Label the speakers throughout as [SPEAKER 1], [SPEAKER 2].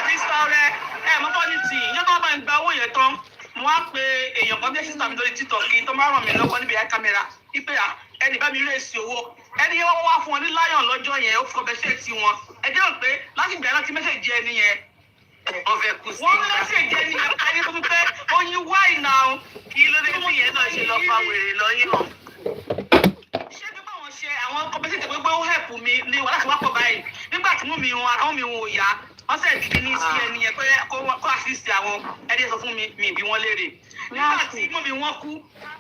[SPEAKER 1] Sísọ̀rẹ́ mo kọ́ ní tì yín tó bá ń gba owó yẹn tán mo á pe èèyàn kan bí sísà mi lórí TikTok tó máa ràn mí lọ́wọ́ níbi ẹ̀ kámẹ́rà wípé ẹnì bá mi rí èsì owó ẹni yẹn wọ́n wá fún wọn ní láyọ̀n lọ́jọ́ yẹn ó fi ọbẹ̀ ṣe ti wọn ẹ jẹ́ pé láti ìgbà láti mẹ́sẹ̀jì ẹni yẹn ọbẹ̀ kù sí wọ́n mẹ́sẹ̀jì ẹni yẹn káyé fún mi pé oyin wáì náà kí ló dé tí yẹn náà ṣe lọ fa wèrè lọ́yìn hàn. ṣé bí báwọn ṣe àwọn kọ́mpẹ́sìtì pé ó hẹ̀pù mi ní wọ́n láti wá pọ̀ báyìí nígbà tí mú mi wọn ara mi wọn ò yá wọ́n sẹ̀ kí ní sí ẹni yẹn pé kó àṣìṣe àwọn ẹni sọ fún mi ìbí wọn léèrè nígbà tí mú mi wọn kú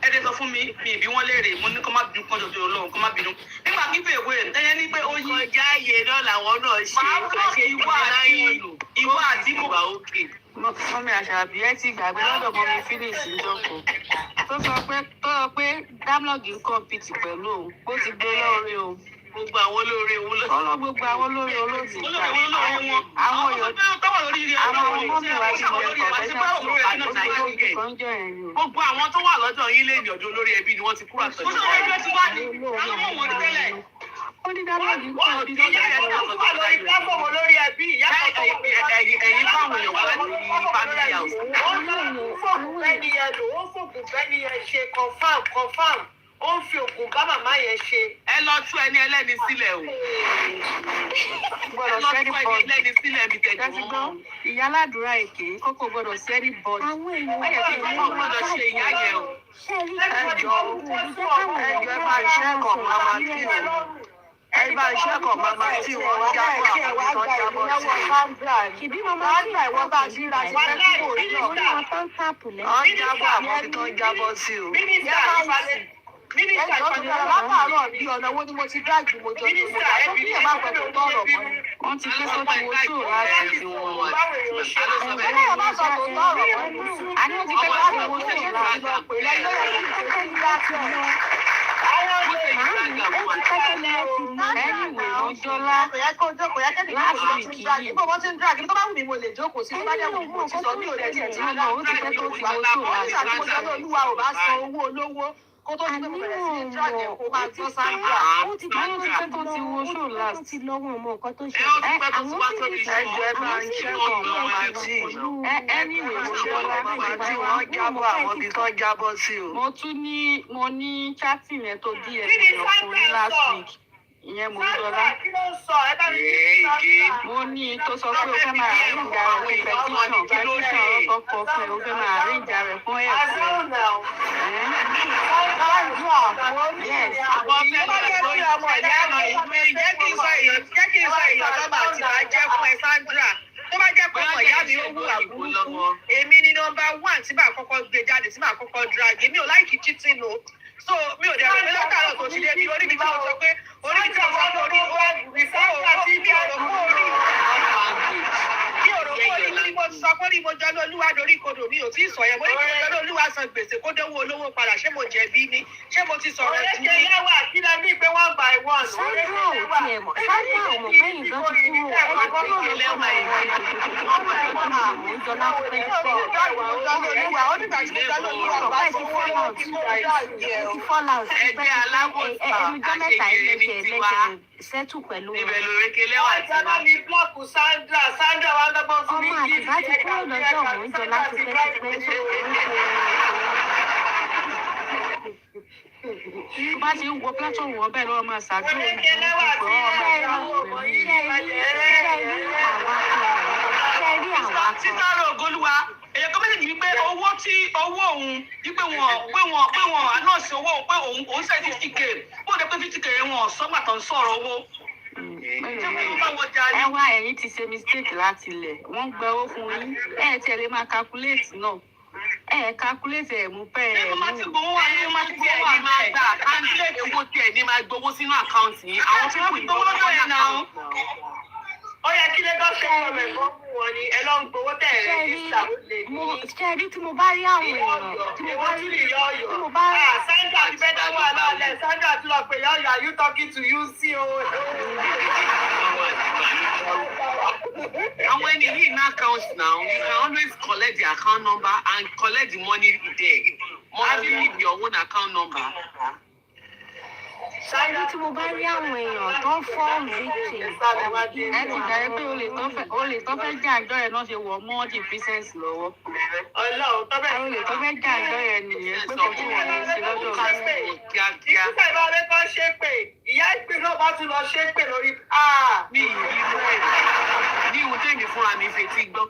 [SPEAKER 1] ẹni sọ fún mi ìbí wọn léèrè mo ní kó má bínú kó jọjọ Ọlọ́run kó má bínú nígbà kí fèwé ẹyẹ ní pé ó yí ọjà ààyè náà làwọn náà ṣe ìwọ àti ìwà òkè. mọ́mí àṣàbí ẹ ti gbàgbé lọ́dọ̀ mọ́mí Phyllis ìjọkọ̀ tó sọ pé dámlọ́gì ń kọ́mpìtì pẹ̀lú òun ó ti gbé lọ́ọ̀rẹ́ òun gbogbo àwọn olóore òun ló sọ gbogbo àwọn olóore olóòtú àwọn èèyàn àwọn ọmọ mi wá sí ọ̀rẹ́ gbogbo àwọn tó wà lọ́dọ̀ yín lè ní ọ̀dọ̀ olórí ẹbí ni wọ́n ti kúrò àtọ́jú. ó ní dámọ́gì ń kọ́ ọdún tó lórí ẹbí ẹ̀yìn fáwọn èèyàn wá láti family house. ó fòkùn bẹ́ni yẹn lò ó fòkùn bẹ́ni yẹn ṣe confam ó ń fi ògùn bá màmá yẹn ṣe. ẹ lọ tú ẹni ẹlẹ́ni sílẹ̀ o. gbọ́dọ̀ sẹ́ni sílẹ̀ bí tẹ̀jú wọn. ìyá aládùúrà èké kókó gbọ́dọ̀ sẹ́ni bọ́ọ̀dù. ẹ̀yẹ kí wọ́n gbọ́dọ̀ ṣe ìyá yẹn o. ẹjọ́ ẹ máa ṣẹ́ ẹ̀kọ́ màmá tí o. ẹ máa ṣẹ́ ẹ̀kọ́ màmá tí o. wọ́n jábọ̀ àwọn ìtàn jábọ̀ sí i. ìbí màmá tí ìwọ́n bá ṣíra sí ẹ̀kọ́ òjò. wọ́n jábọ̀ àwọn ìtàn jábọ̀ sí o. Mínísítà ìfọ̀nìyàn látàárọ̀ bí ọ̀nà owó ni mo ti dáàbò mo jọ ní mo jà tó kí ẹ̀ má gbọ́dọ̀ tọ̀rọ̀ mọ́ ni. Wọ́n ti ké sọ́tù wo ṣó láti fi wọn wà. Ẹ má sọ tó tọ̀rọ̀ mọ́ ni. Àní ó ti ké sọ́tù wo ṣó láti lọ pè lẹ́yìn lẹ́yìn láti ọ̀nà. Anyway, Moujola last week yìí. Bó wọ́n ti ń drag, tó bá wù mí mo lè jókòó sí, tó bá dẹ̀ wù mí mo ti sọ mí ò lè tiẹ̀ tí ó lọ. Ó ti pẹ́ tó ti wo ṣó láti lọ. Moujola olúwa ò bá san owó olówó. Kó tó ti pé mo bẹ̀rẹ̀ sí ní drag ẹ̀ kó máa gbọ́ sáńgbà. Ó ti pẹ́ tó ti wo ṣó láti. Ó ti lọ́wọ́ ọmọ nǹkan tó ṣe. Àwọn tí ń ṣe ẹjọ́ ẹ máa ń ṣẹ́kọ̀ọ́ màmá tí. Anyway, Moujola tí wọ́n jábọ̀ àwọn ibi tó jábọ̀ sí o. Mo ní chatting yẹn tó díẹ̀ ọkùnrin last week. Ìyẹn Moujola. Mo ní tó sọ pé o fẹ́ máa rí ìjà rẹ̀ fún petition ọkọ̀ fún ẹ o fẹ́ máa rí ìjà rẹ̀ fún ẹ̀kọ́. Jẹ́ kí n sọ èèyàn lọ́ba àti bàjẹ́ fún ẹ Sandra. Tó bá jẹ́ pé ọmọ ìyá mi ó wù àbúrúkú. Èmi ni nọ́mbà 1 tí màá kọ́kọ́ gbé jáde tí màá kọ́kọ́ drag. Èmi ò láìkí cheating o. So mi ò dẹ̀ rò pé látàrọ̀ tó ti dé bí orí mi tí mo sọ pé orí mi tí mo sọ pé orí ìfọ́ àti bí ọ̀rọ̀ fún orí. Bí ọ̀rọ̀ fún orí ni mo sọ pé ní mo jọ lólúwa dorí kodò mi ò tí ì sọ yẹn. Mo ní kí mo jọ lólúwa san gbèsè kó dánwó olówó padà ṣé mo jẹ̀bi ni ṣé mo ti sọ̀rọ̀ jù ní. Ọ̀rẹ́ kẹlẹ́ wà kí lẹ ní pé 1 by 1. Sáńdà ò tiẹ̀ mọ̀ Sáńdà ò mọ̀ pé ìgbà tó kúrò ẹgbẹ́ aláwòsàn àṣeyẹrẹ
[SPEAKER 2] sẹ́tù pẹ̀lú wọn.
[SPEAKER 1] Ibẹ̀ lórí kele wà tí wọ́n.
[SPEAKER 3] Ní blọọkù Sandra wà lọ́gbọ́n fún mi.
[SPEAKER 2] Ọmọ àtìbá ti kúrò lọ́jọ́ Moujola ti fẹ́ ti pẹ́ tó bá ti ń wo platform wọn bẹ́ẹ̀ lọ́wọ́ máa ṣàdúrà
[SPEAKER 1] títàrọ̀ ògolúwa èyí kọ́ méjèèjì wípé owó òun wípé wọn ànọ́ọ̀sì owó pé òun ṣe 50k bó de pé 50k wọn sọ́gbà tó ń sọ̀rọ̀ owó.
[SPEAKER 2] Ẹ wá ẹ̀yin ti ṣe mistake láti ilẹ̀ wọ́n gbẹ owó fún yín ẹ̀ tí ẹ lè máa calculate náà calculate ẹ̀ mú pẹ́ ẹ̀ mú.
[SPEAKER 1] Má ti gbowó wá ní má ti gbowó wá máa gbà calculate owó tí ẹ̀ ní máa gbowó sínú àkáǹtì yìí. Àwọn tí wọ́n fi gbowó lọ́dọ̀ yẹn náà.
[SPEAKER 3] Ó yẹ kí Lagos ṣe ọ̀rọ̀ ẹ̀kọ́ fún wọn ni ẹ lọ ń gbowó tẹ̀ rẹ́jísítà ó lè ní.
[SPEAKER 2] Ṣé rí tí mo bá rí àwọn èèyàn tí mo bá rí.
[SPEAKER 3] Sandra ti fẹ́ dáwọ́ aláàlẹ̀ Sandra ti lọ pé yọ̀ọ̀yọ̀ are you talking to you sí o.
[SPEAKER 1] And when you need an account now, you can always collect the account number and collect the money there. Money with your own account number.
[SPEAKER 2] ṣáájú tí mo bá rí àwọn èèyàn tó ń fọ́ victim ẹ ti gbà pé olè tó fẹ́ jà àjọ yẹn náà ṣe wọ̀ mọ́ defense lọ́wọ́.
[SPEAKER 3] Ọlọ́run tó bẹ́ẹ̀
[SPEAKER 2] olè tó fẹ́ jà àjọ yẹn nìyẹn pé kò tí wọ́n ní í ṣe lọ́dọ̀
[SPEAKER 3] kíákíá. ìtúsẹ̀ ìbá rẹ̀ bá ṣépè ìyá ìpè náà bá tún lọ ṣépè lórí
[SPEAKER 1] ní ìlú ẹ̀ ní ìwọ̀n tẹ̀mí fúnra mi fetí gbọ́.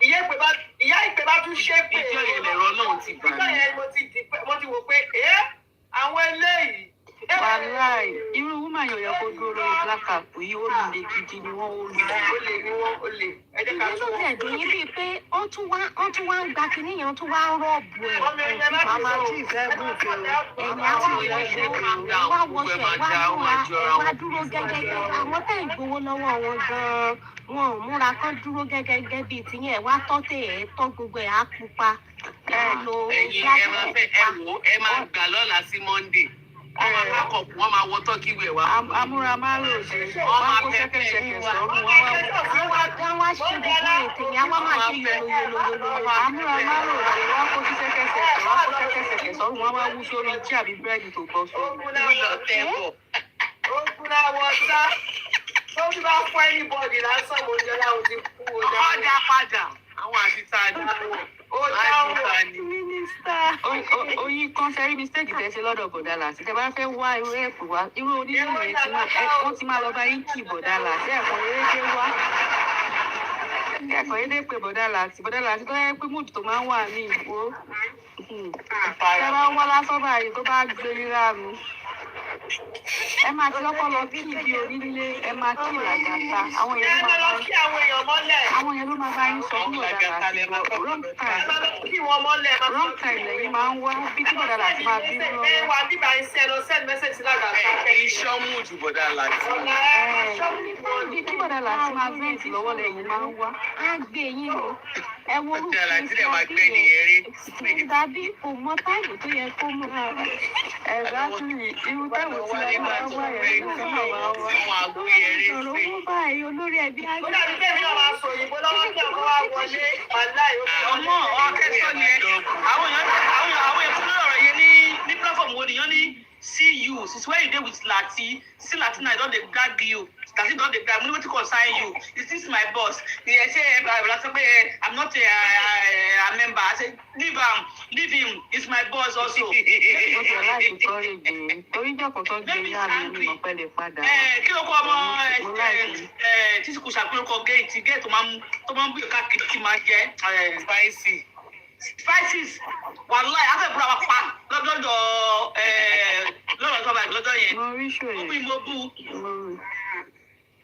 [SPEAKER 3] ìyá ìpè bá tún ṣépè.
[SPEAKER 1] ìjọ yẹn lẹ̀rọ náà ti bà mí.
[SPEAKER 3] ìjọ yẹn mo ti wò pé àwọn eléyìí.
[SPEAKER 2] wàláì irú woman yóò yẹ kó dúró lórí black app yìí ó lè gidi ni wọ́n ó lè.
[SPEAKER 3] ó lè. ẹ jẹ́ ká
[SPEAKER 2] nínú ẹ̀dùn yín bíi pé ó tún wá ń gba kinní yẹn ó tún wá ń rọ́ọ̀bù ẹ̀.
[SPEAKER 3] màmá tí ìfẹ́ gùn kí o.
[SPEAKER 2] ẹ̀yìn àti ìwọ̀ṣẹ̀ wá wọṣẹ̀ wá dúró gẹ́gẹ́ àwọn tẹ̀ ń gbowó lọ́wọ́ wọn gan-an wọn ò múra kán dúró gẹ́gẹ́ bíi tiyẹn ẹ̀ wá tọ́tẹ̀ ẹ̀ tọ́ gbogbo ẹ̀ á pupa.
[SPEAKER 1] ẹ máa gbà lọ́la sí Monday. wọ́n máa wọ tọ́kì wẹ̀ wá.
[SPEAKER 2] amúra máa lò ṣe wọ́n máa kó ṣẹ́kẹ́ṣẹkẹ̀ sọ́run wọ́n wá ṣe gbogbo ètò yẹn wọ́n máa ṣe yòlòyòlòyòlò amúra máa lò ṣe wọ́n kó ṣẹ́kẹ́ṣẹkẹ̀ sọ́run wọ́n wá wú sórí tí àbí búrẹ́dì tó gbọ́ sọ́run.
[SPEAKER 3] ó kúnra wọ́tá tó bí bá fún anybody lásán mo jẹ́ láwọn ti kú ọjà.
[SPEAKER 1] ọjà padà àwọn àti tani.
[SPEAKER 3] ó dáhùn
[SPEAKER 2] mínísítà. oyin kan fẹ́ rí mistake tẹ́ ṣe lọ́dọ̀ bọ̀dálà sí tẹ́ bá fẹ́ wá irú ẹ̀pù wá irú onílù yẹn wọ́n ti máa lọ bá yín kí bọ̀dálà sí ẹ̀kọ́ erédé wá ẹ̀kọ́ erédé pé bọ̀dálà sí tó yẹ pé múùtù tó máa ń wà ní ìwó tẹ́ bá wá lásán báyìí tó bá gbé rírà mi ẹ máa ti lọ́kọ́ lọ kí ibi onílé ẹ máa kí Lagata àwọn yẹn ló máa bá yín sọ fún bọ̀dálà sí wrong time lẹ́yìn máa ń wá bí tí bọ̀dálà sí máa bínú lọ́wọ́.
[SPEAKER 3] ẹ wà bíbá iṣẹ́ lọ send message sí Lagata.
[SPEAKER 1] ìṣọ́mù jù bọ̀dá láti.
[SPEAKER 2] bí tí bọ̀dálà sí máa vent lọ́wọ́ lẹ́yìn máa ń wá á gbé yín lọ ẹ wo orúkọ ìṣẹ́ dàbí kò mọ táìmù tó yẹ kó mú ara ẹ̀ bá tún yìí irú táìmù tí wọ́n máa ń wá yẹn ló ń bá wá ìṣòro owó báyìí olórí ẹbí á
[SPEAKER 3] ó dàbí bẹ́ẹ̀ bí wọ́n máa sọ òyìnbó lọ́wọ́ kí ọkọ̀ wa wọlé wàláì
[SPEAKER 1] ọmọ ọkẹsọ ni ẹ àwọn èèyàn fún ọ̀rọ̀ yẹn ní platform wo nìyẹn ní see you since when you dey with Lati see Lati now don dey drag you Lati don dey drag me wetin concern you is this my boss ẹ ṣe Lati pé I'm not a member I say leave him he's my boss also.
[SPEAKER 2] ó jẹ́ láti kọ́ èdè oríjọ́pọ̀ tó gbé yàrá ní ìmọ̀pẹ́lẹ̀ padà.
[SPEAKER 1] kí ló kọ́ ọmọ títí kò ṣàpérò géètì tó máa ń bú káàkiri tí máa jẹ́ spices wàláì afẹ́bùrọ̀ wa pa lọ́dọ̀ tó báyìí lọ́dọ̀ yẹn
[SPEAKER 2] mo rí ṣò yẹn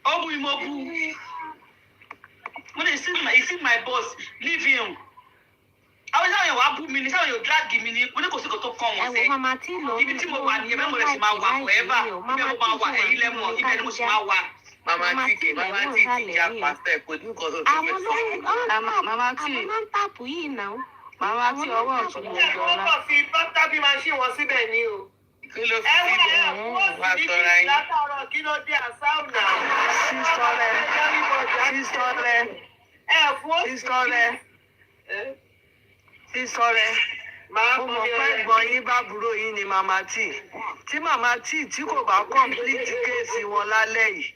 [SPEAKER 1] ó bú ìmọ̀bú mo lè see my boss leave him àwọn sáwọn yẹn wàá bú mi ní sáwọn yóò drag mi ní mo ní kò sí kò tó kàn wọ́n sẹ́ ibi tí mo wà nìyẹn bẹ́ẹ̀ mo lè sì máa wà forever ibẹ̀ mo máa wà ẹ̀yìn lẹ́mọ̀ ibẹ̀ ni mo sì máa wà.
[SPEAKER 4] Mama T ti ja pásítọ̀ ẹ̀kọ́ ní kọ́ tó ti fẹ́ sọ.
[SPEAKER 2] Mama T àwọn máa ń tàpù yìí náà. Mama T ọwọ́ ọ̀tún ló jọ
[SPEAKER 3] wọ́n kàn fi tábí machine wọn síbẹ̀ ni o.
[SPEAKER 4] Kí ló fi síbẹ̀? Wà á sọ̀rọ̀ yín.
[SPEAKER 3] Látàrọ̀ kí ló dé àsáùnà?
[SPEAKER 4] Sísọ́rẹ́. Mo mọ̀ pé ìgbọ̀n yín bá burú yín ni Mama T. Tí Mama T tí kò bá complete kéèsì wọn lálẹ́ yìí,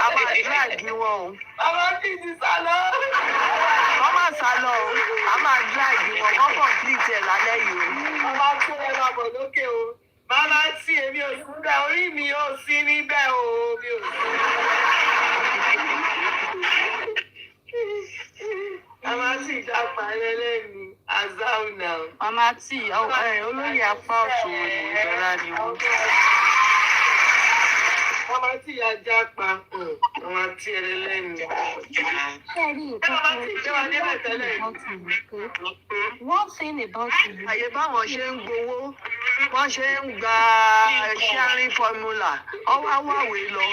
[SPEAKER 4] a máa dráàgì wọn o.
[SPEAKER 3] Mama T ti sá lọ.
[SPEAKER 4] Wọ́n máa sá lọ o, a máa dráàgì wọn, wọ́n complete ẹ̀ lálẹ́ yìí o.
[SPEAKER 3] Mama T ẹ máa bọ̀ lókè o. Mama T èmi ò sí níbẹ̀, orí mi ò sí níbẹ̀ o, mi ò sí. Mama T dápa lẹ́lẹ́ni. Azauna.
[SPEAKER 2] Mama T olóyè apá ọ̀tún ìjọra ni wọ́n.
[SPEAKER 3] Mama T ajá pa Mama T ẹlẹ́lẹ́ni.
[SPEAKER 2] One thing about you.
[SPEAKER 4] Àyè báwọn ṣe ń gbowó, wọ́n ṣe ń gba sharing formula, ọwọ́ awáwé lọ,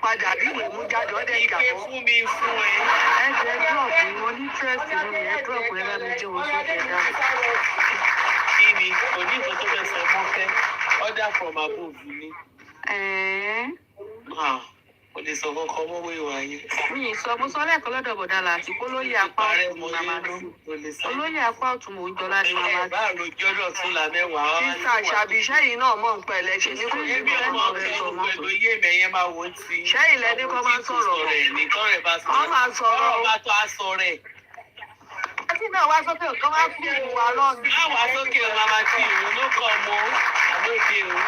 [SPEAKER 4] padà bí ìwé mú jáde ọdẹ ìjàpọ̀.
[SPEAKER 1] Ìpè fún mi fún ẹ.
[SPEAKER 4] Ẹ jẹ́ drop ni wọ́n ní interest nínú yẹn drop ẹ bá mi jẹ́ wọn sókè dáa.
[SPEAKER 1] Kí ni kò ní nǹkan tó fẹ́ sọ mọ́ fẹ́ order from above ni.
[SPEAKER 3] Mo lè sọ kankan mọ́ wé ìwà yẹn.
[SPEAKER 2] Mi ì sọ, mo sọ lẹ́ẹ̀kan lọ́dọ̀ bọ̀dá Lati kó lóye apá ọ̀tún ni màmá tí. Olóyè apá ọ̀tún Moujola ni màmá tí.
[SPEAKER 3] Bá àròjọ náà tún là mẹ́wàá.
[SPEAKER 4] Sísá àṣàbí sẹ́yìn náà mọ̀ ń pẹ̀lẹ́ ṣe ní kò sí
[SPEAKER 3] Èmi
[SPEAKER 4] ìfẹ́
[SPEAKER 3] ọmọ
[SPEAKER 4] náà
[SPEAKER 3] ọ̀rẹ́
[SPEAKER 4] rẹ̀
[SPEAKER 3] sọ
[SPEAKER 4] sọ
[SPEAKER 3] pẹ̀lú iye ìmẹ̀yẹ máa wò ó ti.
[SPEAKER 4] sẹ́yìn lẹ́ni kọ́ máa ń sọ̀rọ̀
[SPEAKER 3] rẹ̀ ní tọ́rẹ̀ bá sọ̀rọ̀.
[SPEAKER 4] Wọ́n máa sọ̀rọ̀.
[SPEAKER 3] Tọ́rọ̀ bá tó aṣọ rẹ̀.
[SPEAKER 2] Àti náà wá sókè kọ́ wá fún ìwà lọ́nà.
[SPEAKER 3] Báwo asókè o máa máa ti ìrùn ló kọ́ ọmọ àlóde o.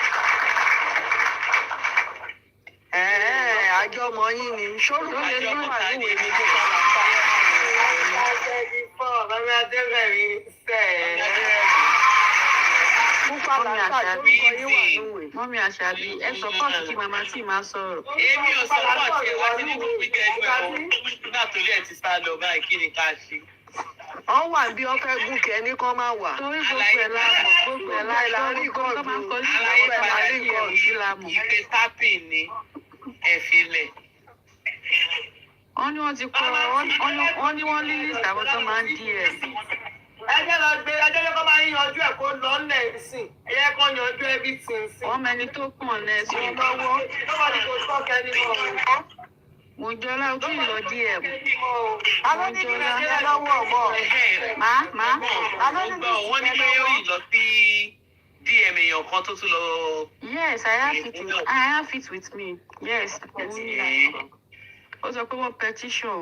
[SPEAKER 4] Àjọmọ̀ yín ni ṣórùkú lè ní wà ní ìwé tó kọ́
[SPEAKER 2] Mọ́mí Àṣàbí, ẹ sọ́pọ̀tì kí màmá tí máa sọ̀rọ̀.
[SPEAKER 3] Èmi ò sọ́pọ̀tì ẹ̀ wá sí ní gbogbo ìgbẹ́ ẹgbẹ́ wọn. Nígbà tó lé ẹ̀ ti sá lọ báyìí kí ni ká ṣe.
[SPEAKER 4] wọ́n wà bí wọ́n fẹ́ gùn kẹ́ ní kán máa wà.
[SPEAKER 2] Torí gbogbo ẹ̀ láàmú, gbogbo ẹ̀ láàmú, gbogbo ẹ̀ máa ń kọ́ sí láàmú.
[SPEAKER 3] Ìpè tápìn ni ẹ filẹ̀.
[SPEAKER 2] Wọ́n ní wọ́n ti kọ́, wọ́n ní wọ́n lé list àwọn tó máa ń dí ẹ̀.
[SPEAKER 3] Ẹjẹ́ lọ gbé ẹjẹ́ lọ́kọ́ máa ń yanjú ẹ̀ kó lọ ńlẹ̀ ìsìn. Ẹyẹ kan yanjú everything sí.
[SPEAKER 2] Wọ́n mẹni tó kàn lẹ́sìn.
[SPEAKER 3] Nobody go talk anymore.
[SPEAKER 2] Moujola ó kì í lọ díẹ̀.
[SPEAKER 3] Moujola lọ́wọ́ ọmọ.
[SPEAKER 2] Má.
[SPEAKER 3] Wọ́n ní pé ó yìí lọ sí DM èèyàn kan tó tún lọ.
[SPEAKER 2] Yes, I have it with me. Yes. Ó sọ pé wọ́n petition.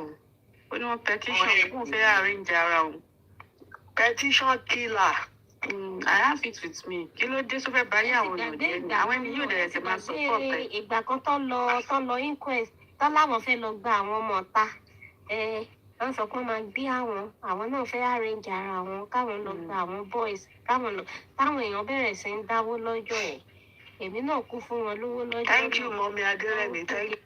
[SPEAKER 2] Ó ní wọ́n petition fún fẹ́ arrange ara òun.
[SPEAKER 4] Petition killer.
[SPEAKER 2] I have it with me. Kí ló dé sófẹ́ báyìí àwọn èèyàn jẹ́ ni? Àwọn ẹni yóò dẹ̀rẹ̀ sí máa support ẹ̀.
[SPEAKER 5] Ìgbà kan tó lọ inquest tó láwọn fẹ́ lọ gba àwọn ọmọ ọ̀tá. Wọ́n sọ pé wọ́n máa gbé àwọn náà fẹ́ arrange ara wọn káwọn lọ gba àwọn boys táwọn èèyàn bẹ̀rẹ̀ sí ń dáwó lọ́jọ́ ẹ̀. Èmi náà kú fún wọn lówó lọ́jọ́.
[SPEAKER 4] Thank you, Mọ́mí Adérẹ̀mí. Thank you.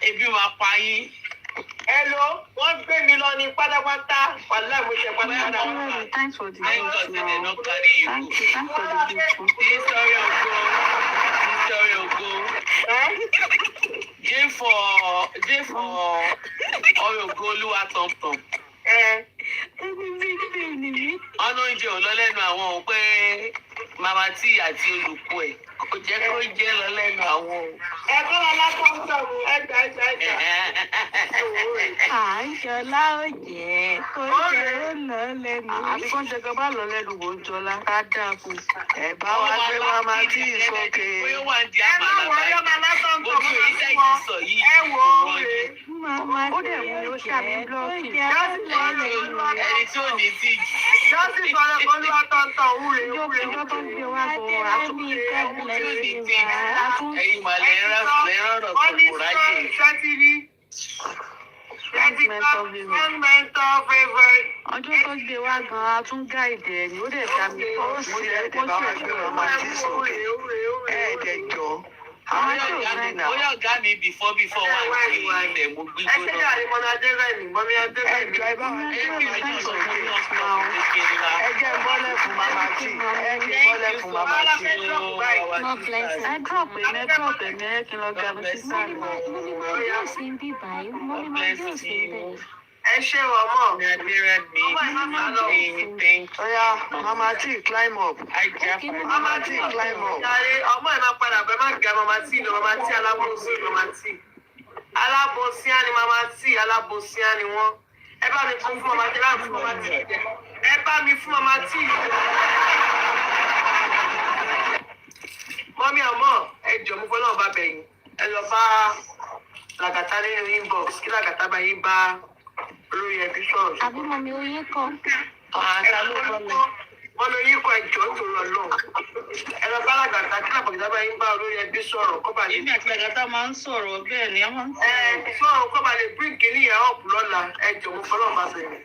[SPEAKER 3] Ebi máa pa yín. Hello, wọ́n gbé mi lọ ní pátápátá. Wàhálà mo ṣe pátápátá.
[SPEAKER 2] Thanks for the
[SPEAKER 3] Thank
[SPEAKER 2] gift
[SPEAKER 3] God they
[SPEAKER 2] now.
[SPEAKER 3] no carry you.
[SPEAKER 2] Thank you for the gift.
[SPEAKER 3] Nítorí ògo. J4 ọ̀rọ̀ ògo olúwa tọ̀mtọ̀m. Ọ̀nà oúnjẹ ò lọ lẹ́nu àwọn ò pé màmá tí àti olùkọ́ ẹ̀ kò jẹ́ kó jẹ́ lọ lẹ́nu àwọn ò. Ẹ̀kọ́ alákọ̀ọ́sọ̀ ẹgbà.
[SPEAKER 5] Àìṣọlá ò jẹ́ kó jẹ́ ó lọ lẹ́nu.
[SPEAKER 2] Àbí kó ń jẹ gan bá lọ lẹ́nu Moujola ká dáa fún.
[SPEAKER 4] Ẹ bá wa gbé màmá tí ìsókè.
[SPEAKER 3] Bóyá wà ní àmàlà báyìí. Gbogbo èyí tẹ̀yìn sọ yìí.
[SPEAKER 2] Ó dẹ̀ mú mi ó ṣàmì blọ́ọ̀kì.
[SPEAKER 3] Ẹni tí ò ní tí jù.
[SPEAKER 4] Jọ́sí sọ̀rọ̀ pẹ̀lú ọ̀tọ̀ọ̀tọ̀ wúre.
[SPEAKER 2] Ìjọ tó ń gbé wá bọ̀ àtúntò.
[SPEAKER 3] Ẹ̀yin màlẹ́ rọ̀rọ̀ kòkò ráyè.
[SPEAKER 2] Ọjọ́ tó gbé wá gan-an a tún gáìdì ẹ̀ ni ó dẹ̀ dá mi pọ̀.
[SPEAKER 4] Mo ṣe ẹ̀dẹ̀ bá wa gbé màmá tí ìsókè. Ẹ̀ẹ́dẹ̀ jọ. Àwọn tí ò ní nà.
[SPEAKER 3] Bóyá ọ̀gá mi before wà ní ilẹ̀ mo gbígbóná.
[SPEAKER 4] Ẹ̀jọ̀ ẹ bá wa gbé màmá tí ìsókè. Ẹ jẹ́ bọ́lẹ̀ fún màmá tí. Ẹ jẹ́ bọ́lẹ̀ fún màmá tí.
[SPEAKER 2] Ẹ drop ẹ̀mí ẹ kí n lọ ga mi sí sáré.
[SPEAKER 4] Ẹ ṣe ọmọ.
[SPEAKER 3] Oya,
[SPEAKER 4] Màmá tí climb up. Màmá tí climb up.
[SPEAKER 3] Ọmọ ẹ̀ máa padà bẹ́ẹ̀ máa ga màmá tí lọ màmá tí alábòsí màmá tí. Alábòsíá ni màmá tí alábòsíá ni wọ́n. Ẹ bá mi fún màmá tí láti fún màmá tí. Ẹ bá mi fún màmá tí. Mọ́mí ọmọ ẹ jọ mú fọlọ́ọ̀ bá bẹ̀yìn. Ẹ lọ bá Lagata nínú inbox kí Lagata bá yín bá olórí ẹbí sọ̀rọ̀.
[SPEAKER 5] Àbí mọ̀mí oyin kan.
[SPEAKER 3] Wọ́n ló yín kọ ẹjọ́ nítorí ọlọ́run. Ẹ lọ bá Lagata kí Lagata bá yín bá olórí ẹbí sọ̀rọ̀ kọ́ba lè.
[SPEAKER 2] Èmi àti Lagata máa ń sọ̀rọ̀ bẹ́ẹ̀ ni wọ́n máa ń sọ̀rọ̀.
[SPEAKER 3] Sọ̀rọ̀ kọ́ba lè bring kìíní yẹn up lọ́la ẹ jọ̀wọ́ fọlọ́ọ̀ bá bẹ̀rẹ̀.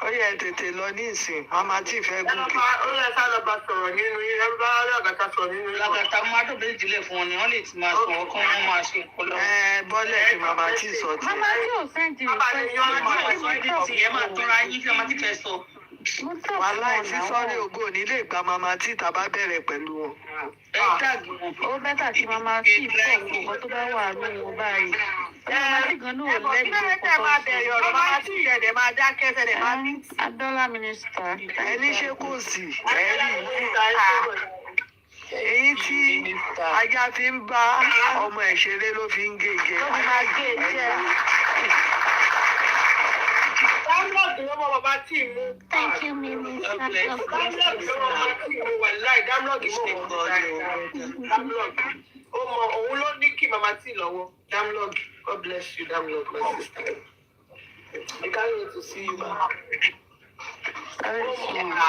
[SPEAKER 4] Ó yẹ tètè lọ ní ìsìn, màmá tí fẹ́ gòkè.
[SPEAKER 3] Ó yẹ ká lọ bá sọ̀rọ̀ nínú yín, ẹ bá Lagata sọ̀rọ̀ nínú yín.
[SPEAKER 1] Lagata máa dùn méjì lè fún wọn ni wọ́n lè ti máa sọ ọkàn wọn máa ṣe ìpolówó.
[SPEAKER 4] Bọ́lẹ̀ kí màmá tí sọ tí.
[SPEAKER 2] Màmá tí ò sẹ́ǹdì
[SPEAKER 1] Ìyẹn máa tọ́ra yín kí ọmọ tí fẹ́ sọ.
[SPEAKER 4] Wàhálà ìsísọ́rí ògo ò ní lè gba màmá tí tàbá bẹ̀rẹ̀ pẹ̀lú wọn.
[SPEAKER 1] Ẹ dàgbù wọn.
[SPEAKER 2] ó bẹ́tà kí màmá tí ìfọ̀ nǹkan tó bá wà ní wọn báyìí. Màmá tí gan náà ò lẹ́bi kọ̀ọ̀kan.
[SPEAKER 3] Màmá tí ìdẹ̀dẹ̀ máa dákẹ́ ẹsẹ̀ máa ní.
[SPEAKER 2] Adọ́lá mínísítà.
[SPEAKER 4] Ẹni ṣe kò sí, ẹ̀rí. Èyí tí ajá fi ń bá ọmọ ẹ̀ ṣeré ló fi ń gègé.
[SPEAKER 2] Ó fi máa gé jẹ́.
[SPEAKER 3] Dámlọ́ọ̀dù ló mọ bàbá tí mú.
[SPEAKER 5] Thank you, Minister.
[SPEAKER 3] Dámlọ́ọ̀dù ló mọ bàbá tí mú wà láì. Dámlọ́ọ̀dù mọ̀ wọ́n. Dámlọ́ọ̀dù. Ó mọ òun ló ní kí màmá tí lọ́wọ́. Dámlọ́ọ̀dù. God bless you, Dámlọ́ọ̀dù, my sister. I can't wait to see you back.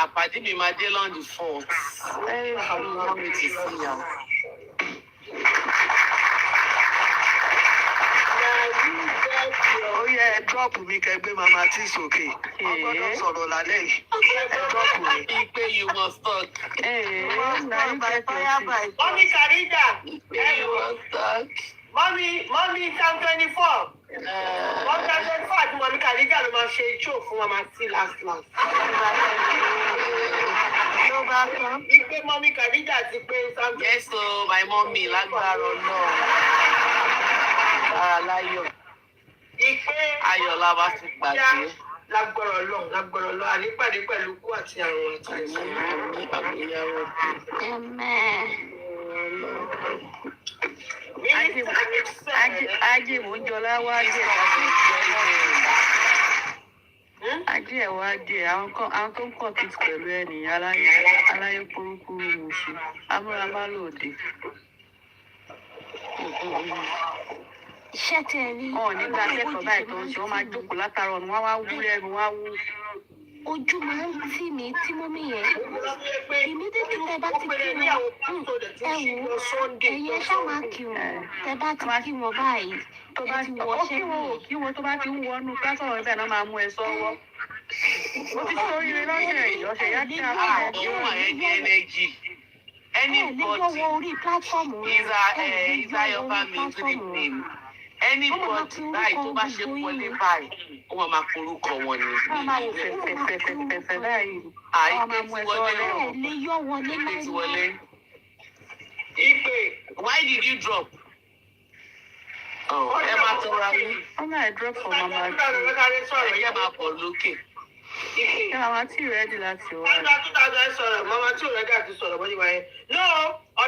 [SPEAKER 1] Àpàdé mi máa dé London 4th. I'm coming to see you.
[SPEAKER 4] Ó yẹ ẹ dọ́ọ̀pù mi kẹgbẹ́ màmá tí sókè. Wọ́n gbọ́dọ̀ sọ̀rọ̀ lálẹ́ yìí. Ẹ dọ́ọ̀pù mi.
[SPEAKER 1] Ipe you must talk.
[SPEAKER 3] Mọ́mí Kàríjà.
[SPEAKER 1] You must talk.
[SPEAKER 3] Mọ́mí Psalm 24. Wọ́n Psalm 24 àti mọ́mí Kàríjà ló máa ṣe show fún màmá tí last. Ló bá tán. Ipe mọ́mí Kàríjà ti pé Psalm 24.
[SPEAKER 1] Yes, so my mommy lágbára Ọlọ́run. Láyọ̀.
[SPEAKER 3] Ipe
[SPEAKER 1] Ayọ̀ la bá ti gbàgbé.
[SPEAKER 3] lágbọ̀rọ̀ lọ ànípàdé pẹ̀lú kú àti àrùn àti àìsàn.
[SPEAKER 1] Àgbéyàwó.
[SPEAKER 5] Amen.
[SPEAKER 2] Ajé Moujola wá dé. Ajé ẹ̀ wá dé. Àwọn tó ń compete pẹ̀lú ènìyàn aláyé kúrúkúrú mùsùn. Amúramá lòdì.
[SPEAKER 5] Iṣẹ́ tẹ̀ rí.
[SPEAKER 2] Wọn ò ní gba akẹ́kọ̀ọ́ báyìí tó ń ṣe. Wọ́n máa jókòó látara ọ̀nà. Wọ́n wá wú lẹ́nu, wọ́n á wú.
[SPEAKER 5] Ojú máa ń tì mí tí mọ́mí yẹn. Immediately tẹ bá ti kí wọn, ẹ wò ó, ẹ̀yin ẹ ṣáà máa kí wọn. Tẹ bá ti kí wọn báyìí,
[SPEAKER 2] Tó bá
[SPEAKER 5] ẹ ti
[SPEAKER 2] ti
[SPEAKER 5] wọṣẹ́
[SPEAKER 2] kí wọn tó bá ti ń wọnú pásọ̀rọ̀ ibẹ̀ náà máa mú ẹ sọ́wọ́. Mo ti sóríire lọ́sẹ̀ yìí, ọ̀sẹ̀ yá tí a fún ẹ.
[SPEAKER 1] Òun àyẹ̀dí energy.
[SPEAKER 5] ẹ lè
[SPEAKER 1] Anybody
[SPEAKER 5] yọwọ́ orí pílátífọ̀mù
[SPEAKER 1] is your family to the name. Anybody báyìí tó bá ṣe wọlé báyìí, ó máa forúkọ wọn ni.
[SPEAKER 2] Wọ́n máa wò fẹ̀fẹ̀fẹ̀fẹ̀ báyìí.
[SPEAKER 1] Àìpé
[SPEAKER 2] Wọ́n máa mú
[SPEAKER 1] ti
[SPEAKER 2] ẹ
[SPEAKER 1] wọlé.
[SPEAKER 2] sọ́wọ́.
[SPEAKER 5] ẹ lè yọ wọlé
[SPEAKER 1] Àìpé ti
[SPEAKER 5] láyé.
[SPEAKER 1] wọlé.
[SPEAKER 3] Ipe
[SPEAKER 1] Why did you drop? Ẹ máa tọra yín.
[SPEAKER 2] Wọ́n máa drop for mama tí.
[SPEAKER 1] Ẹ jẹ́ máa pọ̀ lókè.
[SPEAKER 2] Ṣé mama tí rẹ́dí láti wá?
[SPEAKER 3] Nígbà 2000 sọ̀rọ̀, mama tí ò rẹ́gà ti sọ̀rọ̀ bọ́jú wáyé. No, a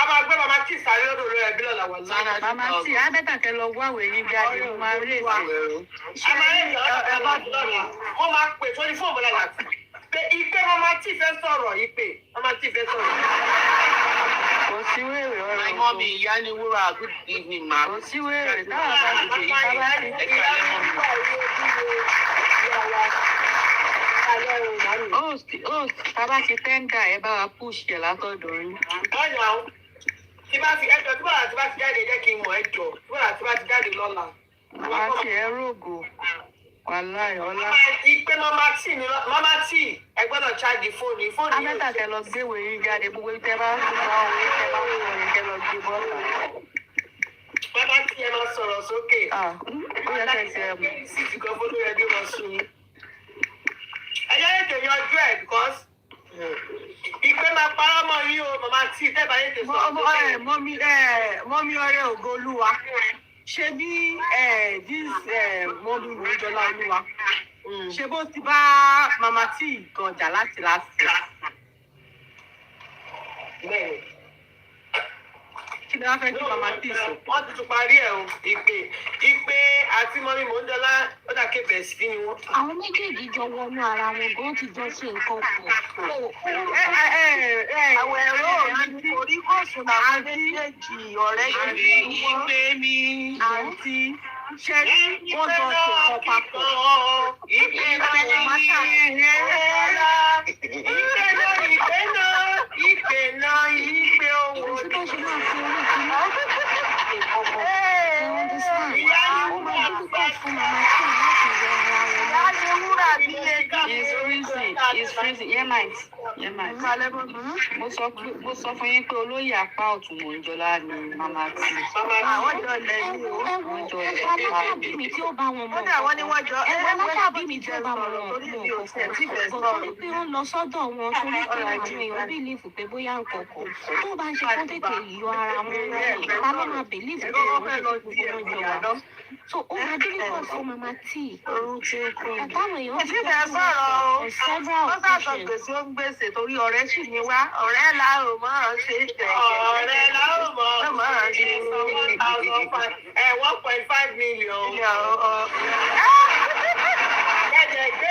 [SPEAKER 3] máa gbé mama tí ìsàlẹ̀ lọ́dọ̀ lórí ẹbí lọ́la wà lánàá.
[SPEAKER 2] Mama tí Abẹ́tàkẹ́ lọ wá àwẹ̀ yín jáde, mo máa rí èsì.
[SPEAKER 3] A máa rí ìsọ̀rọ̀ ẹ̀bá lọ́la. Wọ́n máa pè 24 bọ́lá láti. Pé Ipe mama tí fẹ́ sọ̀rọ̀ Ipe, mama tí fẹ́ sọ̀rọ̀.
[SPEAKER 2] Kò sí wèrè ọ̀rọ̀.
[SPEAKER 1] My mommy, ìyá ni wúrà, good evening, ma.
[SPEAKER 2] Kò sí wèrè táwọn bá ti dè yí bá ti. Bàbá ti tẹ́ńdà ẹ bá wa push ẹ̀ látọ̀dọ̀ yín.
[SPEAKER 3] Ọ̀nà tí bá ti ẹjọ́ tí bọ́lá tí bá ti jáde jẹ́ kí n mọ̀ ẹjọ́ tí bọ́lá tí bá ti jáde lọ́la.
[SPEAKER 2] Màmá tí ẹ rògò. Wàláì ọlá.
[SPEAKER 3] Ipe mama tí ẹ gbọ́dọ̀ ṣáàjì fóònù yìí.
[SPEAKER 2] Abẹ́tàkẹ́ lọ gbéwèé yín jáde, gbogbo ìtẹ́ bá ń fún wa òun ìtẹ́ bá ń wọ̀ yín kẹ́ lọ gbé bọ́ta.
[SPEAKER 3] Mama tí ẹ máa sọ̀rọ̀ sókè.
[SPEAKER 2] Ó yẹ kẹ́sì ẹ̀ mú.
[SPEAKER 3] Sí ti gan fún lórí ẹbí wọn sùn. Ẹ jẹ́ ètò yanjú ẹ̀ because Ipe máa parọ́ mọ́ yín o, mama tí tẹ́bà yín ti sọ̀rọ̀ sókè.
[SPEAKER 4] Mọ́mí ọ̀rẹ́ ògo olúwa. Ṣé bí mọ́mí Moujola olúwa? Ṣé bó ti bá màmá tí ìgànjà láti láti?
[SPEAKER 3] Bẹ́ẹ̀ni.
[SPEAKER 4] Kí ni wọ́n fẹ́ kí màmá tí sọ?
[SPEAKER 3] Wọ́n ti tún parí ẹ̀ o, Ipe àti mọ́mí Moujola ó dà ké bẹ̀rẹ̀ sí ni wọ́n.
[SPEAKER 5] Àwọn méjèèjì jọ wọnú ara wọn gan ti jọ ṣe nǹkan pọ̀.
[SPEAKER 4] Àwọn ẹ̀rọ mi orí kò sùn àwọn méjèèjì ọ̀rẹ́ yìí wọ́n.
[SPEAKER 1] Ipe mi.
[SPEAKER 4] Àǹtí ṣe rí wọ́n jọ ṣe nǹkan papọ̀.
[SPEAKER 3] Ipe
[SPEAKER 4] Ìpè
[SPEAKER 3] náà
[SPEAKER 4] náà ìpè owó.
[SPEAKER 5] Tí tó ṣe máa fi orí kí ní ẹ understand. Ó máa difficult fún mama tí láti yọ ara wọn.
[SPEAKER 4] Láti wúrà
[SPEAKER 2] is freezing. Yemite. Mo sọ fún yín pé olóyè apá ọ̀tún Moujola ni Mama T.
[SPEAKER 3] Àwọn jọ lẹ̀ ní o.
[SPEAKER 5] alábàbí mi tí ó bá wọn mọ̀
[SPEAKER 3] Kódà wọ́n ní wọ́n jọ
[SPEAKER 5] alábàbí mi tí ó bá wọn mọ̀
[SPEAKER 3] torí mi ò
[SPEAKER 5] mọ̀
[SPEAKER 3] tiẹ̀ tí fẹ́
[SPEAKER 5] kọ̀ọ̀kan
[SPEAKER 3] sọ̀rọ̀.
[SPEAKER 5] torí pé ó lọ sọ́dọ̀ wọn torí pé àwọn èèyàn bìlífù pé bóyá nǹkan kan tó bá ń ṣe kó tètè yọ ara wọn lẹ́yìn ta ló máa bìlífù pé òun ṣe gbogbo wọn jọ wà so ó máa dín nípa fún Mama T àtàwọn èèyàn
[SPEAKER 3] Èsì fẹ́ sọ̀rọ̀ o.
[SPEAKER 5] several
[SPEAKER 3] Wọ́n sàtọ̀
[SPEAKER 5] occasions.
[SPEAKER 3] gbèsè ó ń gbèsè torí ọ̀rẹ́ sì ni wá. Ọ̀rẹ́ la ò mọ̀ ọ́n ṣe é tẹ̀.
[SPEAKER 4] Ọ̀rẹ́ la ó mọ̀
[SPEAKER 3] Ó mọ̀ ọ́n ṣe é
[SPEAKER 4] san 1.5 million. Ẹ̀jẹ̀ gbé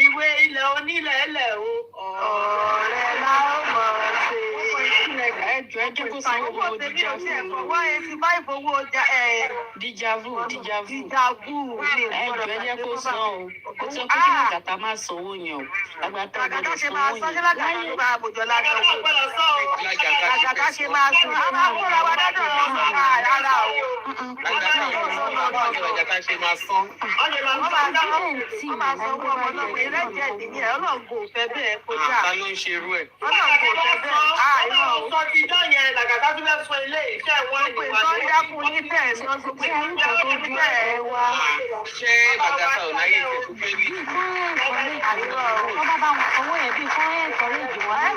[SPEAKER 4] ìwé ilẹ̀ onílẹ̀ ẹlẹ̀ o.
[SPEAKER 3] Ọ̀rẹ́ la ó mọ̀ ọ́n ṣe é.
[SPEAKER 2] Ẹjọ́ kó sanwó
[SPEAKER 3] Owó
[SPEAKER 2] owó
[SPEAKER 3] tèmi ò tiẹ̀ fọ́
[SPEAKER 2] díjáfù.
[SPEAKER 3] 185 owó
[SPEAKER 2] Díjáfù.
[SPEAKER 3] díjàbù ní
[SPEAKER 2] Ẹjọ́ ẹ jẹ́ kó san o. Ó sọ pé kí Lagata má sanwó yẹn o. Lagata
[SPEAKER 3] Làgàtà
[SPEAKER 2] gbọ́dọ̀
[SPEAKER 3] ṣe máa
[SPEAKER 2] sanwó
[SPEAKER 3] sọ ṣé
[SPEAKER 2] yẹn.
[SPEAKER 3] Làgàtà ló bá Moujola
[SPEAKER 4] Ẹ
[SPEAKER 3] lọ́wọ́.
[SPEAKER 4] gbọ́dọ̀ sọ o.
[SPEAKER 3] Làgàtà ṣe máa sùn. A máa kóra wa dọ́dọ̀ ọ̀sán rárá o.
[SPEAKER 6] Lagata ṣe máa san.
[SPEAKER 3] Wọ́n máa sanwó ọmọ náà pé rẹ́jẹ̀ nìyẹn Ọlọ́run kò fẹ́ bẹ́ẹ̀ kọjá.
[SPEAKER 6] Ta ló ń ṣe irú ẹ̀?
[SPEAKER 3] Ọlọ́run kò fẹ́ bẹ́ẹ̀. Irọ́ o.
[SPEAKER 4] Sọ ti jọ́ yẹn Lagata tún fẹ́ sọ ilé iṣẹ́ wọn
[SPEAKER 3] Pé tó ń dákun ní bẹ́ẹ̀ ni wọ́n sọ pé ń kọ́ tó ju ẹ̀ wá.
[SPEAKER 6] Ṣé Lagata ò láyé ìfẹ́ tó fẹ́ rí?
[SPEAKER 5] wọ́n bá wọn sanwó yẹn bí kọ́ ẹ̀kọ́rẹ́jì wọn.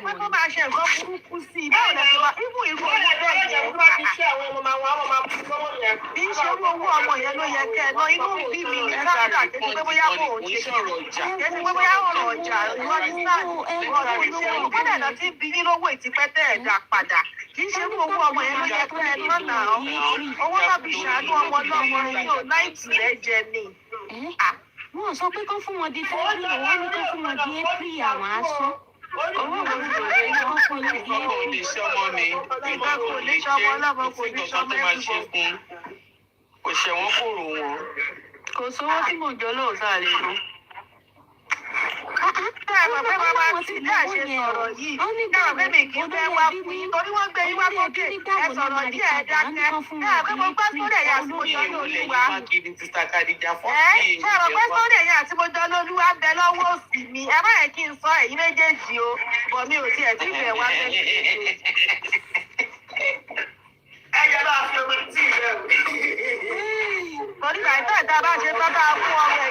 [SPEAKER 3] Pé kó máa ṣe nǹkan burúkú sí i. Báwo lẹ ṣe máa irú owó bẹ́ẹ̀ yẹn? Bí ń ṣe irú owó ọmọ yẹn ló yẹ kẹ́ ẹ lọ inú bí mi ní sábà kí pé bóyá mò ń ṣe
[SPEAKER 6] sọ̀rọ̀ ọjà.
[SPEAKER 3] kí pé bóyá ọ̀rọ̀ ọjà ìwọ́n ní sáà kọ́dà lọ sí bí yín lówó ìtìpẹ́ tẹ́ ẹ̀ dá padà. Kì í ṣe irú owó ọmọ yẹn ló yẹ kẹ́ ẹ lọ́nà owó tàbí ṣàánú ọmọ lọ́mọ yóò láìtì rẹ̀ jẹ ni.
[SPEAKER 5] wọ́n sọ pé kán fún wọn di fẹ́ẹ́rì wọ́n ní kán fún wọn di ẹ́pìrì àwọn aṣọ owó wo ló lè ní wọ́n fún yín di
[SPEAKER 6] Kò lè ṣe ọmọ mi.
[SPEAKER 3] Nǹkan kò ní ṣọmọ ọlọ́mọ kò ní
[SPEAKER 6] Nǹkan
[SPEAKER 3] ṣọmọ
[SPEAKER 6] tó máa ṣe
[SPEAKER 3] ẹ̀dùn.
[SPEAKER 6] fún. Kò ṣẹ̀wọ̀n kò rò wọ́n.
[SPEAKER 2] Kò sówó tí Moujola ò sá lè lò.
[SPEAKER 3] Bẹ́ẹ̀ mọ̀ pé màmá ti dá ṣe sọ̀rọ̀ yìí. Dáhùn pé mi kì í fẹ́ wá fún yín torí wọ́n gbé yín wá sókè. Ẹ sọ̀rọ̀ díẹ̀ ẹ dákẹ́. Dáhùn pé mo gbá sórí ẹ̀yà tí mo jọ lóluwà. Ṣé àwọn pẹ́ sórí ẹ̀yà tí mo jọ lóluwà bẹ lọ́wọ́ òsì mi? Ẹ má yẹ kí n sọ ẹ̀yin méjèèjì o. Bọ̀ mi ò tiẹ̀ tí ìfẹ́ wá fẹ́ sí i.
[SPEAKER 4] Ẹ̀jẹ̀ bá fi omi tí ì bẹ̀rù.
[SPEAKER 3] Torí àìsàn ìta bá ṣe tán tá a fún ọmọ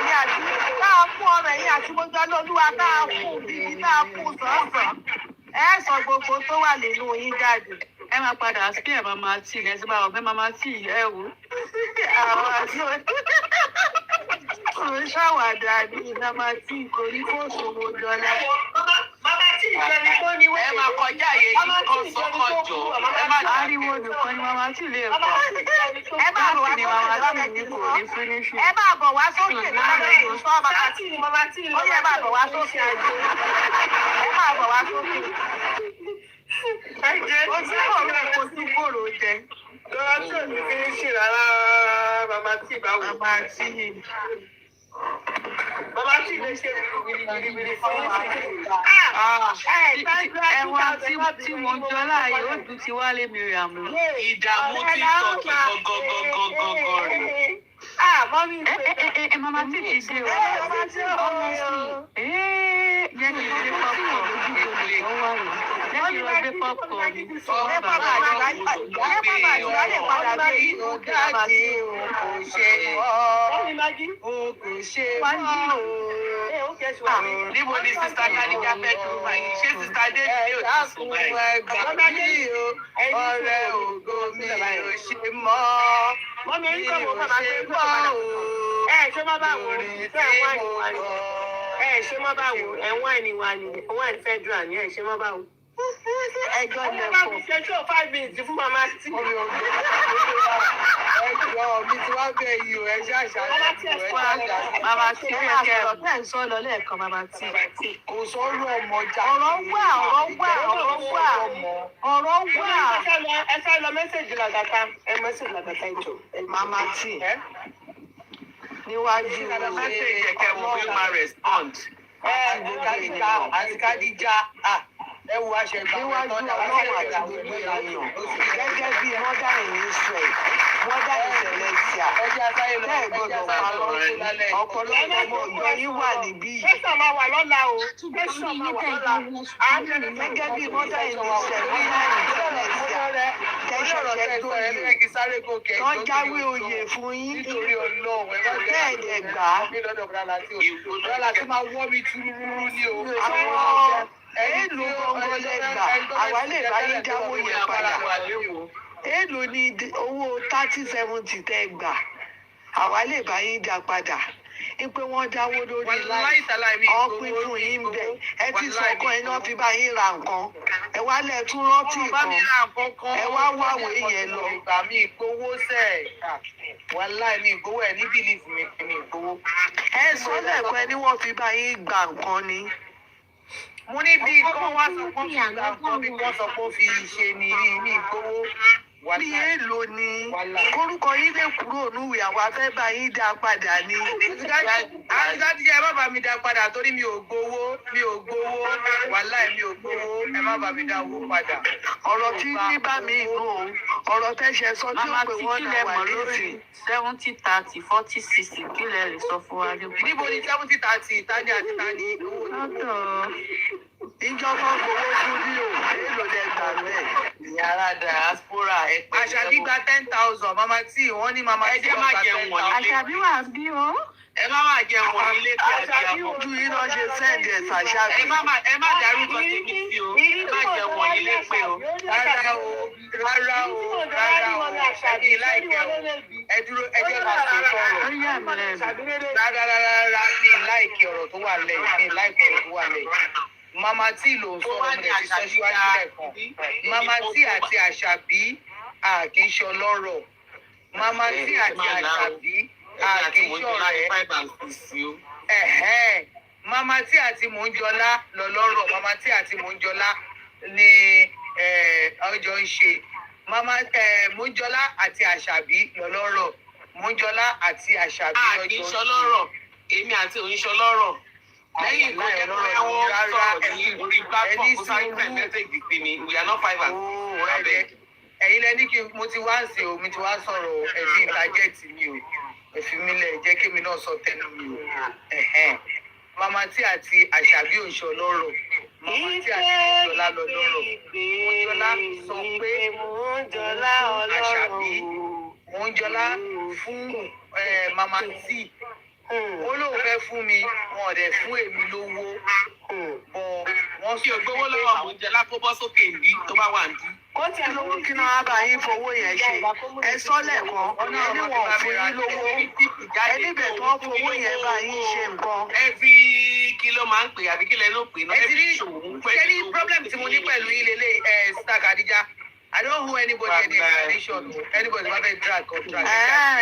[SPEAKER 3] ẹ̀yìn àti mo jọ lóluwà tá a fún bíbí tá a fún sọ̀ọ̀sọ̀. Ẹ sọ gbogbo tó wà nínú yín jáde.
[SPEAKER 2] Ẹ máa padà sí ẹ̀ Mama T ẹ̀ sí máa ọ̀fẹ́ Mama T ẹ̀ wò.
[SPEAKER 3] Àwọn àti òun ṣàwàdà ní Mama T kò ní kóòtù Moujola.
[SPEAKER 4] Mama tí ìjẹni tó ní
[SPEAKER 6] Ẹ máa kọjá àyè yìí kan sọ́kàn jọ. Ẹ má dá.
[SPEAKER 2] Ariwo nìkan ni Mama T lè kọ́.
[SPEAKER 3] Ẹ máa bọ̀ wá
[SPEAKER 2] Ni
[SPEAKER 3] sókè
[SPEAKER 2] Mama T
[SPEAKER 3] lọ́bẹ̀
[SPEAKER 2] ní
[SPEAKER 3] kí n
[SPEAKER 2] kò
[SPEAKER 3] sọ.
[SPEAKER 2] ní fínísì.
[SPEAKER 3] Ẹ máa bọ̀ wá sókè lọ́bẹ̀ kí n sọ Mama T.
[SPEAKER 4] Mama tí
[SPEAKER 3] Ó yẹ máa bọ̀ wá sókè. Ẹ máa bọ̀ wá sókè. Ó sí kòrò ẹ̀ kò sí kòrò jẹ.
[SPEAKER 4] Mama tí ò ní fínísì rárá Mama tí báwo.
[SPEAKER 3] Mama T.
[SPEAKER 4] Mama tí lè ṣe wìrìwìrì fún
[SPEAKER 2] Ẹ̀wọ̀n tí Moujola yìí ó ju ti Wálé Miriam lọ.
[SPEAKER 6] Ìdààmú TikTok gọ́gọ́gọ́gọ́gọ́ rẹ̀.
[SPEAKER 3] Mọ́mí
[SPEAKER 2] Mama T ti dé o.
[SPEAKER 3] Mama T
[SPEAKER 2] Jẹ́ kí n gbé popcorn. Jẹ́ kí n lọ gbé popcorn.
[SPEAKER 6] Níbo ni sista Kadija fẹ́ dúró báyìí? Ṣé sista David yóò ti sùn báyìí?
[SPEAKER 3] Ọ̀rẹ́ ògo mi ò ṣe mọ́.
[SPEAKER 4] Mọ́mí ń kọ́ mọ́ bàbá pé ń kọ́ padà. Ṣé má bá wò ó? Ṣé ẹ̀wọ̀n ìwà ni? Ṣé má bá wò ó? Ẹ̀wọ̀n ìwà ni? Ẹ̀wọ̀n federal ni? Ṣé má bá wò ó?
[SPEAKER 3] Ẹjọ́
[SPEAKER 4] Ọmọ bá mi ṣe tó 5 minutes fún Mama T.
[SPEAKER 3] ẹjọ́ mi ti wá bẹ̀ yìí o, ẹ ṣáṣá
[SPEAKER 2] Mama T ó yẹ kẹ́ ẹ̀
[SPEAKER 3] ẹ̀ ń sọ lọ lẹ́ẹ̀kan Mama T.
[SPEAKER 6] Kò sọ́rọ̀ ọmọ jà.
[SPEAKER 3] Ọ̀rọ̀ wà.
[SPEAKER 4] Ẹ fẹ́ lọ mẹ́sẹ̀jì Lagata. Ẹ mẹ́sẹ̀jì Lagata ìjọ.
[SPEAKER 3] Mama T. Níwájú
[SPEAKER 6] Message kẹ̀kẹ́ wo bí ó máa respond.
[SPEAKER 3] àti Kadija. ẹ wo aṣẹ̀gbà
[SPEAKER 4] níwájú ọlọ́run àti gbogbo ènìyàn gẹ́gẹ́ bí mọ́dà ìníṣẹ́ mọ́dà ìṣẹ̀lẹ̀ṣà tẹ́ ẹ̀ gbọ́dọ̀ parọ́ ọ̀pọ̀lọpọ̀ ọmọ ọ̀dọ́ yín wà níbí yìí.
[SPEAKER 6] Tẹ̀sán máa wà lọ́la o.
[SPEAKER 5] Tẹ̀sán máa wà lọ́la.
[SPEAKER 4] Gẹ́gẹ́ bí mọ́dà ìníṣẹ́ mọ́dà ìṣẹ̀lẹ̀ṣà tẹ́ṣẹ̀ṣẹ̀ tó yẹ wọ́n jáwé oyè fún yín
[SPEAKER 3] nítorí ọlọ́run ẹ má
[SPEAKER 4] tẹ́ ẹ̀ dẹ̀ gbà á.
[SPEAKER 3] lọ́la tí máa wọ́ mi túrúrú ní o.
[SPEAKER 4] àwọn èèlò gbọ̀ngàn lẹ́gbà àwa lè bá yín jáwó yẹn padà èèlò ni owó 30-70 tẹ́ gbà àwa lè bá yín dá padà pé wọ́n jáwó lórí láì ọ̀pìn fún yín bẹ̀ ẹ ti sọ̀kan ẹ náà fi bá yín ra nǹkan ẹ wá lẹ̀ tún rántí kan ẹ wá wáwé yẹn lọ.
[SPEAKER 3] ìgbà mi ìgbowó sẹ̀ wàláì mi ìgbowó ẹ̀ ní bílíìfù mi ìgbowó.
[SPEAKER 4] ẹ sọ lẹ́ẹ̀kan ni wọ́n fi bá yín gba nǹkan ni.
[SPEAKER 3] mo ní bí kán wá sọ pé ó fi gbà nǹkan bí wọ́n sọ pé ó fi ṣe ní ìgbowó.
[SPEAKER 4] Bí èèlò ni kórúkọ yín lè kúrò níwèé àwa fẹ́ bá yín dá padà ni.
[SPEAKER 3] àti ẹ má bá mi dá padà torí mi ò gbowó wàláì mi ò gbowó ẹ má bá mi dá owó padà.
[SPEAKER 4] ọ̀rọ̀ tí ní bá mi nù o ọ̀rọ̀ tẹ́ṣẹ̀ sọ tí ó pè wọ́n náà wà lórí
[SPEAKER 2] 70-30 40-60 kí lẹ lè sọ fún wa nípa.
[SPEAKER 3] níbo ni 70-30 tani àti tani.
[SPEAKER 4] ìjọba gbowó fún bí o èèlò lẹ gbà bẹ́ẹ̀.
[SPEAKER 3] yàrá diaspora ẹ pẹ́. àṣàbí gba 10,000 mama tí wọ́n ní mama tí wọ́n gba 10,000.
[SPEAKER 5] Àṣàbí wà bí o.
[SPEAKER 3] ẹ má máa jẹun wọ̀ nílé tí a ti
[SPEAKER 4] àṣàbí
[SPEAKER 3] àbọ̀.
[SPEAKER 4] ojú yín náà ṣe sẹ́ǹdì ẹ̀ ṣàṣàbí.
[SPEAKER 3] ẹ má dárúkọ tèmi sí o ẹ má jẹun wọ̀ nílé pé o. rárá o ẹbí láìpẹ́ o ẹ dúró ẹ jẹ́ ká ṣe sọ̀rọ̀. rárá mi láìkí ọ̀rọ̀ tó wà lẹ́yìn mi láìkí ọ̀rọ̀ tó wà lẹ́yìn. Mama tí ló ń sọ̀rọ̀ mo lè ti sọ síwájú lẹ́ẹ̀kan. Mama tí àti àṣàbí kì í ṣe ọlọ́rọ̀. Mama tí àti àṣàbí kì í ṣe ọ̀rẹ́. Mama tí àti Moujola lọ́lọ́rọ̀. Mama tí àti Moujola ni ọjọ́ ń ṣe. Mama Moujola àti àṣàbí lọ́lọ́rọ̀. Moujola àti àṣàbí lọ́jọ́ ń ṣe.
[SPEAKER 6] kì í ṣọlọ́rọ̀ èmi àti òun ṣọlọ́rọ̀ lẹ́yìn ìkọ́ jẹ́ pé wọ́n sọ̀rọ̀ ní orí platform kó sáré fẹ́ mẹ́sẹ̀gì pé mi we are not 5 and 6.
[SPEAKER 3] ẹ̀yin lẹ́ni kí mo ti wá ń sè o mi ti wá sọ̀rọ̀ ẹ̀sìn ìtajẹ́ẹ̀tì mi o ẹ̀fìn mi lẹ̀ jẹ́ kémi náà sọ tẹnu mi o. Mama tí àti àṣàbí òṣò lọ́rọ̀ mama tí àti Moujola lọ lọ́rọ̀ Moujola sọ pé àṣàbí Moujola fún mama tí ó lóun fẹ́ fún mi wọn ò dẹ̀ fún èmi lówó bọ̀ wọ́n
[SPEAKER 6] kí o gbowó lọ́wọ́ Moujola kó bọ́ sókè ìdí tó bá wà ní.
[SPEAKER 4] kó tí ẹ lówó kí náà bá yín fowó yẹn ṣe ẹ sọ lẹ́ẹ̀kan ẹni wọn ò fún yín lówó ẹni bẹ̀ tó ń fowó yẹn bá yín ṣe nǹkan.
[SPEAKER 6] ẹ fi kí ló máa ń pè àbí kí lẹ ló pè náà ẹ fi ṣòwò ń pè.
[SPEAKER 3] ṣé ní problem tí mo ní pẹ̀lú yín lélẹ̀ Sister Khadija I don't owe anybody any explanation. Anybody want to drag or drag.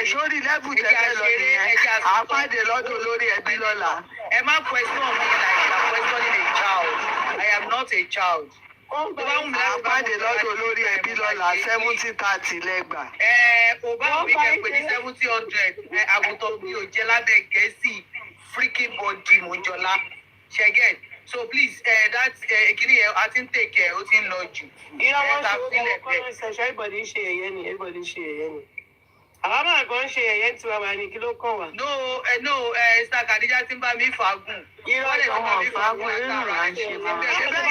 [SPEAKER 4] Sórí lẹ́bù tẹ́tẹ́ lọ nìyẹn. Àpàdé lọ́dún lórí ẹbí lọ́la.
[SPEAKER 3] Ẹ má question me like you are questioning a child. I am not a child.
[SPEAKER 4] Àpàdé lọ́dún lórí ẹbí lọ́la 70-30 lẹ́gbà.
[SPEAKER 3] Obama mi kẹ́ pé ní 70-100. Àgùntàn mi ò jẹ́ lábẹ́ Gẹ̀ẹ́sì freaking body Moujola. Ṣẹ́gẹ̀t. So please, that's kini I think take care. O ti ń lọ jù.
[SPEAKER 6] Ìrànwọ́ ṣe owó kọ́nà ìṣẹ̀ṣẹ̀ everybody ṣe ẹ̀yẹ́ ni everybody ṣe ẹ̀yẹ́ ni. Àwọn máa gan ṣe ẹ̀yẹ́ tí wàá ní kí ló kàn wá.
[SPEAKER 3] No, Sister Khadija ti ń bá mi fàágùn.
[SPEAKER 4] Irọ́ lè wọ́n fàágùn nínú ìrànṣẹ́ máa. Ṣé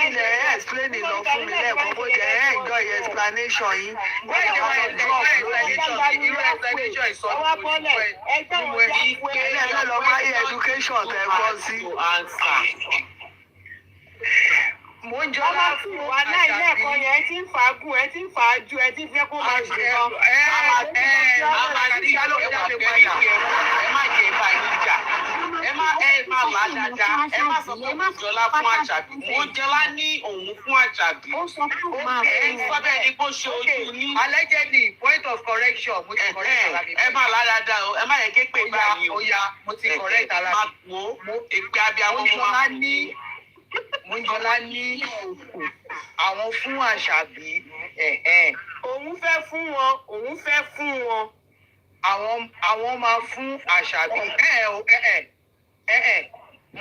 [SPEAKER 4] ilẹ̀ ẹ̀ explain lọ fún mi lẹ́ẹ̀kan bó jẹ́ ẹ̀ enjoy explanation yín.
[SPEAKER 3] Why the explanation is so good?
[SPEAKER 4] Ilé ẹ̀ lọ máa yẹ education tẹ̀ kọ́ sí.
[SPEAKER 3] Moujola fún
[SPEAKER 6] wa náà ilé ẹ̀kọ́ yẹn ti ń fàágùn ẹ ti ń fàájú ẹ ti ń fẹ́ kó máa ṣe lọ.
[SPEAKER 3] Khadija ló dá mi padà.
[SPEAKER 6] Ẹ má jẹ ìbá yín jà. Ẹ má là dáadáa. Ẹ má sọ pé Moujola fún àṣàbí. Moujola ní òun fún àṣàbí.
[SPEAKER 5] Ó sọ fún máa
[SPEAKER 6] Ẹ
[SPEAKER 5] fún
[SPEAKER 6] sọ bẹ́ẹ̀ ni kó ṣe ojú ní.
[SPEAKER 3] Allegedly, point of correction, mo ti correct ara mi.
[SPEAKER 6] Ẹ má là dáadáa o. Ẹ má yẹ képe báyìí o.
[SPEAKER 3] Oya, mo ti correct ara mi.
[SPEAKER 6] Má wo èpè abiyamọ mo máa ń ní.
[SPEAKER 3] Moujola ní àwọn fún àṣàbí
[SPEAKER 6] Òun fẹ́ fún wọn.
[SPEAKER 3] Àwọn máa fún àṣàbí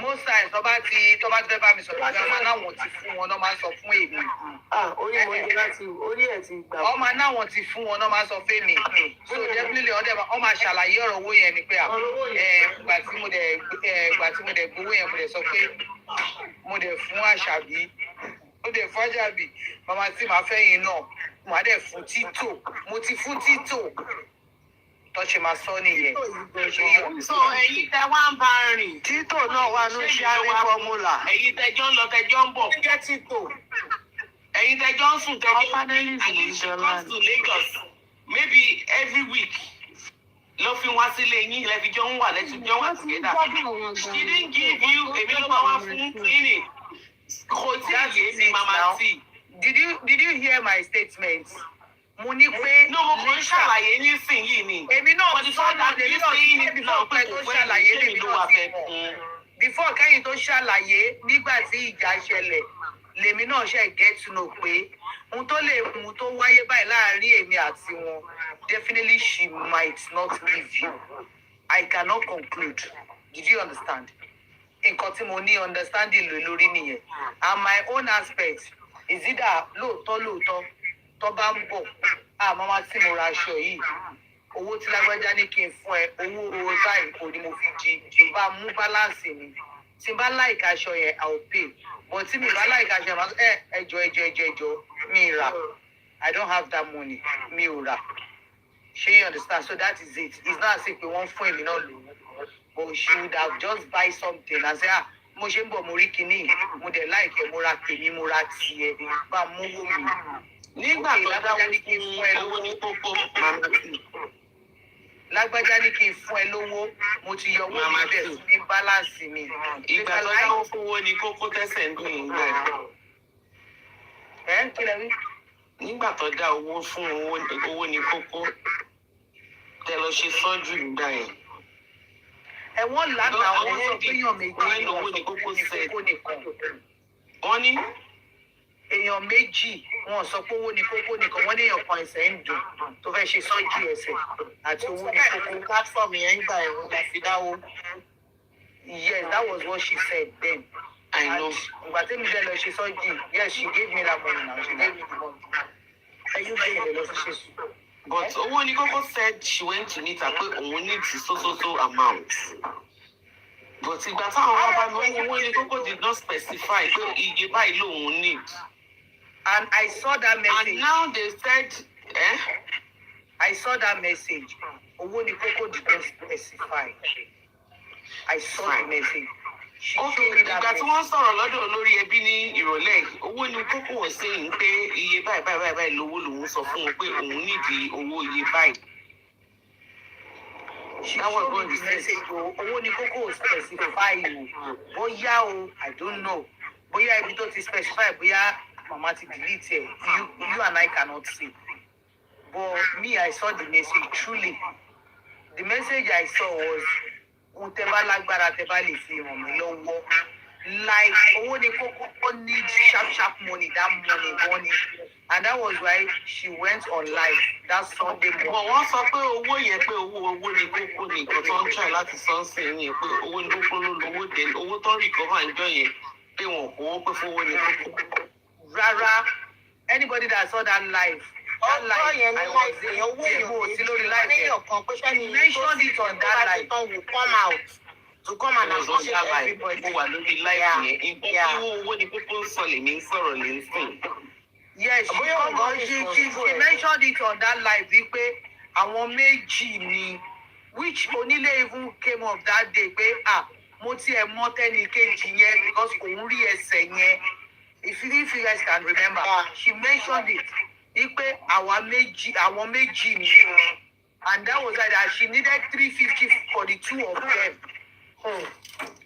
[SPEAKER 3] most times tó bá ti fẹ́ bá mi sọ̀rọ̀ ọmọ náwọn ti fún wọn náà máa sọ fún èmi.
[SPEAKER 4] orí mo ń jẹ láti orí ẹ̀ ti gbà.
[SPEAKER 3] ọmọ náwọn ti fún wọn náà máa sọ fún èmi. So definitely ọ máa ṣàlàyé ọ̀rọ̀ owó yẹn ni pé ìgbà tí mo dẹ̀ gbowó yẹn mo dẹ̀ sọ pé mo dẹ̀ fún Àṣàbí mo dẹ̀ fún Àṣàbí màmá tí màá fẹ́ yín náà màá dẹ̀ fún Títò mo ti fún Títò tó ṣe máa sọ nìyẹn.
[SPEAKER 6] So ẹ̀yin tẹ wá ń bá rìn.
[SPEAKER 4] Títò náà wà ní sharing formula.
[SPEAKER 6] Ẹ̀yin tẹjọ́ ń lọ tẹjọ́ ń bọ̀.
[SPEAKER 3] jẹ́ Títò.
[SPEAKER 6] Ẹ̀yin tẹjọ́ ń sùn tẹjọ́
[SPEAKER 2] Orphanage
[SPEAKER 6] and
[SPEAKER 2] ní
[SPEAKER 6] she
[SPEAKER 2] Ìjọba.
[SPEAKER 6] comes to Lagos maybe every week ló fi wá sílé yín lẹ́fi jọ ń wà lẹ́fi jọ ń wà together. She didn't give you èmi ló máa wá fún clinic. Kò tí ì yé mi mama tí.
[SPEAKER 3] Did you hear my statement? Mo ní pé.
[SPEAKER 6] No, mo kàn ń ṣàlàyé nísìnyí ni.
[SPEAKER 3] Èmi náà ti sọ náà lèmi náà ti ṣe before kẹ́yìn tó ṣàlàyé lèmi náà ti mọ̀. Before kẹ́yìn tó ṣàlàyé nígbà tí ìjà ṣẹlẹ̀ lèmi náà ṣe get to know pé ohun tó lè mú tó wáyé báyìí láàárín èmi àti wọn definitely she might not leave you. I cannot conclude. Did you understand? Nǹkan tí mo ní understanding lórí nìyẹn. And my own aspect is either lóòótọ́ tó bá ń bọ̀ màmá tí mo ra aṣọ yìí owó tí lágbájá ní kí n fún ẹ owó báyìí kò ní mo fi jí bá mú balance mi tí n bá láìka aṣọ yẹn I will pay but tí mi bá láìka aṣọ yẹn ẹjọ mi rà I don't have that money mi ò rà ṣé you understand so that is it it's not as if pé wọ́n fún èmi náà lò but she would have just buy something and say mo ṣe ń bọ̀ mo rí kinní mo dẹ̀ láìkẹ́ mo ra tèmi mo ra tiẹ̀ bá mú owó mi.
[SPEAKER 6] Nígbà tó dáwọ́ ní kí n fún ẹ lówó ní kókó màmá tí.
[SPEAKER 3] Lágbájá ní kí n fún ẹ lówó mo ti yọ owó mi bẹ̀ ní báláǹsì mi.
[SPEAKER 6] Ìgbà tó dáwọ́ fún owó ní kókó tẹ̀sẹ̀ ń dùn yín gbà.
[SPEAKER 3] Kí lẹ rí?
[SPEAKER 6] Nígbà tó dá owó fún owó ní kókó tẹ lọ ṣe sọ́jú nígbà yẹn.
[SPEAKER 3] Ẹ̀wọ̀n lánàá wọ́n sọ pé èèyàn méjì ni wọ́n sọ pé kókó nìkan.
[SPEAKER 6] Wọ́n ní.
[SPEAKER 3] Èèyàn méjì wọn sọ pé owó ní kókó nìkan wọ́n ní èèyàn kan ẹsẹ̀ ń dùn tó fẹ́ ṣe sọ́jú ẹsẹ̀ àti owó ní kókó.
[SPEAKER 6] Platform yẹn ń gbà ẹ̀rọ la fi dáwó.
[SPEAKER 3] Yes, that was what she said then.
[SPEAKER 6] I know.
[SPEAKER 3] Ìgbà tí mi dẹ́ lọ ṣe sọ́jú, yes, she gave me that money now. She gave me the money. Ẹyú bẹ́ẹ̀ lọ fi ṣe sùn.
[SPEAKER 6] But owó ní kókó said she went to meet her pé òun need so amount. But ìgbà táwọn wá bá mi owó ní kókó did not specify pé iye báyìí lòun need.
[SPEAKER 3] And I saw that message.
[SPEAKER 6] And now they said,
[SPEAKER 3] I saw that message. Owó ní kókó did not specify. I saw the message.
[SPEAKER 6] Okay, ìgbà tí wọ́n sọ̀rọ̀ lọ́dọ̀ olórí ẹbí ní ìrọ̀lẹ́ yìí, owó ní kókó wọ̀ sẹ́yìn pé iye báyìí lówó lòun sọ fún un pé òun nídìí owó iye báyìí.
[SPEAKER 3] She showed me the message owó ní kókó specify o. Bóyá o, I don't know. Bóyá ibi tó ti specify bóyá mama ti delete it. You and I cannot see. But me, I saw the message truly. The message I saw was tẹ́bá lágbára tẹ́bá lè fi hàn mí lọ́wọ́. Like owó ní kókó need sharp money, that money. And that was why she went on live that Sunday morning.
[SPEAKER 6] But wọ́n sọ pé owó yẹn pé owó ní kókó ní nǹkan tó ń try láti sọ́ọ̀sì yẹn pé owó ní kókó ló lówó dé owó tó ń recover ǹjọ́ yẹn pé wọ́n kó pé fún owó ní kókó.
[SPEAKER 3] Rárá, anybody that saw that live.
[SPEAKER 6] Ọjọ́ yẹn ní láì sí owó
[SPEAKER 3] ìwò sí lórí live yẹn.
[SPEAKER 6] She
[SPEAKER 3] mentioned it on that live.
[SPEAKER 6] Will come out to come and associate everybody who wà lórí live yẹn. Ìgbà tí owó ní kókó ń sọ lèmi ń sọ̀rọ̀ lè ń sìn.
[SPEAKER 3] Yes, she mentioned it on that live wípé àwọn méjì ni which onílé even came up that day pé mo tiẹ̀ mọ̀ tẹ́ni kejì yẹn because òun rí ẹsẹ̀ yẹn. If you guys can remember, she mentioned it. Wípé àwọn méjì ni. And that was that she needed 350 for the two of them.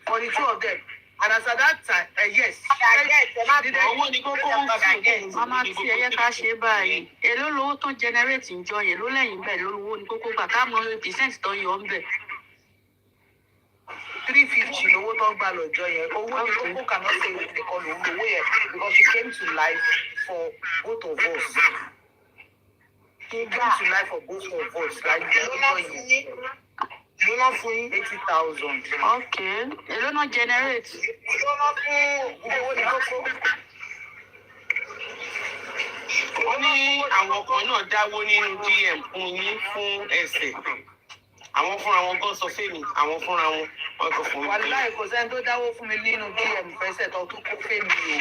[SPEAKER 3] For the two of them. And as at that time, yes.
[SPEAKER 6] Owó ní kókó ń sùn.
[SPEAKER 2] Mama tí ẹyẹ ká ṣe báyìí. Èló lówó tó generate ń jọ yẹn ló lẹ́yìn bẹ́ẹ̀ ló lówó ní kókó gbà ká mọ percent tó yọ ń bẹ̀.
[SPEAKER 3] 350 lówó tó ń gbà lọ́jọ́ yẹn. Owó ní kókó cannot say nìkan lòun lówó yẹn because she came to life for both of us. She came to life for both of us like lọ́jọ́ yẹn. Èló náà fún yín? 80,000.
[SPEAKER 2] Okay. Èló náà generate.
[SPEAKER 3] Èló náà fún owó ní kókó.
[SPEAKER 6] Ó ní àwọn kan náà dáwó nínú DM fún yín fún ẹsẹ̀. Àwọn fúnra wọn gan sọ fèmí, àwọn fúnra wọn kò fún mi.
[SPEAKER 3] Wàláì kò sẹ́ni tó dáwó fún mi nínú DM fẹsẹ̀ tó tún kó fèmí o.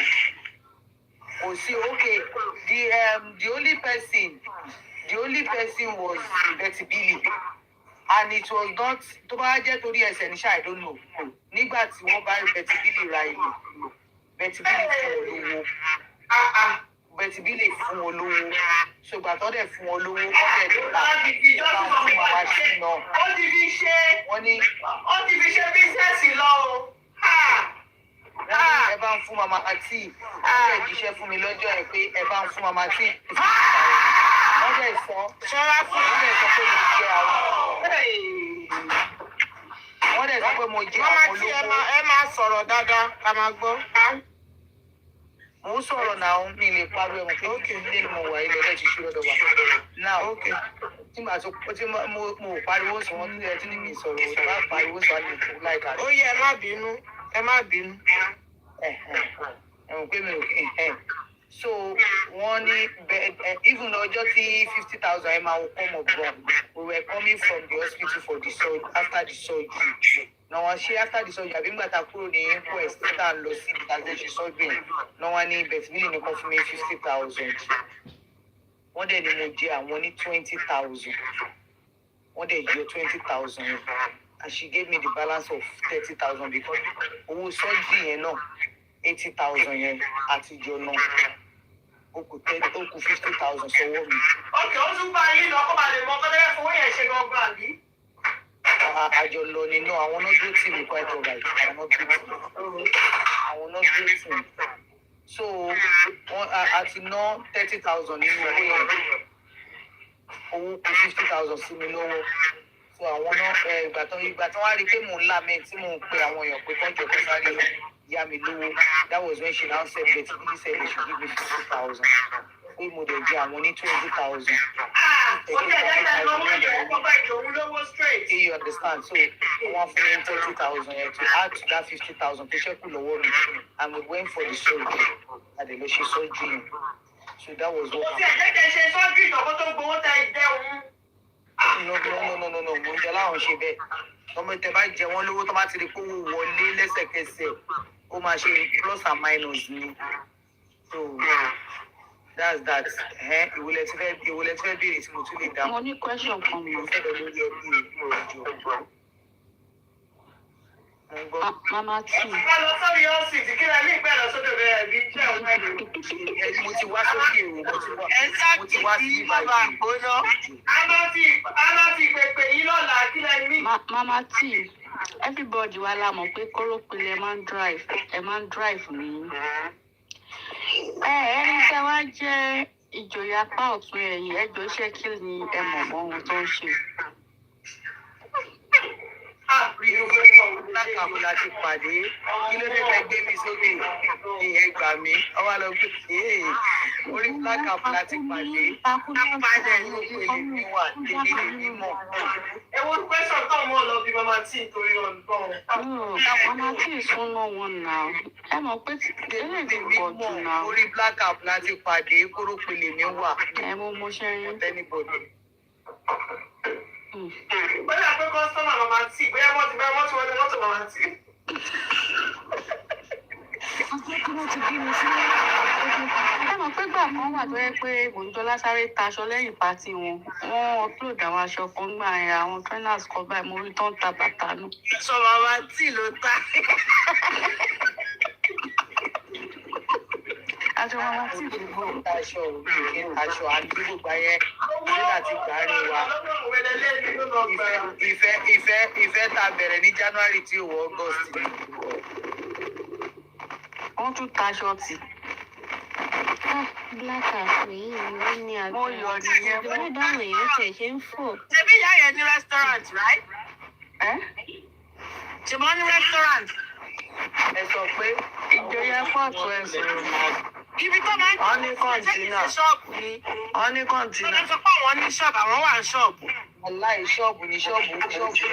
[SPEAKER 3] Kò sí okay. The only person was Betty Billy. And it was not tó bá jẹ́ torí ẹsẹ̀ ní ṣáà I don't know. Nígbà tí wọ́n bá rí Betty Billy ra ilé, Betty Billy fún olówó. Betty Billy fún olówó. Ṣùgbọ́n tó dẹ̀ fún olówó, wọ́n dẹ̀ nígbà fún màmá sí náà.
[SPEAKER 1] Ó ti fi ṣe.
[SPEAKER 3] Wọ́n ní
[SPEAKER 1] Ó ti fi ṣe bísíǹsì lọ o.
[SPEAKER 3] wọ́n ní ẹ bá ń fún màmá àti wọ́n dẹ̀ jíṣẹ́ fún mi lọ́jọ́ ẹ̀ pé ẹ bá ń fún màmá àti wọ́n dẹ̀ sọ
[SPEAKER 6] Ṣọ́ra fún
[SPEAKER 3] wọ́n dẹ̀ sọ pé mo jẹ àwọn wọ́n dẹ̀ sọ pé mo jẹ
[SPEAKER 6] Mama
[SPEAKER 3] àwọn
[SPEAKER 6] tí
[SPEAKER 3] olówó.
[SPEAKER 6] ẹ máa sọ̀rọ̀ dáadáa ká máa gbọ́.
[SPEAKER 3] Mo ń sọ̀rọ̀ náà mi lè pariwo ẹ̀wọ̀n pé ilé ni mo wà ilé ẹ̀ ti ṣú lọ́dọ̀ wa. Now tí màá tó tí mo pariwo sọ wọ́n tún tí ní mi sọ̀rọ̀ tí bá pariwo sọ àlè fún láìka
[SPEAKER 6] Ó yẹ ẹ má bínú, ẹ má bínú.
[SPEAKER 3] ẹ̀wọ̀n pé mi ò kí so wọ́n ní even ọjọ́ tí 50,000 ẹ̀ máa come up from we were coming from the hospital for the surgery after the surgery. Na wọ́n ṣe after the surgery àbí nígbà tá a kúrò ní inquest tá a lọ sí ibi tá a ṣe surgery na wọ́n ní bẹ̀tìbílì nìkan fún mi 50,000 wọ́n dẹ̀ ní mo jẹ àwọn ní 20,000 wọ́n dẹ̀ yọ 20,000 and she gave me the balance of 30,000 because owó surgery yẹn náà 80,000 yẹn àtijọ́ náà ó kù 50,000 sọ́wọ́ mi.
[SPEAKER 1] Ókè, ó tún bá yín lọ kó bá lè mọ kọ́tẹ́rẹ́ fún yẹn ṣe gangan àbí?
[SPEAKER 3] Àjọ lọ nínú àwọn náà dúró tì mí quite alright àwọn náà dúró tì mí so wọ́n àti ná 30,000 nínú owó yẹn owó kù 50,000 sí mi lọ́wọ́ so àwọn náà ìgbà tí wọ́n á rí i pé mò ń lámẹ́ tí mò ń pe àwọn èèyàn pé kọ́ńjọ kó sáré yá mi lówó that was when she now said Betty Billy said they should give me 50,000 pé mo dẹ̀ jẹ àwọn ní 20,000.
[SPEAKER 1] Ó jẹ́ ẹ̀jẹ̀ lọ mú ìyẹn kó bá ìjòwú lówó straight.
[SPEAKER 3] You understand? So wọ́n fún mi 30,000 yẹn to add to that 50,000 tó ṣẹ́kù lọ́wọ́ mi and we went for the surgery and the lọ ṣe surgery yẹn so that was what.
[SPEAKER 1] Ó ti ẹ̀jẹ̀ kẹ́ ṣe sọ́jú ìtọ́kọ́ tó gbowó ta ìjẹun.
[SPEAKER 3] No, mo ń jẹ láwọn ṣe bẹ́ẹ̀ ọmọ ìtẹ̀ bá jẹ wọ́n lówó tó bá ti rí kó wọlé lẹ́sẹ̀kẹsẹ̀ ó máa ṣe plus and minus ni so that's that ìwòlẹ̀ tí fẹ́ béèrè tí mo tún lè dáhùn.
[SPEAKER 2] Mo ní question kan mi.
[SPEAKER 3] Mo fẹ́ lọ lórí ẹbí ìjọ.
[SPEAKER 2] Mama T.
[SPEAKER 1] Ẹ lọ sórí ọ́sì tí kílẹ̀ ní ìpẹ́ lọ sódò bẹ̀rẹ̀ bí jẹ́ òun ẹ̀dùn.
[SPEAKER 3] Mo ti wá sókè o, mo ti wá sí ìbàdàn.
[SPEAKER 1] A máa fi pèpè yín lọ́la kílẹ̀ ní.
[SPEAKER 2] Mama T. Everybody wa la mọ̀ pé kórópìlẹ̀ ẹ máa ń drive ní. Ẹni tẹ́ wá jẹ́ ìjòyè apá ọ̀tún ẹ̀yìn ẹjọ́ iṣẹ́ kí ni ẹ mọ̀ mọ́ ohun tó ń ṣe.
[SPEAKER 3] Lákàbọ̀ láti pàdé kí ló dé fẹ́ gbé mi sókè ìyẹn gbà mí ọwọ́ lọ gbé orí lákàbọ̀ láti pàdé lápàdé ló pè é ní wà níbi ní mímọ́.
[SPEAKER 1] Ẹ wo pẹ́sọ̀ tó mọ́ lọ bí mama tí nítorí ọ̀gbọ́n.
[SPEAKER 2] Mama T súnmọ́ wọn náà ẹ mọ̀ pé tẹ́lẹ̀ ti pọ̀ jù náà.
[SPEAKER 3] Orí lákàbọ̀ láti pàdé kórópìlẹ̀ mi wà.
[SPEAKER 2] Ẹ mo ṣe rí.
[SPEAKER 3] Anybody.
[SPEAKER 1] Bóyá pé kọ́sítọ́mà mama tí bóyá wọ́n ti bá wọ́n ti wọlé mọ́tò mama tí.
[SPEAKER 2] Ọjọ́ tí wọ́n ti bí mi sílẹ̀. Ẹ mọ̀ pé gbà kan wà tó yẹ pé Moujola sáré taṣọ lẹ́yìn pàtí wọn. Wọ́n upload àwọn aṣọ kan gbà yẹn àwọn trainers kan báyìí mo rí tán ta bàtà nù.
[SPEAKER 3] Sọ mama tí ló ta.
[SPEAKER 2] Aṣọ Mama T gbogbo.
[SPEAKER 3] Aṣọ òbí aṣọ àti gbogbo ayẹ nígbà tí gbàrin wa. Ìfẹ́ ta bẹ̀rẹ̀ ní January tí ó wọ August.
[SPEAKER 2] Wọ́n tún taṣọ tì.
[SPEAKER 5] Black Ash yìí ló ní àgbà.
[SPEAKER 2] Mo yọ nìyẹn.
[SPEAKER 5] Ìjọba dáhùn èèyàn tẹ̀ ṣe ń fò.
[SPEAKER 6] Ṣebí ìyá yẹn ní restaurant, right? Ṣùgbọ́n ní restaurant.
[SPEAKER 3] Ẹ sọ pé
[SPEAKER 2] Ìjòyè pọ̀tù ẹ̀sìn.
[SPEAKER 6] Ibi tó máa ń
[SPEAKER 3] ní kọ́ńtínà.
[SPEAKER 6] ṣọ́ọ̀bù ni.
[SPEAKER 3] Wọ́n ní kọ́ńtínà.
[SPEAKER 6] Wọ́n sọ pé àwọn ní ṣọ́ọ̀bù, àwọn wà ní ṣọ́ọ̀bù.
[SPEAKER 3] Wàláì ṣọ́ọ̀bù ní ṣọ́ọ̀bù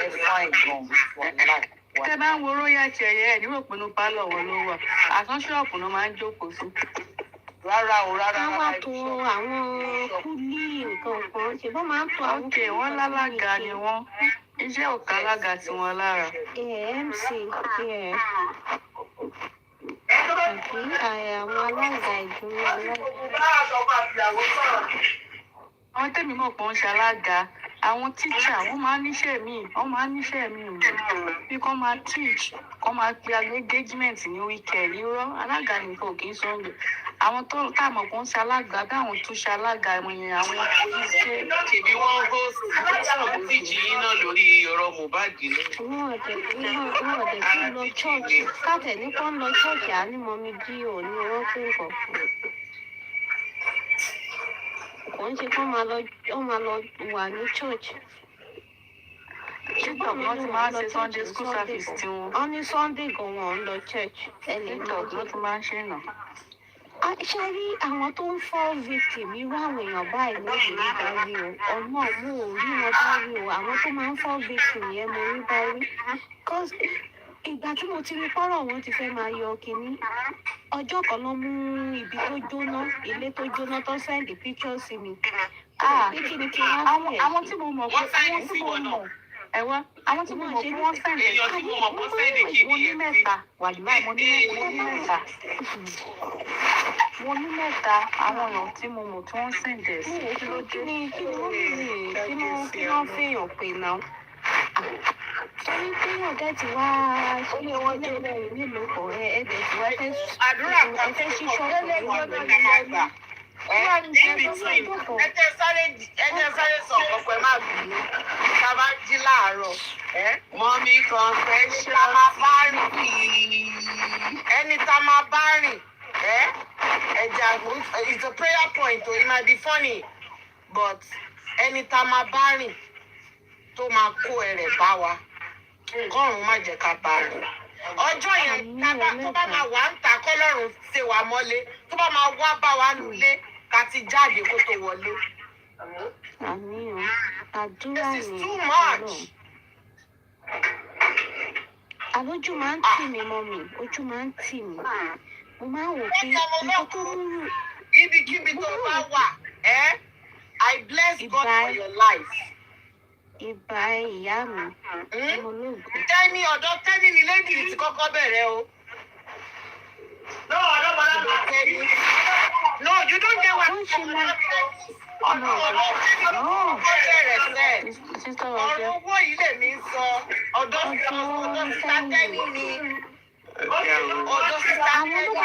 [SPEAKER 3] ẹ̀ fáìn gan. Wàláì.
[SPEAKER 2] Tẹ́ bá ń wo róyà tí ẹ̀yẹ ẹ̀ nírò pinnu pálọ̀ wọn ló wà. Àsán ṣọ́ọ̀bù ló máa ń jókòó sí.
[SPEAKER 3] Rárá o, rárá.
[SPEAKER 5] Wọ́n wá to àwọn kúlí nǹkan kan. Ṣùgbọ́n máa ń to àwọn
[SPEAKER 2] Ókè, wọ́n lálága ni wọ́n. Iṣẹ́ ò ká lága tí wọ́n lára.
[SPEAKER 5] MC àbí àwọn alága ìdúró alága.
[SPEAKER 2] Àwọn tẹ́mi mọ̀ pé wọ́n ṣe alága. Àwọn tíṣà wọ́n máa ń níṣẹ́ míì bí kò máa teach kò máa pe engagement ní weekend irọ́ alága nìkan ò kì í sọ́ọ̀lù àwọn tó táàmù kan ṣe alága táwọn tó ṣe alága àwọn èèyàn àwọn iṣẹ́.
[SPEAKER 6] Ṣèbí wọ́n host tíjì yín náà lórí ọ̀rọ̀ Mohbad ni.
[SPEAKER 5] Wọ́n ọ̀dẹ̀ tí lọ chọ́ọ̀chì káàtẹ̀ ní kó ń lọ chọ́ọ̀chì ànímọ́ mi jí ò ní rántí nǹkan kò ń ṣe kó máa lọ wà ní church.
[SPEAKER 2] TikTok wọ́n ti máa ń ṣe Sunday school service tiwọn.
[SPEAKER 5] Wọ́n ní Sunday gan wọn ń lọ church.
[SPEAKER 2] TikTok ló ti máa ń ṣe nà.
[SPEAKER 5] Ṣé rí àwọn tó ń fall victim irú àwọn èèyàn báyìí ló rí bá rí o ọ̀nà mo ò rí wọn bá rí o àwọn tó máa ń fall victim yẹn mo rí bá rí. Ìgbà tí mo ti rí pọ́rọ̀ wọn ti fẹ́ máa yọ kínní ọjọ́ kan ló mú ibi tó jóná ilé tó jóná tó send pictures sí mi.
[SPEAKER 2] Àwọn tí mo mọ̀ pé àwọn tí mo mọ̀ ẹ̀wọ́ àwọn tí mo mọ̀ pé wọ́n send
[SPEAKER 6] èèyàn tí mo mọ̀ pé send kìíní
[SPEAKER 2] mo ní mẹ́ta wàlúwà mo ní mẹ́ta àwọn èèyàn tí mo mọ̀ tí wọ́n send ẹ̀ sí kí ló dé.
[SPEAKER 5] Kí wọ́n fèèyàn pè náà. Torí pé ọ̀gá ti wá ṣe wọ́n jẹ́ lẹ́yìn nílùú kan ẹ̀ẹ́dẹ̀ tí wá fẹ́
[SPEAKER 3] Àdúrà kan
[SPEAKER 5] fẹ́ ṣí ṣọ́ọ̀bù
[SPEAKER 3] lẹ́lẹ́
[SPEAKER 5] wọn
[SPEAKER 3] gbọ́dọ̀
[SPEAKER 5] lórí.
[SPEAKER 3] ní àgbà. Ẹ jẹ́ sáré sọ ọ̀pọ̀ ẹ̀ máa bínú. Ká bá jí láàárọ̀.
[SPEAKER 6] Mọ́mí kan fẹ́ ṣe
[SPEAKER 3] Ẹni tá máa bá rìn. Ẹja it's a prayer point o, it might be funny but ẹni tá máa bá rìn tó máa kó ẹrẹ̀ bá wa kọ́run má jẹ́ ká bá rìn. Ọjọ́ yẹn tó bá máa wà ń ta kọ́lọ́run ṣe wà mọ́lé tó bá máa wá bá wa nulẹ̀ ká ti jáde kó tó wọlé.
[SPEAKER 5] Àníyàn àdúrà
[SPEAKER 3] This is
[SPEAKER 5] ni
[SPEAKER 3] too much.
[SPEAKER 5] Àlójú máa ń tì mí mọ́ mi ojú máa ń tì mí mo máa ń wò pé nǹkan tó múlò.
[SPEAKER 3] Ibikíbi tó bá wà I bless God for your life.
[SPEAKER 5] Ìbà ìyá mi ọmọ olóògùn.
[SPEAKER 3] Tẹ́ni ọ̀dọ́ Tẹ́ni ni lady ti kọ́kọ́ bẹ̀rẹ̀ o. No, you don't get what I'm saying. Ọ̀rọ̀ owó yìí lèmi ń sọ. Ọ̀dọ́ sísá Tẹ́ni ni. Ọ̀dọ́ sísá Tẹ́ni ni.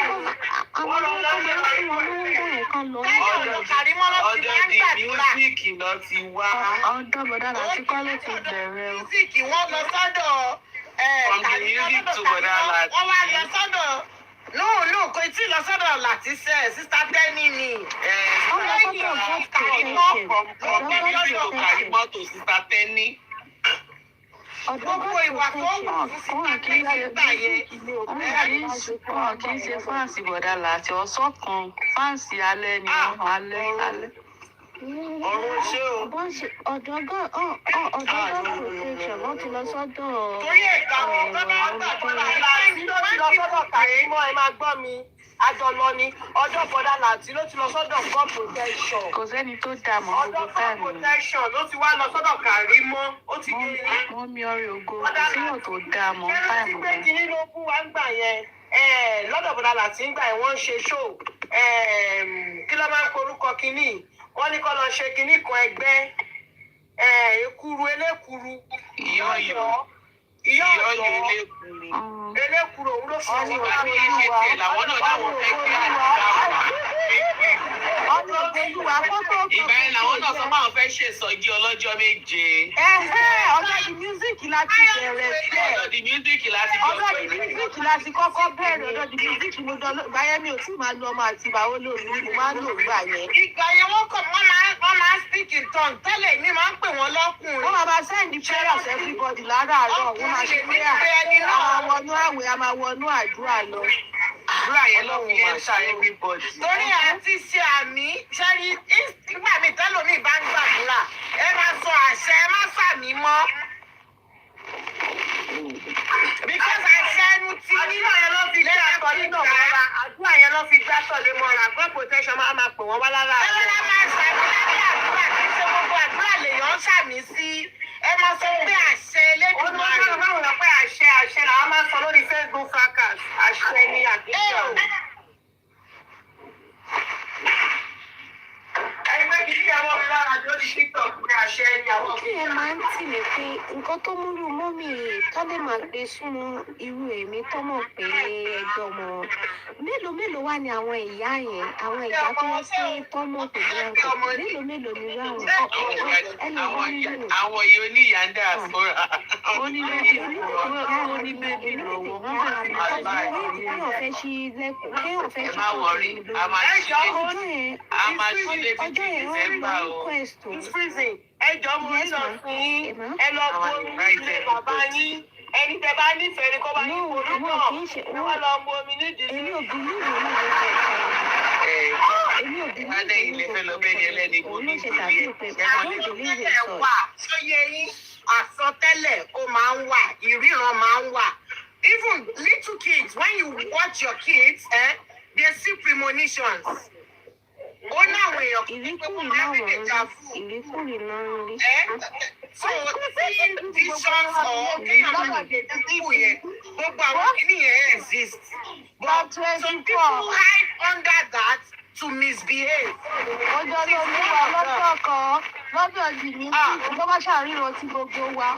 [SPEAKER 5] Àwọn ọlọ́pàá máa ń fún wọn lówó ẹ̀kan lọ.
[SPEAKER 3] Ọ̀dọ́ Kàrímọ́ ló ti máa ń gbàdúrà.
[SPEAKER 6] Mísíkì lọ ti wá.
[SPEAKER 2] Ọ̀dọ́ bọ̀dá láti kọ́ ló ti bẹ̀rẹ̀ o.
[SPEAKER 3] Mísíkì wọ́n lọ sọ́dọ̀ Kàrímọ́ wọ́n wá lọ sọ́dọ̀. No, kò tí ì lọ sọ́dọ̀ Lati sẹ́ sísá Tẹ́ni ni.
[SPEAKER 6] Kàrímọ́ tó sísá Tẹ́ni.
[SPEAKER 3] Gbogbo ìwà tó wù fún sísá Tẹ́ni gbà yẹn.
[SPEAKER 2] Wọn kì í ṣe fáǹsì bọ̀dá láti ọ̀sán kan fáǹsì alẹ́ ni wọ́n alẹ́.
[SPEAKER 6] Ọ̀run ṣé o.
[SPEAKER 5] Ọ̀dọ́gọ́ protection wọ́n ti lọ sọ́dọ̀.
[SPEAKER 3] Torí ẹ̀ka wọn tó bá gbàgbọ́dọ̀ Láti ló ti lọ sọ́dọ̀ Kàrímọ́ ẹ máa gbọ́ mi. Àjọ lọ ni ọjọ́ bọ̀dá Láti ló ti lọ sọ́dọ̀ God protection.
[SPEAKER 2] Kò sẹ́ni tó dà mọ́
[SPEAKER 3] Ọjọ́
[SPEAKER 2] gbogbo
[SPEAKER 3] God
[SPEAKER 2] táìmù.
[SPEAKER 3] protection ló ti wá lọ sọ́dọ̀ Kàrímọ́. Ó ti gé ní.
[SPEAKER 2] Wọ́n mi ọrẹ ògo kò síyàn tó dà mọ́ táìmù
[SPEAKER 3] Ṣé
[SPEAKER 2] yẹn.
[SPEAKER 3] ti nínú ogún wa ń gbà yẹn? Lọ́dọ̀ bọ̀dá Láti ń gbà yẹn wọ́n ń ṣe show. Kí ló máa ń porúkọ kínní? Wọ́n ní kó lọ ṣe kínní kan ẹgbẹ́. Ekuru elékuru.
[SPEAKER 6] Ìyọ́yọ̀ elékuru.
[SPEAKER 3] Elékuru òun ló fi ọwọ́
[SPEAKER 6] Ìgbà tí yẹn ṣe tiẹ̀ làwọn náà láwọn fẹ́ kí àdúrà wà. Ìgbà yẹn làwọn náà sọ pé àwọn fẹ́ ṣèsọjí ọlọ́jọ́ méje.
[SPEAKER 3] Ọjọ́ di mísíkì láti bẹ̀rẹ̀ sílẹ̀.
[SPEAKER 6] Ọjọ́ di mísíkì láti jọ
[SPEAKER 3] Ọjọ́ di
[SPEAKER 6] bẹ̀rẹ̀.
[SPEAKER 3] mísíkì láti kọ́kọ́ bẹ̀rẹ̀. Ọjọ́ di mísíkì mo dán ìgbà yẹn mi ò tí máa lo ọmọ àti ìbáwó lórí mo máa ń lò gbà yẹn. Ìgbà yẹn wọ́n máa ń speak in tongue tẹ́lẹ̀ mi máa ń pè wọ́n lọ́kùnrin. Wọ́n máa send prayers everybody láràárọ̀. Wọ́n máa ṣe prayer. A máa wọnú àwẹ̀, a máa wọnú àdúrà lọ.
[SPEAKER 6] àdúrà yẹn ló fi ẹ̀ ṣá everybody.
[SPEAKER 3] Torí àti ṣe àmì ṣẹ́rí nígbà míì tẹ́lómi bá ń gbàdúrà ẹ máa sọ àṣẹ ẹ má sàmì mọ́. Because àṣẹ ẹnu ti ní àdúrà yẹn ló fi gbé àtọ̀lé náà mọ́ra. Àdúrà yẹn ló fi gbé àtọ̀lé mọ́ra. God protection máa pè wọ́n wá lára. Ẹ lọ́la máa ṣàmì lábẹ́ àdúrà kì í ṣe gbogbo àdúrà lèèyàn ṣàmì sí. Ẹ máa sọ pé àṣẹ Elédùmarè. Ó máa ń lọ pé àṣẹ làwọn máa sọ lórí Facebook fracas. Àṣẹ ni àdúrà.
[SPEAKER 5] Ojú ẹ máa ń tì mí pé nǹkan tó múlò mọ́mì tó lè máa gbé sínú irú èmi tó mọ̀ pé ẹgbẹ́ ọmọ mélòó wá ni àwọn ìyá yẹn àwọn ìyá tó wọ́n sí tó mọ̀ pé bí wọ́n kọ̀ mélòó ni irú àwọn ẹni wọ́n nínú.
[SPEAKER 6] Àwọn yìí oníyàá ń dà sọ́ra.
[SPEAKER 2] Ó ní bébì lọ́wọ́.
[SPEAKER 5] Kéèyàn fẹ́ ṣí lẹ́kùn kéèyàn fẹ́ ṣí
[SPEAKER 6] a máa ṣí lẹ́kùn
[SPEAKER 5] ọjọ́ yẹn wọ́n ń lọ request o.
[SPEAKER 3] Ẹjọ́ mo ń lọ fún yín, ẹ lọ bomi nílé bàbá yín, ẹni tẹ bá nífẹ̀ẹ́ ni kó bá yín bomi náà, ẹ wá lọ bomi nídìí.
[SPEAKER 5] Èmi ò bí ní
[SPEAKER 3] àsọtẹ́lẹ̀ ó máa ń wà, ìríran máa ń wà. Even little kids, when you watch your kids, they see premonitions. Ó náwọn èèyàn kí ní pé wọ́n máa ń gbèjà fún.
[SPEAKER 5] ìríkùrì náà ń rí.
[SPEAKER 3] So tí visions or kéèyàn máa lè dúdú yẹn, gbogbo àwọn kìíní yẹn exist. But some people hide under that to misbehave.
[SPEAKER 2] Ọjọ́ ló mú wa lọ́jọ́ kan lọ́dọ̀ jìnnì tó bá ṣàríran tí gbogbo wa.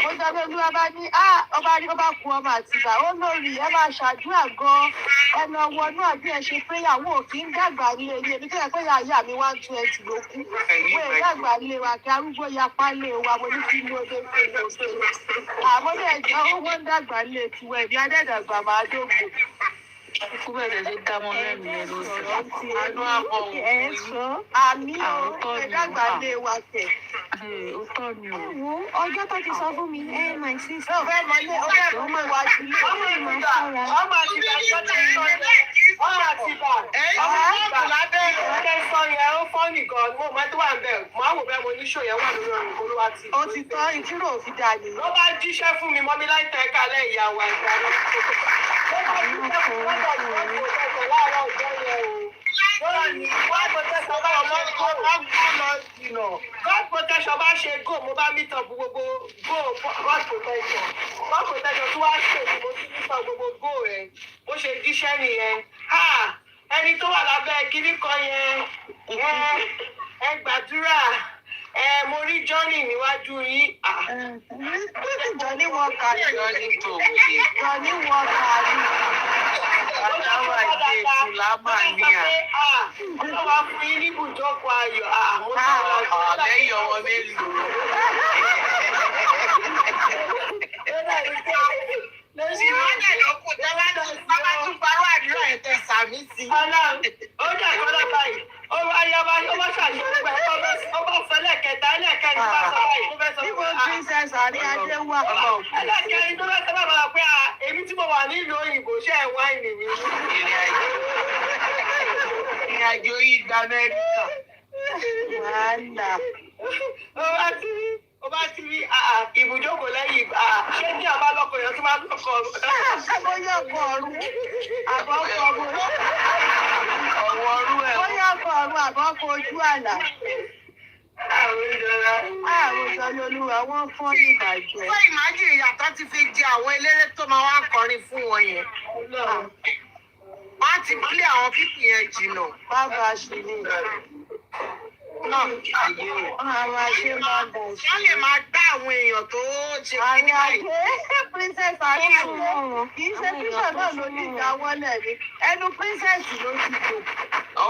[SPEAKER 2] Ọjọ́ ló mú wa bá ní ọba ní kó bá ku ọmọ àtìgbà ó lórí ẹ máa ṣàdúrà gan ẹnu wọnú àbí ẹ ṣe péyàwó òkì ń dàgbà ní ilé ibi tó yẹ pé yàyà mi 120 ló kú. Wọ́n ẹ̀ dàgbà nílé wa kí arúgbó yapa lé wa mo ní kí ní odò fèrè òṣèlú. Àmọ́ ní ẹ̀jẹ̀ owó ń dàgbà nílé tiwọn ẹ̀mí adẹ́dàgbà máa dógbò.
[SPEAKER 4] Ikú bẹ̀rẹ̀ sí dámọ́ lẹ́nu ẹ̀ ló sọ.
[SPEAKER 6] Àánú àbọ̀ òun
[SPEAKER 2] Ẹ̀sọ́ àmì ẹ̀dàgbà lé wa tẹ̀.
[SPEAKER 4] Ó tọ́ ni o.
[SPEAKER 5] Wo ọjọ́ tó ti sọ fún mi my sister.
[SPEAKER 2] Ó fẹ́ mọ́lé ó fẹ́ mọ́ mọ́ wá sílé.
[SPEAKER 3] Ọmọ àtìgbà ọmọ àtìgbà lábẹ́ ìrẹ́lẹ́ sọ yẹn ó fọ́ nìkan mo máa tó wà ń bẹ̀ mo á wò bẹ́ẹ̀ mo ní ṣò yẹn wà lórí ọ̀rùn olúwa ti.
[SPEAKER 2] Ó ti tán ìṣirò òfin dà ní.
[SPEAKER 3] Ló bá jíṣẹ́ fún mi mọ́mí láì tẹ́ kalẹ̀ ìyàwó àgbà lọ. Ló bá jíṣẹ́ fún mi lọ́dọ̀ ìwọ́n kò tẹ̀sán láàárọ̀ ọjọ́ yẹn o. God protection bá ọmọ lọ jìnà. God protection bá ṣe go mo bá meet up gbogbo go God protection. God protection tí wàá ṣe mo ti meet up gbogbo go rẹ̀. Bó ṣe jíṣẹ́ nìyẹn. Ẹni tó wà lábẹ́ kíní kan yẹn ẹ gbàdúrà mo rí Johnny níwájú yín.
[SPEAKER 2] Johnny Walker ni. Johnny Walker ni.
[SPEAKER 6] Àtàwọn àìsí ètò lámà ní à.
[SPEAKER 3] Ọlọ́wà fún yín ní ibùjókòó ayọ̀.
[SPEAKER 6] Lẹ́yìn ọmọ mélòó.
[SPEAKER 3] Ìwádìí ló kù tẹ́lá lọ sí bàbá tún parọ́ àdúrà ẹ̀tẹ̀ sàmì sí. Ó jà kọ́lá báyìí. Ó wá yá wá ó bá ṣàṣeyọrí pẹ̀lú ó bá fẹ́ lẹ́kẹ̀ẹ́ta ẹlẹ́kẹ̀ẹ́ni bá sọ báyìí. Ó fẹ́ sọ
[SPEAKER 2] Níbo Princess Àrí Adé wà?
[SPEAKER 3] ẹlẹ́kẹ̀ẹ́ni tó fẹ́ sọ bàbá pé èmi tí mo wà nílùú òyìnbó ṣe ẹ̀ wáìnì mi.
[SPEAKER 6] Ìrìn àjò yìí gba Amẹ́ríkà.
[SPEAKER 2] Wàhálà.
[SPEAKER 3] Ó bá ti rí ibùjókòó lẹ́yìn ṣé ní àbá lọ́kọ̀ èèyàn tó máa lọ́kọ̀
[SPEAKER 2] Bóyá ọkọ̀ ọ̀run àbọ̀ ọkọ̀ ọ̀run.
[SPEAKER 6] Ọ̀wọ́ ọrú ẹ̀.
[SPEAKER 2] Bóyá ọkọ̀ ọ̀run àbọ̀ ọkọ̀ ojú àlà. Àròsọ lolúwa wọ́n fọ́ ní ìbàjẹ́.
[SPEAKER 3] Fún ìmájì ìyàtọ̀ ti fi jẹ àwọn eléré tó máa wá kọrin fún wọn yẹn. Wọ́n á ti pílé àwọn pípì yẹn jìnnà.
[SPEAKER 2] Bàbá ṣe ní. Àwọn àṣẹ máa bọ̀ sí.
[SPEAKER 3] Wọ́n lè máa gbá àwọn èèyàn tó ṣe kí ní báyìí.
[SPEAKER 2] Àyàjẹ́ Princess Àrí Adé. Kì í ṣe bíṣọ̀ náà ló ní ìjà wọlé ni. Ẹnu Princess ló ti jò.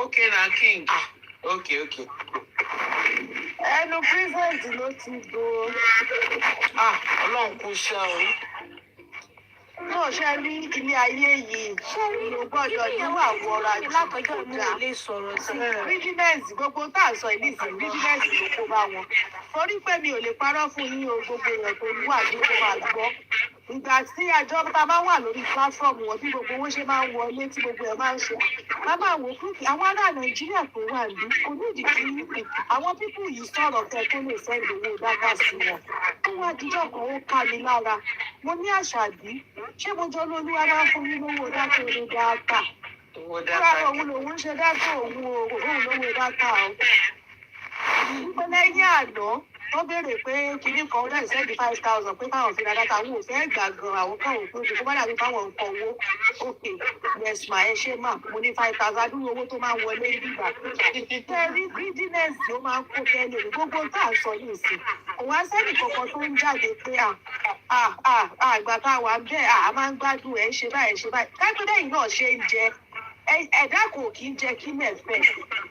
[SPEAKER 6] Okay na king. Okay.
[SPEAKER 2] Ẹnu Princess ló ti jò.
[SPEAKER 6] Ọlọ́run kò ṣe o.
[SPEAKER 2] Náà ṣe rí ilé ayé yìí. Ló gbọ́dọ̀ níwà wọra jù.
[SPEAKER 5] Látọjọ́ mi ò lè sọ̀rọ̀ sí.
[SPEAKER 2] Bíjínẹ́sì gbogbo tá à ń sọ ìdí ìsìn bíjínẹ́sì ló kó bá wọn. Torí pé mi ò lè parọ́ fún yín o gbogbo èèyàn tó wà ní kó máa gbọ́.
[SPEAKER 4] ìgbà tí àjọ tá a máa wà lórí platform wọn bí gbogbo owó ṣe máa ń wọlé tí gbogbo ẹ̀ máa ń ṣe a máa wò pé àwọn ará nàìjíríà tó wà ní kò nídìí kí àwọn pípù yìí sọ̀rọ̀ kẹ́ tó lè sẹ́ndì owó dáká sí wọn ó wá díjọ́ kan ó ká mi lára mo ní Àṣàbí ṣé mo jọ lóluwá máa ń fún mi lówó dáká orí dáká fúnra òun lòun ń ṣe dáká òun lówó dáká o wípé lẹ́yìn àná wọ́n béèrè pé kinní kan ó dẹ̀ sẹ́ẹ̀dì 5,000 pé káwọn fi ra dátà àwọn ò fẹ́ gbà gan àwọn káwọn tó ṣe kó bá dàbí káwọn nǹkan owó òkè yes ma ẹ ṣe mà mo ní 5,000 adúrú owó tó máa ń wọlé nígbà tẹ́rí greediness ló máa ń kó bẹ́ẹ̀ lórí gbogbo tá à ń sọ ní ìsìn kò wá sẹ́nì kankan tó ń jáde pé àgbà tá a wà ń bẹ́ẹ̀ a máa ń gbádùn ẹ̀ ṣe báyìí kápẹ́dẹ́ yìí náà ṣe ń jẹ ẹ̀dá kò kí ń jẹ kí mẹ́fẹ́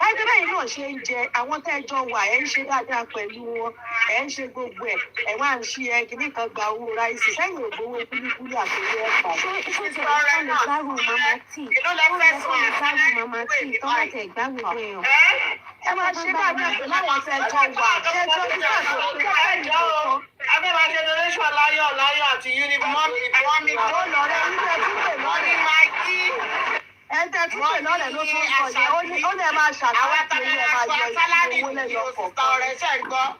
[SPEAKER 4] kápẹ́dẹ́ yìí náà ṣe ń jẹ àwọn tẹ́jọ wà ẹ̀ ń ṣe dáadáa pẹ̀lú wọn ẹ̀ ń ṣe gbogbo ẹ̀ wá ń ṣí ẹ kìíní kan gba owó ráìsì sẹ́yìn ògbówó kúlíkúlí àtòwé ẹ̀pà.
[SPEAKER 5] ṣé ìṣòro lè gbárù mama tí ó lè gbárù mama tí tó wà tẹ̀ gbárù èèyàn.
[SPEAKER 4] ẹ máa ṣe dáadáa pẹ̀lú àwọn tẹ́jọ wà tẹ́jọ nígbà tó kí wọ́n fẹ́ ìjọ
[SPEAKER 3] Abẹ́bàá generation láyọ̀ àti
[SPEAKER 4] mọ́mí tó lọ rẹ nígbà tí pè lọ́rẹ̀ ẹ̀ńtẹ́ tí pè lọ́rẹ̀ ló tún sọ yẹn ó lè máa ṣàtúnṣe owó ẹ̀ máa yọ owó lẹ́yọ kọ̀ọ̀kan.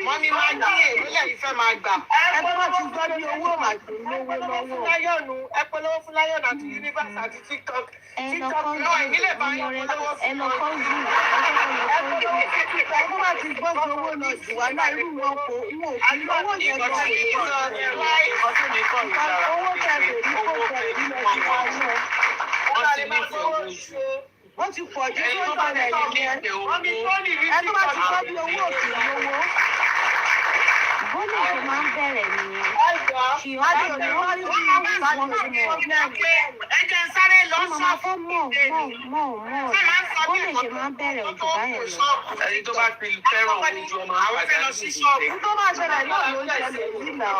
[SPEAKER 3] Mọ́mí máa ní èlò lẹ́yìn fẹ́ máa gbà.
[SPEAKER 4] Ẹ tó bá ti gbọ́ bí owó màgbé lówó lọ́wọ́.
[SPEAKER 3] Ẹ polówó fún Láyọ̀nù àti Universe àti TikTok. TikTok náà ìnílẹ̀ bá yọ polówó fún wọn.
[SPEAKER 4] Ẹ tó bá ti gbọ́ bí owó lọ jù wá náà irú wọn kò wò kí owó yẹn lọ sí owó tẹ̀lé kó tẹ̀lé nílẹ̀ jù wá náà. Wọ́n ti pọ̀ jù tó bẹ̀rẹ̀ nìyẹn. Ẹ tó bá ti gbọ́ bí owó òkè lówó.
[SPEAKER 5] Bọ́lá tó máa ń bẹ̀rẹ̀ nìyẹn.
[SPEAKER 4] Ṣìwádìí òní wọ́n rí bí ìwádìí òní pọ́blẹ́mù.
[SPEAKER 3] Ẹ jẹ́ sáré lọ
[SPEAKER 5] Wọ́n máa fọ́ mọ̀. Bọ́lá ṣe máa ń bẹ̀rẹ̀ òjò báyẹn lọ.
[SPEAKER 6] Ẹni tó bá fi fẹ́ràn ojú ọmọ
[SPEAKER 3] àwọn fẹ́ lọ sí ṣọ́ọ̀bù.
[SPEAKER 4] Tó máa ṣẹlẹ̀ náà ló ń ṣẹlẹ̀ yìí náà.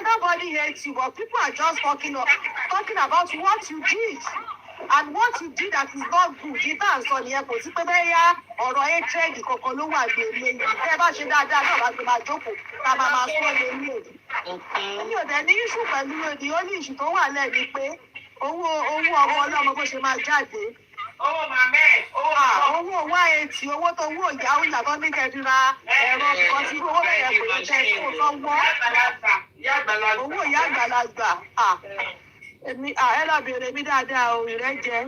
[SPEAKER 4] Nobody hates you, but people are just talking about what you did. And what you did that is not good. Ìtàn sọ nìyẹn kò sí pé bẹ́ẹ̀ yá ọ̀rọ̀ hatred kankan ló wà ní eléyìí. Bẹ́ẹ̀ bá ṣe dáadáa náà bá gbé máa jókòó ká máa sọ lórí èdè. Èmi ò dẹ̀ ní iṣu pẹ̀lú èdè ó ní iṣu tó wà lẹ́ẹ̀ni pé owó ọmọ ọlọ́mọ bó ṣe máa jáde.
[SPEAKER 3] Owó màmẹ́
[SPEAKER 4] Owó wá etí owó tó owó ìyá tó ní kẹ́ẹ̀dì ra ẹ̀rọ kan sí owó bẹ̀rẹ̀ kò ní tẹ́ kó tó wọ́. Owó ìyá àgbàlagbà. Èmi ẹ lọ bèrè mi dáadáa o ìrẹ́jẹ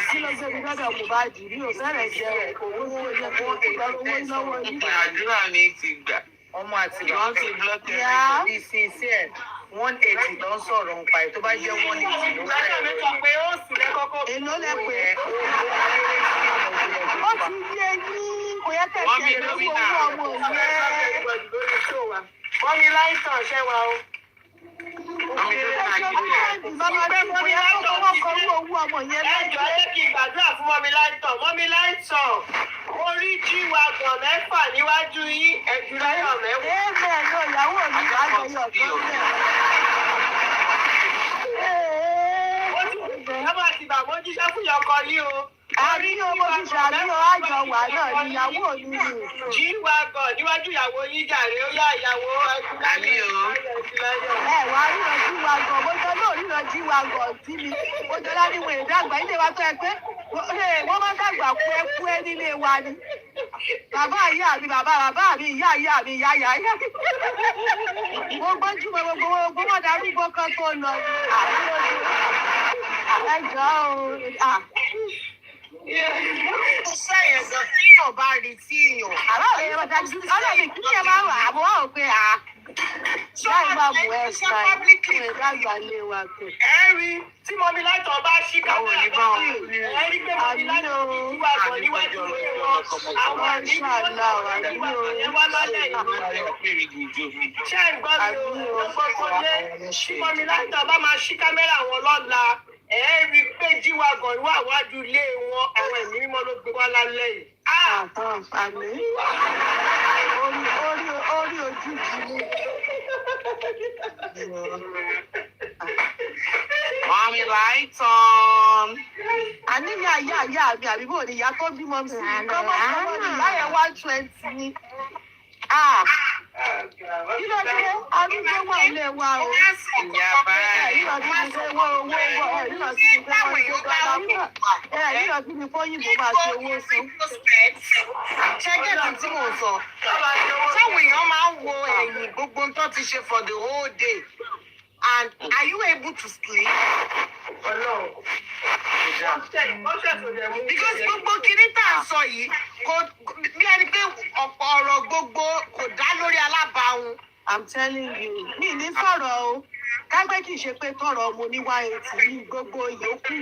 [SPEAKER 4] kí ló gbé mi lọ́dọ̀ Mohbad mi ò fẹ́rẹ̀ jẹ owó jẹ kó owó lọ́wọ́ yìí.
[SPEAKER 6] àdúrà ní ti gbà.
[SPEAKER 3] ọmọ àti
[SPEAKER 6] wọ́n ti blọọkì
[SPEAKER 3] bí sísí ẹ̀ 180 ló ń sọ̀rọ̀ nípa ẹ̀ tó bá jẹ́ 180 ló fẹ́.
[SPEAKER 4] Èló lẹ pé ó ti yé yín kò yẹ kẹ̀kẹ́ lórí owó ọmọ yẹn.
[SPEAKER 3] Mọ́mí láìsàn ṣẹ́wà o. Ẹjọ́ yẹ kí gbàdúrà fún mọ́mí láìsàn. Mọ́mí láìsàn orí jíwa gbọ̀n mẹ́fà níwájú yín ẹ̀jú láyọ̀ mẹ́wàá.
[SPEAKER 4] Ẹ̀ẹ́mẹ̀ ló ìyàwó mi àgbẹ̀yọ̀ tó ń bẹ̀.
[SPEAKER 3] Ọmọ àti bàbá jíṣẹ́ fún ìyọkọ ní o.
[SPEAKER 4] Àrí owó jíṣẹ́ àrí àjọ wà náà ni ìyàwó mi ni.
[SPEAKER 3] Jíwa gbọ̀n níwájú ìyàwó yín jàre ó yá ìyàwó ẹ̀jú láyọ̀.
[SPEAKER 4] Ẹ wá ríran jíwa gan, mo jọ náà ríran jíwa gan sí mi. Mo jọ láti wọ ìdàgbà ilé wa tó ẹ pé wọ́n máa ń dàgbà kú ẹ nílé wa ni. Bàbá ìyá mi, bàbá mi, ìyá mi, ìyá. Mo gbójú gbogbo wọn darúgbó kan tó lọ. Ẹ jọ̀ọ́ o.
[SPEAKER 3] Sẹ́yìn gan tí yóò bá rí tí yàn.
[SPEAKER 4] Ọlọ́run kí ẹ máa wà àbọ̀ wà ó pé láì máa mú ẹ ṣáà fún ẹ dágbà lé wa pé.
[SPEAKER 3] Ẹ rí tí mọ́mí láìtọ̀ bá ṣí kámẹ́rà kan ẹ rí pé mọ́mí láìtọ̀ ti tú àgbọ̀ níwájú ilé wọn. Àwọn
[SPEAKER 4] Ṣáàlà wà ní o.
[SPEAKER 3] ẹ wá lọ́lẹ̀ yìí. Ṣé ẹ gbọ́ mi o? Gbogbo lé tí mọ́mí láìtọ̀ bá máa ṣí kámẹ́rà wọn lọ́la. Ẹ rí pé jíwa gan wà wájú ilé wọn àwọn ẹ̀mí mímọ́ ló gbé wá lálẹ́ yìí.
[SPEAKER 4] Àmì orí ojú jì ní.
[SPEAKER 6] Mọ́mí láìtàn.
[SPEAKER 4] Àníyá ìyá mi àbí bò ní ìyá tó bímọ sí i. Kọ́mọ́ ní ìyá yẹn 120 ni.
[SPEAKER 2] Kí ló dé? Arúgbó wà ilé wa o.
[SPEAKER 3] Ìyá báyìí.
[SPEAKER 2] Nígbà tí mo fẹ́ wọ́n owó wọ̀ ẹ̀ nígbà tí mo fẹ́ wọ́n ìjọ dọ́là pọ̀. Nígbà tí mo fọ́yìnbó máa fi owó san.
[SPEAKER 3] Ṣẹ́gẹ̀tì tí mò ń sọ. Sáwọn èèyàn máa ń wo ẹ̀yìn gbogbo tó ti ṣe for the whole day. And are you able to sleep? Because gbogbo kìíní tá à ń sọ yìí, bí ẹni pé ọ̀pọ̀ ọ̀rọ̀ gbogbo kò dá lórí alábàáhùn.
[SPEAKER 2] I'm telling you, mi ní sọ̀rọ̀ o. Kágbé kì í ṣe pé tọrọ mo ní wáyétì ní gbogbo ìyókù.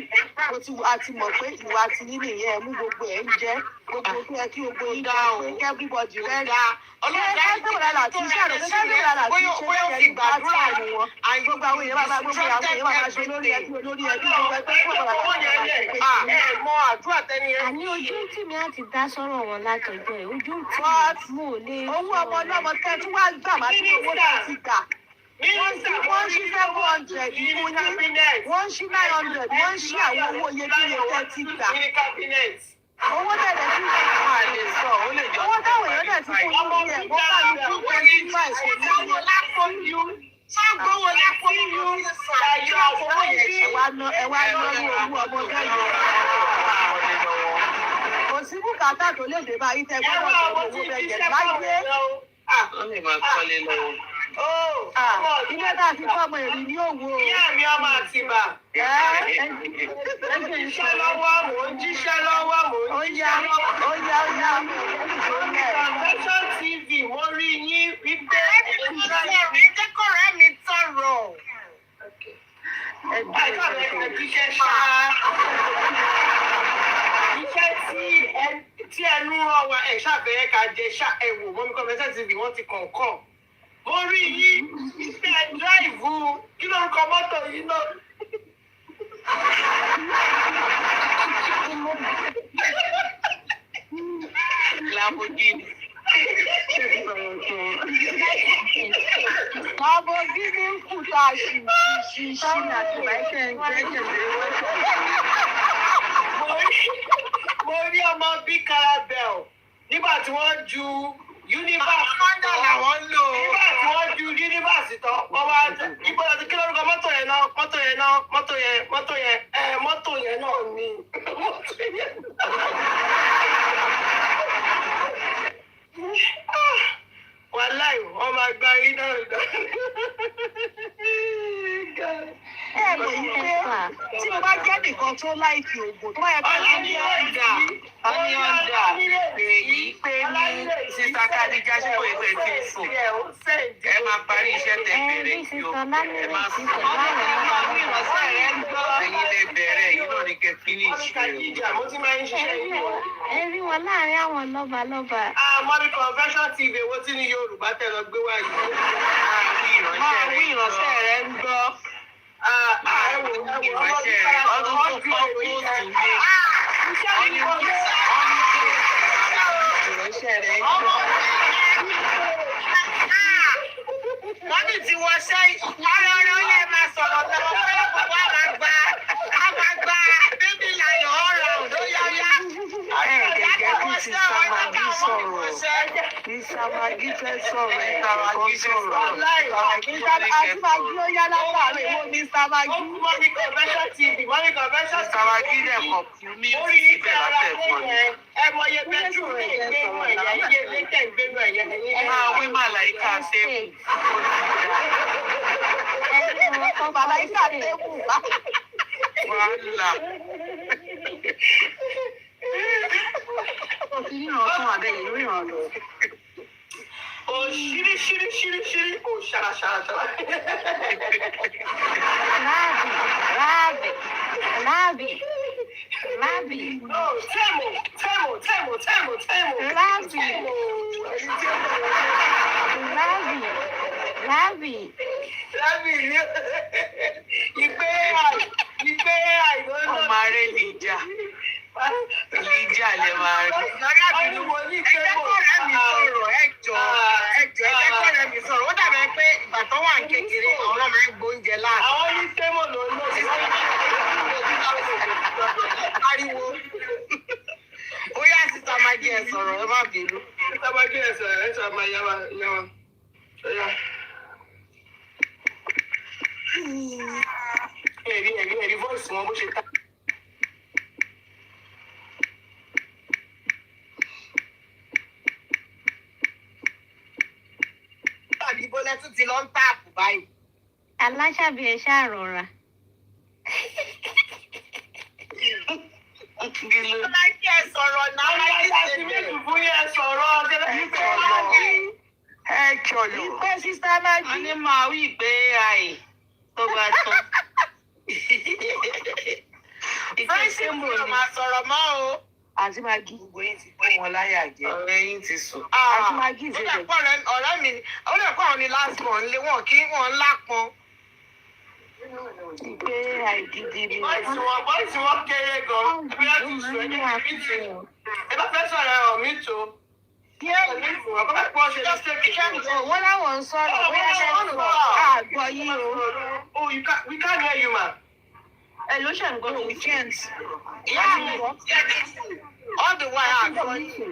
[SPEAKER 2] A ti mọ̀ pé ìwà ti ní nìyẹn mú gbogbo ẹ̀ ń jẹ́. Gbogbo tó yẹ kí gbogbo yín dá o. Pé everybody rẹ̀ dá. Ọlọ́dà ìgbàlá tí iṣẹ́ rẹ̀ ìgbàlá tí iṣẹ́ rẹ̀ ní gbàdúrà ni wọn. Gbogbo àwọn èèyàn máa gbogbo àwọn èèyàn máa ṣe lórí ẹbí gbogbo ẹgbẹ́
[SPEAKER 5] Àní ojú tí mi á ti dá sọ́rọ̀ wọn látọjọ́ ẹ̀, ojú tí mo ò lè
[SPEAKER 2] owó ọmọ ọlọ́mọ tẹ́ tí wàá gbà máa ní owó tó ti gbà. Wọ́n ṣí 700 fún yín, wọ́n ṣí 900, wọ́n ṣí àwọn owó iyebíye tẹ́ ti gbà. Owó tẹ̀lé tí owó táwọn èèyàn tẹ̀ ti fún yín yẹn, wọ́n bá mi fún 25 kò ní iye.
[SPEAKER 3] Gbówó lápò yín.
[SPEAKER 2] Ẹ̀wá lórí owó ọmọ bẹ́ẹ̀. Kò sí bùkátà tó lè dé báyìí tẹ́ gbọ́dọ̀ tó owó bẹ́ẹ̀ yẹn láyé.
[SPEAKER 6] Wọ́n lè máa kọ́lé lọ́wọ́.
[SPEAKER 2] Ilé tá a ti kọ́ ọmọ èrì ní òwò.
[SPEAKER 3] Ìyá mi ọmọ àtìbà. Jíṣẹ́ lọ́wọ́, mò ń jíṣẹ́ lọ́wọ́, mò ń jíṣẹ́ lọ́wọ́.
[SPEAKER 2] Ó yá.
[SPEAKER 3] Convention TV, mo rí yín wípé ìjẹ́kọ̀rẹ́ mi tọrọ. Iṣẹ́ tí ẹnu rán wa ẹ̀ ṣàbẹ̀rẹ̀ ká jẹ ẹ̀wò mọ́mí Convention TV wọ́n ti kọ̀ọ̀kan. Mo rí yín wípé ẹ dráìvù kí lórúkọ mọ́tò yìí náà.
[SPEAKER 6] Lamborghini.
[SPEAKER 2] Lamborghini ń kú tá a ṣì àti bàíkẹ́ ń gbẹ́jẹ̀
[SPEAKER 3] Mo rí ọmọ bí Carabel nígbà tí wọ́n ju Universe làwọn ń lò. Nígbà tí wọ́n ju Universe tán, wọ́n wá ìbọn àti kí lórúkọ mọ́tò yẹn náà ni. Wàláì, wọ́n máa gba iná ìgbà.
[SPEAKER 2] ẹ mọ̀ yí pé tí mo bá jẹ́ nìkan tó láìkì ògùn tó bá yẹ kó lọ ní
[SPEAKER 6] ọ̀dà èyí pé ní sísá Kádíjà ṣe kò ìpè tí ń sùn. Ẹ máa parí iṣẹ́ tẹ̀ bẹ̀rẹ̀ kí o. Ẹ máa sùn. Ẹ̀yin lè bẹ̀rẹ̀ yìí náà ní kẹ́kí ní ìṣirò.
[SPEAKER 5] ẹ rí wọn láàrin àwọn lọ́balọ́ba.
[SPEAKER 3] Mọ́mí Convention TV owó tí ní Yorùbá tẹ̀ lọ gbé wá yìí.
[SPEAKER 6] Àwọn ìránṣẹ́ rẹ̀ ń gbọ́. Ìránṣẹ́ rẹ̀ ọdún tó kọ́ póòtù gbé. Ìránṣẹ́ rẹ̀ ń gbọ́.
[SPEAKER 3] Wọ́n ní tí wọ́n ṣe ọ̀rọ̀ yẹ máa sọ̀rọ̀ lọ́wọ́ pé gbogbo àmàgbà bébí láyọ̀ ọ̀rọ̀ òdóyáyá.
[SPEAKER 2] Gẹ́gẹ́ bí ti Samagi sọ̀rọ̀, ní Samagi fẹ́ sọ̀rọ̀, ẹ̀kọ́ sọ̀rọ̀. Àti Magi ó yá látàrí wo ní Samagi.
[SPEAKER 3] Mọ́mí Convention TV, Mọ́mí Convention TV.
[SPEAKER 6] Samagi dẹ̀ kọ̀ fún mi síbẹ̀ látẹ̀kọ́ ni.
[SPEAKER 3] Ẹ mọ iye bẹ́tù rẹ̀ gbénu ẹ̀yẹ, iye létẹ̀ gbénu ẹ̀yẹ.
[SPEAKER 6] Máa wí màláìka ṣéèkù.
[SPEAKER 2] Màláìka tẹ́kù bá.
[SPEAKER 6] Wàhálà.
[SPEAKER 2] Ó ti ríran tún àbẹ̀yẹ̀ ríran lọ.
[SPEAKER 3] Ó ṣírí, ó ṣàràṣàrà.
[SPEAKER 5] Láàbì. Láàbì.
[SPEAKER 3] Ìgbé àìlọ́nà.
[SPEAKER 6] Ọmọ aré Lìjà. Lìjà lè máa rí.
[SPEAKER 3] Ẹ̀jẹ̀kọ̀rẹ́ mi sọ̀rọ̀. Ó dàbẹ̀ pé ìgbà tó wà ní kékeré àwọn ọmọ máa ń gbóúnjẹ láàrín. Àwọn ní sẹ́mọ̀ ló ń lò sí ariwo. Ó yá sísá máa jẹ́ ẹ sọ̀rọ̀ ẹ má bínú. Sísá máa jẹ́ ẹ sọ̀rọ̀ ẹ sọ̀rọ̀ máa yá wa. Ẹ̀rí voice wọn bó ṣe ta. Àdìbò lẹ́tún ti lọ ń táàpù báyìí.
[SPEAKER 5] Aláṣàbí ẹ ṣáà rọra.
[SPEAKER 3] Láti ẹ sọ̀rọ̀ náà, láti ṣe méjì fún yẹn sọ̀rọ̀
[SPEAKER 4] ẹ jọlọ.
[SPEAKER 2] Ìpè sísá máa
[SPEAKER 6] wọ́n ní máa wí pé àì tó bá tán.
[SPEAKER 3] Fẹ́ǹsì mú ló máa sọ̀rọ̀ mọ́ o.
[SPEAKER 4] Àti Maggi.
[SPEAKER 3] Gbogbo yín ti pé wọn láyà jẹ.
[SPEAKER 6] Ọ̀rẹ́ yín ti sùn.
[SPEAKER 4] Àti Maggi
[SPEAKER 3] Ó
[SPEAKER 4] ṣe
[SPEAKER 3] lè pọ̀ ọ̀rẹ́ mi, ó lè pọ̀ ní last month lé wọn kí wọ́n lápọn.
[SPEAKER 4] ìpè àìgidi ni.
[SPEAKER 3] Bọ́ọ̀sì wọn kéré gan-an. Bí wọ́n ti sùn ẹni mi tì. Ẹ bá fẹ́ sọ̀rọ̀ ẹ̀rọ mi tó.
[SPEAKER 2] wọ́n láwọn ń sọ̀rọ̀ bóyá ṣe ń sọ àgbọ̀ yìí o.
[SPEAKER 3] Oh, we can't hear you, ma.
[SPEAKER 2] Ẹ ló ṣe ń gbọ́ mi.
[SPEAKER 3] Yeah, all the while àgbọ̀ yìí.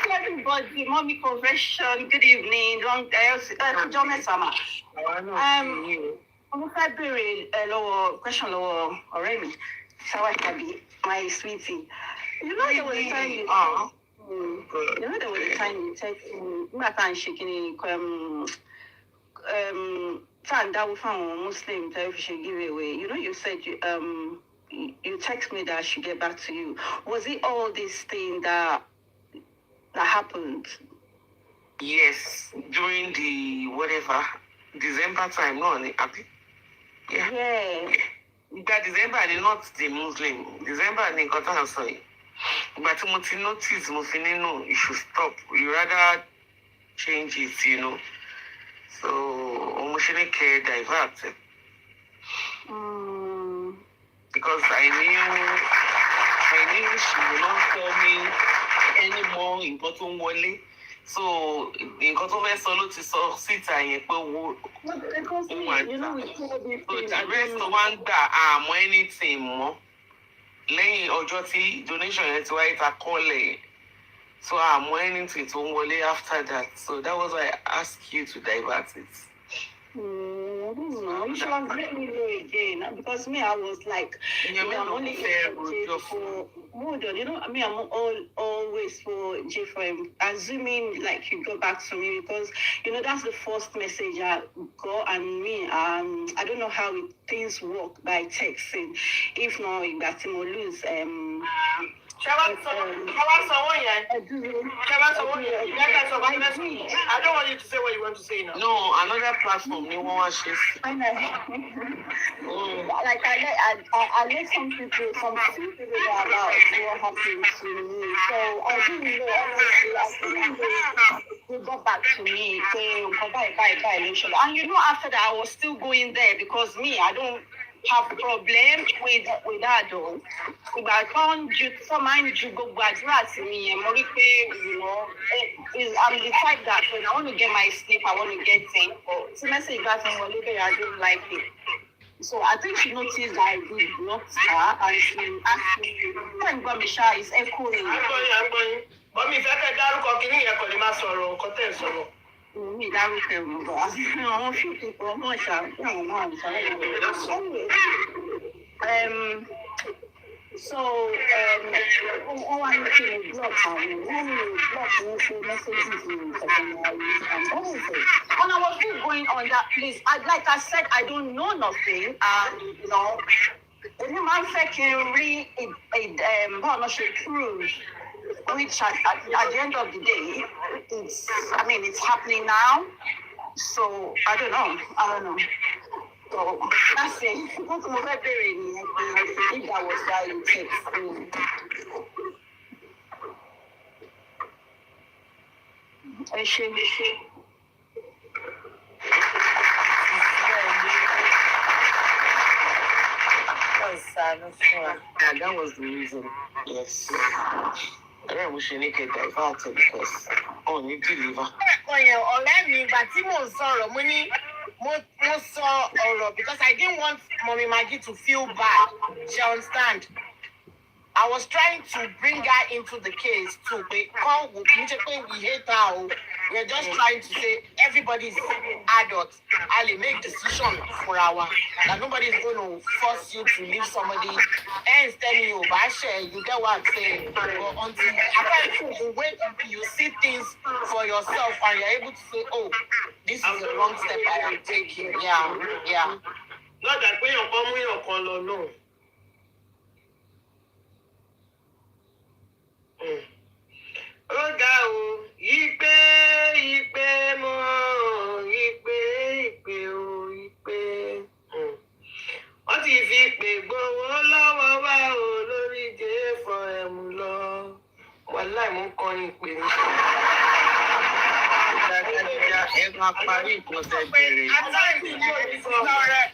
[SPEAKER 2] Everybody, mommy confession, good evening, long John Mesama. Mo fẹ́ béèrè lọ́wọ́ question lọ́wọ́ ọ̀rẹ́ mi, Sawa Tabi, my sweetie. You know there was a time you text me, nígbà tá à ń ṣe kí ni tá à ń dáwó fáwọn Muslim tá a fi ṣe giveaway. You know you said you text me that I should get back to you. Was it all this thing that happened?
[SPEAKER 6] Yes, during the whatever December time, no, happy.
[SPEAKER 2] Yeah.
[SPEAKER 6] Ìgbà December ni not the Muslim. December ni nǹkan tá à ń sọ yìí. Ìgbà tí mo ti notice mo fi nínú you should stop. You rather change it, you know. So, mo ṣe ní kẹ́ divert. Because I knew she will not tell me anymore nǹkan tó ń wọlé. So, nǹkan tó fẹ́ sọ ló ti sọ síta yẹn pé owó wà ta. So, the rest wa ń gbà àmọ́ anything mọ́. Lẹ́yìn ọjọ́ tí donation yẹn ti wáyé ta kọ́lẹ̀. So, àmọ́ anything tó ń wọlé after that. So, that was why I asked you to divert it.
[SPEAKER 2] I don't know. You should have let me know again. Because me, I was like, I'm only for Moujola. You know, I mean, I'm always for J4M. Assuming like you go back to me because you know that's the first message I got, and me, I don't know how things work by texting. If not, you got to lose.
[SPEAKER 3] I don't want you to say what you want to say now.
[SPEAKER 6] No, another platform. You want to
[SPEAKER 2] Like I let some people know about what happened to me. So I didn't know honestly. I didn't know they got back to me saying bye. And you know, after that I was still going there because me, I don't have problem with that though. If I can't do someone to go graduate me and you know, I'm the type that when I want to get my sleep, I want to get in. But to message that I don't like it. So I think she noticed that I did block her and she asked me, when Gomisha is echoing.
[SPEAKER 3] But me, if I can dárúkọ kíní yẹn kò lè má sọ̀rọ̀ nǹkan tẹ́ ẹ̀ sọ̀rọ̀.
[SPEAKER 2] Me dárúkọ ẹ̀rù bọ̀. Àwọn few people ọmọ ìṣàkóso náà so all I need to block and messages and I was still going on that place. Like I said, I don't know nothing, and you know, the man said can read partnership proof, which at the end of the day, it's happening now. So I don't know. So that's it. If that was why you text me.
[SPEAKER 6] That was the reason. Yes. I don't wish you could divert it because you deliver.
[SPEAKER 3] Ọ̀rẹ́ mi ìgbà tí mò ń sọ̀rọ̀ mo sọ ọ̀rọ̀ because I didn't want Mommy Maggie to feel bad. She understand.
[SPEAKER 6] I was trying to bring her into the case to be called. We hate her. We're just trying to say everybody's adults. Ali make decision for our that nobody is going to force you to leave somebody else telling you you get what I'm saying. But until apparently when you see things for yourself and you're able to say, oh, this is the wrong step I am taking. Yeah.
[SPEAKER 3] Not that when you're coming your color, no. Ọ̀gá o, ìpè mọ́, ìpè o, ìpè. Wọ́n ti fi ìpè gbowó lọ́wọ́ wá o lórí J4M lọ. Wàláì mú kọrin ìpè mi.
[SPEAKER 6] Ẹ máa parí nǹkan tẹ́ bẹ̀rẹ̀.
[SPEAKER 3] Àná sì ń lọ ìpè ọ̀gbọ̀n.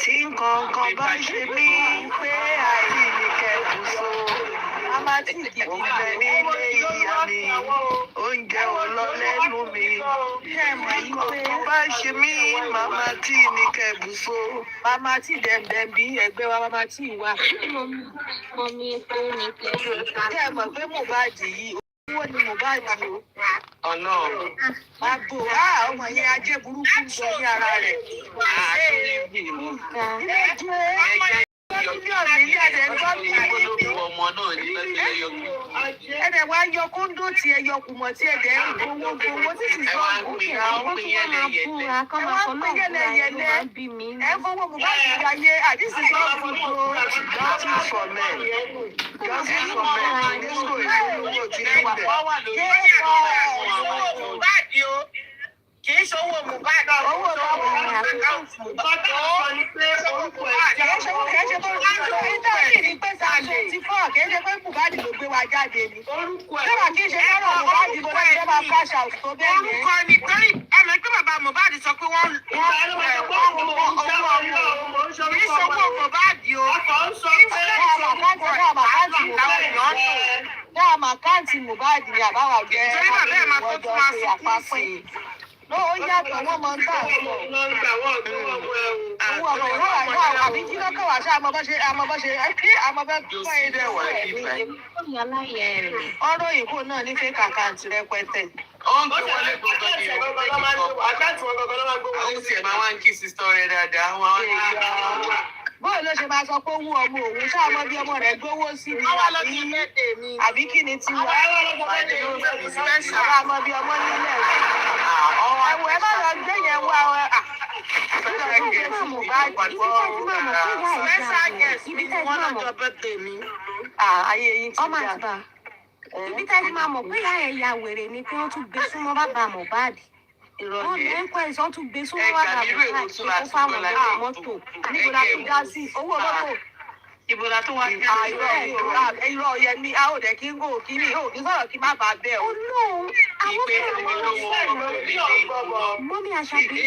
[SPEAKER 4] Tí nǹkan bá ṣe mí pé àìníkẹ́kù so, màmá tí kìkì bẹ nílé ìyá mi, oúnjẹ ò lọ lẹ́nu mi. Nǹkan bá ṣe mí, màmá tí níkẹ́kù so. Màmá tí dẹ̀ndẹ̀n bí ẹgbẹ́ wa màmá tí wà.
[SPEAKER 5] Mo mi epo ní kẹ́kù.
[SPEAKER 4] Ṣé ẹ mọ̀ pé Mohbad yìí? Owó ni Mohbad o.
[SPEAKER 6] Ọlọ́run.
[SPEAKER 4] Àbò ọmọ yẹn ajé burúkú ń sọ ní ara rẹ̀. Ẹ̀dẹ̀ wá yọ kóńdó tí ẹ yọ kùmọ̀ tí ẹ̀dẹ̀ ń gbowó tí sì sọ òkè àwọn pín yẹlẹyẹlẹ. Ẹ fọwọ́ Mohbad ayé àdìsí sọ́ọ̀ fún un. Justice for men. Justice for men. Disco ìlú tí ń bẹ̀.
[SPEAKER 6] Kì í ṣòwò Mohbad.
[SPEAKER 4] Owó lọ́wọ́ ni àfikún fún. Kẹ́sẹ̀ tó ń sọ ìtọ́jú ní pé sàṣẹ ti fọ́ kẹ́sẹ̀ pé Mohbad ló gbé wa jáde ni. Ṣé kí n ṣe lọ́rọ̀ Mohbad ló lọ́jọ́ máa cash out tó bẹ́ẹ̀ yẹn?
[SPEAKER 6] Orúkọ ni torí ẹ̀mí pé bàbá Mohbad sọ pé wọ́n kì í ṣòwò Mohbad o.
[SPEAKER 4] Àkáǹtì Mohbad ni àbáwá jẹ́
[SPEAKER 6] Torí bàbá ẹ̀ máa tó tún máa sunkún sí i.
[SPEAKER 4] Ló ó yàtọ̀ wọ́n mọ ń tà sí ọ̀. Owó ọmọ ìwọ́ àìwọ́ àbí kí lọ́kọ̀ wá ṣe àmọ́ bọ́ ṣe fún ẹ̀dẹ̀ wà ọ̀rọ̀ ìkó náà ní fake account rẹpẹtẹ.
[SPEAKER 6] Ó ń gbé wọlé gbogbo ní àwọn tí ẹ̀ máa wá ń kí sísọ rẹ̀ dáadáa.
[SPEAKER 4] Bóyá ló ṣe máa sọ pé owó ọmọ òun ṣáà mọ bí ọmọ rẹ̀ gbówó sí ni àbí kí ni tiwa. Àwọn àmọ́ bí ọmọ nílẹ̀ ẹ̀wọ̀ ẹ má lọ gbé yẹn wá ayé yín ti dà.
[SPEAKER 5] Ibi tá a ti máa mọ̀ pé ìyá ẹ̀ ya wèrè ni pé wọ́n tún gbé súnmọ́ bàbá Mohbad. Wọ́n lè ń pẹ́ ìsọ́ tún gbé súnmọ́ bàbá Mohbad tó kó fáwọn ọ̀gá mọ́tò.
[SPEAKER 4] Níbo la fi dá sí owó mọ́tò? Ibo la tó wá sí irọ́ yẹn ní a ò dẹ̀ kí n kò kí ní ò kí sọ̀rọ̀ kí má bàa bẹ́ẹ̀ o.
[SPEAKER 5] Olóhùn àwọn mọ́mí Àṣàbí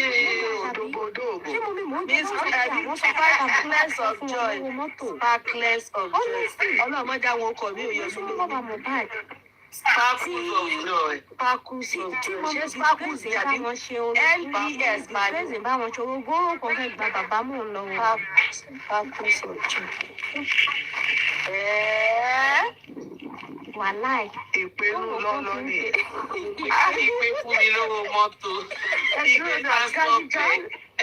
[SPEAKER 5] ṣé mọ́mí mò ń jẹ́ àwọn
[SPEAKER 4] sparkless of joy sparkless of joy ọlọ́mọdé àwọn ọkọ̀ mi ò yọ
[SPEAKER 5] súnmọ́ bàbá Mohbad.
[SPEAKER 6] Sparkles of joy.
[SPEAKER 4] Sparkles of joy. Ṣé sparkles ni àbí LPS
[SPEAKER 5] báyìí? Bá wọn ṣòro gbóró kan fẹ́ gba bàbá mò ń lọ wọn.
[SPEAKER 4] Sparkles of joy.
[SPEAKER 5] Wàláì.
[SPEAKER 4] Ìpinnu lọ́lọ́ ni.
[SPEAKER 6] Ìpè fún mi lówó mọ́tò. Ìpè transport.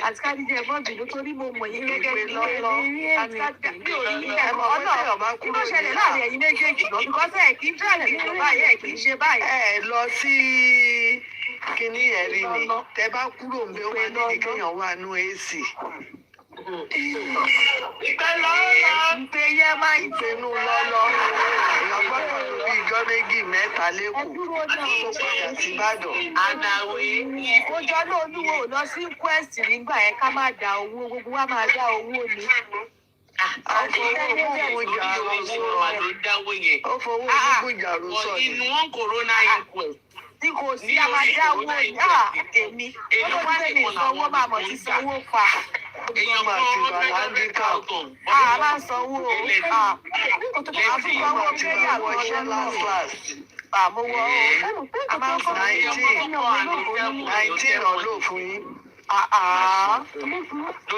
[SPEAKER 4] Àti Kádíjà ẹ̀gbọ́n bìnú torí mo mọ̀ yín gẹ́gẹ́ bí lọ́lọ́. Àti Kádíjà mi ò rí ẹ̀mọ́ ọlọ́ọ̀ kí ló ṣẹlẹ̀ láàrin ẹ̀yin méjèèjì lọ. Bíkọ́sẹ̀ ẹ̀ kí n tẹ̀lẹ̀ nínú báyìí ẹ̀ kì í ṣe báyìí. Ẹ lọ sí kíní ẹ̀rí ni. Tẹ bá kúrò ń bẹ ó máa ní kéèyàn wà nú AC.
[SPEAKER 3] Ìpè lọ́lọ́.
[SPEAKER 4] Ìpè yẹn máa ń pinnu lọ́lọ́. Èèyàn gbọ́dọ̀ lórí ìjọ méjì mẹ́ta lẹ́kọ̀ọ́. Tó padà sí Ìbàdàn.
[SPEAKER 6] Àdàwé.
[SPEAKER 4] Ìkójọ náà olúwo ò lọ sí quest nígbà yẹn ká má da owó gbogbo wa máa dá owó ni. Ó fowó gbogbo ìjàrú sọ̀rọ̀.
[SPEAKER 6] Inú wọn corona inquest.
[SPEAKER 4] Tí kò sí a máa dá owó ní èmi. Ó ló wá lè sanwó máa mọ̀ sí sanwó fa.
[SPEAKER 6] Èèyàn kan $100,000.
[SPEAKER 4] A máa sanwó àfihàn kéyàwó iṣẹ́ last. Àmúwọ́ a máa ń fún 19 ọ̀lọ́ fún yín.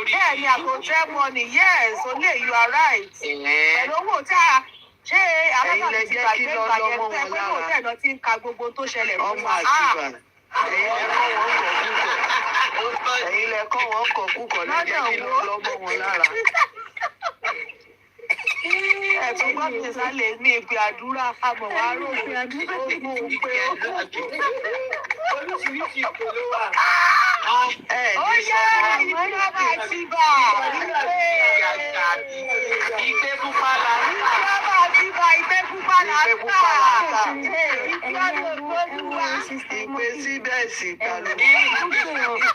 [SPEAKER 4] Bẹ́ẹ̀ ni àkójẹ́ money, yes, Olè, you are right. Pẹ̀lú owó tí a ṣe alága ti gbàgbé ìgbà yẹn pé pé kò tẹ̀ lọ tí ń ka gbogbo tó ṣẹlẹ̀ fún wa.
[SPEAKER 3] Ẹ̀yin lẹ kọ́ wọn kọ̀ kúkọ̀ lẹ́jẹ̀ kí lọ́mọ wọn lára.
[SPEAKER 4] Ẹ̀tún gbọ́ mi sálẹ̀ ní ìpè àdúrà àmọ̀ wá rò pé ogun pé
[SPEAKER 3] Oríṣiríṣi ìpò ló wà.
[SPEAKER 4] ó yẹ ìjọba àti bà
[SPEAKER 6] Ìgbé pupa là ń tà.
[SPEAKER 4] ìjọba àti bà ìgbé pupa là ń tà.
[SPEAKER 3] Ìpè síbẹ̀ sí kálù.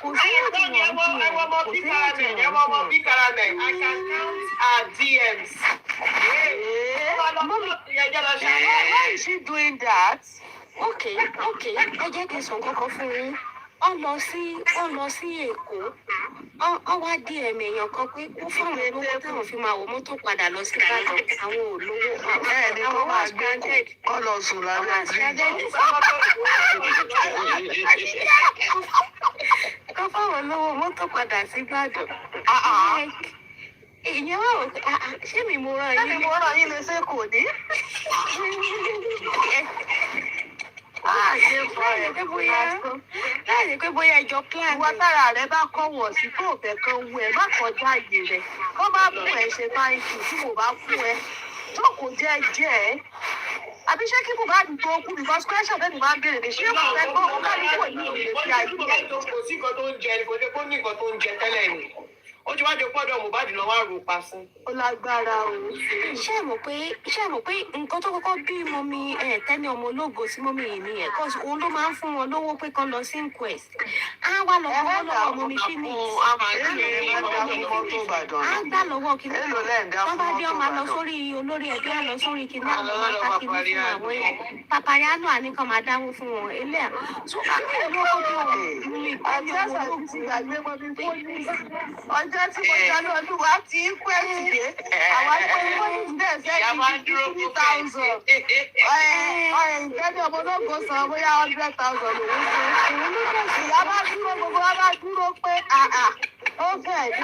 [SPEAKER 5] Kò sí ìdí
[SPEAKER 3] DMs.
[SPEAKER 4] Why is she doing that?
[SPEAKER 5] Okay, ẹ jẹ́ kí n sọ kọ́kọ́ fún yín. Ó lọ sí Èkó. Ó wá dí ẹ̀mí èèyàn kan pé kó fáwọn olówó táwọn fi máa wọ mọ́tò padà lọ sí Ìbàdàn. Àwọn olówó àwọn wá stranded.
[SPEAKER 3] Kọ́ lọ sùn lábẹ́ bíríjì.
[SPEAKER 5] Kó fáwọn olówó mọ́tò padà sí Ìbàdàn. Ìyẹn wà wò pé ṣé mi mo rán yín?
[SPEAKER 4] Mo rán yín lè ṣe kò ní.
[SPEAKER 5] Láì pé bóyá ẹjọ́ plan.
[SPEAKER 4] Ìwọ tára rẹ bá kọ́wọ̀ sí tó fẹ́ kan wú ẹ má kọjá àyè rẹ̀. Kọ́ bá fún ẹ ṣe báyìí tí mo bá fún ẹ. Tó kò jẹ́ ẹ́. Àbí ṣé kí Mohbad tó kú because question tẹ́lẹ̀ máa ń béèrè ní ṣé kò fẹ́ gbọ́ kárí kò ní ìrètí ayé ẹ̀.
[SPEAKER 3] Kò sí nǹkan tó ń jẹ ni kò dé kó ní nǹkan tó ń jẹ tẹ́lẹ̀ ni. Ó ti wá jẹ pọ́dọ̀ Mohbad lọ wá rò pa fún.
[SPEAKER 4] Ó lágbára o.
[SPEAKER 5] Ṣé ẹ mọ̀ pé nǹkan tó kọ́kọ́ bí mọ́mí Tẹ́ni ọmọ ológo sí mọ́mí yìí nìyẹn cause òun ló máa ń fún wọn lówó pé kán lọ sí inquest. Á wá lọ fọwọ́ lọ́wọ́ mọ́mí Phoenix. Á gbà lọ́wọ́ kí wọ́n bá dé ọmọ lọ sórí olórí ẹbí á lọ sórí kí náà lọ́wọ́ káàkiri fún àwọn yẹn. Papariano àníkan máa dáwó fún wọn eléyà. So àkókò ló kọjú mi
[SPEAKER 4] Ọjọ́ sọ̀rọ̀ ti gbàgbé mọ́mí Phoenix. Ọjọ́ tí mo jọ lọ́dún wa ti ń pẹ́ sílé. Àwọn akẹ́kọ̀ọ́ Phoenix dẹ̀ sẹ́yìn ní 50,000. Ìgbẹ́ni ọmọ ológo san bóyá 100,000 lòún fún. Ìyá bá dúró gbogbo wa bá dúró pé ó fẹ́ dé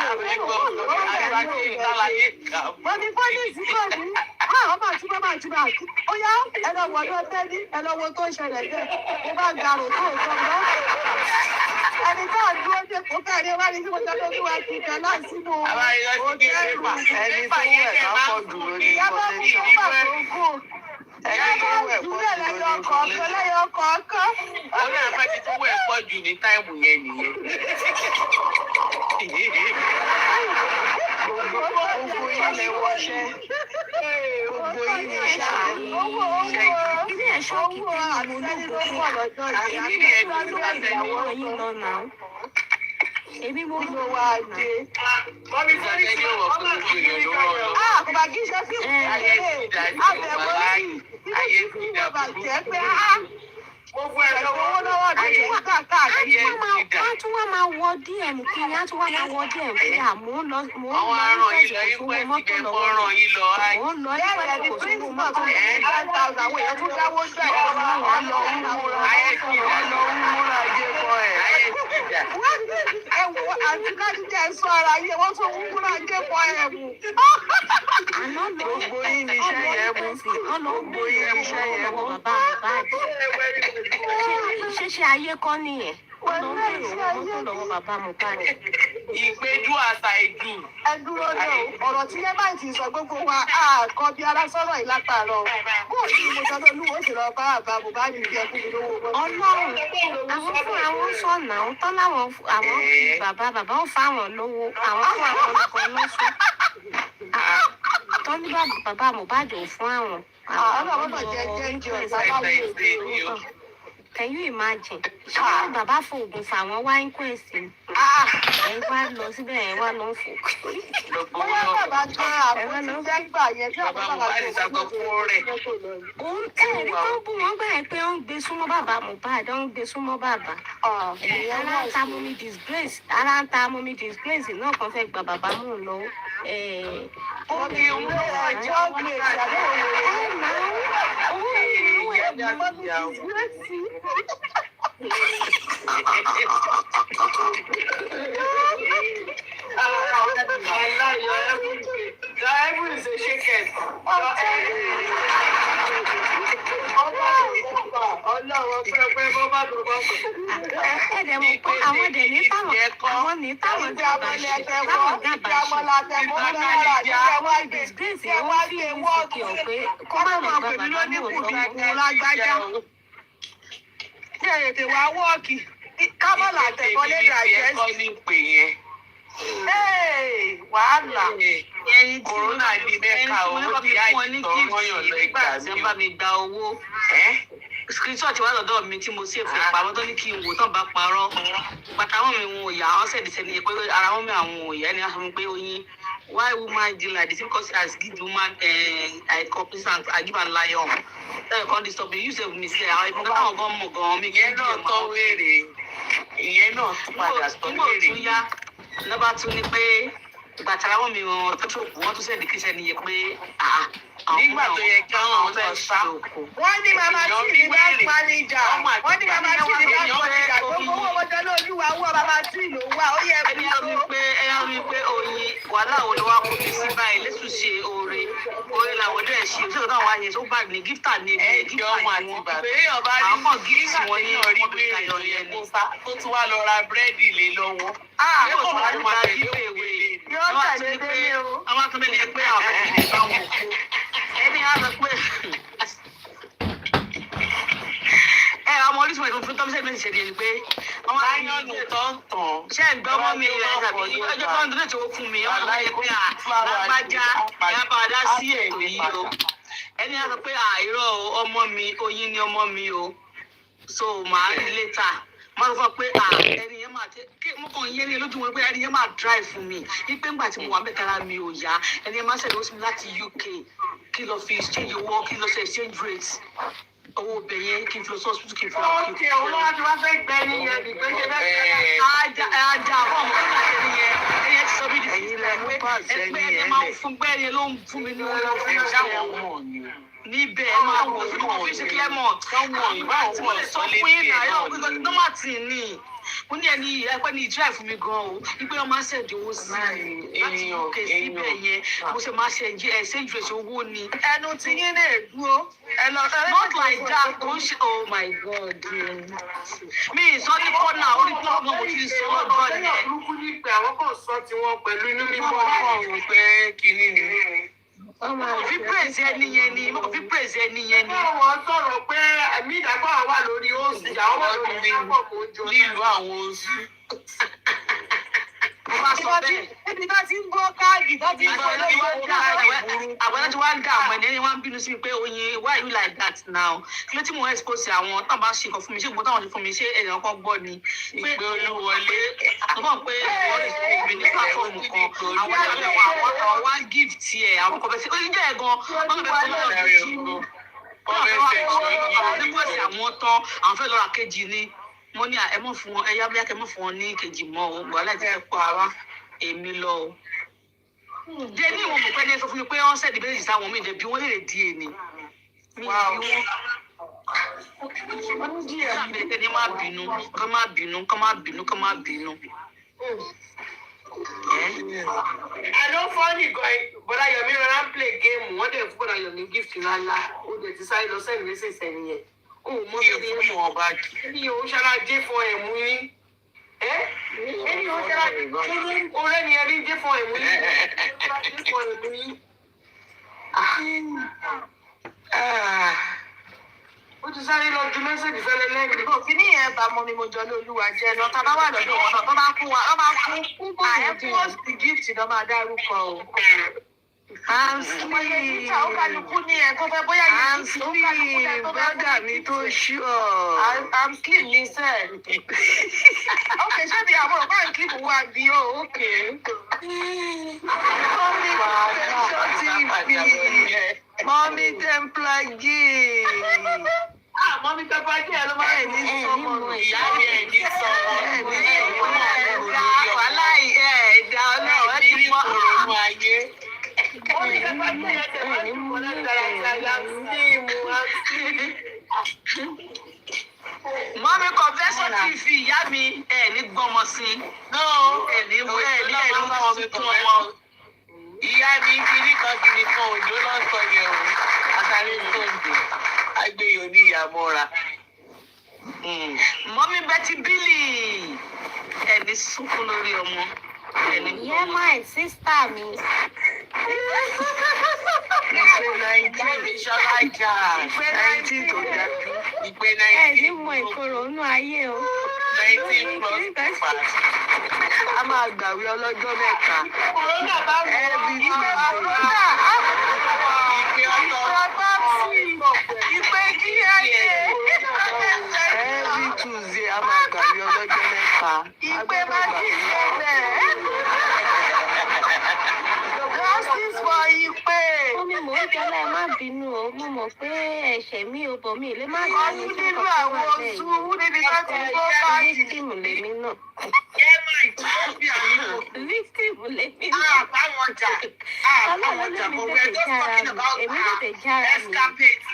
[SPEAKER 4] Mọ́mí Phoenix kò ní máa túbọ̀ ó yá ẹ lọ wọ̀ lọ Tẹ́ni ẹ lọ wo tó ṣẹlẹ̀ bẹ́ẹ̀ ó bá garò tó ìtọ́gbọ́. Ẹni tó ń dúró dé kó káàdé wá ní tí mo jẹ́ lójú wa ti kàn náà sínú òtẹ́ẹ̀lì.
[SPEAKER 3] Ẹni tó wẹ̀ kápọ̀ dúró ní
[SPEAKER 4] Ìyá bá mú nọ́mbà tó gùn. Ìyá bá mú lẹ́yọ kọ̀ọ̀kan.
[SPEAKER 6] Ó ní àfẹ́ ti tó wẹ̀ pọ̀ jù ní táìmù yẹn nìyẹn.
[SPEAKER 3] Gbogbo yín lè wọṣẹ́. Gbogbo yín ní
[SPEAKER 5] ilé ẹ̀ṣọ́ kí Tẹ́ni ọmọ ológo èmi mo
[SPEAKER 4] lọ wá dé.
[SPEAKER 3] Mọ́mí Phoenix ọmọ ìṣẹ́jú ló rọ̀.
[SPEAKER 4] Kò bá kí iṣẹ́ sí àbẹ̀wò
[SPEAKER 6] Ayé ti dàbò.
[SPEAKER 3] Gbogbo ẹ̀ lọ́wọ́.
[SPEAKER 4] owó lọ́wọ́ ní ìwà káàkiri.
[SPEAKER 5] wọ́n tún wá máa wọ DM kiri á tún wá máa wọ DM kiri àmọ́ ń lọ
[SPEAKER 6] Àwọn aràn yìí lọ ikú ẹ̀ ti jẹ́ kó ràn yín lọ.
[SPEAKER 5] mò ń lọ
[SPEAKER 4] Bẹ́ẹ̀ ni principal tó ní 5,000 àwọn èèyàn tún dáwọ́ jọ ẹ̀ wọ́n lọ ń múra.
[SPEAKER 6] Ayé ti dà.
[SPEAKER 3] Ajé kọ́ ẹ̀.
[SPEAKER 6] Ayé ti dà.
[SPEAKER 4] Ẹ wo àti káàdì jẹ́ sọ ara yẹ wọ́n tún ń múra jẹ́ kọ́ ẹ̀ mú.
[SPEAKER 3] Gbogbo yín ní iṣẹ́ yẹn mú. Gbogbo yín ní iṣẹ́ yẹn mú.
[SPEAKER 5] ṣe ayé kọ́ nìyẹn ó lọ ń bèrè owó tó lọ́wọ́ bàbá Mohbad.
[SPEAKER 6] Ìpéjú àṣà ìjù.
[SPEAKER 4] Ẹ dúró náà ọ̀rọ̀ tí yẹn báyìí ti sọ gbogbo wa àkọ́ bí ara sọ̀rọ̀ yìí látàárọ̀. Bóòlù ni mo sọ pé olúwo sì lọ bá bàbá Mohbad bí ẹkú mi lówó wọn.
[SPEAKER 5] Ọlọ́run àwọn fún àwọn sọ̀nà ó tán láwọn fi bàbá ó fáwọn lówó àwọn fún àwọn nìkan lọ́sùn. Tọ́ ní bàbá Mohbad ò fún àwọn.
[SPEAKER 4] Àwọn ọmọ jẹ́ jẹ́ńjẹ́ ọ̀sán.
[SPEAKER 5] Can you imagine? Ṣé bàbá fòògùn fàwọn wá ń kó èsì? Ẹ wá lọ síbẹ̀ ẹ wá lọ ń fò.
[SPEAKER 4] Bóyá bàbá gan àwọn ti jẹ́ gbà yẹn tí
[SPEAKER 6] Bàbá Mohbad ṣàkọ fún rẹ̀.
[SPEAKER 5] Òun ẹ̀rí tó bú wọn gbà pé ó ń gbé súnmọ́ bàbá Mohbad, ó ń gbé súnmọ́ bàbá. Ara ń ta mọ́mí disgrace, náà kan fẹ́ gba bàbá mú un lọ.
[SPEAKER 4] ó ní ìwé ẹjọ́ gbé ìyàwó rẹ̀.
[SPEAKER 5] ẹ̀dẹ̀ mọ̀ pé àwọn dẹ̀ ní táwọn dábàá ṣe táwọn dábàá ṣe disgrace ó fi ìsìnkì ọ̀ pé kó má lọ gba bàbá ní òótọ́
[SPEAKER 4] lágbájá. Ṣé ètè wá wọ́ọ̀kì? Kámọ́lá àtẹ̀kọ́ lè dàjẹ́ sí. Wàhálà.
[SPEAKER 6] Kòrónà di mẹ́ka owó tí àìsàn ọ̀yàn lọ ìgbà
[SPEAKER 1] tí wọ́n bá mi gba owó. Screenshot wà lọ́dọ̀ mi tí mo ṣe fún ìpamọ́ tó ní kí n wò tán bá parọ́. Pàtàwọn mi wọn ò yà ọ́ sẹ́ẹ̀dì sẹ́ni yẹ pé ara wọn mi àwọn ò yẹ ni wọ́n sọ pé oyin. Why woman do like this? Because as give woman compensant, I give a lion. Then come disturb me. You say me say, I even got go mo gan mi.
[SPEAKER 6] Ìyẹn náà tọ́ wèrè. Ìyẹn náà tún padà tọ́ wèrè.
[SPEAKER 1] Tún yá lọ́ba tún ní pé ìgbà tí àwọn mi wọn tó ṣòkò wọ́n tún sẹ́ni kíṣẹ́ ni yẹ pé
[SPEAKER 6] nígbà tó yẹ kí àwọn fẹ́ sá.
[SPEAKER 4] Wọ́n ní màmá tí ní bá manager. Wọ́n ní màmá tí ní bá manager. Gbogbo owó ọmọdé lójúwa owó bàbá tí ló wà ó yẹ kí
[SPEAKER 1] ẹni á rí pé oyin wàhálà wo ni wàá kó fi sí báyìí lẹ́sùn ṣe oore làwọn ọdẹ ṣe òṣèlú náà wáyé tó bá ní gíftà ní ẹbí gíftà ní wọn pé àwọn gíftì wọn ní ọrí bẹ́ẹ̀
[SPEAKER 6] tó tún wá lọ ra búrẹ́dì lé lọ́wọ́.
[SPEAKER 1] yóò tún wá gba gíftà ìwé
[SPEAKER 4] yóò tẹ̀lé délé o.
[SPEAKER 1] àwọn akẹ́kọ̀ọ́ ní pé àwọn ọmọ ìgbà wọn kú ẹni á sọ pé ọmọ orísun ẹ̀fọn fún tọ́mísẹ́ méjì ṣẹlẹ̀ ni pé àwọn
[SPEAKER 6] láyọ̀nù tó ń tàn.
[SPEAKER 1] ṣé ń gbọ́ mọ́ mi rẹ̀ tàbí ọjọ́ tó ń dúró tí ó fún mi ọmọ láyé pé lágbájá ìyá padà sí ètò yìí o ẹni á sọ pé àìrọ̀ ọmọ mi oyin ni ọmọ mi o so màá rí létà máa sọ pé ẹni yẹn máa tẹ kí mo kàn yé ní lójú wọn pé ẹni yẹn máa drive fún mi wípé ńgbà tí mo wà mẹ́tara mi ò yá ẹni yẹn máa ṣẹlẹ̀ ó sì mi láti UK kí lọ fi exchange owó kí lọ ṣe exchange rate owó ọbẹ̀ yẹn kí n fi lọ sí hospital kí n fi lọ kí n fi lọ.
[SPEAKER 3] òun náà ti wá fẹ́ gbẹ nìyẹn ní pé ṣe fẹ́
[SPEAKER 1] ajá fún ọmọ kan láti ẹni yẹn ẹni yẹn ti sọ bí di sí ẹgbẹ́ ẹni máa ń fún gbẹ́ ẹni ló ń fún mi ní owó fún ìjáwọ̀ níbẹ̀ ẹ máa wọ̀ fún ọmọ fi ṣe clement tí mo lè sọ fún yín náà yóò gbígbọ́ nọ́màtì ni mo ní ẹni ẹgbẹ́ ní ìjọ ìfún mi gan o wípé wọ́n máa ń ṣẹ̀dí owó sí i láti UK síbẹ̀ yẹn mo ṣe máa ṣe exchange rate owó ni.
[SPEAKER 4] ẹnu tí yín lè dúró
[SPEAKER 1] not like that kò ń ṣe oh my god mi ìsọ ní kọ́nà orí blọọgì mo ti sọ lọ́jọ́
[SPEAKER 3] àwọn
[SPEAKER 1] yẹn.
[SPEAKER 3] burúkú ní pé àwọn kan sọ tiwọn pẹ̀lú inú mímọ́ ọ̀hún pé kínní ni.
[SPEAKER 1] mo fi praise ẹni yẹn ni mo fi praise ẹni yẹn ni.
[SPEAKER 3] wọ́n sọ̀rọ̀ pé ẹ̀mí ìdàgbọ́ wà lórí oṣù àwọn wà lórí
[SPEAKER 6] nílùú àwọn oṣù.
[SPEAKER 1] mo bá sọ bẹ́ẹ̀.
[SPEAKER 4] Ibi tó ti ń gbọ́ káàdì tó ti ń gbọ́ lọ́wọ́ káàdì.
[SPEAKER 1] àwọn ẹni tí wọ́n ń dá àmọ́ ẹni wọ́n ń bínú sí mi pé oyin why you like that now kí ló tí mo expose àwọn tó bá ṣe nǹkan fún mi ṣé gbogbo táwọn ṣe fún mi ṣé èèyàn kan gbọ́ ni.
[SPEAKER 6] ìgbé olúwọlé.
[SPEAKER 1] àtúbọ̀ pé wọ́n ti fún mi ní platform kan àwọn ẹgbẹ́ àwọn wá give tiẹ̀ àwọn kọ̀ọ̀bẹ sí oyin jẹ́ ẹ̀gan wọ́n bẹ fún ọ̀rọ̀ àwọn tán àwọn fẹ́ lọ́ra kejì ni mo ní ẹ mọ̀ fún wọn ẹ yá bí akẹ́ mọ̀ fún wọn ní kejì mọ́ o wàhálà ti fẹ́ pa ara èmi lọ o. díẹ̀ ní ìwọ̀n mọ̀pẹ́ ní ẹ sọ fún mi pé wọ́n sẹ́ẹ̀dì méjì sáwọn mi ìdẹ̀bí wọ́n lè di èmi. mi ò bí wọ́n ẹni má bínú kán má bínú kán má bínú kán má bínú.
[SPEAKER 3] àlọ́ fọ́ọ̀nì gan bọ́dá Yomi rọra ń play game wọ́n dẹ̀ fún bọ́dá Yomi gift ńláńlá ó dẹ̀ ti sáré lọ sẹ́yìn lẹ́sẹ̀ sẹ́yìn yẹn. ó mọ
[SPEAKER 6] fún wọn bá kí.
[SPEAKER 3] ẹni òun ṣara J4M yín ẹni òun ṣara ọ̀rẹ́ ni ẹni J4M yín. ó ti sáré lọ ju mẹ́sẹ̀gì fẹ́lẹ́ lẹ́yìn.
[SPEAKER 4] Òfin níyẹn bá mọ mi mo jọ ní olúwa jẹ lọ tá a bá wà lọ́dọ̀ wọn náà tó bá fún wa wọ́n máa fún àyẹ̀fọ́sì gift náà máa dárúkọ o.
[SPEAKER 1] Hansley
[SPEAKER 4] Ó kálukú ní ẹ̀ tó fẹ́ bóyá yẹn ti ó kálukú ní ẹ̀ tó fẹ́
[SPEAKER 1] brọ́dà mi tó ṣú ọ̀.
[SPEAKER 4] Hansley ní sẹ́ẹ̀. Ok, ṣé bí àwọn ọ̀pá Hansley wà bí o? Ok.
[SPEAKER 1] Mọ́mí Templar Gay.
[SPEAKER 3] Mọ́mí Templar Gay ló máa ń ní sọ́mọ́
[SPEAKER 6] ìyá rẹ̀ ní sọ́mọ́.
[SPEAKER 1] Wàhálà ẹ̀dá ọlọ́run ẹ ti mọ́.
[SPEAKER 6] Ìrònú ayé.
[SPEAKER 3] Mọ́mí Templar Gay ẹ̀jẹ̀ máa ń mú dáradára sí ìmú
[SPEAKER 1] Mọ́mí Confession TV ìyá mi ní gbọ́mọ sí. Ní
[SPEAKER 6] tuntun ọmọ. Ìyá mi kiri kan òjò lọ́sọ̀ yẹn o. Àtàrí sọ̀dẹ̀. Agbéyọ̀ ní ìyàmọ́ra. Mọ́mí Betty Billy. Ẹni sunkún lórí ọmọ.
[SPEAKER 5] Yeah, my sister mi.
[SPEAKER 3] Ìpè 19
[SPEAKER 6] Ìṣọ́lá ìjà.
[SPEAKER 3] Ìpè 19 tó dájú.
[SPEAKER 6] Ìpè
[SPEAKER 5] Ẹ
[SPEAKER 6] 19.
[SPEAKER 5] ní mọ ìkorò inú ayé o.
[SPEAKER 6] 19 plus 5.
[SPEAKER 3] A máa gbàwé ọlọ́jọ́ mẹ́ta.
[SPEAKER 1] Kòrónà bá wù ọ́.
[SPEAKER 3] Every
[SPEAKER 1] Ìpè
[SPEAKER 3] Tuesday.
[SPEAKER 1] kòrónà.
[SPEAKER 6] Ìpè ọ̀tọ̀.
[SPEAKER 1] Ìpè kíáyé.
[SPEAKER 3] Every Tuesday a máa gbàwé ọlọ́jọ́ mẹ́ta.
[SPEAKER 1] Ìpè máa kí ìṣẹ̀lẹ̀. Justice for Ìpè.
[SPEAKER 5] Mọ́mí mò ń jọlá ẹ má bínú o. Mo mọ̀ pé ẹ̀ṣẹ̀ mi ò bọ̀ mí lè má dá ní
[SPEAKER 1] Ọdún
[SPEAKER 5] sí
[SPEAKER 1] nínú
[SPEAKER 5] ọkọ̀
[SPEAKER 1] àwọn
[SPEAKER 5] wà bẹ́ẹ̀
[SPEAKER 1] oṣù
[SPEAKER 5] yìí.
[SPEAKER 1] níbi tó ti gbó káàdì.
[SPEAKER 5] Victim lèmi náà. Victim lèmi náà.
[SPEAKER 6] Àbáwọn jà.
[SPEAKER 5] Ọlọ́run lè mi tètè jára mi. Èmi tètè jára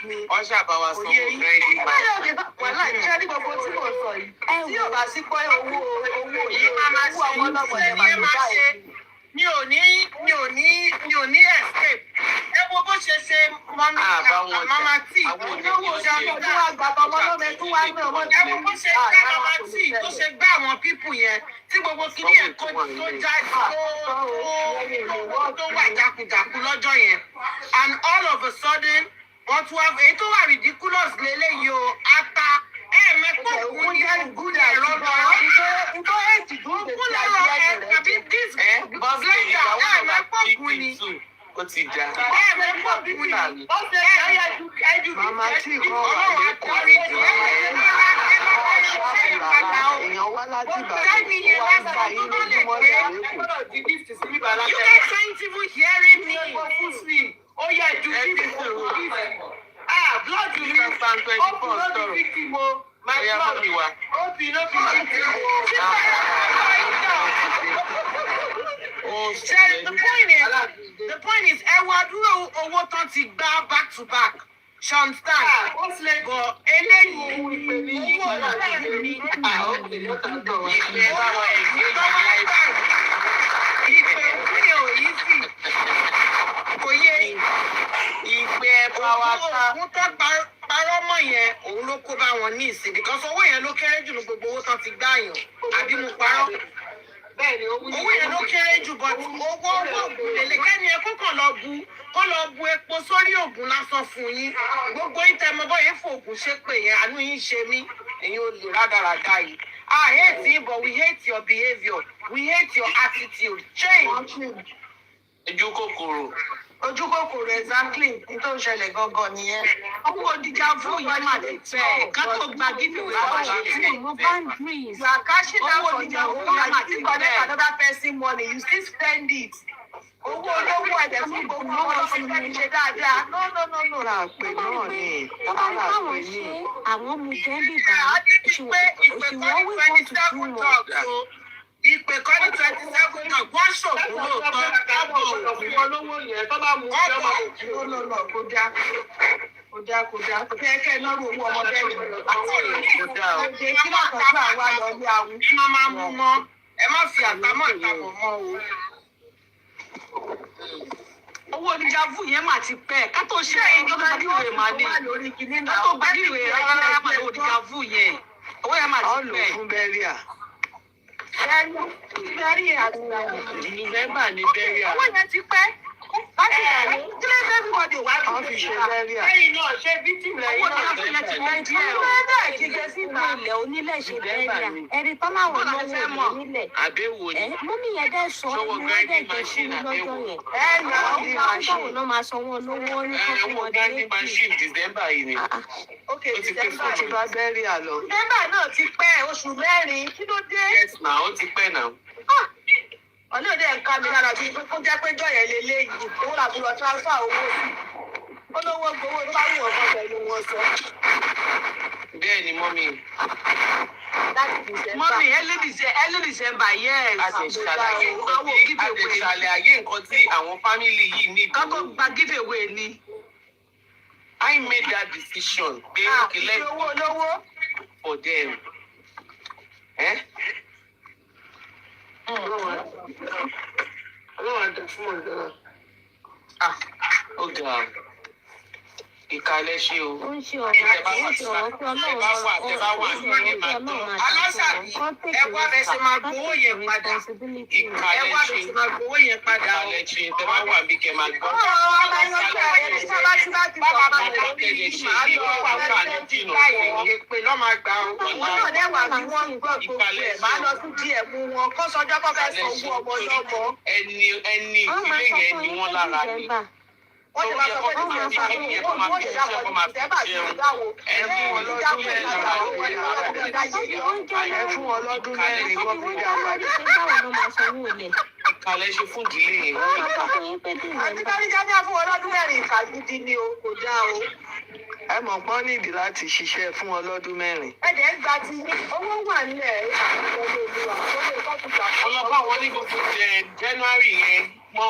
[SPEAKER 5] mi.
[SPEAKER 6] Ọṣà bá wa sanwó gírẹ́dì.
[SPEAKER 1] Wàhálà ìṣẹ́ ní gbogbo tí mo sọ yìí.
[SPEAKER 5] Ẹ
[SPEAKER 1] Tí
[SPEAKER 5] wò
[SPEAKER 1] ò bá sí pé owó
[SPEAKER 6] Yìí máa máa ṣe
[SPEAKER 1] ọmọ ọlọ́mọ ẹ̀ máa
[SPEAKER 6] yìí
[SPEAKER 1] lò
[SPEAKER 6] máa ṣe.
[SPEAKER 1] báyìí.
[SPEAKER 6] Mi ò ní escape. Ẹ wo bó ṣe ṣe mọ́mí mama tí.
[SPEAKER 1] Olówó ṣàkóso tó wá gba ọmọ ọlọ́mọ ẹ̀ tó wá gbé ọmọ
[SPEAKER 6] Ẹ wo bó ṣe gbá mama tí tó ṣe gbá àwọn pípù yẹn tí gbogbo kìíní ẹ̀ tó jáde tó wà jákujàku lọ́jọ́ yẹn. And all of a sudden, wọ́n tún wá èyí tó wà ridiculous lélẹ́yìí o, ata mẹ́pọ̀ ògùn ní ògùn ní ẹ̀rọ lọ́rọ́. Ògùn lọ́rọ̀ àbí this blender mẹ́pọ̀ ògùn ni. Ó ti dá. Mẹ́pọ̀ ògùn ni. Ó ṣe ẹ̀jú
[SPEAKER 3] Màmá tí kọ́ wà
[SPEAKER 6] Ọlọ́run
[SPEAKER 3] lẹ́kọ̀ọ́.
[SPEAKER 6] àkọ́rí ti
[SPEAKER 3] Èèyàn wá láti Ìbàdàn. Ó wá gbà yín lójúmọ́ ní àlékún.
[SPEAKER 6] You guys ain't even hearing me.
[SPEAKER 1] Ó yẹ ju
[SPEAKER 6] Blood you need. My blood. The point is, ẹ wá dúró owó tán ti gbá back to back. Sean Stan. But eléyìí owó ọ̀rẹ́ mi. Ìpè mi ò yí sí. Kò yé ògùn tó parọ́ mọ́ yẹn òun ló kó bá wọn ní ìsìn because owó yẹn ló kéré jù ní gbogbo owó tán ti gbá yàn àbí mo parọ́. Owó yẹn ló kéré jù but owó ògùn lélẹ̀ kẹ́ni ẹ kó lọ bu epo sórí ògùn lásán fún yín gbogbo ìtẹ̀mọ́bọ̀ yẹn fògùn ṣépè yẹn àánú yín ṣe mí èyí ò lè rádaràda yìí. I hate you but we hate your behaviour we hate your attitude change. Ojú kòkòrò exactly ní tó ń ṣẹlẹ̀ gangan nìyẹn. Owó òdìjà fún yẹn máa ti tẹ̀ ká tó gba gífìwé àwọn ṣe.
[SPEAKER 5] Mo boundaries.
[SPEAKER 1] You are cashing out for your own money. You connect another person money. You still spend it. Owó olówó ẹ̀jẹ̀ fún gbogbo ọmọ ọlọ́mọ fẹ́ ṣe dáadáa. No.
[SPEAKER 3] Àpè náà ni.
[SPEAKER 5] Tó bá ní káwọn ṣe àwọn mu jẹ́ńbì bá òṣìwọ́ always want to do more.
[SPEAKER 6] Ìpè kọ́ ní 27 náà wọ́n ṣògùn lóòótọ́ lábọ̀ òkú olówó yẹn tó bá mú ọ̀pọ̀ òkú.
[SPEAKER 1] Kò dáa. Kẹ́kẹ́ lọ́rùn owó ọmọdé mi.
[SPEAKER 6] Kò dáa o.
[SPEAKER 1] Ṣé kí náà kan gbà wá lọ ní awu?
[SPEAKER 6] Ẹ máa mú mọ́ ẹ má fi àtàmọ́ àtàmọ́ mọ́ o.
[SPEAKER 1] Owó oníjà fún yẹn mà ti pẹ́. Ká tó ṣe é tó bá dìwé mà ní. Ká tó bá dìwé rárá mà ní oníjà fún yẹn. Owó yẹn mà
[SPEAKER 3] A ó
[SPEAKER 1] ti
[SPEAKER 3] lò
[SPEAKER 1] pẹ́.
[SPEAKER 3] fún bẹ́ríà.
[SPEAKER 6] Nùfẹ́mbà ní bẹ́ríà.
[SPEAKER 1] Owó yẹn ti pẹ́. Láti ìdàgbé. Kí ló dé everybody wá
[SPEAKER 3] A ó fi ṣe bẹ́ríà.
[SPEAKER 6] Lẹ́yìn náà ṣé bítìmù lẹ́yìn
[SPEAKER 1] Owó
[SPEAKER 6] náà
[SPEAKER 1] oníjà fún yẹn ti pẹ́ díẹ̀ o.
[SPEAKER 5] Ilẹ̀ onílẹ̀ ṣe bẹ́ẹ̀rẹ̀ ẹni tán láwọn lọ́wọ́ onílẹ̀.
[SPEAKER 6] àbẹ̀wò ni.
[SPEAKER 5] Mọ́mí yẹn dẹ́ sọ
[SPEAKER 6] Ṣọwọ́
[SPEAKER 5] ni wọ́n
[SPEAKER 6] grinding
[SPEAKER 5] dẹ̀ jẹ́ fún
[SPEAKER 6] machine
[SPEAKER 5] mi lọ́jọ́
[SPEAKER 6] àbẹ̀wò.
[SPEAKER 5] yẹn.
[SPEAKER 3] Grinding
[SPEAKER 5] Báwo náà máa sọ wọn lówó ní kọ́kọ́
[SPEAKER 6] Ẹ̀wọ̀n
[SPEAKER 5] wọn
[SPEAKER 6] grinding machine December yìí ni.
[SPEAKER 1] Okay,
[SPEAKER 6] Ó ti pé
[SPEAKER 1] December.
[SPEAKER 6] fún
[SPEAKER 3] Ti bá bẹ́ríà lọ.
[SPEAKER 1] December náà ti pẹ́ oṣù mẹ́rin. Kí ló dé?
[SPEAKER 6] Yes na ó ti pẹ́ náà.
[SPEAKER 1] Ọlọ́dẹ ń ká mi lára bíi pé kó jẹ́ pé jọ̀yẹ̀ lélẹ́yìí. Owó làbí lọ transfer owó sí. Olówó gbowó tó bá wù ọ̀kan pẹ̀lú wọn sọ.
[SPEAKER 6] Bẹ́ẹ̀ ni mọ́mí.
[SPEAKER 1] Láti December.
[SPEAKER 2] Mọ́mí early December yes.
[SPEAKER 6] A ti ṣàlàyé nǹkan tí àwọn fámìlì yìí ní
[SPEAKER 2] Ká tó
[SPEAKER 6] ìdúró.
[SPEAKER 2] gba giveaway ni.
[SPEAKER 6] I made that decision pé okay
[SPEAKER 1] Ìṣe
[SPEAKER 6] let's
[SPEAKER 1] owó olówó.
[SPEAKER 6] for them. Eh?
[SPEAKER 3] Ọlọ́run àdá fún ọ̀dọ́.
[SPEAKER 6] Ah, ó ga. ìkàlẹ̀ ṣe o.
[SPEAKER 5] ó ń ṣe ọ̀rọ̀ pé ọlọ́run máa
[SPEAKER 3] alásàbí ẹ wá bẹ ṣe máa gbowó yẹn padà ẹ wá bẹ ṣe máa gbowó yẹn padà o.
[SPEAKER 6] ìkàlẹ̀ ṣe tẹ bá wà bí kẹ máa gbọ́.
[SPEAKER 3] Èpè lọ́ máa gbà ó. Wọ́n náà dẹ́wà tí wọ́n ń gbọ́ gbogbo ẹ̀ máa lọ tún díẹ̀ mú wọn kó sọjọ́ kó fẹ́ sọ owó ọmọ lọ́mọ.
[SPEAKER 6] ẹni ìdílé yẹn ni wọ́n lára ni.
[SPEAKER 3] Wọ́n ti máa sọ pé kí wọ́n ṣe àwọn owó wọ́n ṣe àwọn ìṣẹ́bà sí ìdáwó.
[SPEAKER 4] ẹ fún wọn lọ́dún mẹ́rin kó fi dá padà.
[SPEAKER 6] ìkàlẹ̀ ṣe fún ìdílé yẹn.
[SPEAKER 3] Àti káríjà ní àfún wọn lọ́dún mẹ́rin ìkàgídí ni o kò dá o.
[SPEAKER 4] ẹ mọ̀ pọ́n nídìí láti ṣiṣẹ́ fún wọn lọ́dún mẹ́rin.
[SPEAKER 3] Ẹ̀jẹ̀ ń gba ti ní owó wà nílẹ̀
[SPEAKER 6] ọlọ́pàá wọn ní gbogbo January yẹn mọ́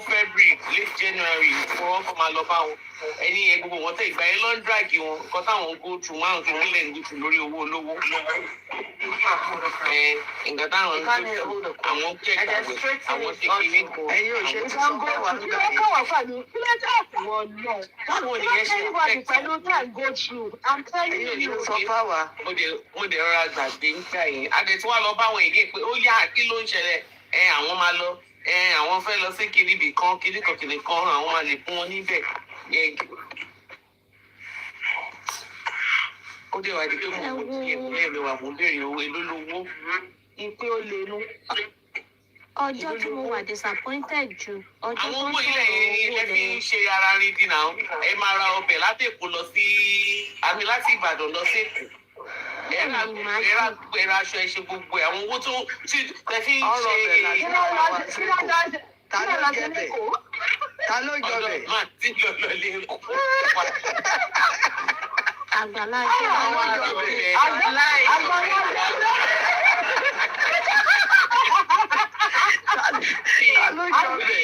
[SPEAKER 6] February late January fún wọn kọ́ máa lọ bá wọn ẹni yẹn gbogbo wọn tẹ ìgbà yẹn lọ ń dragi wọn kọ́ táwọn go through márùn tó nílẹ̀ ń gùtù lórí owó olówó. nǹkan táwọn ń gùtù àwọn kẹ̀kẹ́ àwọn ṣe kìíní.
[SPEAKER 4] ẹ̀yin ò ṣe tí wọ́n bọ̀ wá nígbà yẹn.
[SPEAKER 3] Báwo ni ẹ ṣe pẹ̀lú time go through? I'm telling you.
[SPEAKER 4] Sọ fáwa.
[SPEAKER 6] mo dẹ̀ rọra gbàgbé nígbà yẹn adẹ̀ tí wọ́n lọ bá àwọn èdè pé ó yá kí ló ń ṣẹlẹ̀ àwọn máa lọ àwọn fẹ́ lọ sí kiribi kan kirikọ̀kiri kan àwọn máa lè fún wọn níbẹ̀ ó dẹ̀ wá di pé mo kò tiẹ̀ mú ẹ̀mẹ̀wà mo béèrè owó èló lówó ìpé ó lè nú.
[SPEAKER 5] ọjọ́ tí mo wà disappointed jù ọjọ́
[SPEAKER 6] àwọn
[SPEAKER 5] tó ń
[SPEAKER 6] owó ilé
[SPEAKER 5] sọ̀rọ̀
[SPEAKER 6] ẹ fi ń ṣe ara rin dínà ẹ máa ra ọbẹ̀ látẹ̀kọ́ lọ sí àmì láti Ìbàdàn lọ sí Èkó ẹ̀rọ aṣọ ẹ̀ṣẹ̀ gbogbo ẹ̀ àwọn owó tó ti ẹ fi ń ṣe
[SPEAKER 4] ta ló jẹ bẹ̀? Ta ló jọ bẹ̀?
[SPEAKER 6] ọ̀dọ̀ máa ti lọ lé Èkó.
[SPEAKER 5] àgbàlá jẹ́
[SPEAKER 4] àwọn jọ bẹ̀. Ta ló jọ bẹ̀?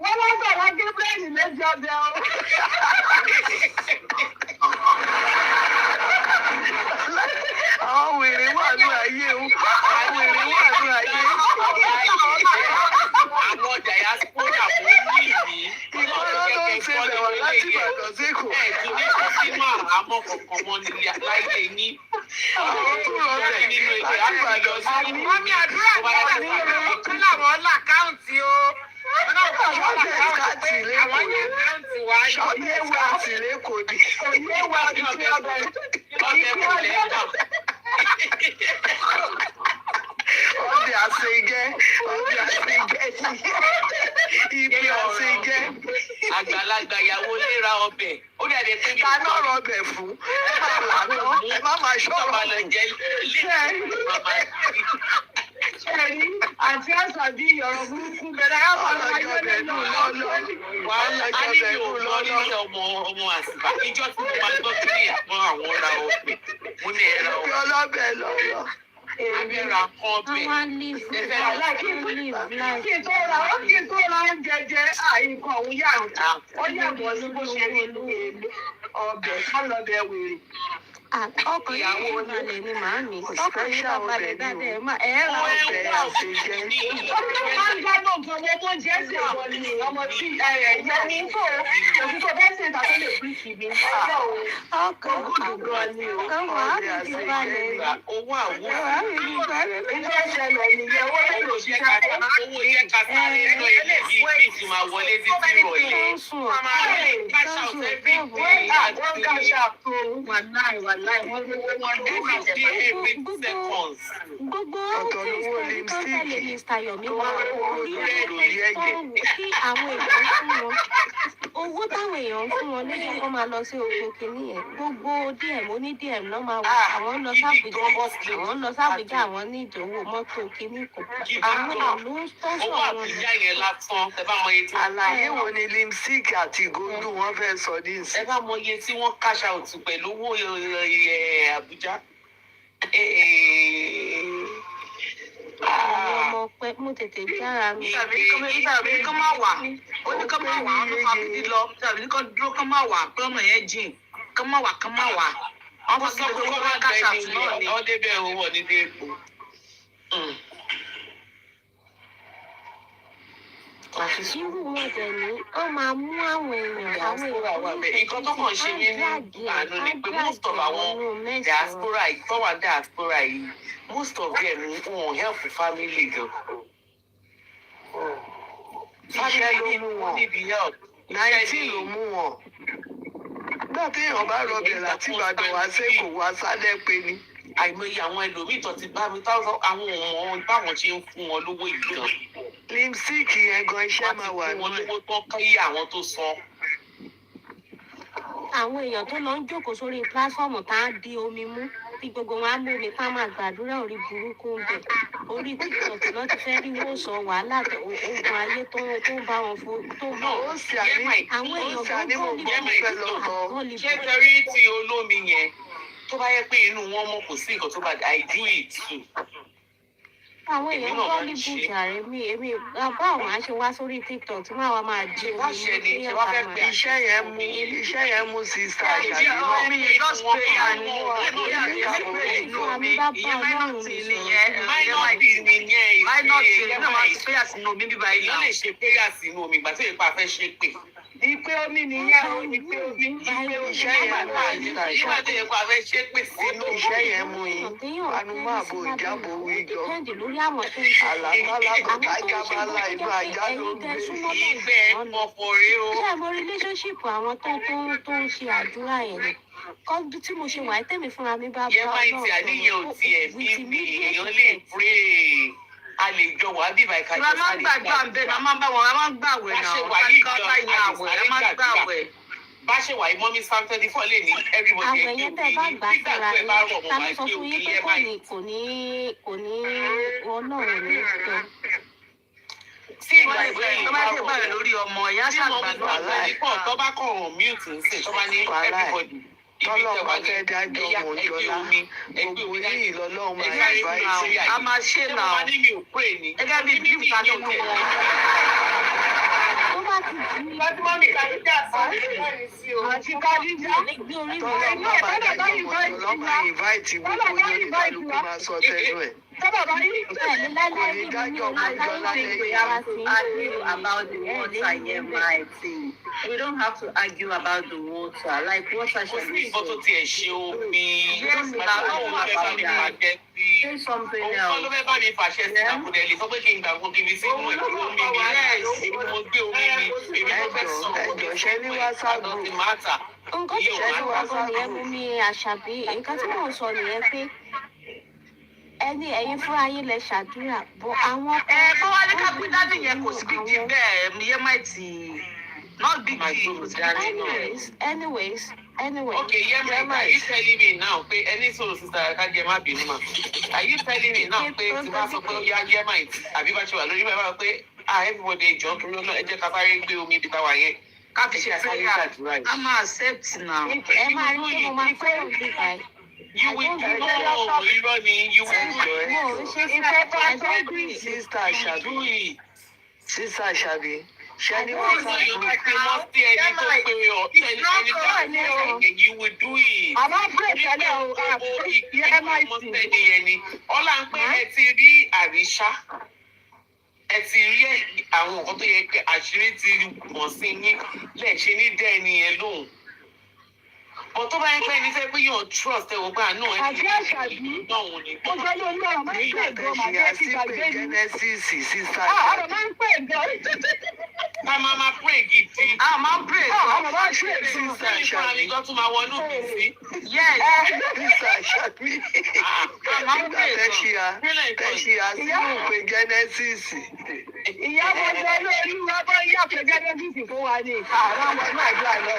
[SPEAKER 3] Wọ́n lọ bẹ̀rẹ̀ Gabriel méjì ọbẹ̀ o.
[SPEAKER 4] Àwọn wèrè wà ní ayé o. Àwọn wèrè wà ní ayé.
[SPEAKER 6] àwọn ọjà yà spónà mọ́ ní ìní.
[SPEAKER 4] Ìkọ́lọ́ tó ń ṣe bẹ̀ wá láti Ìbàdàn sí Èkó.
[SPEAKER 6] tún ní sínú àhámọ́ kọ̀ọ̀kan mọ́ nílé láyé yín.
[SPEAKER 4] Àwọn tó rọ bẹ̀
[SPEAKER 6] nínú ilé
[SPEAKER 4] láti Ìbàdàn sí Èkó.
[SPEAKER 3] Mọ́mí àdúrà ní wà ní ìlú kí làwọn lákàùntì o. Àwọn ní àkáùntì wá yọ.
[SPEAKER 4] Ṣọyẹ́ wà sí lẹ́kọ̀ọ́ ni.
[SPEAKER 3] Òye wa ti fi ọbẹ̀.
[SPEAKER 6] ọbẹ̀ kò lẹ́ẹ̀kan.
[SPEAKER 4] Ọdẹ àṣegẹ́. Ọdẹ àṣegẹ́. Ibi àṣegẹ́.
[SPEAKER 6] àgbàlagbà ìyàwó lè ra ọbẹ̀ ó dàbí pé bí
[SPEAKER 4] Ta náà rọ bẹ̀ fún? Ẹ má máa ṣọ́ọ̀rọ̀.
[SPEAKER 6] ọba lọ jẹ
[SPEAKER 3] Ṣẹ́ni àti àṣà bí ọ̀rọ̀ burúkú bẹ̀rẹ̀ á máa lọ ayé lẹ́nu lọ́lọ́.
[SPEAKER 6] a ní mi ò lọ nílé ọmọ àsìbá ìjọ tí mo máa gbọ́ kí ẹ̀pọ̀ àwọn ra ọbẹ̀ mo ní ẹ̀rọ
[SPEAKER 4] Ibi ọlọ́bẹ̀ lọ́lọ́.
[SPEAKER 6] àbí ra kan ọbẹ̀
[SPEAKER 5] àwọn leave
[SPEAKER 3] Kí n tó ra oúnjẹ jẹ àìkọ̀ òun yà ó yàtọ̀ sí bó ṣe rí ìlú ọbẹ̀ ká lọ́bẹ̀ wèrè.
[SPEAKER 5] ọkàn ìyàwó balẹ̀ ni màámi ọkàn yìí bá balẹ̀ dáadáa ẹ̀ ra
[SPEAKER 4] Ọbẹ̀ àṣegẹ́.
[SPEAKER 3] Ọmọ máa ń gbádùn nǹkan ọmọ tó jẹ́ sí ìwọ ni ọmọ tí ìyá ní kò òsì tó bẹ́ẹ̀ sì ta tó lè bí kìbí.
[SPEAKER 5] ọkàn màámi ti balẹ̀ ni.
[SPEAKER 6] owó àwọ̀
[SPEAKER 3] Ilé ìṣẹ̀lẹ̀ nìyẹn owó tó lò sí ká.
[SPEAKER 6] owó yẹ ká sáré lọ ilé yìí bí ti máa wọlé títí ìrọ̀lẹ́
[SPEAKER 5] tó ń sùn
[SPEAKER 6] cash out every
[SPEAKER 3] Wọ́n káṣá tó wà láì wọ́n lówó wọn lówó
[SPEAKER 6] day every seconds.
[SPEAKER 5] gbogbo
[SPEAKER 4] Ọ̀tọ̀ lówó
[SPEAKER 5] ọ́fíìsì tó tẹ̀lé Mr. Yomi wá
[SPEAKER 4] lórí ẹ̀jẹ̀.
[SPEAKER 5] kí àwọn èèyàn fún wọn owó táwọn èèyàn fún wọn lójú kó máa lọ sí oko kìíní yẹn gbogbo DM oní DM náà máa wà àwọn ń lọ sábùjá àwọn ní ìdánwò mọ́tò kìíní kan àwọn èèyàn ló ń tọ́jú
[SPEAKER 6] owó
[SPEAKER 5] àwọn
[SPEAKER 6] àbújá yẹn lásán ẹ bá mọ iye tí
[SPEAKER 4] Àlàyé wo ni Limsik àti Gold wọ́n fẹ́ sọ ní
[SPEAKER 6] ẹ
[SPEAKER 4] ìsìn?
[SPEAKER 6] bá mọ iye tí wọ́n cash out pẹ̀lú owó àbújá.
[SPEAKER 5] àwọn ọmọ pẹ́ mo tètè jára mi.
[SPEAKER 1] tàbí kán má wà ó ní kán má wà wọn tó fa gidi lọ tàbí kán dúró kán má wà pé ọmọ yẹn jìn kán má wà wọn
[SPEAKER 6] wọ́n
[SPEAKER 1] sọ
[SPEAKER 6] sọ
[SPEAKER 1] pé
[SPEAKER 6] pé
[SPEAKER 1] wọ́n
[SPEAKER 6] wọ́n
[SPEAKER 1] bá
[SPEAKER 6] máa
[SPEAKER 1] káṣà
[SPEAKER 6] bẹ
[SPEAKER 1] tún
[SPEAKER 6] ní
[SPEAKER 1] náà ni.
[SPEAKER 6] ilé wọ́n débẹ̀ owó ní dé epo.
[SPEAKER 5] irú wọn dẹ̀ ní ó máa mú àwọn èèyàn
[SPEAKER 6] nǹkan tó kàn ṣe mí ní àánú ni pé most of àwọn diaspora yìí tó wà diaspora yìí most of them wọn help family gan.
[SPEAKER 4] iṣẹ́ ló mú wọn 19 ló mú wọn nígbà téèyàn bá rọbẹ̀ láti Ìbàdàn wá sẹ́kọ̀ọ́ wá sálẹ̀ pé ni.
[SPEAKER 6] àìmọye àwọn ẹlòmíì tó ti bá mi táwọn àwọn ọmọ báwọn ṣe ń fún wọn lówó ìgbà.
[SPEAKER 4] lipstick yẹn gan iṣẹ́ máa wà
[SPEAKER 6] wọn
[SPEAKER 4] nínú ẹ̀.
[SPEAKER 6] lówó tó kí àwọn tó sọ.
[SPEAKER 5] àwọn èèyàn tó lọ ń jókòó sórí pílátọ́ọ̀mù tá a di omi mú tí gbogbo wọn á mú omi ká máa gbàdúrà orí burúkú ń bẹ̀ orí TikTok lọ́ ti fẹ́ rí wòsàn wàhálà ogun ayé tó ń bá wọn tó ń bọ̀.
[SPEAKER 4] ó sì àní
[SPEAKER 5] àwọn èèyàn
[SPEAKER 4] ó sì àní mo fẹ́ lọ lọ.
[SPEAKER 6] ṣé torí ti olómi yẹn tó bá yẹ pé inú wọn mọ kò sí nǹkan tó bá I do it too.
[SPEAKER 5] àwọn èèyàn gbọ́ ní bùjàre èmi bá àwọn àṣẹ wá sórí TikTok tí wọ́n á máa di omi ní
[SPEAKER 4] iṣẹ́ yẹn mú sísá àṣàbí
[SPEAKER 1] ìpè omi nìyẹn o ìpè omi
[SPEAKER 4] iṣẹ́ yẹn mú sísá iṣẹ́ yẹn mú yín anumọ́ àbò ìjábọ̀ wíjọ àlàkálà kájábálà inú ajá ló ń gbé
[SPEAKER 6] ibẹ̀ mọ̀ fọ̀rẹ́ o.
[SPEAKER 5] ṣé àmọ́ relationship àwọn tó ń ṣe àdúrà yẹn ni kọ́bí tí mo ṣe wà á tẹ̀mí fúnra mi bá
[SPEAKER 6] yẹn máa ń ti àníyàn ò tiẹ̀ bí èèyàn lè pray a lè jọ wà bí ìbáyìí kájọ
[SPEAKER 1] máa ń gbàgbọ́ àbẹ̀ máa máa ń bá wọn a máa ń gbàwẹ̀ náà
[SPEAKER 6] bá ṣe wà yìí mọ́mí psalm 24 lè ní everybody
[SPEAKER 5] àwọn èèyàn tẹ bá gbà fúnra mi ta ló sọ fún yín pé kò ní ọlọ́run ní pẹ́.
[SPEAKER 6] tí ìgbà ìwé yìí bá rọ̀
[SPEAKER 1] lórí ọmọ ìyá ṣàgbàdo
[SPEAKER 6] àlàyé tó bá kọ̀ ọ̀rọ̀ mute ń sè tó bá ní everybody
[SPEAKER 4] tọ́lọ́ bá fẹ́ dájọ́ Moujola gbogbo yìí lọ́lọ́run máa ń bá ìṣe
[SPEAKER 1] a máa ṣe náà gẹ́gẹ́ bí bíbí ta nínú wọn.
[SPEAKER 5] tó bá ti di
[SPEAKER 3] lọ́dún mọ́mí kàdíjà sí
[SPEAKER 1] àti kàdíjà
[SPEAKER 5] gbé orí mi
[SPEAKER 4] tọ́lọ́ bá dájọ́ Moujola máa invite gbogbo yìí kálukú máa sọ tẹnu ẹ̀.
[SPEAKER 5] bẹ́ẹ̀ ni lálẹ́ yìí ní
[SPEAKER 4] Moujola
[SPEAKER 5] lẹ́yìn
[SPEAKER 2] about the water here, my thing. We don't have to argue about the water. Like water
[SPEAKER 6] kò
[SPEAKER 2] should
[SPEAKER 6] sí
[SPEAKER 2] be
[SPEAKER 6] nǹkan tó tiẹ̀ ṣe omi
[SPEAKER 2] say something
[SPEAKER 6] òun kọ́ ló
[SPEAKER 2] else.
[SPEAKER 6] fẹ́ bá mi fàṣẹ sí àkùdẹ̀ lè sọ pé kí n gbà kó kí n fi sínú ẹ̀ kí omi mi èmi mo gbé omi mi èmi mo fẹ́ sọ
[SPEAKER 4] ẹjọ́ ṣe ní WhatsApp group
[SPEAKER 5] nǹkan tí mo sọ nìyẹn mú mi àṣàbí nǹkan tí mò ń sọ nìyẹn pé ẹ̀yin fúnra yín lẹ ṣàdúrà bọ àwọn
[SPEAKER 1] kó wá ní kápítà nìyẹn kò sí big deal bẹ́ẹ̀ yẹn máa ti not big deal.
[SPEAKER 5] anyways
[SPEAKER 6] okay Yema, are you telling me now pé ẹni sọ̀rọ̀ sísá kájẹ má bínú mà are you telling me now pé tí bá sọ pé ó yá Yema àbí bá ṣe wà lórí bàbá pé everybody jọ torí ọlọ́ ẹ jẹ́ ká sáré gbé omi ibi táwa yẹn
[SPEAKER 1] ká fi ṣe prayer a máa accept now.
[SPEAKER 5] ẹ máa rí pé mo máa fẹ́ràn bí báyìí.
[SPEAKER 6] You will do irọ́ ni you will do it.
[SPEAKER 4] Sister Àṣàbí ṣe ní
[SPEAKER 6] You
[SPEAKER 4] WhatsApp group.
[SPEAKER 6] must be ẹni tó pé ọ ẹni tó pé you will do it.
[SPEAKER 1] àmọ́ break ẹlẹ́ o
[SPEAKER 6] ọlá ń pé ẹ ti rí àríṣà ẹ ti rí àwọn nǹkan tó yẹ pé àṣírí ti mọ̀ sí yín lẹ́ẹ̀ ṣe ní dẹ́ni yẹn lóhùn. But tó bá yẹ pé ẹni fẹ́ pé yóò trust ẹ wò pé àánú ẹ ti rí náà wò ní.
[SPEAKER 1] mo jẹ́ lórí ọ̀rọ̀ máa ń pè gan máa jẹ́ kí gbàgbé mi.
[SPEAKER 4] Genesis Sister
[SPEAKER 1] ọ̀rọ̀ máa ń pè gan.
[SPEAKER 6] Ká máa pray gidi.
[SPEAKER 1] máa ń pè gan.
[SPEAKER 4] ọ̀rọ̀ máa ń pè
[SPEAKER 6] Sísá Àṣàbí gan tún máa wọnú mi sí.
[SPEAKER 1] yes.
[SPEAKER 4] Sister Àṣàbí
[SPEAKER 1] máa ń pè gan.
[SPEAKER 4] tẹ̀síà sínú pé Genesis.
[SPEAKER 1] ìyá mo jẹ́ lórí ọmọ ìyá pé Genesis fún wa ní àwọn ọmọ náà gbà lọ.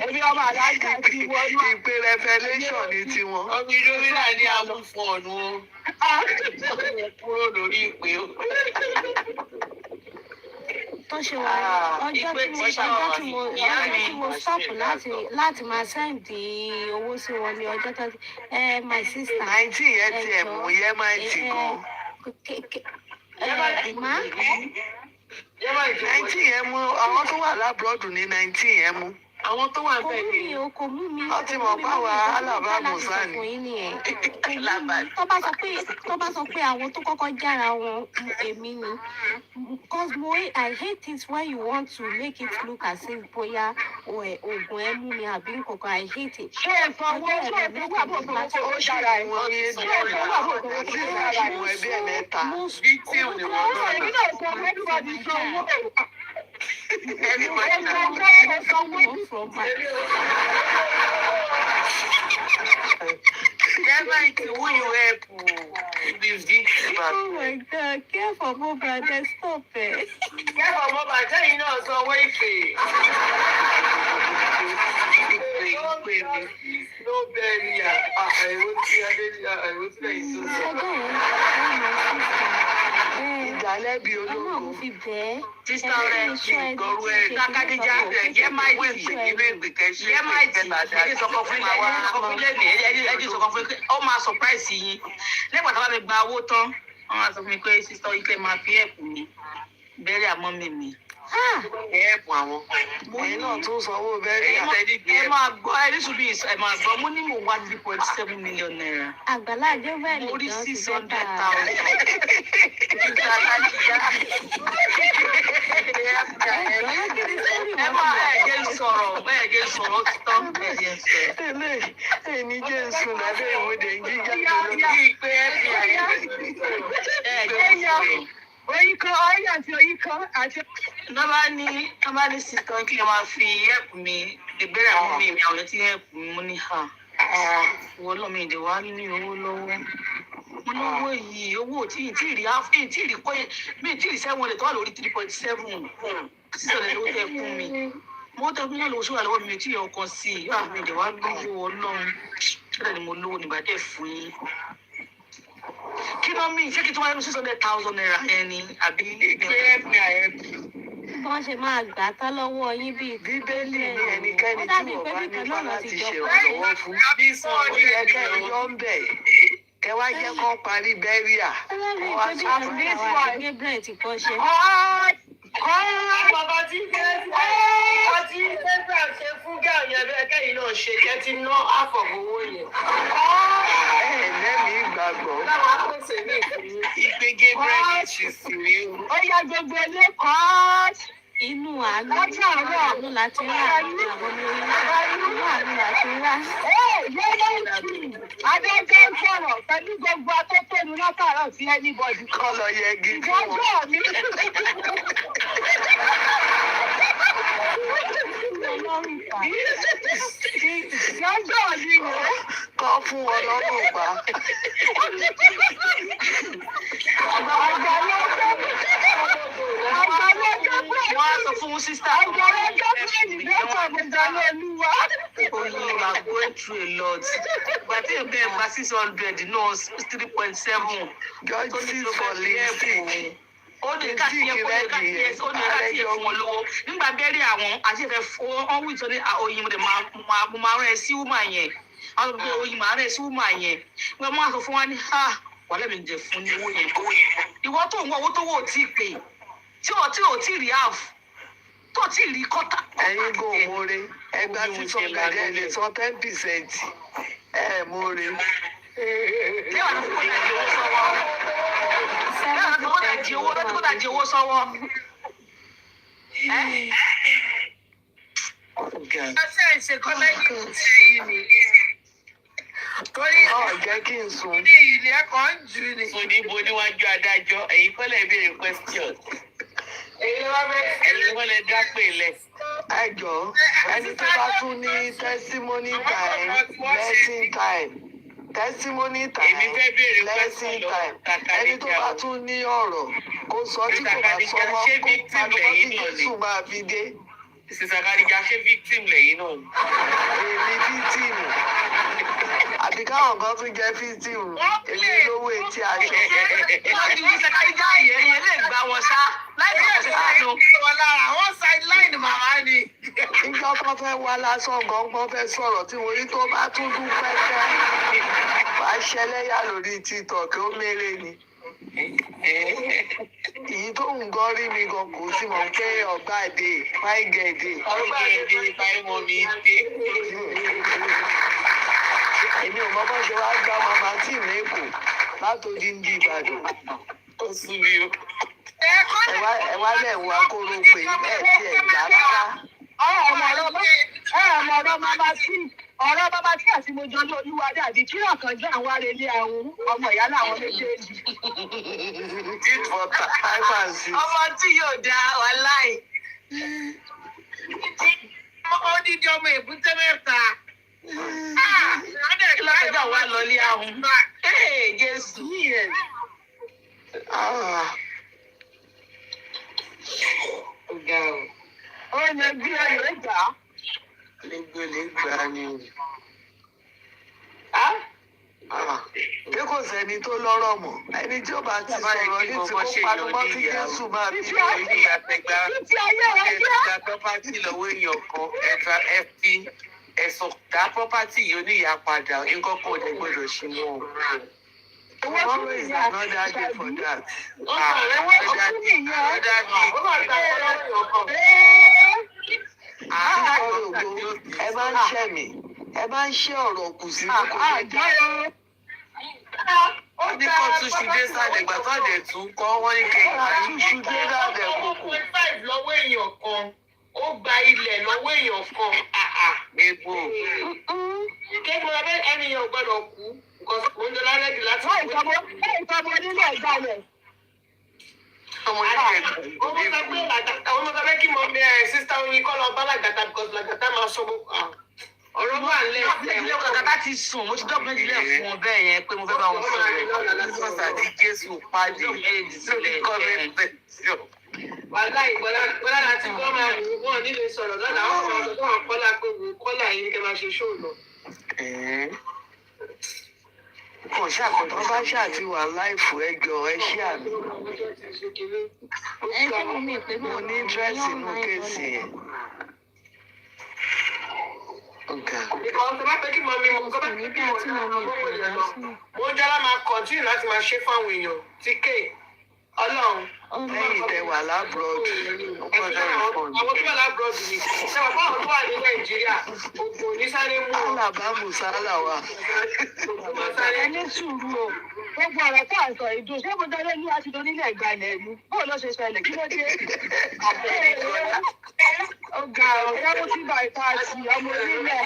[SPEAKER 1] Ẹbí ọmọ alága ti wọnú.
[SPEAKER 4] Ìpè revelation ni tiwọn.
[SPEAKER 6] Ọmọ ìlú náà ní amúfọ̀nù kúrò lórí ìpè o.
[SPEAKER 5] tó ṣe wà ọjọ́ tí mo stop láti máa sẹ́ǹdì owó sí wọn ní ọjọ́ tó my sister.
[SPEAKER 4] 19 yẹn ti ẹ̀ mú Yema ti gan. 19 yẹn mú àwọn tó wà lábúròdù ní 19 yẹn mú.
[SPEAKER 3] àwọn tó wà
[SPEAKER 5] kò
[SPEAKER 3] bẹ́ẹ̀
[SPEAKER 5] mú
[SPEAKER 3] ni
[SPEAKER 5] mi o kò mú mi.
[SPEAKER 4] Wọ́n ti mọ̀ pé àwa alábàámọ̀sá ni.
[SPEAKER 5] tó bá sọ pé àwọn tó kọ́kọ́ jára wọn èmi ni because I hate it when you want to make it look as if bóyá oògùn ẹ mú mi àbí nǹkankan I hate it.
[SPEAKER 2] ṣé ẹ sọ owó ṣé ẹ sọ owó àbòkò ó dára ẹ
[SPEAKER 4] Wọ́n ní
[SPEAKER 2] ṣé ẹ sọ owó àbòkò ó dára ẹ.
[SPEAKER 4] ìwọ̀n ẹbí ẹ̀ mẹ́ta.
[SPEAKER 3] victim ni wọ́n
[SPEAKER 2] Ọ̀sẹ̀
[SPEAKER 3] náà.
[SPEAKER 2] èmi náà sọ fún everybody sọ owó.
[SPEAKER 3] ẹni máa ń
[SPEAKER 2] Ẹ sọ owó ẹ sọ owó.
[SPEAKER 3] never it who you help be victim.
[SPEAKER 5] Oh my God, care for more brothers, stop it.
[SPEAKER 3] kẹ́kọ̀ọ́ mọ́ bàjẹ́ yìí náà sọ owó ìpè. ìpè mi ló bẹ́ẹ̀ ni àìwó tí adé àìwó tí lẹ́yìn tó sọ.
[SPEAKER 4] Ìdálẹ́bi ológo.
[SPEAKER 5] Ọlọ́run fi bẹ́ẹ̀.
[SPEAKER 6] Sísá rẹ̀ ìgbọ̀rú ẹ̀ kákádíjà rẹ̀ jẹ́ máìtì nínú ìgbìkẹ́ ṣe jẹ́ máìtì ẹ̀jẹ̀ sọ̀kan fún ilé ẹ̀jẹ̀ sọ̀kan fún ilé ó máa surprise yín. Nígbà tí wọ́n bá mi gba owó tán, wọ́n máa sọ fún mi pé sísá ike máa fi ẹ̀pù mi bẹ́rẹ̀ àmọ́ mi.
[SPEAKER 3] ẹ̀ẹ́pù àwọn.
[SPEAKER 4] Ẹ̀yin náà tún sanwó bẹ́ẹ̀
[SPEAKER 6] Ẹ máa gbọ́ ẹ nítorí bí ẹ máa gbọ́ mo ní mo wá 3.7 million naira.
[SPEAKER 5] Àgbàlá Gabriel
[SPEAKER 6] Mo rí
[SPEAKER 5] nìkan ti
[SPEAKER 6] 600,000. Ẹ máa ẹ̀jẹ̀ sọ̀rọ̀ títọ́ ẹ̀jẹ̀ sọ̀rọ̀.
[SPEAKER 4] Ẹni Jésù lábẹ́ ìwọ́de gíga
[SPEAKER 3] ìpè FBI.
[SPEAKER 6] Ẹ̀jẹ̀ sọ̀rọ̀.
[SPEAKER 2] Oyin kan, oyin àti oyin kan àti.
[SPEAKER 6] Nọ́bà ní sísan kí ẹ máa fi ẹ̀pù mi ìbéèrè àwọn mi àwọn tí ẹ̀pù mi mú ní hà. Wọ́n lọ́mọ èdè wa ní owó lọ́wọ́. Mo ní owó yìí, owó tí ì rí kọ́ mi tí ì rí 700 tó wà lórí 3.7. Sísọ̀rọ̀ ló tẹ̀ fún mi. Mo tẹ̀ fún mi náà lówó sórí àlọ́wọ́ mi tí ì ọkàn sí i. Àmì èdè wa lówó Ọlọ́run. Ṣé ni mo lówó nígbà dẹ̀ fún yín? Kí ló mí ṣé kí tí wọ́n yẹ 600,000 naira yẹn ni àbí
[SPEAKER 3] ìpè FBI.
[SPEAKER 5] wọ́n ṣe máa gbà á tán lọ́wọ́ yín bíi
[SPEAKER 4] Bíbélì ní ẹnikẹ́ni
[SPEAKER 5] ó
[SPEAKER 4] tí
[SPEAKER 5] dàbí
[SPEAKER 4] wọ́n
[SPEAKER 5] pé
[SPEAKER 4] bá
[SPEAKER 5] bíkan
[SPEAKER 4] nípa
[SPEAKER 5] náà lọ
[SPEAKER 4] láti
[SPEAKER 5] ti
[SPEAKER 4] ṣe
[SPEAKER 5] jọ
[SPEAKER 4] ìrànlọ́wọ́ fún. Ó yẹ kẹ́ ẹ yọ ń bẹ̀. Kẹ wá jẹ́ kó parí bẹ́ríà.
[SPEAKER 5] ó dàbí pé bíkan náà wà ní Gabriel ti kọ́ ṣe.
[SPEAKER 3] Bàbá tí Fẹ́fà ṣe fún gáàyàn ẹgbẹ́ kẹ́yìn náà ṣe jẹ́ ti ná àfọ̀gbowó yẹn.
[SPEAKER 4] Ẹ̀lẹ́mìí ìgbàgbọ́.
[SPEAKER 3] Láwọn apèsè ní ìpínlẹ̀. Ìpè Gabriel ní ìṣìṣì rí o.
[SPEAKER 2] Ó yá gbogbo ilé kan.
[SPEAKER 5] Inú àánú láti rà àwọn olóyún inú àánú láti rà.
[SPEAKER 2] Adájọ́ ń sọ̀rọ̀ pẹ̀lú gbogbo atótónu látàárọ̀ sí anybody.
[SPEAKER 4] Kọ́ lọ yẹgi fún wọn.
[SPEAKER 2] Ìdájọ́ mi.
[SPEAKER 5] Ọlọ́run fà.
[SPEAKER 2] Ìdájọ́ mi rẹ̀.
[SPEAKER 4] Kọ́ fún wọn lọ́rùn pa.
[SPEAKER 6] wọ́n á sọ fún sísá
[SPEAKER 2] Oyin,
[SPEAKER 6] you are going through a lot. But if they gba 600 no 3.7.
[SPEAKER 4] Justice for lipstick.
[SPEAKER 6] Ó ní ká tiẹ̀ fún wọn lówó. Nígbà bẹ́ẹ̀rẹ̀ àwọn àti ẹ̀fẹ̀ fún ọ́n wí ìtọ́ni oyin mo máa rán ẹ sí wúmà yẹn. Àwọn ọmọ oyin máa rán ẹ sí wúmà yẹn. Wọ́n máa sọ fún wa ní wà lẹ́mi jẹ fún ní owó yẹn. Ìwọ tó ń wọ owó tó wò tí ì pè tí ò tí ì rí half tó tí ì rí kọ́tà.
[SPEAKER 4] Ẹ̀yin kò mórè. Ẹgbà 600 ẹ̀ lè san 10%. Ẹ̀ mórè.
[SPEAKER 6] Lẹ́wà ló fún ọjà di owó sọ́wọ́. Lẹ́wà ló fún ọjà di owó sọ́wọ́.
[SPEAKER 3] Ọṣẹ ìṣe kọ́mẹ́tì yìí ni. Torí
[SPEAKER 4] Jẹ́ kí n sùn.
[SPEAKER 3] ní ilé ẹ̀kọ́ ń jù ní.
[SPEAKER 6] Oníbo níwájú adájọ́ ẹ̀yin kọ́lẹ̀ béèrè question.
[SPEAKER 3] Èyí wá bẹ́ẹ̀.
[SPEAKER 6] Ẹ̀yin kọ́lẹ̀ dápè lẹ̀.
[SPEAKER 4] Ẹ jọ̀ọ́, ẹni tó bá tún ní testimony time, lesson time. Testimony time,
[SPEAKER 6] Èmi fẹ́ béèrè
[SPEAKER 4] lesson
[SPEAKER 6] question
[SPEAKER 4] time.
[SPEAKER 6] lọ
[SPEAKER 4] Ẹni tó bá tún ní ọ̀rọ̀ kó sọ tí kò bá sọ mọ́
[SPEAKER 6] Ṣé
[SPEAKER 4] kó
[SPEAKER 6] victim
[SPEAKER 4] padà
[SPEAKER 6] lẹ́yìn
[SPEAKER 4] tí
[SPEAKER 6] náà ni?
[SPEAKER 4] Jésù máa fi dé.
[SPEAKER 6] Sísá Kádíjà ṣé victim lẹ́yìn náà ni?
[SPEAKER 4] Èmi fíìtìmù. Àbí káwọn kan tún jẹ́ fíìtìmù. Èmi lówó etí aṣọ.
[SPEAKER 6] Wọ́n ti wí Sẹ́kádíjà yẹn lè gbá wọn sá láì fọwọ́ sí sánú.
[SPEAKER 3] Wọ́n lára àwọn sideline màmá ni.
[SPEAKER 4] Níjọ́ kan fẹ́ wá lásán gan-an fẹ́ sọ̀rọ̀ tí mo rí tó bá tún dún pẹ́pẹ́. Wàá ṣẹlẹ́yà lórí TikTok ó mérè ni. Èyí tó ń gan rí mi gan kò sí mọ̀ pé ọ̀gbá èdè fáìgẹ̀dẹ̀.
[SPEAKER 6] Ọgbà èdè fáìmọ̀ mi dé.
[SPEAKER 4] Èmi ò mọ bó ṣe wá gbá màmá tí ní Èkó látòdì ń di Ìbàdàn.
[SPEAKER 6] Ó sú mi o.
[SPEAKER 4] Ẹ wá lẹ̀ wá kóró pé ẹ̀ tí ẹ̀ gbà rárá.
[SPEAKER 2] ọ̀rọ̀ bàbá tí àti mo jọ ní olúwa dàbí kí ọ̀kan jẹ́ àwọn arẹlé àwọn ọmọ ìyá láwọn méjèèjì.
[SPEAKER 3] Ọmọ tí yóò dá wa láì. Ó dídí ọmọ èbúté mẹ́ta.
[SPEAKER 6] Lọ́kọ̀ọ́jà wà lọ́lé àwọn. Jésù. Ó ga o.
[SPEAKER 2] Ó yẹ bí ẹ̀rọ ìgbà.
[SPEAKER 4] Lè gbà ni o. Bí kò sẹ́ni tó lọ́rọ̀ mọ̀, ẹni tí ó bá ti sọ̀rọ̀ ní ti kó panumọ́ tí Jésù máa bí
[SPEAKER 6] Ní àtẹ̀gbá ẹ̀sùn property lọ́wọ́ èèyàn kan ẹ fi ẹ̀sùn dá property yìí oníyà padà nǹkan kan ò lè gbọdọ̀ ṣe wọn.
[SPEAKER 4] Tomorrow is another day for that. Ẹ máa ń ṣẹ́ mi, ẹ máa ń ṣẹ́ ọ̀rọ̀ kù sí mi.
[SPEAKER 6] Wọ́n ní kó tún ṣùdé sálẹ̀ ìgbà tó lè tún kọ́ wọ́n ní kéèyàn máa ń
[SPEAKER 4] ṣùdé sálẹ̀ kòkò.
[SPEAKER 3] 1.5 lọ́wọ́ èèyàn kan. Ó gba ilẹ̀ lọ́wọ́ èèyàn kan.
[SPEAKER 6] gbégbó.
[SPEAKER 3] Kéèmọ̀ abẹ́ ẹnìyàn ò gbọ́dọ̀ kú. Because kò ń jọ lálẹ́ jù láti.
[SPEAKER 2] ìtọ́mọ nílẹ̀ ìgbàlẹ̀.
[SPEAKER 3] Ọmọ sọ pé kí mo bẹ sísá oyin kọ́ lọ bá Lagata because Lagata máa sọ gbogbo. Ọ̀rọ̀ wà lẹ́sẹ̀.
[SPEAKER 6] Ilé Lagata ti sùn, mo ti dọ́gbọ́n ìdílé fún wọn bẹ́ẹ̀ yẹn pé mo fẹ́ bá wọn sọ̀rọ̀. Nígbà tí Jésù pàdé lórí kọ́mẹ́ntẹ̀.
[SPEAKER 3] Wàhálà ìgbọ́lá láti gbọ́ máa wò wọ́n nílé sọ̀rọ̀ lọ́la. Wọ́n máa sọ fún àwọn kọ́lá pé wò kọ́lá yìí kẹ́ máa ṣe ṣóò lọ.
[SPEAKER 4] Kò ṣàkóso bá ṣàti wà láìfù ẹjọ́ ẹ ṣí àmì. Mo ní interest inú kéèsì yẹn.
[SPEAKER 3] Ìkọ̀ọ̀sẹ̀ bá pẹ́ kí mọ mi mọ̀ kọ́ bá kí mọ̀ ní àwọn ọmọ èèyàn lọ. Mo ń jára máa kọ̀ntínú láti máa ṣe fáwọn èèyàn tí ké Ọlọ́run.
[SPEAKER 4] Lẹ́yìn tẹ wà lábúrọ̀dù, ó gbọ́dọ̀ rìpọ̀nù.
[SPEAKER 3] Àwọn tó wà lábúrọ̀dù ni. Ṣé wà fáwọn tó wà ní Nàìjíríà? Ògùn ní sáré mú.
[SPEAKER 4] Alábàámu sálà wa.
[SPEAKER 2] Ẹni sùúrù o. Gbogbo ọ̀rọ̀ tó à ń sọ ìdùn. Ṣé mo dáná ní aṣọ onílẹ̀ ìgbàlẹ̀ ni? Bóò ló ṣe ṣẹlẹ̀? Kí ló dé? Ọ̀gá ọ̀gáwó tí bàtà àti ọmọ onílẹ̀.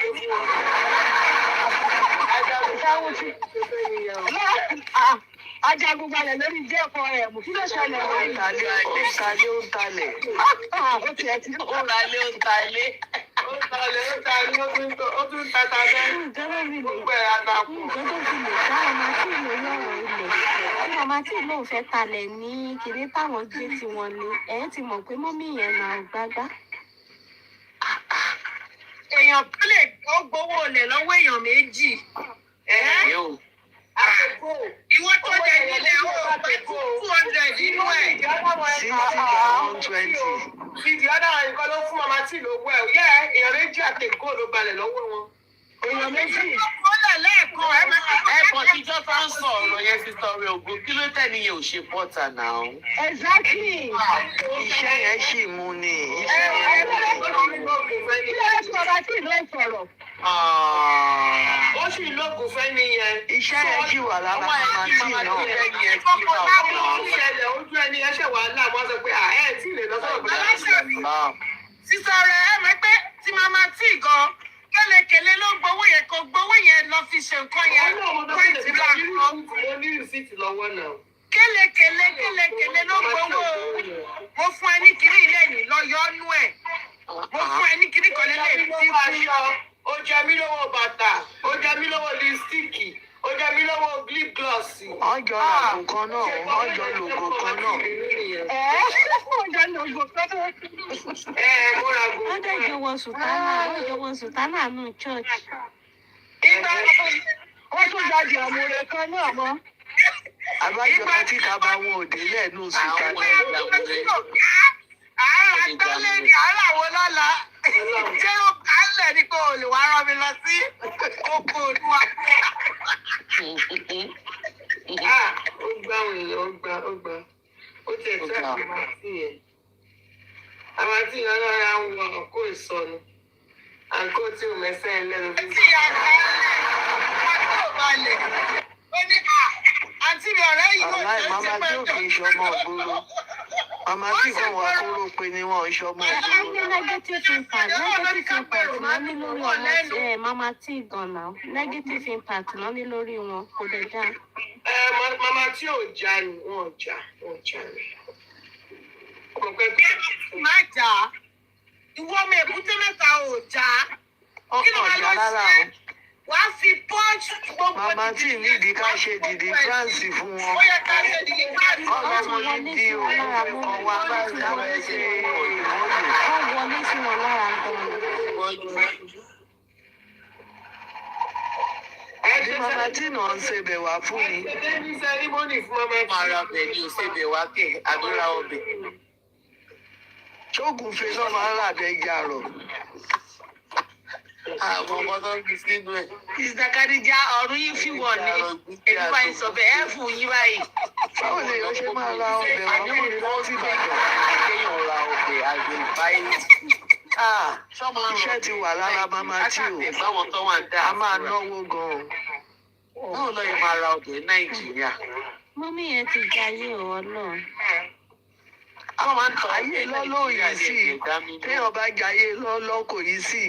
[SPEAKER 2] Ajagun balẹ̀ lórí J4M. Kí ló ṣẹlẹ̀?
[SPEAKER 4] Ó ń talé.
[SPEAKER 2] Ó tiẹ̀ ti
[SPEAKER 6] Ó ra ilé, ó ta ilé.
[SPEAKER 3] Ó tún tata bẹ́ẹ̀. Gbogbo ẹ̀ àtàkù.
[SPEAKER 5] Nǹkan tó fi lè dá ọmọ tí ìlú lọ́rọ̀ ilẹ̀. Tí ọmọ tí ìlú fẹ́ talẹ̀ ní kiri táwọn gbé tiwọn ni. Ẹ̀yin ti mọ̀ pé mọ́mí yẹn náà gbágbá.
[SPEAKER 3] Èèyàn tó lè gbowó olè lọ́wọ́ èèyàn méjì. Àpèkò. Ìwọ tó jẹ nílẹ̀ ó bá 200 nínú ẹ̀.
[SPEAKER 4] 60-120.
[SPEAKER 3] Fìdí ọ̀dà nǹkan ló fún mama tí lówó ẹ̀. Yẹ́ èèyàn méjì àtẹ̀kọ́ ló balẹ̀ lọ́wọ́ wọn. Èèyàn méjì. Ó lẹ̀ lẹ́ẹ̀kan
[SPEAKER 6] Ẹ̀kọ́ tíjọ́ tó ń sọ ọ̀rọ̀ yẹn fi sọ̀rọ̀ ògo kí ló tẹ̀lé yẹn ò ṣe pọ́tà náà.
[SPEAKER 2] Exactly.
[SPEAKER 4] Iṣẹ́ yẹn ṣì mú ni.
[SPEAKER 3] Ó sì lóògùn fẹ́ nìyẹn.
[SPEAKER 4] Iṣẹ́ yẹn ṣì wà lára màmá tí náà.
[SPEAKER 3] Ìṣẹ̀lẹ̀ ojú ẹni ẹṣẹ̀ wàhálà wọ́n sọ pé ẹ̀ tí lè lọ sọ̀rọ̀
[SPEAKER 4] Aláṣẹ.
[SPEAKER 1] sísọ rẹ ẹ mọ̀ pé tí màmá tí gan kélekèlé ló gbowó yẹn kó gbowó yẹn lọ fi ṣe nǹkan yẹn pọ́ìntì bá kan.
[SPEAKER 3] Mo ní rìsíìtì lọ́wọ́ náà.
[SPEAKER 1] Kélekèlé ló gbowó mo fún ẹ ní kiri ilé yìí lọ yọ ọ́nú ẹ̀ mo fún ẹ ní kiri kan lélẹ̀ tí fún.
[SPEAKER 3] Ó jẹ mí lọ́wọ́ bàtà, ó jẹ mí lọ́wọ́ lístíìkì, ó jẹ mí lọ́wọ́ lip gloss.
[SPEAKER 4] Ọjọ́ làgò kan náà, ọjọ́ lògò kan náà.
[SPEAKER 2] Ọjọ́ lògò kan náà.
[SPEAKER 3] Mo ra gò.
[SPEAKER 5] Wọ́n dẹ̀ jọ wọ sùtánà nù church.
[SPEAKER 2] Ìgbà wọ́n tún jáde àmúre kan náà mọ́.
[SPEAKER 4] Àbájọ àti ìtàbà wọn ò délẹ̀ ní oṣù kan.
[SPEAKER 1] Àgbálẹ̀ ni àràwọ̀ lọ́la. Ṣé ó kálẹ̀ ni kò lè wá rán mi lọ sí oko olúwa?
[SPEAKER 3] Ó gbà báwọn èèyàn ó gbà. Ó tiẹ̀ tí àmàtì yẹn. Àmàtì yẹn lọ́ra ń wọ ọkọ̀ ìsọnù. Àǹkó tí ò mẹ́sẹ̀ ẹlẹ́nu bí. Tí a bá wọ́n balẹ̀, ó ní àǹtí mi ọ̀rẹ́ yìí ló
[SPEAKER 4] Ọláì màmá tí ò kì í ṣọmọ ògbóró. Màmá tí kò wá kúrò pé ni wọn ò ṣọmọ ògbóró.
[SPEAKER 5] Ní negative impact ló ní lórí ọmọ mama tí gan-an náà. Negative impact ló ní lórí wọn kò dẹ̀ dá.
[SPEAKER 3] Màmá tí ò já ni wọ́n jà ni. Má jà. Ìwọ ọmọ èbúté mẹ́ta ò já.
[SPEAKER 4] Ọkọ̀ ọ̀jà rárá o.
[SPEAKER 3] Wà á fi pọ́ọ̀jù gbogbo.
[SPEAKER 4] Màmá tí nídìí ká ṣe dìdí France fún wọn.
[SPEAKER 3] Ó yẹ ká ṣe dìdí France.
[SPEAKER 4] Ọlọ́mọ yìí di ọkọ̀ wa láti àwọn ẹ̀ṣẹ̀ ìwọ́lù.
[SPEAKER 5] Wọ́n wọlé sí wọn lára gan-an.
[SPEAKER 4] Ẹ̀dí màmá tí náà ń ṣe bẹ̀ wá fún mi.
[SPEAKER 3] Ẹ̀ṣẹ̀ ní sẹ́rímọ́nì fún ọmọ ẹ̀fọ́.
[SPEAKER 6] Ara bẹ̀ ni ò ṣe bẹ̀ wá kẹ̀ àdúrà ọbẹ̀.
[SPEAKER 4] Ṣóògùn fe náà máa ń rà bẹ́ẹ̀ rọ̀.
[SPEAKER 6] Àwọn ọmọ tó ń fi sínú ẹ̀.
[SPEAKER 1] Ìsàkàdìjà ọ̀run yìí fi wọ̀ ni. Èmi bá ń sọ bẹ́ẹ̀ ẹ̀ fún yín báyìí.
[SPEAKER 4] Báwo lè yọ ṣe máa ra ọbẹ̀ wá fún mi lọ́wọ́ sí Ìbàdàn?
[SPEAKER 6] Kéèyàn ra ọbẹ̀ àgbẹ̀ báyìí.
[SPEAKER 4] Iṣẹ́ ti wà lára màmá tí o.
[SPEAKER 6] Báwọn tó wà ń dá.
[SPEAKER 4] A máa náwó gan-an.
[SPEAKER 6] Báwo lọ yìí máa ra ọbẹ̀ Nàìjíríà?
[SPEAKER 5] Mọ́mí yẹn ti jayé ọ̀wọ́ náà.
[SPEAKER 6] Àwọn máa ń tọ́
[SPEAKER 4] Ayé lọ́lọ́ yìí sí. Téèyàn bá jayé lọ́lọ́ kò yí sí.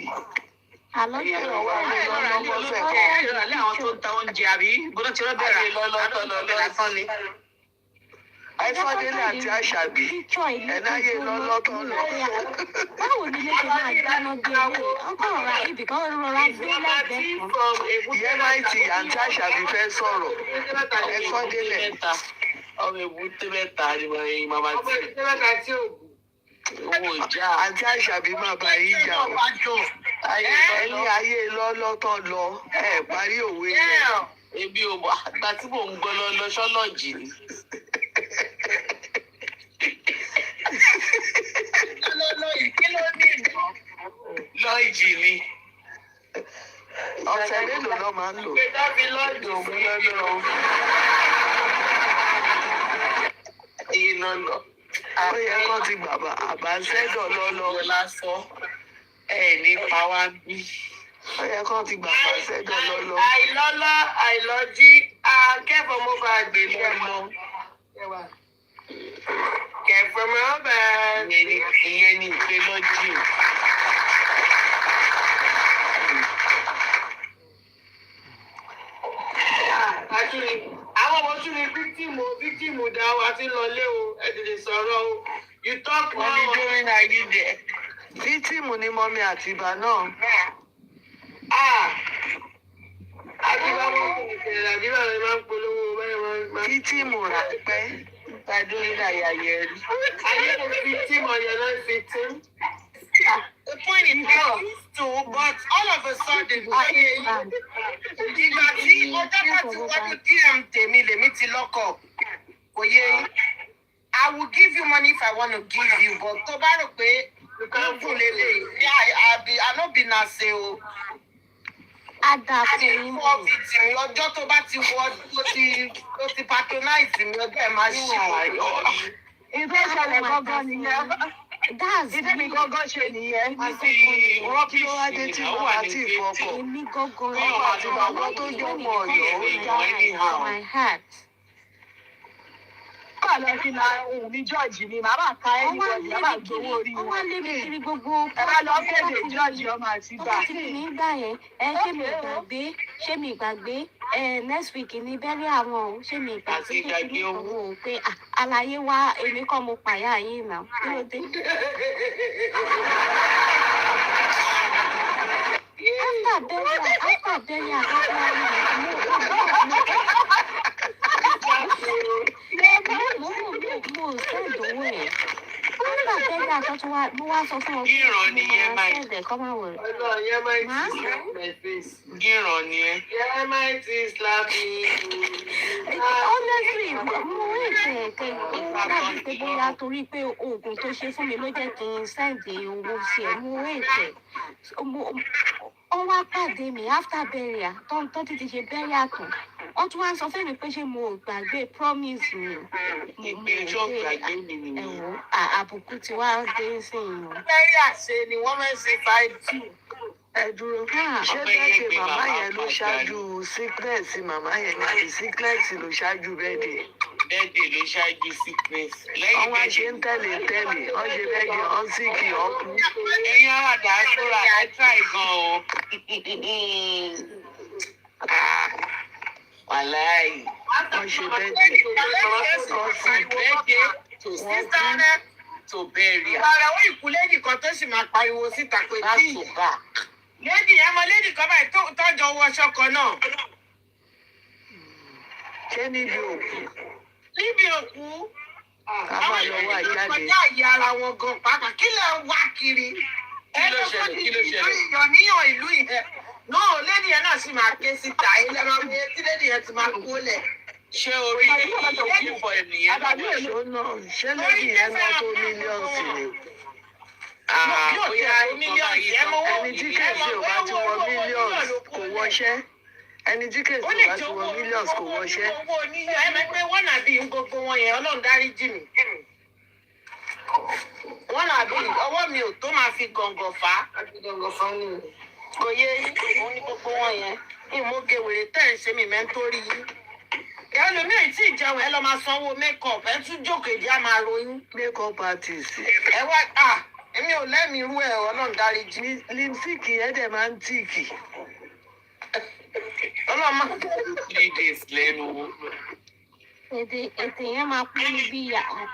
[SPEAKER 5] Àlọ́ tó
[SPEAKER 4] Téèyàn wà ní lọ́lọ́ lọ́sẹ̀ kan.
[SPEAKER 1] Ìrọ̀lẹ́ àwọn tó ń ta oúnjẹ àbí gbọ́dọ̀ tí wọ́n bẹ̀rẹ̀ lọ́lọ́ ni.
[SPEAKER 4] Àìfọ́délé àti Àṣàbí. Ẹ̀náyé lọ́lọ́ tó lọ.
[SPEAKER 5] Báwo ni ilé ṣe máa dáná gbé ilé? Ọkọ̀ ọ̀rá ibì kan rọra gbé lẹ́gbẹ̀ẹ́ kan.
[SPEAKER 4] Ìyẹn máa ti àǹtí Àṣàbí fẹ́ sọ̀rọ̀. Àìfọ́délé.
[SPEAKER 6] Ọmọ èbúté mẹ́ta ni màmá
[SPEAKER 3] Ọmọ
[SPEAKER 6] tí.
[SPEAKER 3] èbúté mẹ́ta tí ò bù.
[SPEAKER 6] Owó ìjà.
[SPEAKER 4] Àǹtí Àṣàbí máa bá yín jà o. Ẹni ayé lọ́lọ́ tó lọ. Ẹ parí òwe yẹn.
[SPEAKER 6] Ebi ò bọ̀ àgbà tí mò ń gbọ́ lọ sọ́lọ́ọ̀jì ni. Lọ́ọ̀jì ni.
[SPEAKER 4] Ọ̀sẹ̀ mélòó lọ máa ń lò?
[SPEAKER 3] Ìgbéjáde lọ́dún òun lọ́dún.
[SPEAKER 6] Iye náà lọ.
[SPEAKER 4] Ó yẹ kán ti gbàgbà àbáṣẹ́dọ̀ lọ́lọ́.
[SPEAKER 6] Lásán ní pa wá bí.
[SPEAKER 4] Ó yẹ kán ti gbàgbà àbáṣẹ́dọ̀ lọ́lọ́.
[SPEAKER 3] Àìlọ́lá àìlọ́jí akẹ́fọ̀ọ́ mo bá gbé lọ́mọ. Kẹ̀fọ́ mi ó bẹ̀rẹ̀.
[SPEAKER 6] Ìyẹn ni ìpè lọ́jì.
[SPEAKER 3] Àwọn ọmọ tún ní fíktìmù dá wa ti lọlé o, ẹ tètè sọ̀rọ̀ o. You talk now.
[SPEAKER 6] Wọ́n ní during ayé dẹ̀.
[SPEAKER 4] Fítìmù ni mọ́mí Àtìbà náà.
[SPEAKER 3] Àtìbá wọn kò tẹ̀lé àdìbà rẹ̀ máa ń polówó báyìí máa ń.
[SPEAKER 4] Fítìmù ráńpẹ́.
[SPEAKER 6] During ayé rí.
[SPEAKER 3] Ayé mo fíktìmù ọ̀yọ́ náà fíktìmù. The point is, I used to, but all of a sudden, ìgbà tí ọjọ́ bá ti wọ́n DM tèmi lèmi ti lọ́kọ̀, kò yé yín. I will give you money if I want to give you, but tó bá rò pé lóògùn lélẹ̀, I no be na ṣe o.
[SPEAKER 5] Ada fún yín
[SPEAKER 3] Fún ọ́fíìsì mi, ọjọ́ tó bá ti wọ, tó ti patronize mi, ọjọ́ ẹ̀ máa ṣì wáyọ̀.
[SPEAKER 2] Ìfẹ́ ìṣẹ̀lẹ̀ gangan nìyẹn.
[SPEAKER 5] That's
[SPEAKER 2] Ìdí mi gangan ṣe nìyẹn.
[SPEAKER 4] Wọ́n kí ló wá dé tí wọ́n wá tí ìfọkọ̀.
[SPEAKER 5] èmi gangan
[SPEAKER 4] Ọmọ Àtìbà wọn tó jẹ́ ọmọ Ọ̀yọ́ ó já.
[SPEAKER 5] my heart.
[SPEAKER 2] Kọ́ lọ sí la ohun mi George ni màmá ka ẹni bọ̀dì ẹ máa gbowó orí
[SPEAKER 5] Wọ́n
[SPEAKER 2] wọn.
[SPEAKER 5] wá lé mi kiri gbogbo.
[SPEAKER 2] Ẹ bá lọ kéde George ọmọ
[SPEAKER 5] Tó
[SPEAKER 2] Àtìbà.
[SPEAKER 5] bá ti pè mí gbà yẹn, ṣé mi ìgbàgbé, next week ní bẹ́rẹ̀ àwọn o, ṣé mi ìgbàgbé
[SPEAKER 6] Àti ìgbàgbé owó.
[SPEAKER 5] pé àlàyé wa èmi kọ́ mo pàyà yìí náà. Kí ló dé? After burial, mo send owó ẹ̀. After burial, mo wá sọ fún ọ pé
[SPEAKER 6] Ìrọ̀ ni yẹn máa ń.
[SPEAKER 5] send ẹ̀ kọ́ máa wọ̀ rẹ̀.
[SPEAKER 3] Ọlọ́run yẹn máa ń ti slap my face.
[SPEAKER 6] Gíràn ni ẹ.
[SPEAKER 3] Yẹn máa ń ti slap me.
[SPEAKER 5] Honestly, mo rí ìtẹ̀ẹ̀kẹ́ láti pé bóyá torí pé oògùn tó ṣe fún mi ló jẹ́ kí n sẹ́ǹdì owó sí ẹ̀. Mo rí ìtẹ̀. Ó wá pàdé mi after burial tó ti ṣe burial tán. wọ́n tún wá sọ fún mi pé ṣé mo ò gbàgbé promise mi.
[SPEAKER 6] Ìgbẹ́jọ́ gbàgbé mi nìyẹn.
[SPEAKER 5] Ẹ̀wọ̀n àbùkù tí wá dé sí ìyàn.
[SPEAKER 3] Lẹ́yìn àṣẹ ni wọ́n máa ń ṣe 5-2.
[SPEAKER 4] ẹ dúró ṣé bẹ́ẹ̀dẹ̀ màmá yẹn ló ṣáájú sickness màmá yẹn ní àbí sickness ló ṣáájú bẹ́ẹ̀dẹ̀.
[SPEAKER 6] Bẹ́ẹ̀dẹ̀ ló ṣáájú sickness.
[SPEAKER 4] Wọ́n wá ṣe ń tẹ̀lé wọ́n ṣe bẹ́ẹ̀dẹ̀ wọ́n síkì ọkú.
[SPEAKER 6] Ẹ̀yin àràdà sọ́ra ẹ try gan o. Wàláì.
[SPEAKER 4] Wọ́n ṣe bẹ́ẹ̀dẹ̀
[SPEAKER 6] to burial.
[SPEAKER 3] Ìbára ó ìkúlé nìkan tó sì máa pariwo síta pé
[SPEAKER 6] Back
[SPEAKER 3] kí.
[SPEAKER 6] to back.
[SPEAKER 3] Lédi ẹ mọ lédi kan báyìí tọ́jọ owó ọṣọ kan náà.
[SPEAKER 4] ṣé níbi òkú
[SPEAKER 3] Níbi òkú.
[SPEAKER 4] ká máa lọ wá jáde.
[SPEAKER 3] Kọjá àyè ara wọn gan pàápàá kí lè ń wá kiri.
[SPEAKER 6] Kí ló ṣẹlẹ̀? Kí ló ṣẹlẹ̀?
[SPEAKER 3] Ìyànníyàn ìlú yẹn. Náà lédi yẹn náà sì máa ké síta. Ilé máa wí tí lédi yẹn ti máa kó lẹ̀.
[SPEAKER 6] Ṣé orí ìfọ̀ ènìyàn náà?
[SPEAKER 4] ṣé lẹ́yìn yẹn náà tó mílíọ̀nù ni.
[SPEAKER 6] Bóyá mílíọ̀nù yẹn mọ́
[SPEAKER 4] ẹni tí kèsì ò bá ti wọ mílíọ̀nù kò wọṣẹ́. ẹni tí kèsì ò bá ti wọ mílíọ̀nù kò wọṣẹ́.
[SPEAKER 3] Owó oníyọ̀ ẹ mọ̀ pé wọ́n nàbí gbogbo wọn yẹn Ọlọ́run dárí jì mí. Wọ́n nàbí ọwọ́ mi ò tó máa fi gọ̀ǹgọ̀ fà á. Kò yé òun ní gbogbo wọn yẹn. Ìmọ̀gẹ̀ wèrè tẹ̀ ń ṣe mi mẹ́ńtórí yín. Ẹlòmíràn tí ìjẹun ẹ lọ máa sanwó make-up ẹ tún jókòó ìdí á máa ròyìn.
[SPEAKER 4] make-up artist.
[SPEAKER 3] Ẹ wá èmi ò lẹ́mìí irú ẹ̀ Ọlọ́run dárí jì mí.
[SPEAKER 4] lipstick yẹn dẹ̀ máa ń tíìkì.
[SPEAKER 3] Ọlọ́run máa
[SPEAKER 6] 3 days lẹ́nu.
[SPEAKER 5] Ètè yẹn máa pín ní bí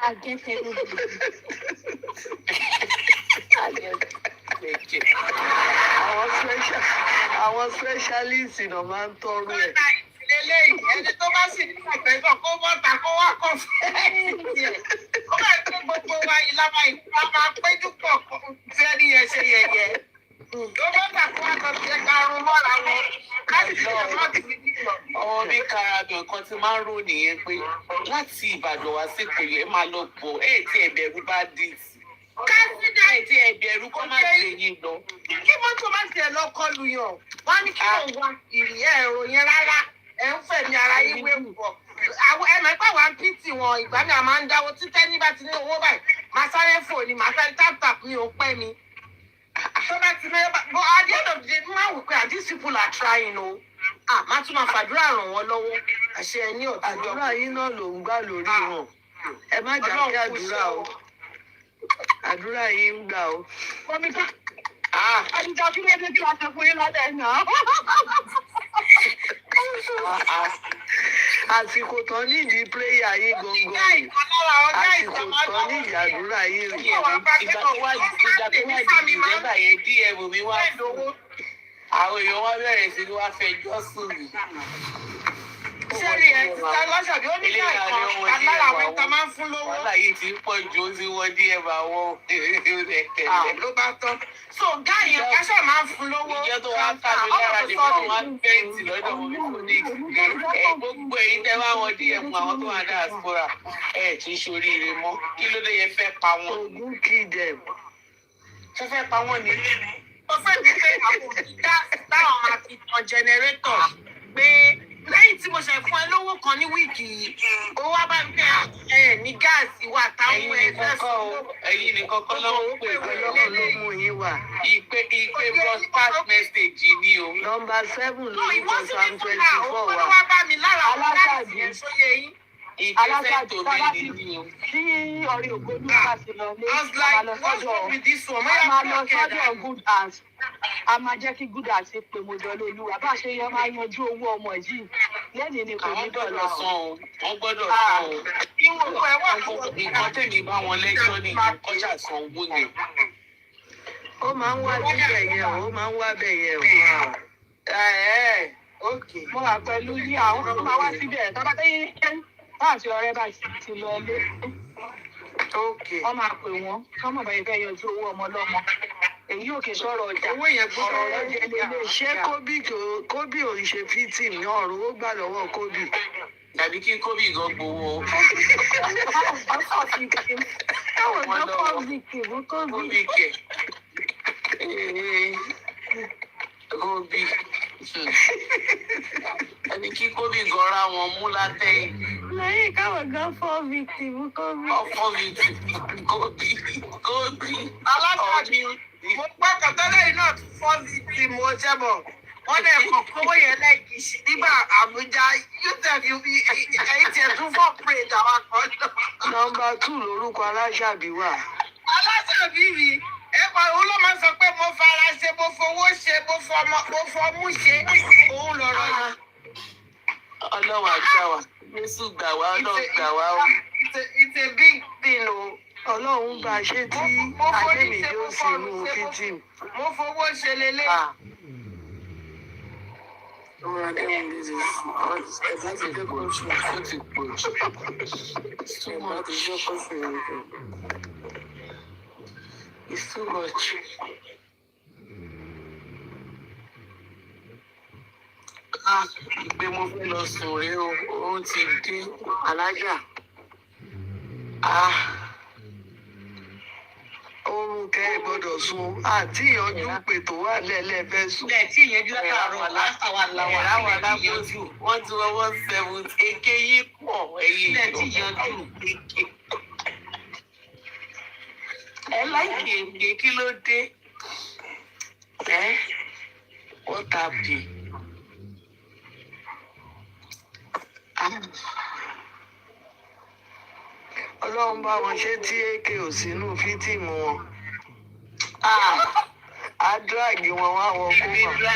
[SPEAKER 5] àjẹsẹ́nu.
[SPEAKER 4] àwọn specialist náà máa ń tọrọ ẹ̀.
[SPEAKER 3] eléyìí ẹni tó bá sì ní ìpẹ́sọ̀ kó bọ́ta kó wá kọ́ fẹ́ẹ́ kó bá gbé gbogbo wa ìlànà ìfúnra máa péjú pọ̀ fẹ́ẹ́rí ẹ ṣe yẹ̀yẹ́ tó bọ́ta kó wá kọ́ fi ẹ̀ka rún mọ́ra wọn láti fi ẹ̀fọ́ ti fi dìbò.
[SPEAKER 6] Ọmọ mi karabẹ̀ nǹkan tí máa ń rò nìyẹn pé láti Ìbàdàn wá sí Ìpínlẹ̀ ẹ máa lọ pọ̀ tí ẹ̀bẹ̀rù bá dé sí.
[SPEAKER 3] Kásídà
[SPEAKER 6] tí ẹ̀bẹ̀rù kọ́ má ṣe yín lọ.
[SPEAKER 3] Kí mọ́tò má tiẹ̀ lọ kọlu yàn wá ní kí ló wá ìrì ẹ̀rọ yẹn rárá ẹ̀ ń fẹ̀mí ara yín wé pọ̀. Àwọn ẹ̀mọ́ ẹ̀pá wa ń pìtì wọn ìgbà mi à máa ń dáwọ́ títẹ́ nígbà tí ní owó báyìí máa sáré fò ní máa sáré tap ní òun pẹ́ mi. Tó bá ti mẹ́rẹ́ bá but at the end of the day máa wò pé these people are trying o. Má tún máa fàdúrà ràn wọ́n lọ́wọ́ àṣẹ ẹ ní ọ̀tún.
[SPEAKER 4] Àdúrà yín náà ló ń gbà lórí wọn. Ẹ má dákẹ́ àdúrà o. Àdúrà yìí ń gbà ó.
[SPEAKER 2] Àdìjọ kí ló dé tí wàá sọ fún yín lọ́dẹ̀ náà?
[SPEAKER 4] Àsìkò tán nídìí pírẹ́yà yìí gangan rè. Àsìkò tán nídìí àdúrà yìí rè.
[SPEAKER 6] Ìgbà tó wá di ìjọba yẹn DM mi wá fún àwọn èèyàn wá bẹ̀rẹ̀ sí ni wá fẹjọ́ sùn mí.
[SPEAKER 3] Sẹ́rí ẹ̀ ti ta lọ́sọ̀dí ó ní ká ìkan lára àwọn ìta máa ń fún lówó.
[SPEAKER 6] Wọ́n láyé ti ń pọ̀ jù ó sí wọ́n DM àwọn tẹ̀lé.
[SPEAKER 3] Ló bá tán. So gáàyè káṣá máa ń fún lówó.
[SPEAKER 6] Ìjọ tó wá ká mi lára ni wọ́n wá bẹ́ǹtì lọ́dọ̀ mi kò ní gbogbo èyí tẹ́ wá wọn DM àwọn tó wà ní diaspora tún ṣoríire mọ́. Kí ló dé yẹ fẹ́ pa wọn?
[SPEAKER 4] Ogun kì dem.
[SPEAKER 3] Ṣé fẹ́ pa wọ́n ni? Ó fẹ́ mi pé àwọn òṣìṣẹ́ táwọn máa fi tan jẹnẹrétọ̀ pé lẹ́yìn tí mo ṣe fún ẹ lówó kan ní wíìkì yìí ó wá bá mi pé ní gáàsì wà táwọn ẹgbẹ́ sọ.
[SPEAKER 6] Ẹ̀yin nìkan kọ́ lọ́wọ́ pé
[SPEAKER 4] Ọlọ́run ló mú yín wà.
[SPEAKER 6] ìpè broadcast message ni o.
[SPEAKER 4] Nọ́mbà 7 ló ní
[SPEAKER 3] Ìwọ́n sì
[SPEAKER 4] Psalm
[SPEAKER 3] ní fún náà
[SPEAKER 4] 24
[SPEAKER 3] ó
[SPEAKER 4] wà.
[SPEAKER 3] wá bá mi lára àwọn gáàsì yẹn sóye yín.
[SPEAKER 6] Ìpè tó mi ni o.
[SPEAKER 2] Tí ọ̀rẹ́ ògbólú bá ti lọ lé,
[SPEAKER 3] I was like, what's wrong with this one?
[SPEAKER 2] a máa lọ sọ́dọ̀ good hands. A máa jẹ́ kí good hands pé mo jọ lóluwà. Bá a ṣe yẹ máa yanjú owó ọmọ yìí. Lẹ́yìn ni kò ní
[SPEAKER 6] Àwọn
[SPEAKER 2] dọ̀la
[SPEAKER 6] gbọ́dọ̀ san o. Wọ́n gbọ́dọ̀ san o.
[SPEAKER 3] Ìwọ̀n owó ẹ̀ wà fún
[SPEAKER 6] Nǹkan tèmi bá wọn lẹ́jọ́ ní ìkọ́jà san owó yẹn.
[SPEAKER 4] Ó máa ń wá síbẹ̀ yẹn o, ó máa ń wá bẹ̀ yẹn o.
[SPEAKER 2] Mo wà pẹ̀lú yí àwọn tó máa wá síbẹ̀. Tọ́ba tẹ́yìn láti ọ̀rẹ́ bá ti lọ lé. Wọ́n máa pè wọ́n. Wọ́n mọ̀ báyìí fẹ́ yanjú owó ọmọ lọ́mọ. Èyí ò kì í sọ̀rọ̀ ọjà.
[SPEAKER 3] owó yẹn gbọ́dọ̀
[SPEAKER 2] Ọ̀rọ̀ lọ́jọ́
[SPEAKER 4] Ṣé Kóbì ò ń ṣe fítìm ní ọ̀run ó gbà lọ́wọ́ Kóbì?
[SPEAKER 6] Tàbí kí Kóbì gan gbowó. Kóbì kẹ̀. Kóbì. Ẹni kí Kóbì gọ́ra wọn mú látẹ̀yìn.
[SPEAKER 5] lẹ́yìn káwọn gan fọ́ victim COVID.
[SPEAKER 6] Ọkọ victim COVID.
[SPEAKER 3] Aláṣàbí mo gbọ́ kọ̀tọ́lẹ̀ yìí náà tún fọ́ victim mo ṣẹ́ bọ̀. Wọ́n dẹ̀ kọ̀ kówó yẹn lẹ́ẹ̀kìsì nígbà Àbújá Yusuf ẹ̀yìn tiẹ̀ tún fọ́ parade àwọn akọ́jọ́.
[SPEAKER 4] Nọ́mbà 2 lórúkọ Aláṣàbí wà.
[SPEAKER 3] Aláṣàbí mi ẹ̀pọ̀ òun ló máa ń sọ pé mo fara ṣe mo fowó ṣe mo fọmú ṣe òun lọ̀rọ̀ yìí.
[SPEAKER 6] Ọlọ́run àgbà wa. Jésù gbà wá, Ọlọ́run gbà wá o.
[SPEAKER 3] It's a big thing o.
[SPEAKER 4] Ọlọ́run bá ṣe tí Adémídé ó sì mú fítìm.
[SPEAKER 3] Mo fowó ṣe lélẹ̀.
[SPEAKER 6] It's too much. Ìgbé mo fẹ́ lọ sùn rí o, oorun ti dé.
[SPEAKER 3] Alájà.
[SPEAKER 4] Oorun kẹ́ ẹ gbọ́dọ̀ sun àti ìyànjú pé tó wà lẹ́lẹ́fẹ́ sùn.
[SPEAKER 1] ilẹ̀ tí ìyẹn jù látàárọ̀ látàwọn làwọn
[SPEAKER 6] Ẹ̀ráwọ̀ alábòjú, wọ́n ti wọ́n 170, èké yìí pọ̀ ẹ̀yẹ
[SPEAKER 1] ilẹ̀ tí ìyẹn jù.
[SPEAKER 6] Ẹ láìkè èké kí ló dé? Wọ́n tàbí.
[SPEAKER 4] Ọlọ́run bá wọn ṣe tí èké ò sínú fítìmù wọn. Á dráàgì wọn wá wọ kómà.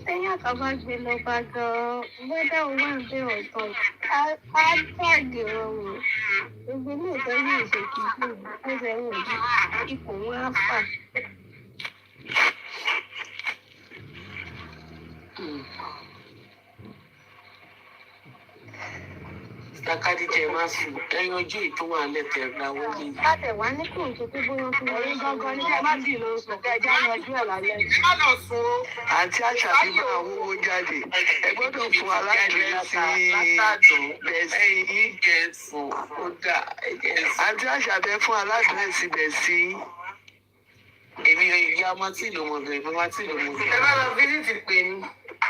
[SPEAKER 5] Téèyàn kan bá gbé lọ bá gan-an, wẹ́dà owó à ń bẹ̀rẹ̀ ọ̀tọ̀, á dàgé wọn wò. Gbogbo ilé ìtọ́jú ìṣèkìtì ó fẹ́ wò ní ipò wọn á fà.
[SPEAKER 6] Takadíjẹ máa sùn, ẹyin ojú ìtún wà lẹ́tẹ̀ ẹ̀gbà wọlé.
[SPEAKER 5] Láti wá ní kò tó pé bóyá fún wọn.
[SPEAKER 2] Orí gangan ní ká má dì ló sùn kẹ́ ẹ já yanjú ẹ̀ lálẹ́.
[SPEAKER 3] Má lọ sùn o.
[SPEAKER 4] Àǹtí Àṣàbí máa wówó jáde. Ẹ gbọ́dọ̀ fún aládírẹ́sì bẹ̀sí.
[SPEAKER 6] Ìjẹ̀sùn ó dà ẹ̀jẹ̀sùn.
[SPEAKER 4] Àǹtí Àṣàbí fún aládírẹ́sì bẹ̀sí.
[SPEAKER 6] Èmi ìyá ọmọ tí ìlú mọ̀ bẹ̀, màmá tí ìlú mọ̀
[SPEAKER 3] Ẹ
[SPEAKER 6] bẹ̀.
[SPEAKER 3] bá lọ fíjìtì pè ní.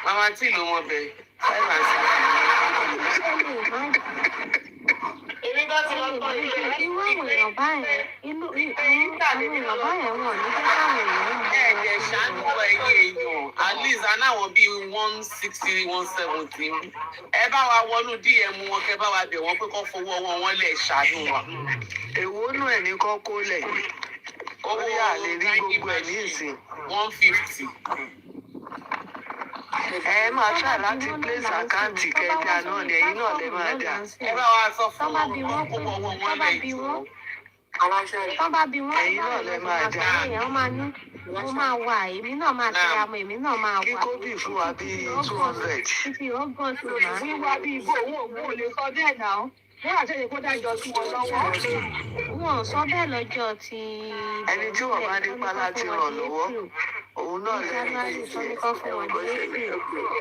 [SPEAKER 6] Màmá tí ìlú mọ̀ bẹ̀, 5 and 6.
[SPEAKER 3] Èmi bá ti lọ tọ́ ilé.
[SPEAKER 5] Irú àwọn èèyàn báyẹn, àwọn èèyàn báyẹn wọ̀n ní jẹ́ káwọn èèyàn mọ̀.
[SPEAKER 6] Ẹ̀jẹ̀ ṣàánú ẹ̀yẹ èèyàn, at least aláwọ̀ bíi 160, 170. Ẹ bá wa wọnú DM wọn, kẹ bá wa bẹ̀ wọ́n pé kọ́ fowó ọwọ́ wọn lẹ̀ ṣàánú wa.
[SPEAKER 4] Èwo nù ẹ̀ ní kọ́kọ́ lẹ̀. Ó yà lè rí gbogbo ẹ̀ ní ìsìn.
[SPEAKER 6] 150.
[SPEAKER 4] Ẹ máa ṣáà láti place àkáǹtì kẹjà náà ni ẹ̀yin náà lè máa dà.
[SPEAKER 6] Ẹ bá wa sọ fún
[SPEAKER 5] Tọ́ bá
[SPEAKER 6] wọn
[SPEAKER 5] bí
[SPEAKER 6] kó
[SPEAKER 5] wọ́n
[SPEAKER 6] fowó ọwọ́ wọn
[SPEAKER 5] tọ́ bá
[SPEAKER 6] lẹ̀
[SPEAKER 5] bí
[SPEAKER 6] jù.
[SPEAKER 5] wọ́n
[SPEAKER 4] máa jà.
[SPEAKER 5] èèyàn máa ní mo máa wà èmi náà máa tẹra mọ́ èmi náà máa
[SPEAKER 4] Kí
[SPEAKER 5] wà.
[SPEAKER 4] kóbì fún wa bíi 200.
[SPEAKER 5] Fífi ọgbọ́n sí màá.
[SPEAKER 2] Wíwá bí ibo òun ò lè sọ bẹ́ẹ̀ náà. Wọ́n àtẹ̀yẹ kó dájọ́ sí wọn lọ́wọ́.
[SPEAKER 5] Wọn ò sọ bẹ́ẹ̀ lọ́jọ́ tí.
[SPEAKER 4] Ẹni tí wọ́n bá nípa láti ràn lọ́wọ́, òun náà lè rí
[SPEAKER 5] January tó ní kọ́ fún wọn ní April.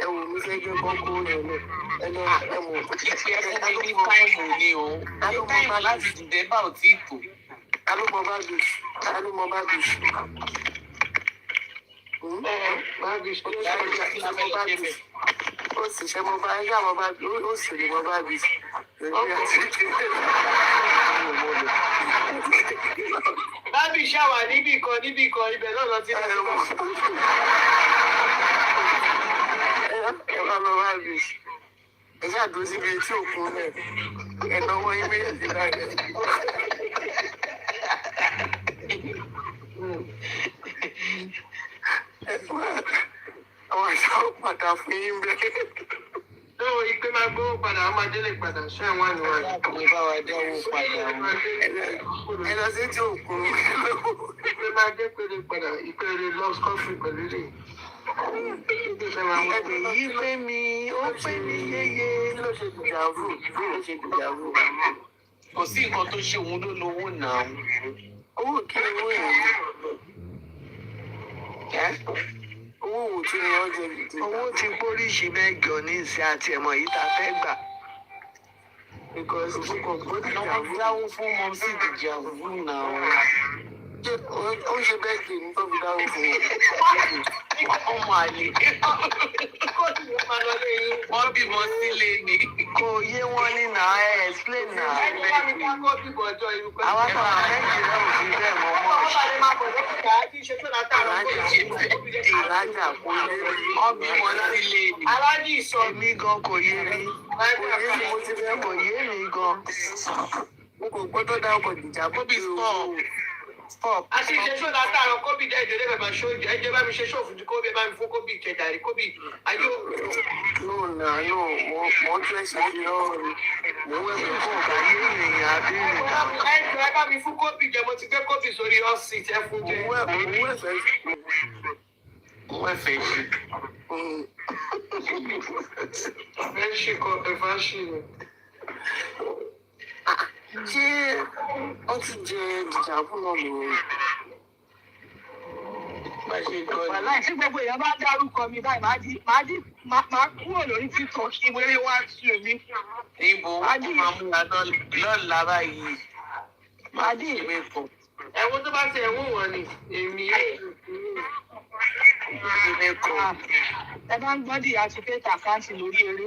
[SPEAKER 3] Ẹ wò mí fẹ́ jẹ́ kọ́kọ́ rẹ̀ lọ. Ẹ lọ ẹ mọ̀.
[SPEAKER 6] Ìfẹ́ fún mi ní táìmù ni o. Táìmù láti dìde bá ò tí ì tò.
[SPEAKER 3] Ta ló mọ báàgì? Ta ló mọ báàgì? Báàgì ó ṣe báàgì. Ó sì ṣe mọ báàgì, àwọn báàgì, ó sì lè mọ báàgì. Báàgì ṣàwà níbì kan ibẹ̀ náà lọ sí ẹ̀rọ mọ́. Ẹ bá lọ báàgì. Ẹ ṣàdúró síbi etí òkun náà. Ẹ náwó yín méjèèjì láàrin. Àwọn àṣà ó padà fún yín bẹ́ẹ̀. Lọ́wọ́ ìpè máa gbówó padà, a máa délé padà, ṣé àwọn àníwá yìí?
[SPEAKER 6] Ọkùnrin bá wa dáwó padà o.
[SPEAKER 3] Ẹ lọ sí tí òkun. Ìpè máa dé péré padà, ìpèrè lost coffee pẹ̀lú rè.
[SPEAKER 4] Èyí pé mi, ó pé mi yéye.
[SPEAKER 3] Kí ló ṣe dìjàvù? Kí ló ṣe dìjàvù?
[SPEAKER 6] Kò sí nǹkan tó ṣe òun ló lówó náà.
[SPEAKER 3] Owó kí ni owó yẹn? Owó wo tí ni wọ́n jẹ gidi?
[SPEAKER 4] Owó ti póríṣi mẹ́jọ ní ìsìn àti ẹ̀mọ̀ yìí ta fẹ́ gbà.
[SPEAKER 3] Because ìfúkọ̀ bó
[SPEAKER 6] Àwọn
[SPEAKER 3] dìjàvù.
[SPEAKER 6] dáwó fún mọ́ sí ìdìjàvù náà.
[SPEAKER 3] Ó ṣe bẹ́ẹ̀ kì í tó fi dáwọ́ fún wọn.
[SPEAKER 6] Ọmọ ọmọ àlè. Wọ́n bímọ sílé ni.
[SPEAKER 4] Kò yé wọn ní nà ẹ explain nà. Àwọn kan Nàìjíríà ò fi bẹ́ẹ̀ mọ́ mọ́.
[SPEAKER 6] Ìrajà kò lè rí. Wọ́n bímọ sílé ni.
[SPEAKER 3] Aláàjì sọ
[SPEAKER 4] Èmi gan kò yé mi. Kò yé mi gan.
[SPEAKER 6] Mo kò gbọ́dọ̀ dá ọkọ̀ ìjà kóbì stop.
[SPEAKER 3] àti ìṣẹ́ṣọ́ látàrọ kóbì dẹ́ ìdílé bàbá ṣóòjì ẹjẹ́ bá mi ṣe ṣòfò ju kóbì bá mi fún kóbì kẹdàrí kóbì ayé
[SPEAKER 6] No, mo tún ẹ̀ṣẹ̀ fi lọ́wọ́ rí.
[SPEAKER 4] Mo wẹ́ fún kò bá yé èèyàn abẹ́rẹ́ náà.
[SPEAKER 3] ẹgbẹ́ bá mi fún kóbì jẹ mo ti gbé kóbì sórí ọ́sì tẹ́ fún jẹ.
[SPEAKER 6] Mo ẹ̀fẹ̀ ṣe.
[SPEAKER 3] ẹ ṣe kọ ẹ̀fà ṣì ni.
[SPEAKER 6] Ṣé wọ́n ti jẹ ìjà fún ọmọ rẹ̀? Bá ṣe kọ́ ni.
[SPEAKER 1] Wàláì tí gbogbo èèyàn bá dárúkọ mi báyìí, máa kúrò lórí TikTok kí wéré wá sí èmi.
[SPEAKER 6] Ibo máa múra lọ́la báyìí. Máa dì í mẹ́kọ̀ọ́.
[SPEAKER 3] ẹ̀wọ̀n tó bá ti ẹ̀wọ̀n wọn ni èmi
[SPEAKER 6] Mẹ́kọ̀ọ́.
[SPEAKER 1] Ẹ bá ń gbọ́dì àti pẹ́ẹ́tà àkáǹtì lórí eré.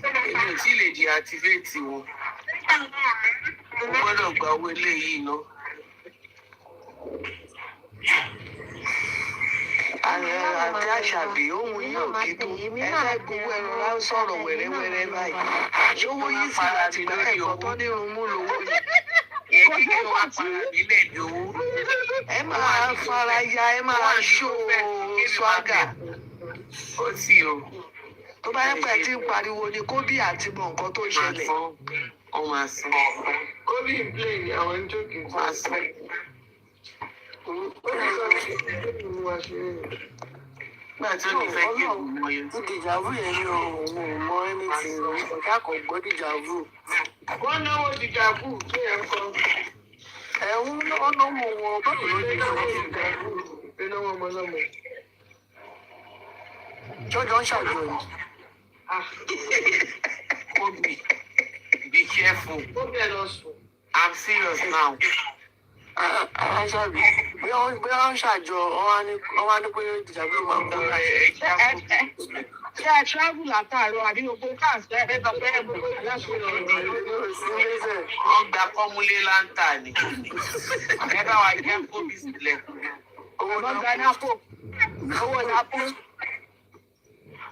[SPEAKER 6] Èmi ò tí ì lè di activate wọn. Mo gbọ́dọ̀ gba owó eléyìí ná.
[SPEAKER 4] Àti àṣàbí ohun yóò kí tó. Ẹ fẹ́ gbowó ẹ̀rọ rá ń sọ̀rọ̀ wẹ̀rẹ́wẹ̀rẹ́ báyìí. Ṣówó yìí sì láti dá ẹ̀kọ́ tó ní irun mú lówó yìí.
[SPEAKER 6] Ìyẹn kí kí wọ́n para nílẹ̀ ìdòwú.
[SPEAKER 4] Ẹ máa fara ya, ẹ máa ṣó swaga.
[SPEAKER 6] Ó sì o.
[SPEAKER 4] Tó bá yẹ pé ẹ ti ń pariwo ni kóbì àti mọ nǹkan tó ṣẹlẹ̀.
[SPEAKER 6] Ó máa san.
[SPEAKER 3] kóbì ń play ni àwọn ń jókè tí
[SPEAKER 6] Máa san. Nígbà tí ó ní fẹ́ kí èmi mọ yẹn.
[SPEAKER 4] Dìjàvù yẹn ni òun ò mọ ẹni tí ọ̀gá kan gbọ́ dìjàvù.
[SPEAKER 3] wọ́n náwó dìjàbù tó yẹ kọ́
[SPEAKER 4] Ẹ̀hún ọ̀nà mọ̀ wọn báwo ló dé
[SPEAKER 3] náwó
[SPEAKER 4] fún
[SPEAKER 3] dìjàbù ìnáwó ọmọ lọ́mọ.
[SPEAKER 4] jọjọ ń ṣàjọyọ̀.
[SPEAKER 6] Kobe, be careful.
[SPEAKER 3] ó bẹ̀ lọ sùn.
[SPEAKER 6] I'm serious now.
[SPEAKER 4] Aṣáàbí bí wọ́n ń ṣàjọ ọwá ní pé dìjàvù máa ń kọ́
[SPEAKER 1] Ṣé ẹ travel látàárọ̀ àbí gbogbo káàsì ẹ lọ fẹ́ gbogbo ìlàsọ̀rọ̀
[SPEAKER 6] Wọ́n gba kọ́múlé láńtà ni. Ẹ bá wa jẹ́ Kobe sílẹ̀.
[SPEAKER 1] ọ̀gbọ́n gba nápò. Owó nápò.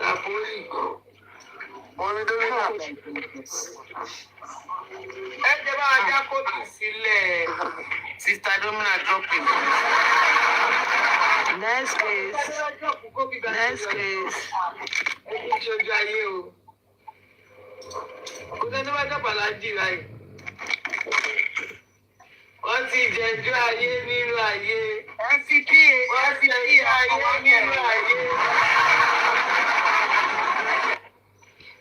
[SPEAKER 3] Napoli.
[SPEAKER 4] wọn ní dókítà.
[SPEAKER 3] ẹ jẹ́ bá wa já kóbì sílẹ̀.
[SPEAKER 6] Sister Domina dropping.
[SPEAKER 4] Next case. Next case.
[SPEAKER 3] ẹ kí n ṣojú ayé o. kò sẹ́ni wá dábàá lájì láì. wọ́n ti jẹ̀jú ayé nínú ayé. wọ́n ti kí ayé nínú ayé.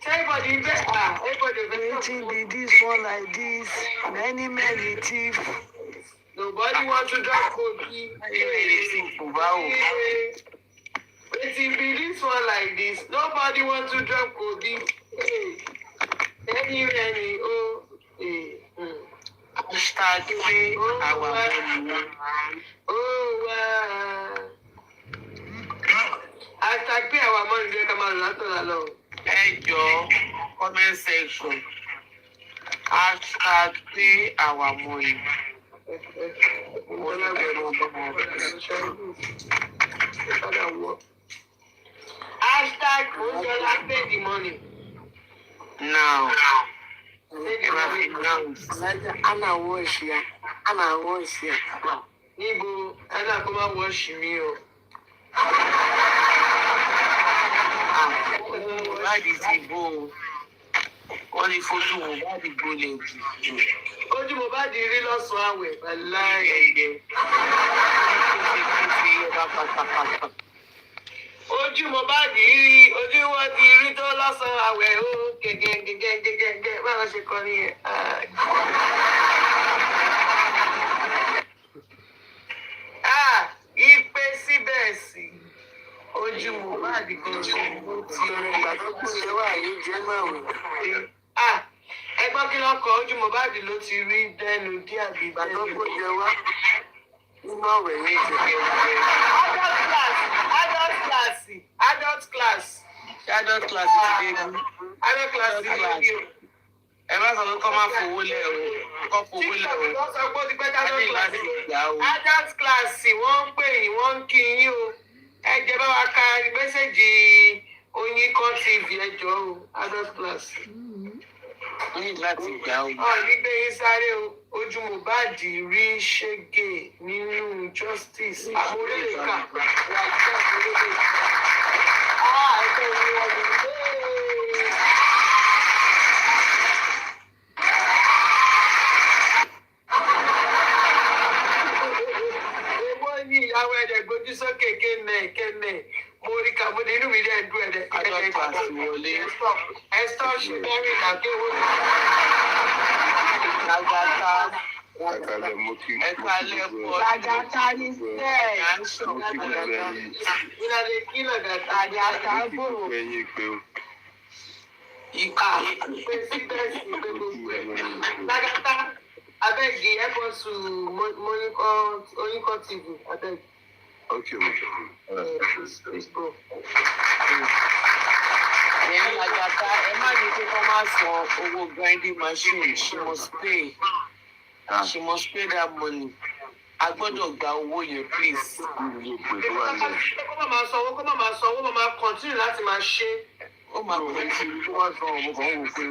[SPEAKER 3] Everybody
[SPEAKER 4] Wetin be this one like this? Many thief.
[SPEAKER 3] Nobody want to drop Kobe. Wetin be this one like this? Nobody want to drop Kobe. Any oh.
[SPEAKER 6] Hashtag pay our money.
[SPEAKER 3] Oh wow. Hashtag pay our money jẹ́ ká máa látọ̀ lọ.
[SPEAKER 6] Ẹ jọ̀ọ́, comment section. Hashtag pay our money.
[SPEAKER 3] Hashtag Moujola pay the money.
[SPEAKER 6] Now,
[SPEAKER 3] Pay the money.
[SPEAKER 4] Ana wash ya.
[SPEAKER 3] Níbo ẹ̀dá kó má wọ́ọ̀ṣì mi o.
[SPEAKER 6] láti ti bó o. Wọ́n ní fojú wọn bá di gbolẹ̀ jù.
[SPEAKER 3] Ojú mo bá di rí lọ́sàn-án àwẹ̀ pẹ̀láì ẹ̀jẹ̀. Ojú mo bá di rí, ojú wọn di rí tó lọ́sàn-án àwẹ̀ ó gẹ́gẹ́ báwọn ṣe kọ́ ni ẹ̀. Ìpè síbẹ̀ sí. Ojú mo bá di kan ṣe mo ti rí.
[SPEAKER 4] Ìgbà tó kù ṣe wà yìí jẹ́ mẹ́wàá.
[SPEAKER 3] Ẹgbọ́n kí lọ́kọ̀ ojú Mohbad ló ti rí dẹ́nu dí àbí
[SPEAKER 4] Ìgbà tó kù jẹ wá nínú ọ̀rẹ́ yìí jẹ́.
[SPEAKER 3] Ọjọ́
[SPEAKER 6] adult class ti dé ní.
[SPEAKER 3] Adult class ti dé ní o.
[SPEAKER 6] Ẹ má sọ pé kọ́ máa fowó lẹ̀ o. Kọ́ fowó lẹ̀ o.
[SPEAKER 3] Wọ́n sọ pé ó ti pẹ́ adult class.
[SPEAKER 6] Gbà o.
[SPEAKER 3] Adult class wọ́n ń pè yín, wọ́n ń kí yín o. Ẹ jẹ́ bá wa ka mẹ́sẹ̀gì Oyin kan TV ẹ jọ̀ọ́ o. Adult class.
[SPEAKER 6] Ní láti gbà o.
[SPEAKER 3] Nígbè yín sáré o. Ojú Mohbad rí ṣége nínú justice. Àmúrélèkà. Ẹgbẹ́ ìwé wọn ni. Ìyàwó ẹ̀dẹ̀ gbójú sókè kéne mo rí ká mo ní inú mi dẹ̀ dùn ẹ̀dẹ̀ ẹ̀stọ́ ṣe mẹ́rin ìdàgbéwò ní.
[SPEAKER 6] Lagata.
[SPEAKER 7] Ẹ̀kalẹ̀ mo kí
[SPEAKER 6] Ẹ̀kalẹ̀ pọ̀.
[SPEAKER 2] Lagata ní sẹ́ẹ̀.
[SPEAKER 3] Ìlànà kí Lagata ní àtàbò.
[SPEAKER 7] ẹ̀yin pé o.
[SPEAKER 3] Ìkà pé síbẹ̀ sí pé gbogbo ẹ̀. Lagata abẹ́gi ẹ̀kọ́ sùn Oyinkọ́ TV abẹ́gi.
[SPEAKER 7] Okay, mo.
[SPEAKER 3] Please go.
[SPEAKER 6] Ẹ̀yin Lagata, ẹ má ní pé kọ́ máa san owó grinding machine. She must pay. She must pay that money. A gbọ́dọ̀ gba owó yẹn, please.
[SPEAKER 3] Kó má máa sanwó, kó má máa continue láti máa ṣe.
[SPEAKER 6] Ó máa pẹ́ sí.
[SPEAKER 7] Tó wá sọ ọmọ kan wò pé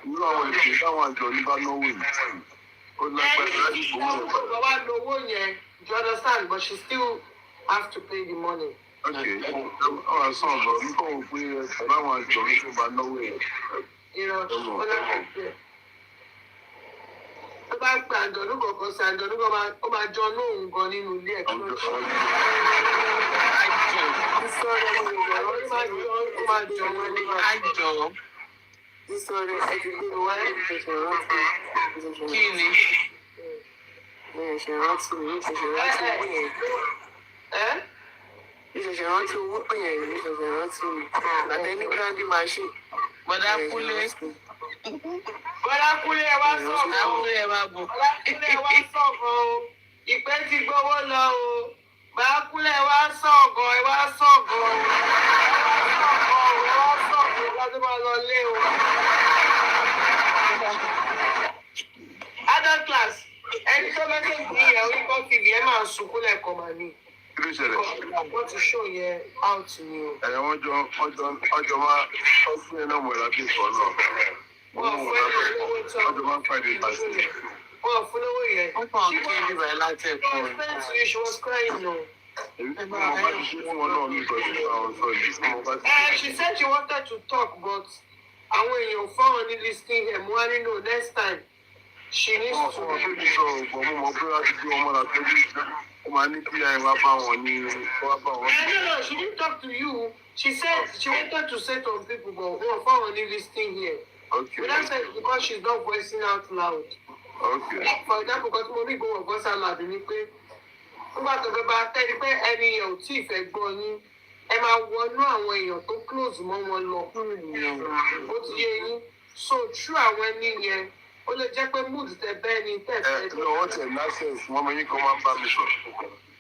[SPEAKER 7] irú àwọn èdè táwọn àjọ ní bá náwó yìí. Ó lágbára láti fowó rẹ̀ padà.
[SPEAKER 3] Bàbá lo owó yẹn, you understand, but she still have to pay the money.
[SPEAKER 7] Okay, àwọn àṣọ ọ̀dọ́ ní kò wò pé báwọn àjọ ní tó bá náwó yẹn.
[SPEAKER 3] Irọ́ ó lọ́kàn pé tó bá gba àjọ̀dún kọ̀ọ̀kan sí àjọ̀dún kan ó máa jọ lóhùn gan nínú ilé ẹ̀kọ́ náà. Ó máa jọ wọn nígbà.
[SPEAKER 6] Àjọ.
[SPEAKER 3] Sísọ̀rọ̀ ẹ ti gbé mi wá ìṣẹ̀ṣẹ̀ rántí.
[SPEAKER 6] Kí ni?
[SPEAKER 3] Ìṣẹ̀ṣẹ̀ rántí owó yẹn. Ìṣẹ̀ṣẹ̀ rántí owó yẹn ìṣẹ̀ṣẹ̀ rántí mi. Àtẹni grinding machine.
[SPEAKER 6] Bọ̀dá Kúnlé.
[SPEAKER 3] Bọ́lá Kúnlé ẹ wá sọ̀rọ̀.
[SPEAKER 6] Bọ̀dá Kúnlé ẹ máa bọ̀.
[SPEAKER 3] Bọ́lá Kúnlé ẹ wá sọ̀rọ̀ o. Ìpè ti gbowó lọ o. Bọ́lá Kúnlé ẹ wá sọ̀gọ̀ ẹ wá sọ̀gọ̀. Ẹ wá sọ̀gọ̀ láti máa lọ lé o. Adult class ẹni tó mẹ́sẹ̀ ní ìyẹn Oyinkọ́ TV ẹ máa sunkún lẹ́ẹ̀kan màá ní.
[SPEAKER 7] Kí ló ṣẹlẹ̀?
[SPEAKER 3] Wọ́n ti ṣó yẹn out ni o.
[SPEAKER 7] Wọ́n jọ máa ọdún ẹ̀ náà mọ̀ láti sọ náà.
[SPEAKER 3] Wọ́n fún ẹni lówó tán.
[SPEAKER 7] Wọ́n jọ máa ń fàdé ìbàdí.
[SPEAKER 3] Wọ́n fún lówó yẹn.
[SPEAKER 6] Wọ́n kàn kí ní bẹ̀rẹ̀ láti
[SPEAKER 3] She
[SPEAKER 6] ẹ̀kọ́.
[SPEAKER 3] was friends with you, she was crying no.
[SPEAKER 7] Èyí tí mo bá ti ṣe fún wọn náà ní ìtọ́jú àwọn sọ yìí tí mo bá ti
[SPEAKER 3] She said she wanted to talk but àwọn èèyàn fáwọn ní listening here mo wá nínú next time she needs to.
[SPEAKER 7] ọmọ tó ti sọ ọgbọ̀n mo mọ̀ pé láti gbé ọmọ láti ẹbí ó máa ní kí ẹ wá bá wọn ní wá bá wọn.
[SPEAKER 3] No, she didn't talk to you. She said she wanted to say to people but wọn fáwọn ní listening here.
[SPEAKER 7] Okay.
[SPEAKER 3] But that's because she's not voicing out loud.
[SPEAKER 7] Okay.
[SPEAKER 3] For example, because mo ní gbọ́ voice out loud ni pé nígbà tó fẹ́ bá tẹ́lẹ̀ pé ẹni yẹn ò tí ì fẹ́ gbọ́ yín ẹ máa wọnú àwọn èèyàn tó close mọ́ wọn lọ. Ó ti yé yín. So true àwọn ẹni yẹn ó lè jẹ́ pé mood tẹ bẹ́ẹ̀ ni tẹ̀ fẹ́.
[SPEAKER 7] Ẹ wọ́n tẹ̀ násẹ̀sì wọ́n mọ yín kan máa ń bá mi sọ.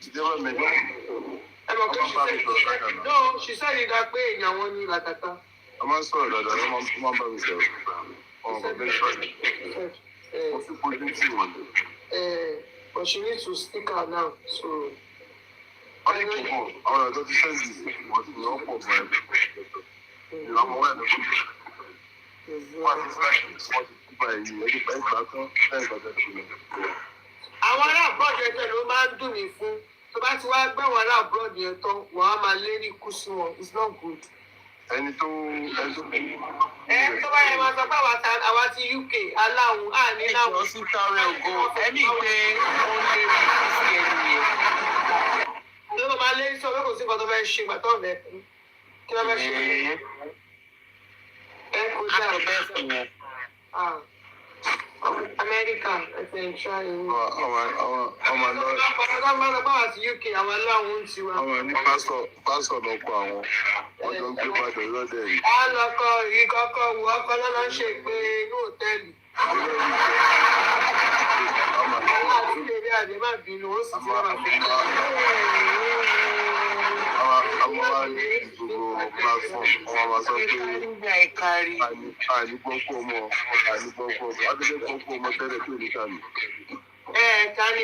[SPEAKER 7] Ìjọba mi náà.
[SPEAKER 3] Ẹ mọ̀ pé no she said ìdá pé èèyàn wọn ní Lagata.
[SPEAKER 7] A máa ń sọ̀rọ̀ dáadáa wọ́n máa ń bá mi sọ̀rọ̀. Ọmọ kan bẹ́ẹ̀ sọ̀rọ̀. Wọ́n fi kojú sí wọn.
[SPEAKER 3] But she needs to stick out now. So.
[SPEAKER 7] Wọ́n ní kí wọ́n àwọn ọ̀dọ́ ti sẹ́yìn wọ́n ti wọ́n pọ̀ fún ẹ. Ìlànà wẹ̀ ló kún. Wọ́n ti sẹ́yìn wọ́n ti kú báyìí ẹni pẹ́ gbà tán lẹ́yìn gbàgbẹ́ tó lọ.
[SPEAKER 3] Àwọn ará abroad yẹn tẹ̀lé ó máa ń dùn mí fún. Tó bá ti wá gbẹ̀wọ̀n ará abroad yẹn tán, wọ́n á máa lé ní kú sí wọn. It's not good.
[SPEAKER 7] Ẹni tó
[SPEAKER 3] Tó bá yẹ máa sọ pé àwa ti UK aláwọ̀ àní láwùn.
[SPEAKER 6] Ẹjọ́ sí tọrẹ ògo. Ẹ̀mí pé ó ń lérí ìfúsí ẹni yẹn.
[SPEAKER 3] Ló máa lé sọ pé kò sí nǹkan tó fẹ́ ṣe ìgbà tó ń bẹ̀ fún. Kí ló fẹ́ ṣe? Kò
[SPEAKER 6] Á
[SPEAKER 3] dáa.
[SPEAKER 6] lọ bẹ́ẹ̀ fún wọn.
[SPEAKER 3] Amẹ́ríkà ẹ̀sẹ̀ ń ṣá ìwé.
[SPEAKER 7] ọmọ lọ
[SPEAKER 3] Ọ̀gá máa lọ bá wà sí UK àwọn aláwọ̀ ń tiwa.
[SPEAKER 7] ọmọ ní pásọ̀ lọ́pọ̀ àwọn ọjọ́ ń gbé padà lọ́dẹ̀ yìí.
[SPEAKER 3] Á lọkọ ìkọkọ wù ọkọ lọ́nà ṣe pé inú òtẹ́ẹ̀lì. Àwọn àti ìlérí àdé má bínú ó sì ti wà fún mi.
[SPEAKER 7] Àwọn ní gbogbo platform ọmọ máa sọ pé ànígbọ́pọ̀ ọmọ adélẹ́gbọ́pọ̀ ọmọ tẹ́lẹ̀ tó ní kàmí.
[SPEAKER 3] Kàní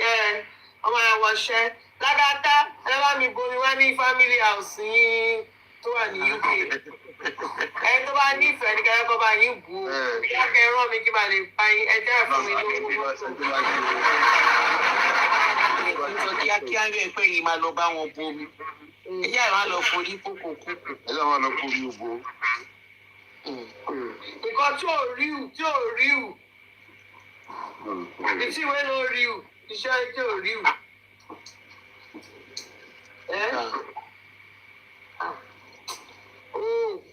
[SPEAKER 3] ọmọ yẹn wọṣẹ́ Lagata ẹlẹ́wà mi bomi wá ní family house yín tó wà ní UK. Ẹni tó bá nífẹ̀ẹ́ ní kẹ́kẹ́ bá yín bù ú. Ìyá kẹrán mi kí n bá lè pa yín ẹjẹ́ ẹ̀fún mi lówó.
[SPEAKER 6] Sọ kíákíá ń rẹ̀ pé yìí máa lọ bá wọn bomi. Ẹ̀yà ìwà lọ forí kókò kókò.
[SPEAKER 7] Ẹ̀yà máa lọ forí ògbó.
[SPEAKER 3] Nǹkan tí ò rí ù ìtí ìwé ló rí ù iṣẹ́ tí ò rí ù.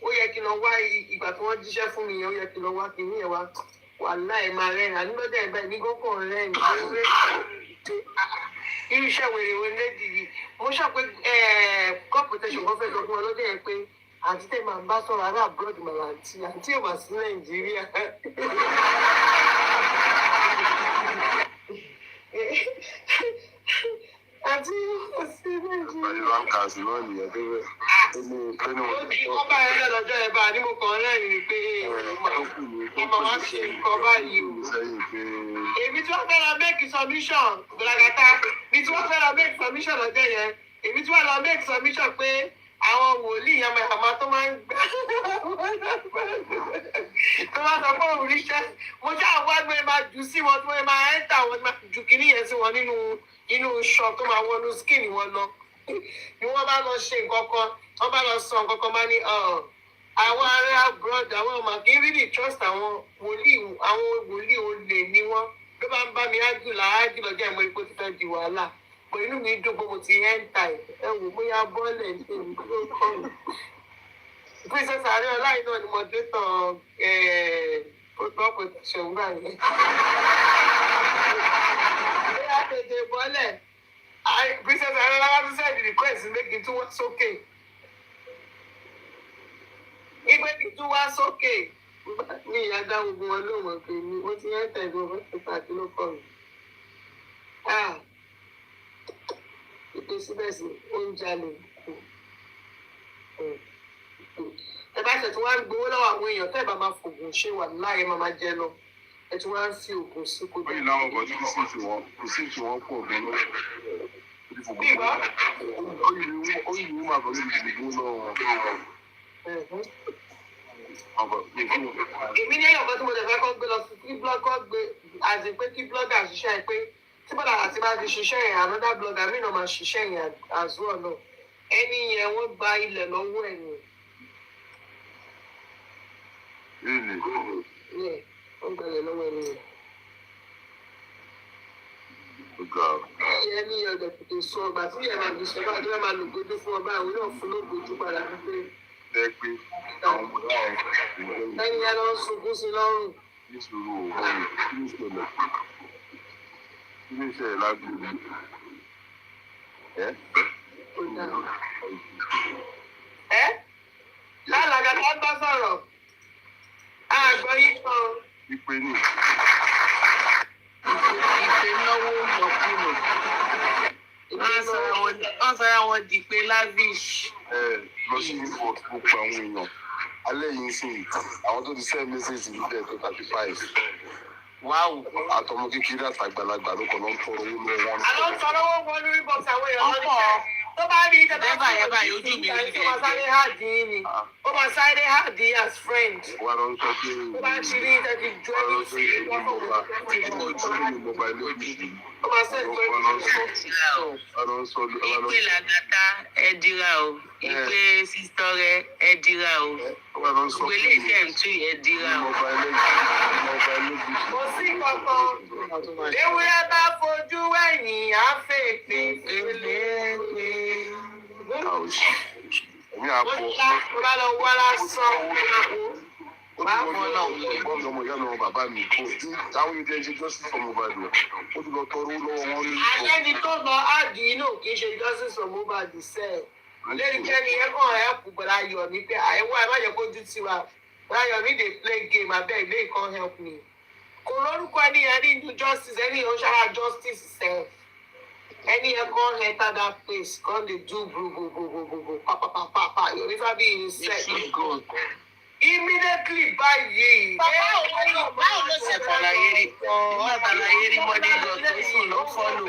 [SPEAKER 3] Ó yẹ kí n lọ wá ìgbà tí wọ́n jíṣẹ́ fún mi yẹn ó yẹ kí n lọ wá kí ní ẹ̀ wá wà láì máa rẹ́rìn ànígbọ́dẹ̀ ẹ̀gbẹ́ ní gókò rẹ́rìn irú iṣẹ́ wèrèwé lédi yìí mo sọ pé competition kan fẹ́ sọ fún ọ lọ́dẹ̀ yẹn pé àti tẹ́ máa bá sọ̀rọ̀ ará abroad mà àǹtí ò mà sí Nàìjíríà. Àti ò sí Nàìjíríà.
[SPEAKER 7] Kàṣì náà nìyẹn tó bẹ̀.
[SPEAKER 3] Ó bá ẹ lọ́jọ́ ẹ̀ bá a ní mo kàn rẹ́rìn ni pé ọmọ wa ṣe nǹkan báyìí o. Èmi tí wọ́n fẹ́ lọ make submission Lagata èmi tí wọ́n fẹ́ lọ make submission lọ́jọ́ yẹn èmi tí wọ́n lọ make submission pé àwọn wòlíì yamayama tó máa ń gbà tó máa sọ fún òrìṣẹ́ mo jẹ́ àwọn ẹgbẹ́ máa jù sí wọn tí wọ́n máa ẹ́ńtà wọn máa jù kínní yẹn sí wọn nínú ṣọ tó máa wọnú skin wọn lọ ni wọ́n bá lọ ṣe nǹkan kan wọ́n bá lọ sọ nǹkan kan máa ní àwọn ará abroad àwọn ọmọ kì í really trust àwọn wòlíì olè ni wọ́n ló bá ń bá mi ájù láàájù lọ́jọ́ ìmọ̀ ipò tí fẹ́ di wàhálà pé inú mi dùn pé mo ti ẹ́ńtà ẹ̀ wò bóyá bọ́ọ̀lẹ̀ ní èmi tó kọ́ mi. Princess Ariola náà ni mo dé tán protocol protection gbà yẹn. Bóyá tètè bọ́ọ̀lẹ̀ Princess Ariola wá tún sẹ́ẹ̀dì request méjì tún wá sókè. Ìgbé kí tún wá sókè. Ní ìyá dá gbogbo wọn lóhùn pé mo ti ẹ́ńtà ìgbọ̀n fún ìpàdé ló kọ́ mi. Ètò síbẹ̀sì ó ń jalè. Ẹ bá ṣe tí wọ́n á gbowó lọ́wọ́ àwọn èèyàn tẹ́ ẹ bá máa fògùn ṣé wà láàyè máa máa jẹ lọ. Ẹ tí wọ́n á fi ògùn sí kó dé.
[SPEAKER 7] Ó yìí láwọn ọkọ̀ tí kò sí ìwọ̀n pọ̀ gan-an.
[SPEAKER 3] Bí ìbá.
[SPEAKER 7] Ó yìí ní màá kọ́lé ìdìbò lọ́wọ́.
[SPEAKER 3] Èmi ní ẹ̀yọ̀ kan tí mo lè fẹ́ kọ́ gbé lọ sí kí blọ́gà gbé àti pé kí blọ́gà ṣiṣẹ́ pé tí bọ́dà àti bá ti ṣiṣẹ́ yẹn another blogger mí náà máa ṣiṣẹ́ yẹn as well náà ẹni yẹn wọ́n gba ilẹ̀ lọ́wọ́ ẹ̀ ni. Wọ́n gba ilẹ̀ lọ́wọ́ ẹ̀ ni. Ẹni yẹn ọ̀dọ̀ tètè sọ ọgbà tí yẹn máa fi sọ bá àdúrà máa lò gbójú fún ọba àwọn náà fún ló gbójú padà wípé. Ẹni yẹn lọ sunkún sí lọ́rùn.
[SPEAKER 7] Ilé iṣẹ́ ìlágbèrè.
[SPEAKER 3] Lálàgà tó ń bá sọ̀rọ̀. Àgbọ̀ yìí kan.
[SPEAKER 7] Ìpè ní.
[SPEAKER 6] Ìpè náwó lọ́kùnrin. Wọ́n sọra wọn di pé lavish.
[SPEAKER 7] Lọ sí import gbogbo àwọn èèyàn. Alẹ́ yìí ń sìn àwọn tó ti send message ní bẹ́ẹ̀ tó 35.
[SPEAKER 6] Wáwù.
[SPEAKER 7] Àtọmọ kékeré àtàgbàlagbà ló kọ̀ ló ń tọrọ owó lọ́wọ́ wọn.
[SPEAKER 3] Àlọ́ ń tọrọ owó wọn lórí bọ́ọ̀sì àwọn èèyàn lọ́dún. Tó bá rí
[SPEAKER 6] ìjọba yẹn báyìí ojú mi rí
[SPEAKER 3] ó máa sáré hàdí ni ó máa sáré hàdí as friend.
[SPEAKER 7] Wà lọ sọ pé
[SPEAKER 3] tó bá ti rí ìtẹ́jú ju ẹni sí ìwọ́pọ̀
[SPEAKER 7] ojú ní mo bá ilé ìlú.
[SPEAKER 3] ó máa sẹ́yìn tó ẹni
[SPEAKER 6] ìpè Lagata ẹ dira o ìpè sísọ rẹ ẹ dira o gbogbo ilé iṣẹ́ ń tún ẹ dira o.
[SPEAKER 3] kò sí kankan ewúrẹ́ bá fojú ẹ̀yìn á fèèfé
[SPEAKER 7] Èmi àpò.
[SPEAKER 3] Mo bá lọ wá lásán.
[SPEAKER 7] Ó ti lọ gbọ́n ọmọ ìyá mi bàbá mi kò tí táwọn ilé ẹjẹ justice for Mohbad ó ti lọ tọrọ lọ́wọ́ wọn ní.
[SPEAKER 3] Àyẹ́ni tó lọ áàdì inú kì í ṣe justice for Mohbad sẹ́ẹ̀. Lẹ́yìn kẹ́ni ẹ kàn ẹ̀ kù bọ̀dá ayọ̀ mi pé àyẹ̀wò ẹ̀ má yẹ kójú tiwa. Ayọ̀ mi dey play game abeg make come help me. Kò lórúkọ ẹni yẹn ní inú justice ẹni yẹn ó ṣára justice sẹ́ẹ̀. Any can't enter that place, can't they do bro, pa. You never be in set. Immediately buy ye.
[SPEAKER 6] Báwo ló ṣe ṣàlàyé rí? Má ṣàlàyé rí mọ́dé lọ tó sùn ló fọ́lù.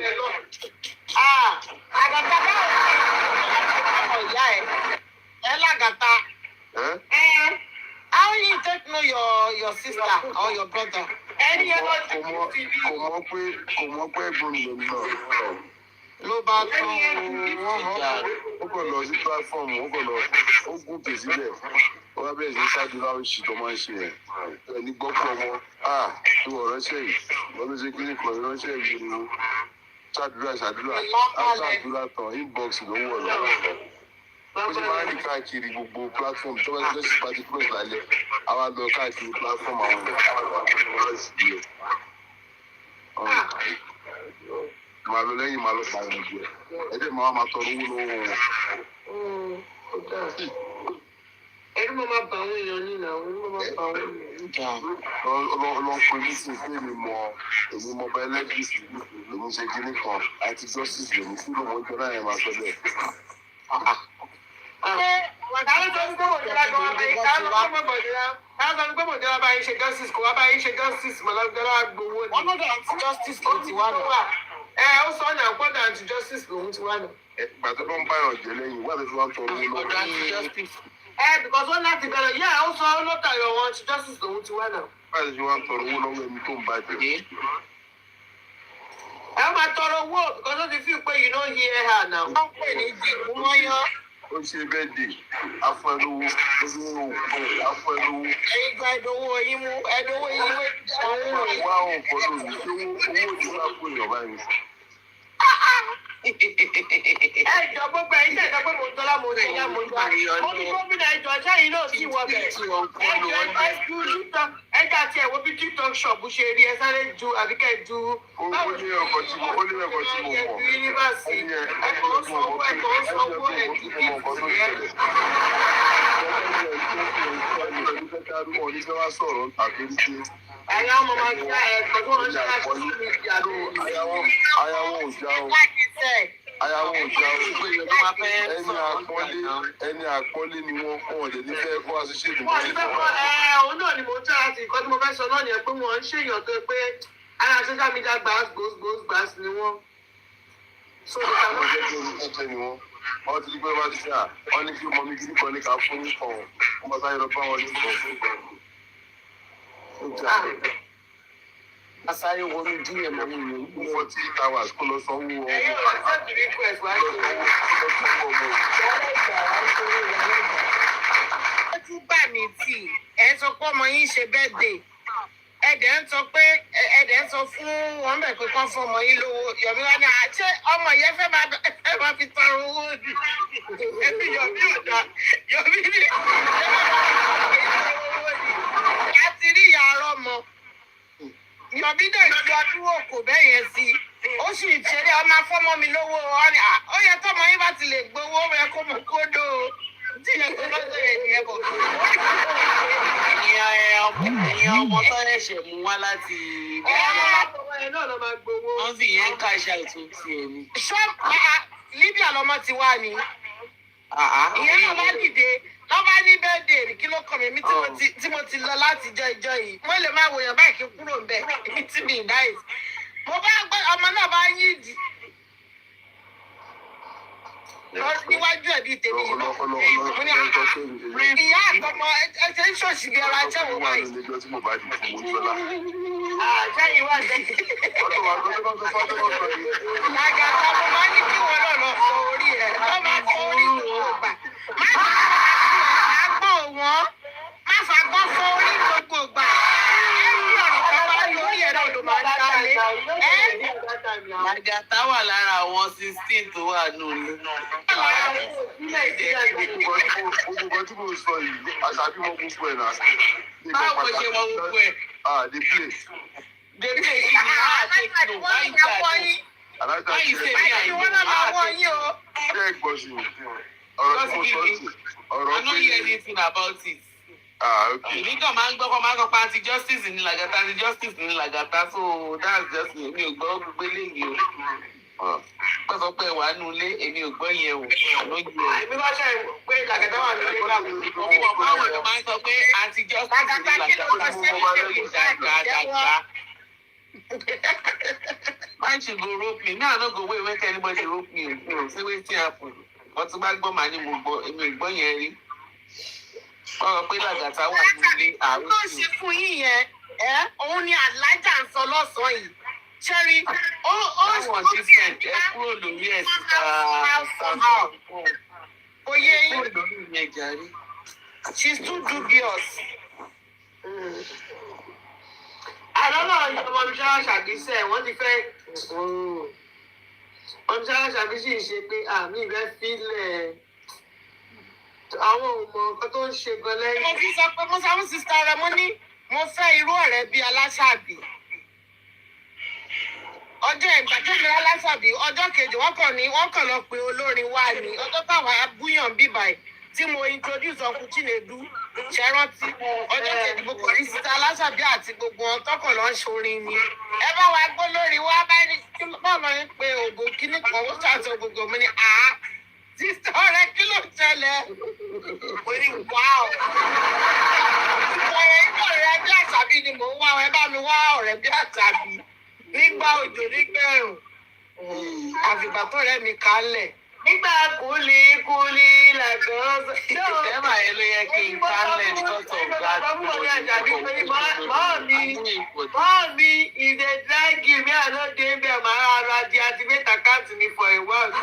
[SPEAKER 3] Àgàtà báwo ìyá ẹ Lagata. How you take know your sister or your brother? Any other
[SPEAKER 7] kò mọ̀ pé ẹ̀gbọ́n mi lòun náà.
[SPEAKER 3] ló bá tán
[SPEAKER 7] ó kàn lọ sí platform ó kàn lọ ó gùn pè sílẹ̀ ó wá bẹ̀rẹ̀ sí ṣáàdúrà oṣù tó máa ń ṣe ẹ̀ ẹni gbọ́ pọ̀ mọ́ tó ọ̀rọ̀ ṣe yìí wọ́n ló ṣe kíní kan ìránṣẹ́ ìgbìmọ̀ ṣáàdúrà ṣáàdúrà tán inbox ló wọ̀ lọ. ó ti máa ń rìn káàkiri gbogbo platform tó bá ti lọ́sí party close lálẹ́ àwa lọ káàkiri platform àwọn ọ̀rọ̀ màá lọ lẹ́yìn màá lọ pa ẹ̀rọ jẹ ẹ̀jẹ̀ máa tọrọ owó lọ́wọ́ wọn.
[SPEAKER 3] ẹni mo máa bá àwọn èèyàn nínú àwọn ẹni mo máa bá àwọn èèyàn.
[SPEAKER 7] ọlọ́pàá ní sí pé èmi mọ biologist èmi ṣe kíní kan àti justice lèmi sí ló mọ ìjọba yẹn máa sọ bẹ́ẹ̀.
[SPEAKER 3] Àwọn tó ń gbé Moujola kan wá báyìí káwọn tó ń gbé Moujola báyìí ṣe justice kò wá báyìí ṣe justice Moujola gbowó ni. Wọ́n lọ́dọ̀ àti justice ló ti wá nù. Ó sọ ní àpọ́dà àti justice lòun ti wá nù.
[SPEAKER 7] Ìgbà tó ń bá ìrànjẹ lẹ́yìn wà lóṣù wọn tọrọ owó lọ́wọ́.
[SPEAKER 3] Because ó láti bẹ̀rẹ̀ yẹ́ ó sọ ó lọ́tà yọ wọn àti justice lòun ti wá nù.
[SPEAKER 7] Wà lóṣù wọn tọrọ owó lọ́wọ́ ẹni tó ń bàjẹ́.
[SPEAKER 3] Ẹ máa tọrọ owó because ó ti fi pé you no hear her now. Wọ́n pè ní jìbù mọ́yán.
[SPEAKER 7] Ó ṣe bẹ́ẹ̀ dé afọ ẹlówó afọ ẹlówó.
[SPEAKER 3] Ẹyin gba ẹdínwó yín mú ẹdínwó yín mú.
[SPEAKER 7] Wá àwọn nǹkan lónìí ṣé owó ìdílé àpò èèyàn báyìí.
[SPEAKER 3] Ẹjọ́ gbogbo ẹ̀yin tẹ̀ sọ pé Moujola mo ní gómìnà ẹjọ́ sẹ́yìn náà sì wọ bẹ̀. Ẹjọ́ àti ẹ̀wọ́ bí TikTok shop ṣe rí ẹ sáré ju àbíkẹ́ ju.
[SPEAKER 7] Ó ní ọkọ̀ tí mo mọ̀.
[SPEAKER 3] Yunifásitì ẹ̀kọ́ sanwó ẹ̀yà ọmọ máa ń gbá ẹ̀kọ́ tó ń ṣe láti sí mi ìyàrá.
[SPEAKER 7] Ayáwó òjá o. Ayáwó òjá o. Ẹni àpọ́nlé ni wọ́n kọ́ ọ̀dẹ̀ nífẹ̀ẹ́ kó àṣìṣe ìdìbò.
[SPEAKER 3] Wọ́n ti fẹ́ kọ́ òun náà ni mo tẹ́ àti nǹkan tí mo fẹ́ sọ náà nìyẹn pé wọ́n ń ṣèyàn tó pé ara social media gbàs ni wọ́n.
[SPEAKER 7] Wọ́n jẹ́ kí olùkọ́ ni wọ́n. Wọ́n ti di pé wọ́n ti ṣe wọ́n ní kí ọmọ mi kiri kan ní ká fún ní kan. Wọ́n bá sáré lọ bá wọn ní kan.
[SPEAKER 6] Asáré wọnú díẹ̀ mọ́ mi ní
[SPEAKER 7] 48 hours kó lọ sanwó ọmọ.
[SPEAKER 3] Ẹ̀yin ò ní sẹ́ẹ̀tì request wá sí owó. Ó tún gbà mí tì ẹ̀ sọ pé ọmọ yín ṣe birthday. Ẹ̀dẹ̀ ń sọ pé ẹ̀dẹ̀ ń sọ fún wọn bẹ̀ pé kán fún ọmọ yín lówó. Yomi wá ní àṣẹ ọmọ yẹn fẹ́ máa fi tọrọ owó ni. Ẹbí Yomi ò dá. Yomi ní láti rí ìyá arọ́ mọ. Yomi dẹ̀ ju ọdún òkò bẹ́ẹ̀ yẹn sí. Ó sì ṣeré ọmọ afọ́mọ́ mi lówó. Ó yẹ tọ́mọ yín bá ti lè gbowó ó yẹ kó mọ̀ kódó o. Tí ìyẹn tó lọ́sẹ̀ yẹn ni ẹ bọ̀.
[SPEAKER 6] ìyẹn ọmọ tó ẹ̀ṣẹ̀ mú wá láti wọ́n sì yẹn ń ká iṣẹ́ àìtún ti ẹ̀ ni.
[SPEAKER 3] Libya lọmọ ti wá ni. Ìyẹn náà bá dìde lọ́ bá ní bẹ́ẹ̀dẹ̀ kí ló kàn mí tí mo ti lọ láti ìjọ yìí. Mo lè máa wòyàn báyìí kí n kúrò ń bẹ̀ èmi tí mi ì dáìsì. Mo bá gbé ọmọ náà bá yí ìdí. Lọ níwájú ẹ̀bí tèmi yìí náà. Mo ní ìyá àtọmọ ẹsẹ̀ ń ṣòṣì bí ara ṣẹ́ wò báyìí. Àjẹ́yìn wà lẹ́yìn. Lagata mo máa ní kí wọ́n náà lọ sọ orí ẹ̀. Wọ́n máa sọ orí gbogbo gbà. Má fàgbọ́ wọn. Má fàgbọ́ sọ orí gbogbo gbà. Ẹ̀rí ọ̀rọ̀ kan wá lórí ẹ̀ náà ló máa ń dálé.
[SPEAKER 6] Lagata wà lára àwọn 16 tó wà nínú.
[SPEAKER 7] Gbogbo tí mo sọ yìí, àṣàbí mọ gbogbo ẹ̀ náà.
[SPEAKER 6] Báwo ṣe mọ gbogbo ẹ̀?
[SPEAKER 7] The place.
[SPEAKER 6] The place is not
[SPEAKER 3] Wọ́n ń jáwọ́ yín.
[SPEAKER 6] why you say me
[SPEAKER 3] Báyìí wọ́n náà máa wọ̀ yín o.
[SPEAKER 7] Ṣé ẹ gbọ́ sí i? Ọ̀rọ̀ tí mo sọ sí.
[SPEAKER 6] I don't hear anything about it.
[SPEAKER 7] Okay.
[SPEAKER 6] Èmi kàn máa ń gbọ́ kọ́ máa ń kọ́ pa anti-justice ní Lagata, anti-justice ní Lagata, so that's just me. Mi ò gbọ́ gbogbo eléyìí o. Wọ́n sọ pé wà nù lé èmi ò gbọ́ yẹn o.
[SPEAKER 3] Èmi bá ṣe pé Lagata wà nílé náà.
[SPEAKER 6] Ọmọ báwọn ló máa ń sọ pé àtijọ́ sí Lagata. Why she go rope me? Me, I no go wait when anybody rope me. Say wetin happen. Wọ́n ti bá gbọ́ màá ní mo gbọ́ èmi ò gbọ́ yẹn rí. Wọ́n sọ pé Lagata wà nílé àárọ̀.
[SPEAKER 3] Tó ṣe fún yín yẹn, òun ni Alájà ń sọ lọ́sàn-án yìí. Ṣẹ́rí,
[SPEAKER 6] Wọ́n ti fẹ̀ ẹ kúrò lórí ẹ̀ síta.
[SPEAKER 3] Oyè
[SPEAKER 6] Kúrò
[SPEAKER 3] yín,
[SPEAKER 6] lórí ìyẹn jàre.
[SPEAKER 3] she's too dubious. Àlọ́lọ́ ọmọ Moujola ṣàgbéṣẹ́ wọ́n ti fẹ́. Moujola ṣàgbéṣẹ́ ṣe pé àmì ìfẹ́ fílẹ̀. Àwọn ò mọ nǹkan tó ń ṣe gan lẹ́yìn. Mo fi sọ pé mo sọ fún sista rẹ mo ní mo fẹ́ irú ọ̀rẹ́ bíi aláṣàbí. Ọjọ́ ìgbà tó mi aláṣàbí ọjọ́ kejì wọ́n kàn lọ pé olórin wá ní ọjọ́ táwọn abúyàn bíbà ẹ̀ tí mo introduce ọkùnrin Chinedu ṣẹ́rántí ọjọ́ kejì mo kọ̀ ní sista aláṣàbí àti gbogbo wọn tọkàn lọ ń ṣorin ni. Ẹ bá wa gbọ́ lórí wa bá ní báwọn ń pe ògo kíní kan ó ṣàtọ̀ gbogbo mi ní sista ọ̀rẹ́ kí ló ṣẹlẹ̀? Mo ní wáò. Ọ̀rẹ́ bí àṣàbí ni mò ń wá ẹ bá mi wá ọ̀rẹ́ bí àṣàbí nígbà òjò nígbà ẹ̀rùn àfìgbà tó rẹ̀ mi kálẹ̀. Nígbà kúlíkúlí làgán.
[SPEAKER 6] Ẹ̀ma ẹ ló yẹ kí n kálẹ̀ because of that.
[SPEAKER 3] Mọ́ọ̀mí ìdè dráìgì mi àlóde ń bẹ̀ máa ra deactivate account mi for a while.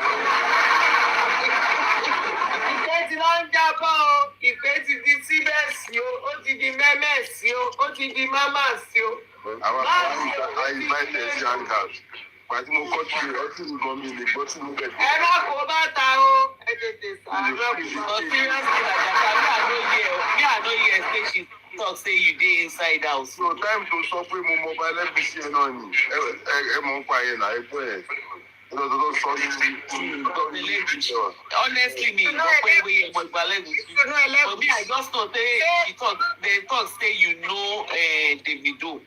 [SPEAKER 3] Ìpè ti lọ ń jábọ̀ o, ìpè ti di síbẹ̀sì o, ó ti di mẹ́mẹ́sì o, ó ti di mámàsì o.
[SPEAKER 7] Àwọn àìmáìtẹ̀ sí hangout. Pàtí mo kọ́ tí ọtí nǹkan mi lè gbọ́ tí mo bẹ̀.
[SPEAKER 3] Ẹ má kó bàtà o, ẹ tètè sàárọ̀.
[SPEAKER 6] But seriously, Lagata, me I no hear say she talk say you dey inside house.
[SPEAKER 7] So time tó sọ pé mo mọ ọba ẹlẹ́bìsí ẹ náà ni ẹ mọ̀ ń pa yẹn là ẹgbẹ́ ẹ̀. Lọ́dọ̀ sọ ní
[SPEAKER 6] Honestly, me, no way we mo ìgbàlẹ́gùn. But me, I just know say they talk say you know Davido.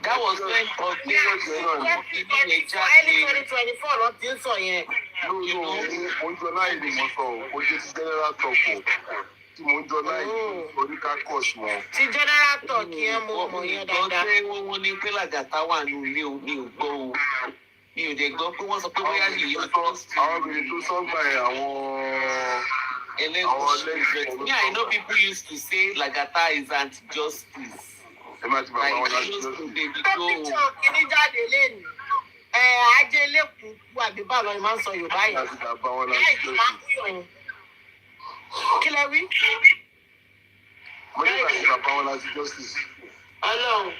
[SPEAKER 6] That was when
[SPEAKER 3] Early 2024 ló ti ń sọ yẹn.
[SPEAKER 7] Moujola yìí ni mo sọ ọ́, mo ṣe ti general talk o. Tí Moujola yìí oníkà kọ́ọ̀ṣì wọn.
[SPEAKER 3] Ti general talk yẹn mo mọ̀ yẹn dáadáa.
[SPEAKER 6] Wọ́n ní pé Lagata wà ní ilé o, mi ò gbọ́ o. Mi ò dẹ̀ gbọ́ pé wọ́n sọ pé bóyá yìí yọ tó sí.
[SPEAKER 7] Àwọn obìnrin tó sọ́gbà ẹ̀ àwọn
[SPEAKER 6] ẹlẹ́gùn. Me, I know people used to say Lagata is anti-justice.
[SPEAKER 7] ẹ má ti bàbá wọn láti
[SPEAKER 6] Like,
[SPEAKER 7] lọ́sùn.
[SPEAKER 3] Píkọ̀ kìíní jáde lẹ́nu. Ajé lẹ́kùn wà bí báwo ni máa ń sọ Yorùbá yẹn.
[SPEAKER 7] Láti bàbá wọn láti
[SPEAKER 3] Láì tó máa ń
[SPEAKER 7] lọ́sùn.
[SPEAKER 3] kúyọ̀ yẹn. Kí lẹ wí?
[SPEAKER 7] Mo ní láti bàbá wọn láti justice.
[SPEAKER 3] Ọlọ́run.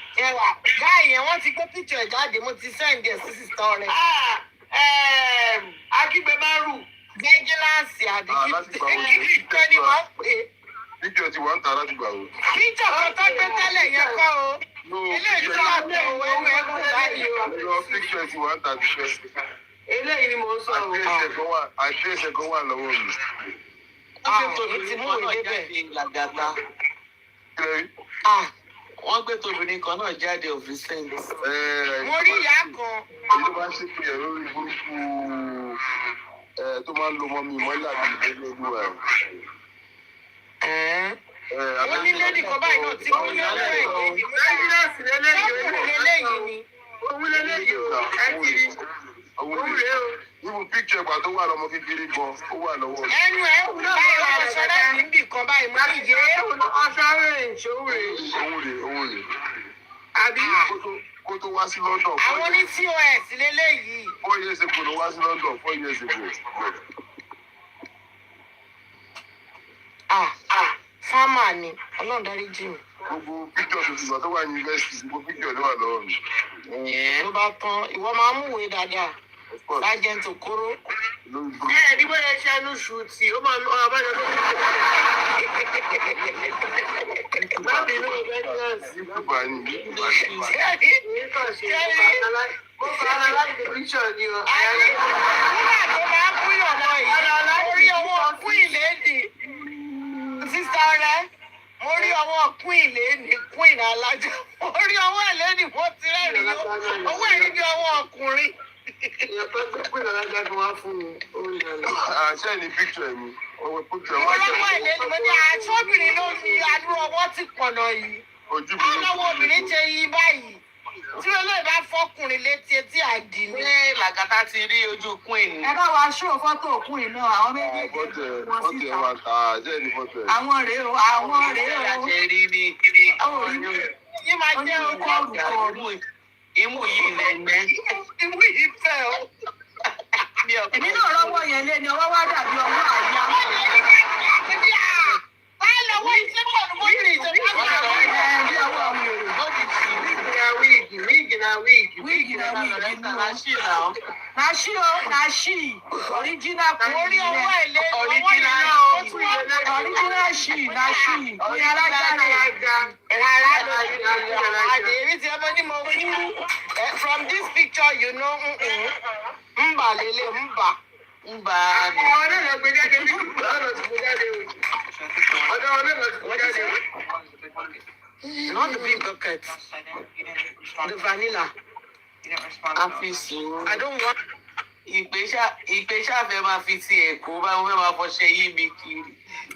[SPEAKER 3] Gáì yẹn wọ́n ti gbé píkọ̀ ẹ̀ jáde, mo ti sẹ́ǹdì ẹ̀ sí sísọ rẹ̀. Akígbe márùn-ún. Vigilance àbí kí ni wọ́n pè é?
[SPEAKER 7] Píkọ̀ ti wà ń ta láti gbà wò.
[SPEAKER 3] Píkọ̀ kan tó gbé tẹ́lẹ̀ yẹn kọ́ o. Eléyìí tó wà pé òwe ẹ̀kú báyìí o.
[SPEAKER 7] Píkọ̀ ti wà ń ta ti fẹ́.
[SPEAKER 3] Eléyìí ni mo ń sọ o.
[SPEAKER 7] Àdírẹ́sẹ̀ kan wà lọ́wọ́ mi.
[SPEAKER 6] Wọ́n gbé tóbìnrin kan náà jáde of recent.
[SPEAKER 3] Mo rí ìyá kan.
[SPEAKER 7] Èyí ló bá ṣe pé ẹ̀ lórí burúkú tó máa ń lo mọ́ mi mọ́lẹ̀ àti ìgbẹ́lẹ́gbẹ́ rẹ̀.
[SPEAKER 3] Ó ní lẹ́dí kan báyìí náà tí wọ́n yọ lẹ́yìn ìgbèjì. Ẹ́ńgílẹ́sì lélẹ́yìn ni. Òun lélẹ́yìn o. Ẹ ti rí. Òun rèé o.
[SPEAKER 7] Irú píkṣọ̀ ìgbà tó wà lọ́mọ kékeré gan, ó wà lọ́wọ́ mi.
[SPEAKER 3] Ẹnu ẹ̀ ń báyìí wà ọ̀ṣọ́rẹ́ níbì kan báyìí mo ní yé. Ọ̀ṣọ́rẹ́ ìṣòwò.
[SPEAKER 7] Òun rè.
[SPEAKER 3] Àbí?
[SPEAKER 7] Kó tó wá sí London.
[SPEAKER 3] Àwọn ní TOS lélẹ́yìí.
[SPEAKER 7] 4 years ago ló wá sí London, 4 years ago.
[SPEAKER 3] Fámà ni, Ọlọ́run dárí jì mí.
[SPEAKER 7] Gbogbo píkṣọ̀ tó ti gbà tó wà ní yunifásitì, gbogbo píkṣọ̀ ló wà lọ́wọ́ mi.
[SPEAKER 3] Ló bá tán, ìwọ máa mú ìwé dáadáa. Sergeant Okoro. Ní bóyá ṣe ẹnu ṣùtì, ó máa ń lọ abájọ tó ń bọ̀. Bábí inú Vengeance. Mo fà á láti píṣọ̀ ni o. Nígbà tó máa ń kúyọ̀ mọ́ yìí, orí owó kún ìlédì. Sísá rẹ̀, mo rí ọwọ́ kún ìlédì, kún ìnà alájọ. Mo rí ọwọ́ ìlédì, mo ti rẹ́rìn-ín. Owó ẹ̀rí bí ọwọ́ ọkùnrin.
[SPEAKER 7] Ṣé ní picture mi? Ọwọ́ picture
[SPEAKER 3] Mo
[SPEAKER 7] wa
[SPEAKER 3] lọ́wọ́ ilé ni mo ní aṣọ́bìnrin ló fi adúrú ọwọ́ ti pọ̀nà yìí.
[SPEAKER 7] ojú mi.
[SPEAKER 3] Ọlọ́wọ́ obìnrin ṣe yí báyìí. Tí olóyè bá fọkùnrin létí etí àdì ni.
[SPEAKER 6] Ṣé Lagata ti rí ojú queen?
[SPEAKER 2] ẹ bá wa ṣó fọ́tò òkú iná àwọn méjèèjì wọn
[SPEAKER 7] Fọ́tẹ̀
[SPEAKER 2] síta.
[SPEAKER 7] wa ta ṣé ní fọ́tẹ̀.
[SPEAKER 2] Àwọn rèé o àwọn rèé o.
[SPEAKER 6] Ṣé rí ní
[SPEAKER 3] Yí máa jẹ́
[SPEAKER 2] Orúkọ orúkọ.
[SPEAKER 6] imú yìí lẹ́gbẹ́?
[SPEAKER 3] ìwú yìí fẹ́ o.
[SPEAKER 2] Èmi náà rọ́wọ́ yẹn lé ni ọwọ́ wá dàbí ọwọ́ àyà.
[SPEAKER 3] Báyọ̀ lọ́wọ́ iṣẹ́ pọ̀ ní bóyá ìṣẹ́
[SPEAKER 2] Bí ọwọ́ àwọn èrò.
[SPEAKER 3] wíìgì na wíìgì.
[SPEAKER 2] Wíìgì náà wíìgì nù.
[SPEAKER 6] Láṣì náà.
[SPEAKER 2] Nàṣí o nàṣí. Original
[SPEAKER 3] Orí
[SPEAKER 2] queen
[SPEAKER 3] ọwọ́
[SPEAKER 2] yẹn.
[SPEAKER 3] ilé ọwọ́
[SPEAKER 6] Original
[SPEAKER 3] ìlú ó tún wọ́n lọ.
[SPEAKER 2] Original ṣì nàṣí. Queen alágbára.
[SPEAKER 3] Àdèrí tí ọmọ ní mo kú. From this picture you know mbà lélẹ̀ mbà.
[SPEAKER 6] Mbà.
[SPEAKER 3] Àwọn náà lọ gbé jáde bí ọ̀nà tí mo jáde o. Ọ̀dọ̀ wọn náà lọ tí mo jáde o. Not the big bucket. The vanilla.
[SPEAKER 6] Àfisùn.
[SPEAKER 3] I don't want.
[SPEAKER 6] Ìpè ṣàfẹ́ máa fi ti ẹ̀kọ́ bá wọn fẹ́ máa fọṣẹ yí mi kiri.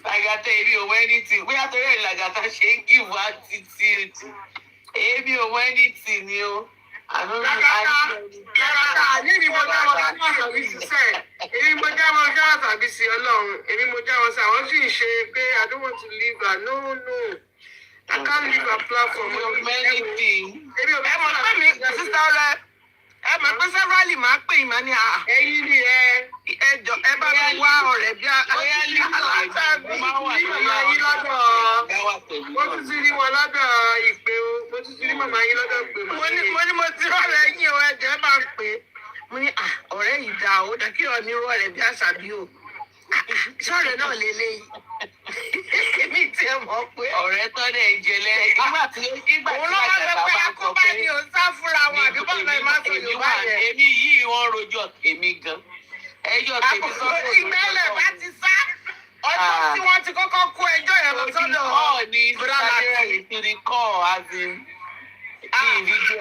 [SPEAKER 6] Lagata èmi ò wọ anything. Bóyá torí ẹ̀ Lagata ṣe ń give attitude. Èmi ò wọ anything ni o.
[SPEAKER 3] Lagata ní mo já wọn sí àtàbí sísẹ́. Èmi mo já wọn sí àtàbí sí Ọlọ́run. Èmi mo já wọn sí àwọn sì ń ṣe pé I don't want to leave her. No. I can't leave her platform.
[SPEAKER 6] Many things.
[SPEAKER 3] Èmi ò bẹ́ẹ̀ mọ̀ pé mi sísá rẹ̀. Ẹ mọ̀ pé sẹ́fúrálì máa pè ìmọ̀ ní à. Ẹyin ni ẹjọ́ ẹ bá mi wá ọ̀rẹ́ bí aláṣàbí màmá yín lọ́dọ̀. Mo tún ti rí wọn lọ́dọ̀ ìpè o. Mo tún ti rí màmá yín lọ́dọ̀ ìpè. Mo ní mo ti rọ̀rẹ́ yín o ẹjọ́ ẹ bá ń pè é. Mo ní ọ̀rẹ́ yìí dá o dá kí ọ̀ní rú ọ̀rẹ́ bí àṣàbí o. Sọ̀rẹ́ náà lélẹ́yìí. Èmi tí ẹ mọ̀ pé
[SPEAKER 6] Ọ̀rẹ́ tọ́ dẹ̀ jẹlẹ̀. Ìgbà tí
[SPEAKER 3] òun ló máa fẹ́ pé akóbá ni ò ń sá fúnra wọn àbí bọ́ọ̀lù ẹ̀ máa sọ Yorùbá yẹn.
[SPEAKER 6] èmi yìí wọ́n rojọ́ èmi gan. Ẹjọ́ tèmi
[SPEAKER 3] Àkókò ìgbẹ́lẹ̀ bá ti sá. Ọjọ́ tí wọ́n ti kọ́kọ́ kó ẹjọ́ yẹn lọ sọ́dọ̀
[SPEAKER 6] ní to the call as in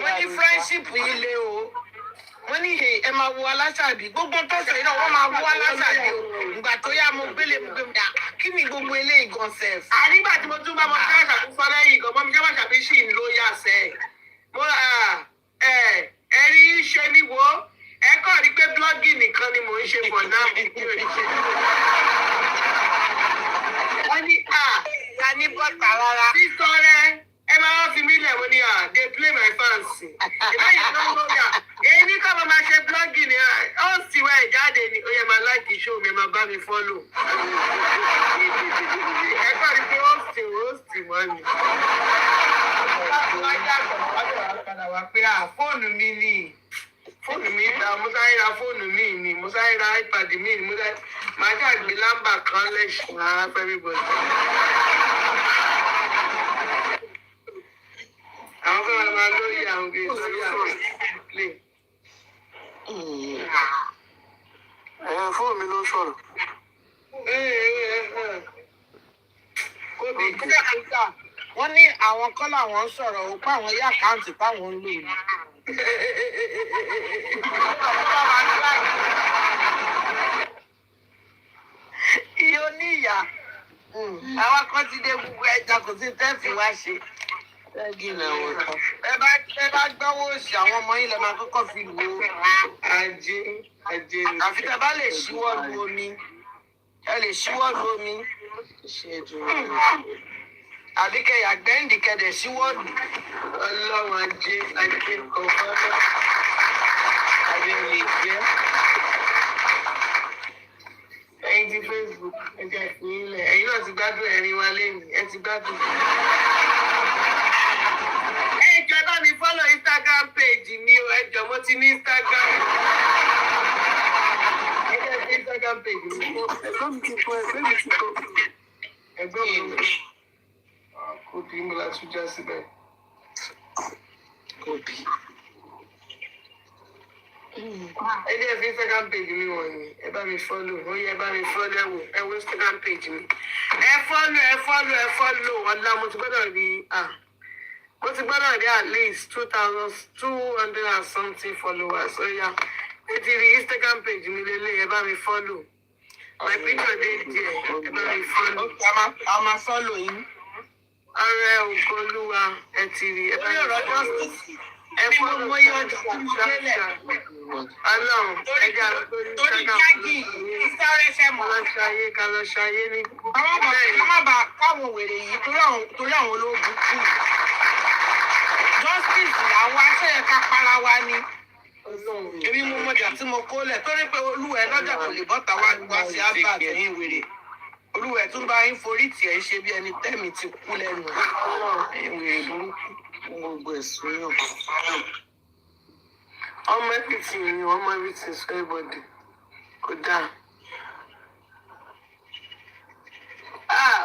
[SPEAKER 3] mo ní friendship yìí lé o. Mo ní ẹ máa wo aláṣàbí gbogbo tó ṣe náà wọ́n máa wo aláṣàbí o. Ìgbà tó yá mo gbélé kí ni gbogbo eléyìí gan sef. Ànígbà tí mo tún bá mo fẹ́ ṣàkóso lẹ́yìn gan mọ́ mi jẹ́ ṣàbí ṣì ń ló yà sẹ́. Mo ẹ rí ṣe mi wo ẹ kọ́ rí pé blọ́gì nìkan ni mò ń ṣe pọ̀ náà mi ní oríṣiríṣi. Wọ́n ní ta ní bọ́tà rárá. Sísọ rẹ ẹ máa wá fi mí lẹ̀ wọ́n ní they play my fancy. Ìbáyìí ló ń lóyà. Èyí ní ká máa ṣe blọ́gì ni ó sì wá ìjáde ni ó yẹ máa láìkì show mi máa bá mi fọ́lò. Ẹ kọ́ rí pé ó sì mọ́ mi. Fóònù mi ni fóònù mi gba mo sáré ra fóònù mi ni mo sáré ra iPad mi ni mo sáré máa ṣàgbé lámbà kan lẹ́sìn ara fún everybody. Àwọn fẹ́ máa lórí àwọn gbé sórí àwọn play.
[SPEAKER 7] Fóònù mi ló ń sọ̀rọ̀.
[SPEAKER 3] Kóbi wọ́n ní àwọn kọ́ làwọn ń sọ̀rọ̀ ó pa àwọn yá àkáǹtì táwọn ń lò ní. Iye oníyà àwọn kan ti dé gbogbo ẹja kò sí tẹ́ẹ̀fì wá ṣe. Ẹ bá gbọ́wọ́ òsì àwọn ọmọ yín lè máa kọ́kọ́ fi lò ó. Ajé ni. Àfi tẹ bá lè ṣíwọ́ lu omi. Ẹ lè ṣíwọ́ lu omi. Àbí kẹyà gbẹ́ǹdì kẹdẹ̀ síwọ́ọ̀dù. Ọlọ́run ajé kọ̀ọ̀kan náà. Àbí lè jẹ́. Ẹyin ti Facebook ẹ jẹ́ fi ilẹ̀. Ẹyin náà ti gbádùn ẹ̀rín wa lẹ́yìn. Ẹ ti gbádùn. Ẹ jọ bá mi follow Instagram page mi o. Ẹ jọ mo ti ní Instagram. Ẹ jẹ́ fi Instagram page mi.
[SPEAKER 7] Ẹgbẹ́ mi ti kọ́ ẹgbẹ́ mi ti kọ́.
[SPEAKER 3] Ẹgbẹ́ mi. Kóbi mo la tún já síbẹ̀. Kóbi. Ẹ jẹ́ fi Instagram page mi wọ̀nyí. Ẹ bá mi follow. Ó yẹ bá mi follow ẹ wo Instagram page mi. Ẹ follow. Ọ̀la mo ti gbọ́dọ̀ rí mo ti gbọ́dọ̀ rí at least 2,200 and something followers. Ó yá ẹ ti rí Instagram page mi lélẹ̀ ẹ bá mi follow my picture dey there ẹ bá mi follow.
[SPEAKER 6] a máa follow yín.
[SPEAKER 3] Ààrẹ Ògbólúwa ẹ ti rí ẹ bá mi follow. Ẹ follow
[SPEAKER 6] mo yọ ọjọ́ tí mo délẹ̀.
[SPEAKER 3] Ọlọ́run ẹja
[SPEAKER 6] Torí jágì sáré fẹ́ mọ̀.
[SPEAKER 3] ká lọ ṣayé ní.
[SPEAKER 6] Ká má bàa káwọn wèrè yìí torí àwọn olóògùn kù. Justice làwọn aṣẹ́yẹ ká para wa ni. Èmi mo mọjà tí mo kó lẹ̀ torí pé olúwẹ̀ lọ́jà kò lè bọ́ta wá sí àgbà àtẹ̀yìn wèrè. Olúwẹ̀ tún bá yín forí tiẹ̀ ṣe bí ẹni tẹ́mi ti kú lẹ́nu. Ẹ̀yin wèrè burúkú gbogbo ẹ̀sùn yàn.
[SPEAKER 3] Ọmọ everything ni ọmọ everything so everybody kò dáa.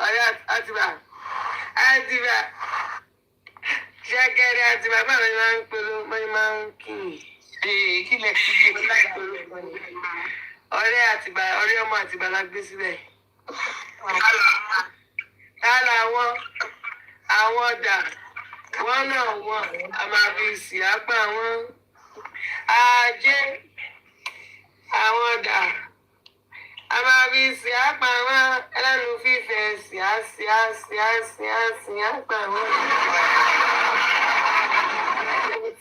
[SPEAKER 3] Ọ̀rẹ́ àtibá ṣẹ́gẹ́rẹ́ àtibá báwo ni máa ń pelo máa ń kí i.
[SPEAKER 6] Kí lẹ ti gbé
[SPEAKER 3] Ọ̀rẹ́ àtibá ọ̀rẹ́ ọmọ àtibá la gbé síbẹ̀. Tálà àwọn ọ̀dà wọ́n náà wọ́n a máa fi sì ápá wọn. Ajé àwọn ọ̀dà a máa fi sì ápá wọn ẹlẹ́nu fífẹ́ sí ápá wọn.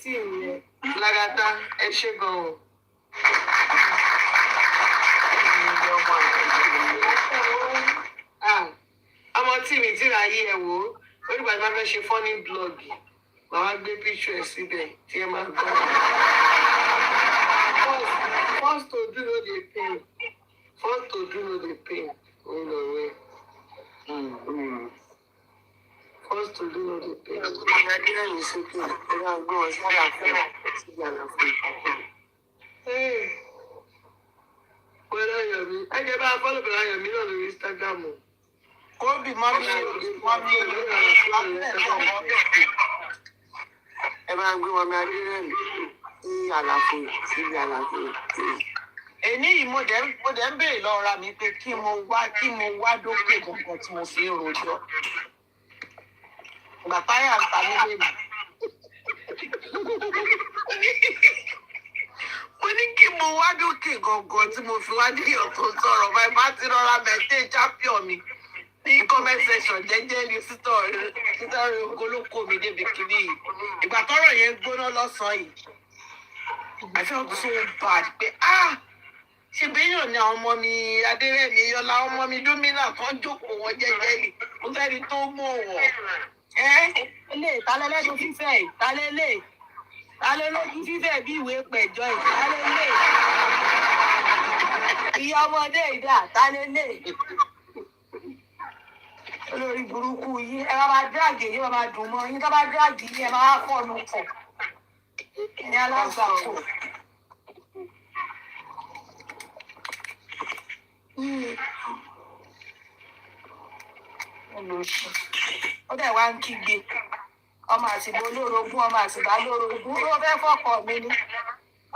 [SPEAKER 3] Tí ìyẹn Lagata ẹ ṣe gan-an. Ọmọ tí mi tíra yí ẹ wò ó onígbà tí wọ́n fẹ́ ṣe fọ́ní blọ́ọ̀gì màá wá gbé píṣọ ẹ̀ síbẹ̀ tí ẹ máa gbọ́. First to do no dey pain. First to do no dey pain. Òun lọ rẹ. First to do no dey pain. Nàìjíríà ní sókè ẹ̀rọ àgbọ̀n ọ̀sán àfẹ́ síbi àlàfo. Pẹ̀lú Yomi, ẹ jẹ́ bá a fọ́lọ̀ pẹ̀lú Yomi náà lórí Instagram o.
[SPEAKER 6] Kóbì mọ́mí
[SPEAKER 3] ẹ bá ń gbé wọn mi adérẹ́mì ní àlàfo síbi àlàfo.
[SPEAKER 6] Èní yìí mo dẹ̀ ń béèrè lọ́wọ́ ra mi pé kí mo wá dókè gbọ̀ngàn tí mo fi ń rojọ́. Ìgbà táyà ń ta nílé mi.
[SPEAKER 3] Mo ní kí mo wá dókè gbọ̀ngàn tí mo fi wá ní ọ̀tún sọ̀rọ̀ báyìí má ti rọra mẹ́tẹ́ champion mi. Ní comment section jẹ́jẹ́ ní sísọ̀rọ̀ ogolóko mi débi kìíní yìí. Ìgbà tọ́rọ̀ yẹn gbóná lọ́sàn-án yìí. I felt so bad pé ṣe béèyàn ni àwọn ọmọ mi Adérẹ̀mí Yọlá ọmọ mi Dúmínà kan jókòó wọn jẹ́jẹ́ ni. Mo fẹ́ni tó mọ̀ wọ̀.
[SPEAKER 6] Ilé ìtàlẹ́lẹ́dún fífẹ́ ìtàlẹ́lẹ́. Tálẹ́lẹ́dún fífẹ́ bí ìwé pẹ̀jọ́ ìtàlẹ́lẹ́. Ìyá ọmọdé ìdá tálẹ́lẹ́. Olórí burúkú yìí ẹ máa dráàgì yìí máa dùn mọ́ yín tó bá dráàgì yìí ẹ máa fọ́ọ̀nù pọ̀ ní alágbàpọ̀. Ó dẹ̀ wá ń kígbe ọmọ àtìgbò olórogún ọmọ àtìgbà olórogún ó fẹ́ fọ́kọ mi ní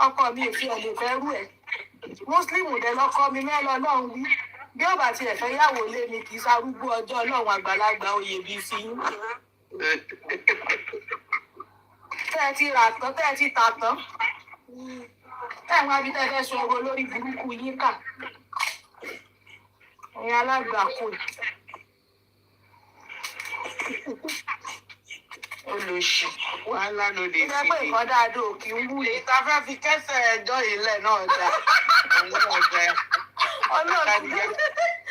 [SPEAKER 6] ọkọ mi ò fi ẹ̀ lè fẹ́ rú ẹ̀. Mùsùlùmù dẹ̀ lọ́kọ mi mẹ́lọ náà ń wí. Bí ó bá tiẹ̀ fẹ́ yàwó lé mi kì í sarúgbó ọjọ́ Ọlọ́run àgbàlagbà oyè bíi sí yín. Tẹ́ ẹ ti rà tán, tẹ́ ẹ ti tà tán. Tẹ́ ẹ̀ wá bí tẹ́ fẹ́ sọ owó lórí burúkú yín kà. Ẹ̀yin alágbàkó.
[SPEAKER 3] Olùsì wàhálà ló lè fi dé.
[SPEAKER 6] Ìgbẹ́ ìkọ́dá àdó kì í wú lè.
[SPEAKER 3] Ìta fẹ́ fi kẹ́sẹ̀ ẹjọ́ ilẹ̀ náà dá.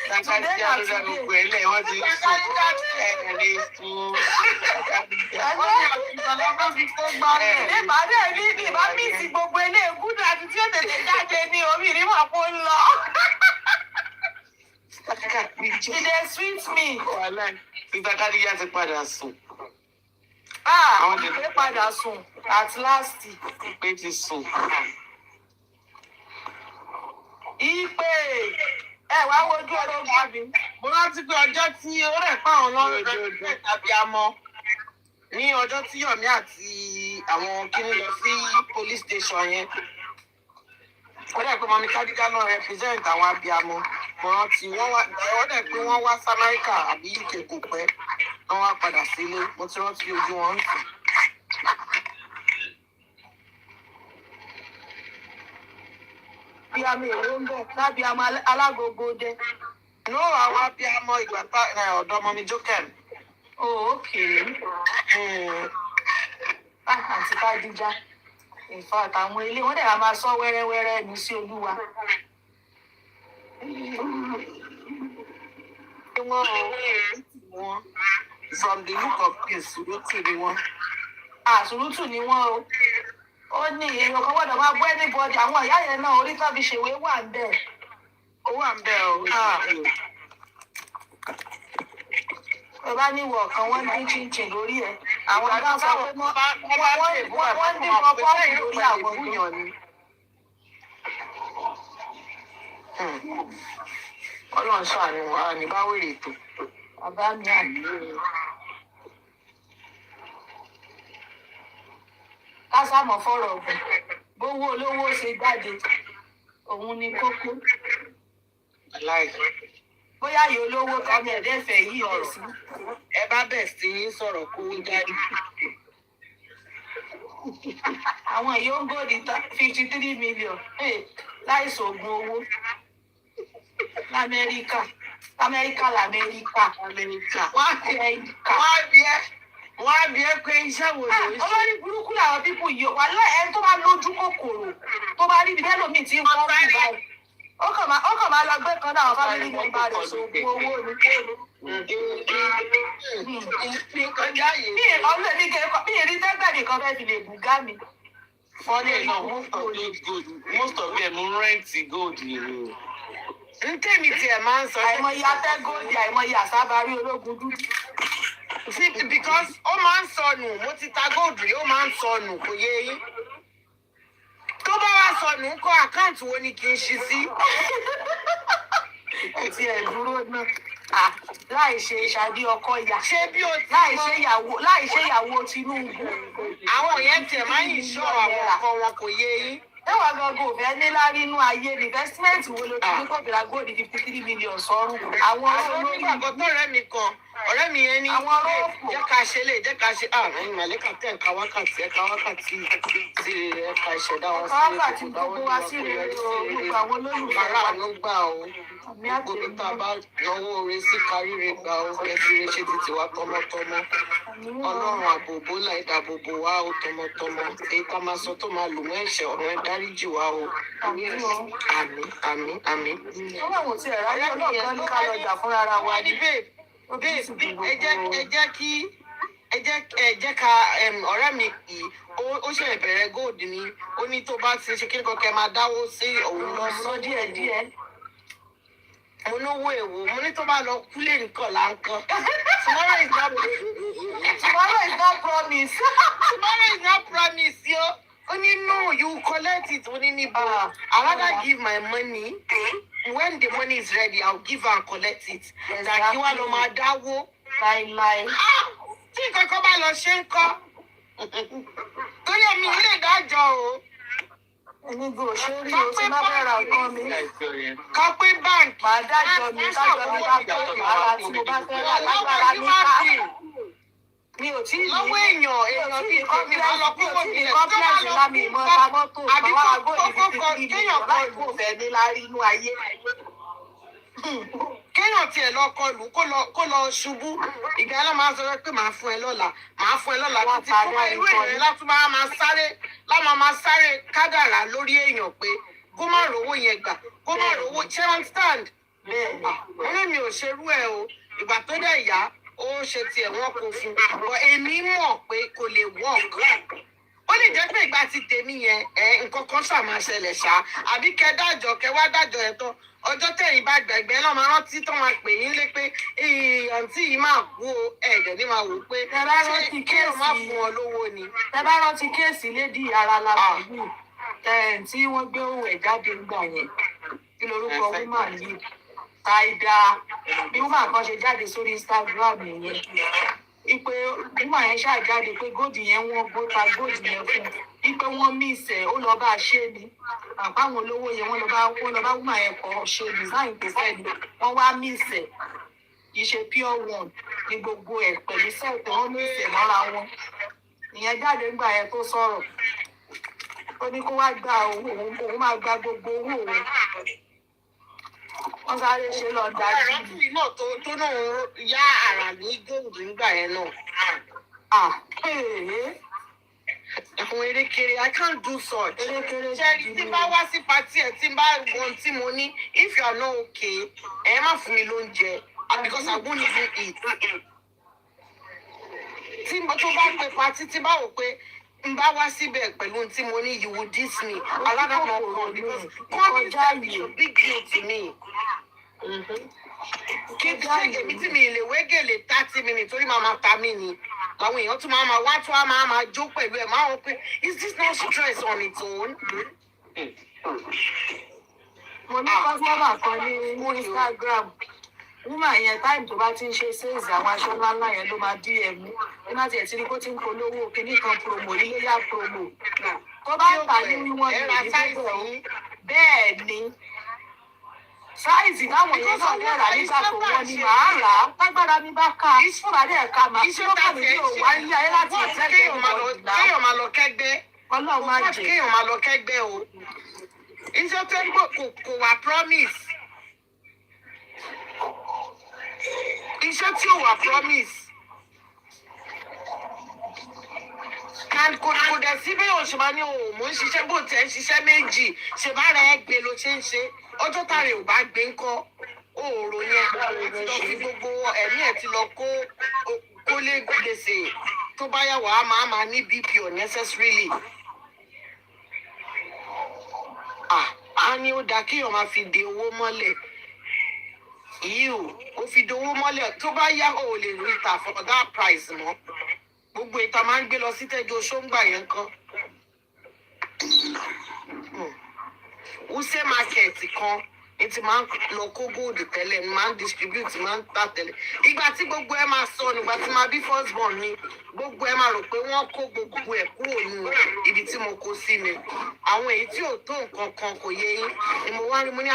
[SPEAKER 3] Sàkàtì àlùdà gbogbo ẹlẹ́ wọ́n ti ń sùn. Ẹ̀rẹ̀ fún
[SPEAKER 6] ìbàdí ẹni ní ìbá mi sí gbogbo ilé ìgúdù àti tí ó tètè jáde ní orí ìrímọ̀ kó ń lọ. It dey sweet me.
[SPEAKER 3] Ìtàkàdì yá ti padà sùn.
[SPEAKER 6] Àwọn ìgbé padà sùn at last.
[SPEAKER 3] Ìpè ti sùn.
[SPEAKER 6] Ìpè ẹ wá wojú ológun àbí.
[SPEAKER 3] Mo rántí pé ọjọ́ tí ó rẹ̀ pa àwọn ọlọ́run tàbí amọ́ ní ọjọ́ tí Yomi àti àwọn kíní lọ sí police station yẹn. Ó dẹ̀ pé mọ́mí Kádígá náà represent àwọn abiyamọ. Mo rántí wọ́n dẹ̀ pé wọ́n wá sí Amẹ́ríkà àbí UK kò pẹ́. Wọ́n wá padà sílé. Mo ti rántí ojú wọn sùn.
[SPEAKER 2] abiyamọ èrò ń bẹ̀ lábiyamọ alágogo dẹ.
[SPEAKER 3] No, àwọn abiyamọ ìgbà ọ̀dọ́ ọmọ mi Jókèm.
[SPEAKER 2] Oh, okay. Àǹtí Kádíjà. In fact, àwọn ilé wọn dẹ̀ máa sọ wẹ́rẹ́wẹ́rẹ́ ní sí Olúwa.
[SPEAKER 3] Wọ́n from the look of things, Sùrùtù ni wọ́n.
[SPEAKER 2] Sùrùtù ni wọ́n o. Ó ní èèyàn kan gbọ́dọ̀ máa bọ́ anybody. Àwọn ìyá yẹn náà orí tán fi ṣèwé wà ń bẹ̀.
[SPEAKER 3] Ó wà ń bẹ̀ o.
[SPEAKER 2] Ẹ bá ní ìwọ̀ kan wọ́n dín chinchin lórí ẹ̀. Àwọn ìgbà sọ pé wọ́n dín pọ́pọ́ọ̀fù lórí àwọn èèyàn ni.
[SPEAKER 3] Ọlọ́run ṣàánú wa ní báwèrè ètò.
[SPEAKER 2] Bàbá mi àmì. Kásámọ̀ fọ̀rọ̀ ọ̀gbìn. Bówó olówó ṣe jáde. Òun ni kókó. Bóyá yóò lówó kan ní ẹ̀dẹ́fẹ̀ yìí ọ̀rọ̀ sí.
[SPEAKER 3] Ẹ bá bẹ̀ sí í sọ̀rọ̀ kó jáde.
[SPEAKER 2] Àwọn èèyàn ń gòdì 53 million láìsò oògùn owó l'Amẹ́ríkà.
[SPEAKER 3] Wọ́n á bí ẹ pé iṣẹ́ wo ló ń ṣe.
[SPEAKER 2] Olórí burúkú làwọn pípù yìí wà láì ẹni tó bá lójú kòkòrò tó bá rí ibi tẹ́lómìn tí ń wọ́n fún báyìí. Ó kàn máa lọ gbé kan náà fámìlì mẹ́mbà rẹ̀ sóògùn owó ní kéèlú. Bí èrí tẹ́gbẹ̀rì kan fẹ́ fi lè bùgá mi.
[SPEAKER 6] Funny enough, most of them rent gold ni.
[SPEAKER 3] Ntẹ́mi tiẹ̀ máa ń sọ.
[SPEAKER 2] Àìmọye atẹ́gòdì, àìmọye àsábárí ológun dúdú.
[SPEAKER 3] See, because ó máa ń sọnù, mo ti ta gold rí, ó máa ń sọnù, kò yé yín. Tó bá wá sọnù, ń kọ́ àkáǹtì wo ni kì í ṣí sí?
[SPEAKER 2] Ẹ ti ẹ̀ dúró náà. Láì ṣe ṣàdí ọkọ ìyá.
[SPEAKER 3] Ṣé bí o ti
[SPEAKER 2] láì ṣe ìyàwó Tinubu.
[SPEAKER 3] Àwọn yẹn tiẹ̀ máa ń ṣọ́ àwọn ọkọ wọn, kò yé yín.
[SPEAKER 2] Ẹwà gangan ò fẹ́ níláárí inú ayé ni investment wo ló ti ní kọ́bìrà gold 53 million sọ́run. Àwọn
[SPEAKER 3] olóyìnbó tó rẹ́ mi kan, ọ̀rẹ́ mi yẹn ní jẹ́ ká ṣe lè jẹ́ ká ṣe ẹ̀yìn màlẹ́kà tẹ̀ ẹ̀ka wákàtí sí ẹ̀ka ìṣẹ̀dá wọn sí
[SPEAKER 2] wákàtí gbogbo wa sí rere gbogbo àwọn olólùfẹ́ wa.
[SPEAKER 3] Aráàlú gbà ó. Gbogbo tá a bá náwó oore sí káríire gbà ó kẹfìrè ṣe títí wa tọmọtọmọ. Ọlọ́run àbòbó láì dàbòbò wa ó tọmọtọmọ. Èyí ká máa sọ tó máa lù mọ́ ẹ̀ṣẹ̀ ọ̀rọ̀ ẹ̀ dáríjì wa ó. Àmín.
[SPEAKER 2] Ọlọ́run ti ẹ̀rọ ayé ọlọ́run ní ká lọ jà fúnra wa ní.
[SPEAKER 3] Ẹ jẹ́ ká ọ̀rẹ́ mi yìí ó ṣe ìbẹ̀rẹ̀ gold ni ó ní tó bá ti ṣe kí nǹkan kẹ́ máa dáwó sí òun lọ
[SPEAKER 2] sọ díẹ̀díẹ̀.
[SPEAKER 3] Mo lówó èwo mo ní tó bá lọ kúlé nǹkan là ń kan. Tomorrow is not promise. Tomorrow is not promise yo. Ó ní no you collect it ó ní níbo. I rather give my money. When the money is ready, I'll give her and collect it. That you want to máa dáwó.
[SPEAKER 2] Láíláí.
[SPEAKER 3] Tí nǹkan kan bá lọ ṣe ń kọ́. Torí èmi ilé ìdájọ́ o.
[SPEAKER 2] Ẹni gbò ṣe rí o ti má bẹ̀rẹ̀ nǹkan mi.
[SPEAKER 3] Kan pé báńkì.
[SPEAKER 2] Màá dájọ́ mi dájọ́ mi bá pé ara tí mo bá fẹ́ rà lágbára ní ká. Mi ò tí ì ní.
[SPEAKER 3] Lọ́wọ́ èèyàn bíi kọ́mi máa lọ kó wọ́n mi lẹ̀.
[SPEAKER 2] Kọ́pílẹ̀sì lámì ìmọ̀ ta mọ́tò. Màá wá gbòdì 53 million láì kó fẹ́ ní lárí inú ayé.
[SPEAKER 3] Kéèyàn tiẹ̀ lọ kọlù kó lọ ṣubú. Ìgbà yẹn ló máa sọ pé màá fún ẹ lọ́la títí fún irú èèyàn láti máa sáré kádàrá lórí èèyàn pé kó má rówó yẹn gbà kó má rówó ṣé wọ́n stand. Bẹ́ẹ̀ mi ò ṣerú ẹ̀ o ìgbà tó dẹ̀ yá ó ṣe tiẹ̀ wọ́n kó fún un èmi mọ̀ pé kò lè work. Ó lè jẹ́ pé ìgbà tí tèmi yẹn nǹkan kan ṣàmà ṣẹlẹ̀ ṣá àbí kẹ wá dájọ́ ẹ̀ tán ọjọ́ tẹ̀yìn bá gbẹ̀gbẹ́ náà máa rántí tó máa pè yín lé pé àǹtí yìí máa kú o ẹ̀jẹ̀ ní máa wò pé ṣé kéèyàn má fún ọ lówó ni.
[SPEAKER 2] Ẹ bá rántí kéèsì lédi ara làbàbù tí wọ́n gbé òun ẹ̀ jáde ńgbà yẹn kí lorúkọ woman yìí Taida bí woman kan ṣe jáde sórí Instagram yẹn ipe woman yẹn ṣàjáde pé góòdì yẹn wọ́n gbóta góòdì yẹn fún ipe wọ́n mísẹ̀ ó lọ bá a ṣe ni àpáwọn olówó yẹn wọ́n lọ bá woman yẹn kọ́ ṣe design tó fẹ́ ni wọ́n wá mísẹ̀ kì í ṣe pure one ní gbogbo ẹ̀ pẹ̀lú sẹ́ẹ̀tì wọ́n mísẹ̀ mọ́ra wọn ìyẹn jáde ńgbà yẹn tó sọ̀rọ̀
[SPEAKER 4] ó ní kó wá gba òun máa gba gbogbo owó òun. Wọ́n sáré ṣe lọ dájú.
[SPEAKER 3] Àrọ́kùnrin náà tó náà yá àrà ní góòlù nígbà yẹn náà. Àwọn erékeré, I can't do such. Ṣẹ́rí tí bá wá sí patí ẹ̀ tí bá wọn tí mo ní, if you are not okay, ẹ má fún mi lóúnjẹ because I won't even eat. Tí mo tó bá pe patí tí bá wò pé n bá wá síbẹ̀ pẹ̀lú tí mo ní, you will diss me. Alága náà kọ̀ because coming back is a big deal to me. Kí n ṣe èmi tí mi lè wégèlè 30 minutes torí màá ta mí ni. Àwọn èèyàn tún máa wá tún á máa jó pẹ̀lú ẹ̀ máa wọ pé is this not stress on its own?
[SPEAKER 4] Mo ní kọ́sọ́mà kan ní Instagram. Woman yẹn táìmù tó bá ti ń ṣe sales àwọn aṣọ ńláńlá yẹn ló máa DM mú. Ní láti ẹ̀ tí ní kó ti ń polówó kíní kan promo iléyà promo. Tó bá ń tà ní wọ́n ní ìdíbò bẹ́ẹ̀ ni. Sáìzì táwọn yẹn náà lè rà nígbà tó wọ́n ní màá rà á. Tágbára mi bá ká. Ìṣúra dẹ̀ ká màá. Ìṣúra mi yóò wá ilé ayé láti ìtẹ́gbẹ́ ìbọ̀dì náà.
[SPEAKER 3] Kéèyàn máa lọ kẹ́gbẹ́.
[SPEAKER 4] Ọlọ́run má jẹ́.
[SPEAKER 3] Kéèyàn máa lọ kẹ́gbẹ́ o. Iṣẹ́ tó ń gbò kò wá promise. Iṣẹ́ tí ò wá promise. Kò dẹ̀ sí bí oṣù máa ní òun mò ń ṣiṣẹ́ bó tẹ̀ ń ṣiṣẹ́ méjì. Ṣèbára ẹ gbé ló ṣe ń ṣe. Ọjọ́ tààrẹ ò bá gbé ńkọ́. Òòrò yẹn lọ fi gbogbo ẹ̀mí ẹ̀ ti lọ kó lé gbèsè. Tó bá yà wá máa ní BP unnecessarily. A ní ó dáa kéèyàn máa fi de owó mọ́lẹ̀. Ó fi de owó mọ́lẹ̀ tó bá yá ò lè rí ta for that price mọ́. Gbogbo ìta máa ń gbé lọ sí tẹ́jú oṣóńgbà yẹn kan. Wuse market kan ti máa ń lọ kó góòdù tẹ́lẹ̀ máa ń distribute máa ń tà tẹ́lẹ̀. Ìgbà tí gbogbo ẹ máa sọ nígbà tí máa bí first born mi gbogbo ẹ máa rò pé wọ́n kó gbogbo ẹ̀ kúrò nínú ibi tí mo kó sí ni. Àwọn èyí tí ò tó nǹkan kan kò yé yín ni mo wá rí mo ní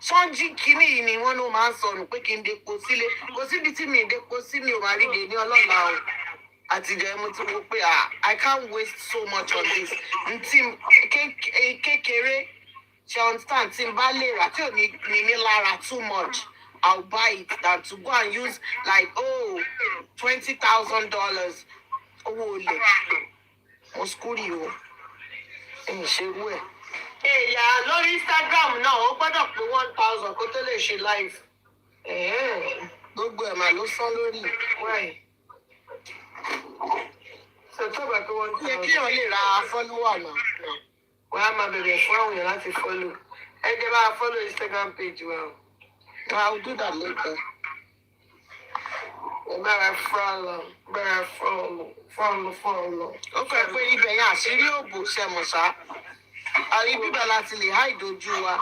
[SPEAKER 3] ṣọ́njí kínní yìí ni wọ́n ló máa ń sọnù pé kí n depo sílé. Kò síbi tí mi depo sí mi ò máa rí de ní ọlọ́la o. Àtijọ́ mo ti wò pé I can't waste so much on this. Ntí kékeré. She understand tí n bá lè rà tí ò ní ní lára too much I'll buy it than to go and use like $20,000 owó olè mo skúrì o ẹ̀yìn ṣerú ẹ̀. Èèyàn lórí Instagram náà ó gbọ́dọ̀ pé 1,000 kó tó lè ṣe live. Gbogbo ẹ̀ mà ló sán lórí wáyé. Ṣètò ìgbà pé 1,000. Ṣé kí èèyàn lè ra fọ́lọ́wà náà? Wọ́n á máa bẹ̀rẹ̀ fún àwọn èèyàn láti follow. Ẹ jẹ́ bá follow Instagram page wa o. I will do that later. Ẹ bára follow. Ó fẹ́ pé ibẹ̀ yẹn àṣírí òbò ṣẹ̀mọ̀ṣá. Àrí bíbẹ̀ láti lè hide ojú wa.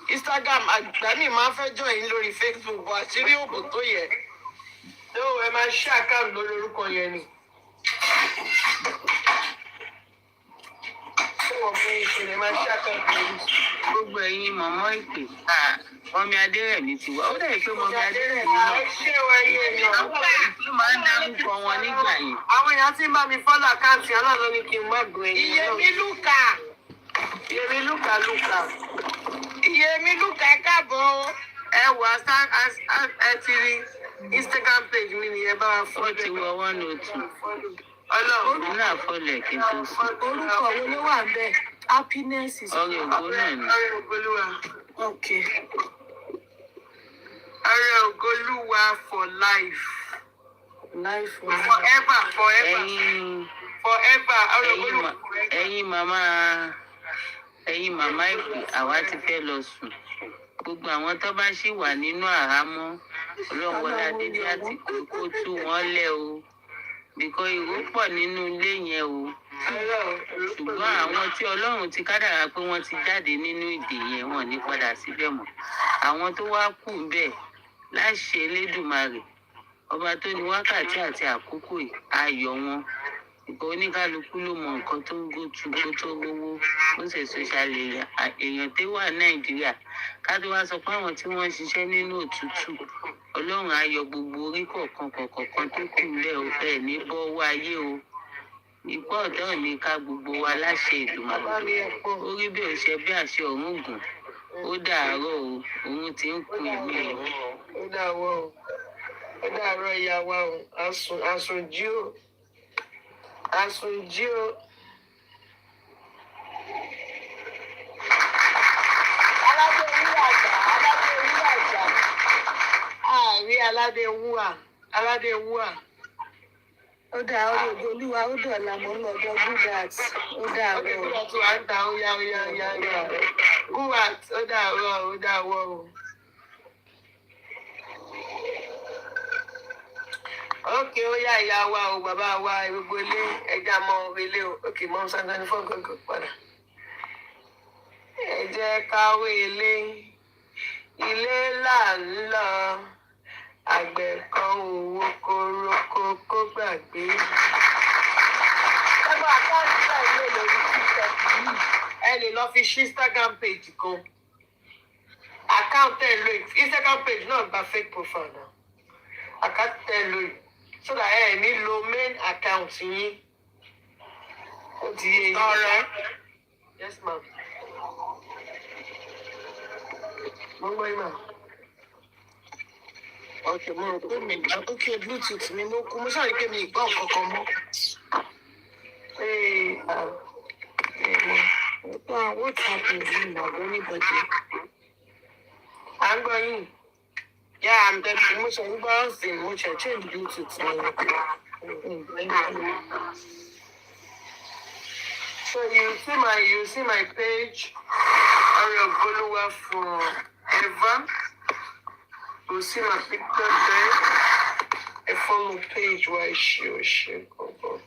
[SPEAKER 3] Instagram àgbàmí máa ń fẹ́ join lórí Facebook bọ̀ àṣírí òbò tó yẹ. Ẹ máa ṣí àkáǹtì lórí orúkọ yẹn ni.
[SPEAKER 6] Gbogbo ẹ̀yin mọ̀mọ́ ìpè Mọ́mí Adérẹ̀mí ti wá. Ó dẹ̀ pé Mọ́mí Adérẹ̀mí náà. Ìlú máa ń dárúkọ wọn nígbà yìí.
[SPEAKER 3] Àwọn èèyàn tí ń bá mi fọ́lọ̀ àkáǹtì ọlọ́run ní kí n má gbọ́ ẹ̀yìn. Iyemi Luka ẹ káàbọ̀. Ẹ wà ẹ ti rí Instagram page mi ni ẹ bá wa fọ́.
[SPEAKER 6] Ó ti wọ 102.
[SPEAKER 3] Ọlọ́run
[SPEAKER 6] náà fọlẹ̀ kí n tó sùn.
[SPEAKER 4] Orúkọ wo ló wà bẹ́ẹ̀? Happiness is.
[SPEAKER 6] Ọrẹ ògo náà ni.
[SPEAKER 3] Ọrẹ Ògolúwa.
[SPEAKER 4] Okay.
[SPEAKER 3] Ọrẹ Ògolúwa for life.
[SPEAKER 4] Life for
[SPEAKER 3] forever. Forever. Ọrẹ
[SPEAKER 6] Ògolúwa. Ẹ̀yin màmá ìpè àwa ti fẹ́ lọ sùn. Gbogbo àwọn tó bá ṣì wà nínú àhámọ́ Ọlọ́run wọlé adédé àti kó tú wọn lẹ̀ o. Bìkọ́ ìwó pọ̀ nínú ilé yẹn o. Ṣùgbọ́n àwọn tí Ọlọ́run ti kádàrá pé wọ́n ti jáde nínú ìdè yẹn wọ́n ní padà síbẹ̀ mọ́. Àwọn tó wá kù bẹ́ẹ̀ láṣẹ Elédùmarè ọba tó ní wákàtí àti àkókò yìí ayọ̀ wọn. Ìgbà oníkálukú ló mọ nǹkan tó ń gòtù kó tó rówó ó sì social èèyàn tó wà Nàìjíríà ká tó wá sọ pé àwọn tí wọ́n ń ṣiṣẹ́ nínú òtútù Ọlọ́run á yọ gbogbo orí kọ̀ọ̀kan tó kù bẹ́ẹ̀ ò bẹ́ẹ̀ ní bọ́wọ́ ayé o. Ìpá ọ̀tá ò ní ká gbogbo wa láṣẹ Èdùmàrè. Orí bí ò ṣe bí àṣẹ ọ̀run gùn. Ó dàárọ̀ o, òun ti ń kun ìwé o.
[SPEAKER 3] Ó dàárọ̀ o. Ó dàárọ̀ ìyá wa o. Àsùnjí o. Àsùnjí o. Aládé wúrà àgbà. Aládé wúrà àgbà. Àárí aládé wúrà. Aládé wúrà.
[SPEAKER 4] Ó dà ọ̀rọ̀ olúwa ó dọ̀la mọ́ lọ́jọ́ gúdàt ó dàárọ̀.
[SPEAKER 3] Gúdàt tó wà ń ta ó yá. Gúdàt ó dàárọ̀ o. Ókè ó yá ìyá wa o, bàbá wa gbogbo ilé ẹja mọ ilé o. Ókè mọ́ sáńtánì fún ọ̀gọ̀gọ̀ padà. Ẹ jẹ́ káwé ilé. Ilé là ń lọ. Àgbẹ̀ kan òwò koroko kó gbàgbé. Ẹgbẹ́ àkáǹtì náà lè lórí TikTok yìí. Ẹ lè lọ fi ṣí Instagram page kan. Àkáǹtì ẹ̀ lóyún. Instagram page náà gba fake profile náà. Àkáǹtì ẹ̀ lóyún. So that ẹ ní lo main account yín. Ó ti yé yín. Ọ̀rẹ́. Yes ma'am. Mo gbọ́ yín mà. Okay, mo rò pé mi gbà ókè Bluetooth mi ló kú. Mo ṣàrí pé mi ìgbà kankan mọ́. What happened to you, anybody? À ń gbọ́ yín. Yeah, I'm telling you, mo ṣe change Bluetooth mi. So you see my page, Ọ̀rẹ́ Ògbólúwà forever. You see my picture there. A follow page why she go.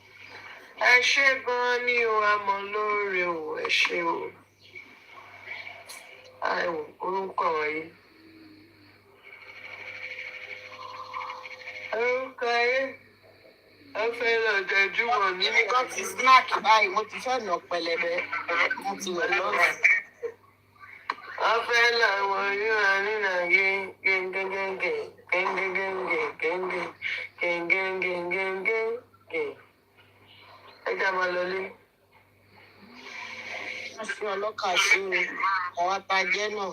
[SPEAKER 3] Ẹ ṣé gan ni o, àmọ́ lóore o, ẹ ṣé o. Àìwò orúkọ wọ̀nyí. Orúkọ ayé. Ẹ fẹ́ lọ jẹjú wọn ní. Èmi kan ti snack báyìí, mo ti fẹ́ nà pẹlẹbẹ. Mo ti wẹ̀ lọ́sùn. Wọ́n fẹ́ làwọn yóò nínú ayé gẹ́gẹ́gẹ́gẹ́. Ẹ já máa lọlé. Wọ́n fi ọlọ́kà sí o, àwọn atajẹ́ náà,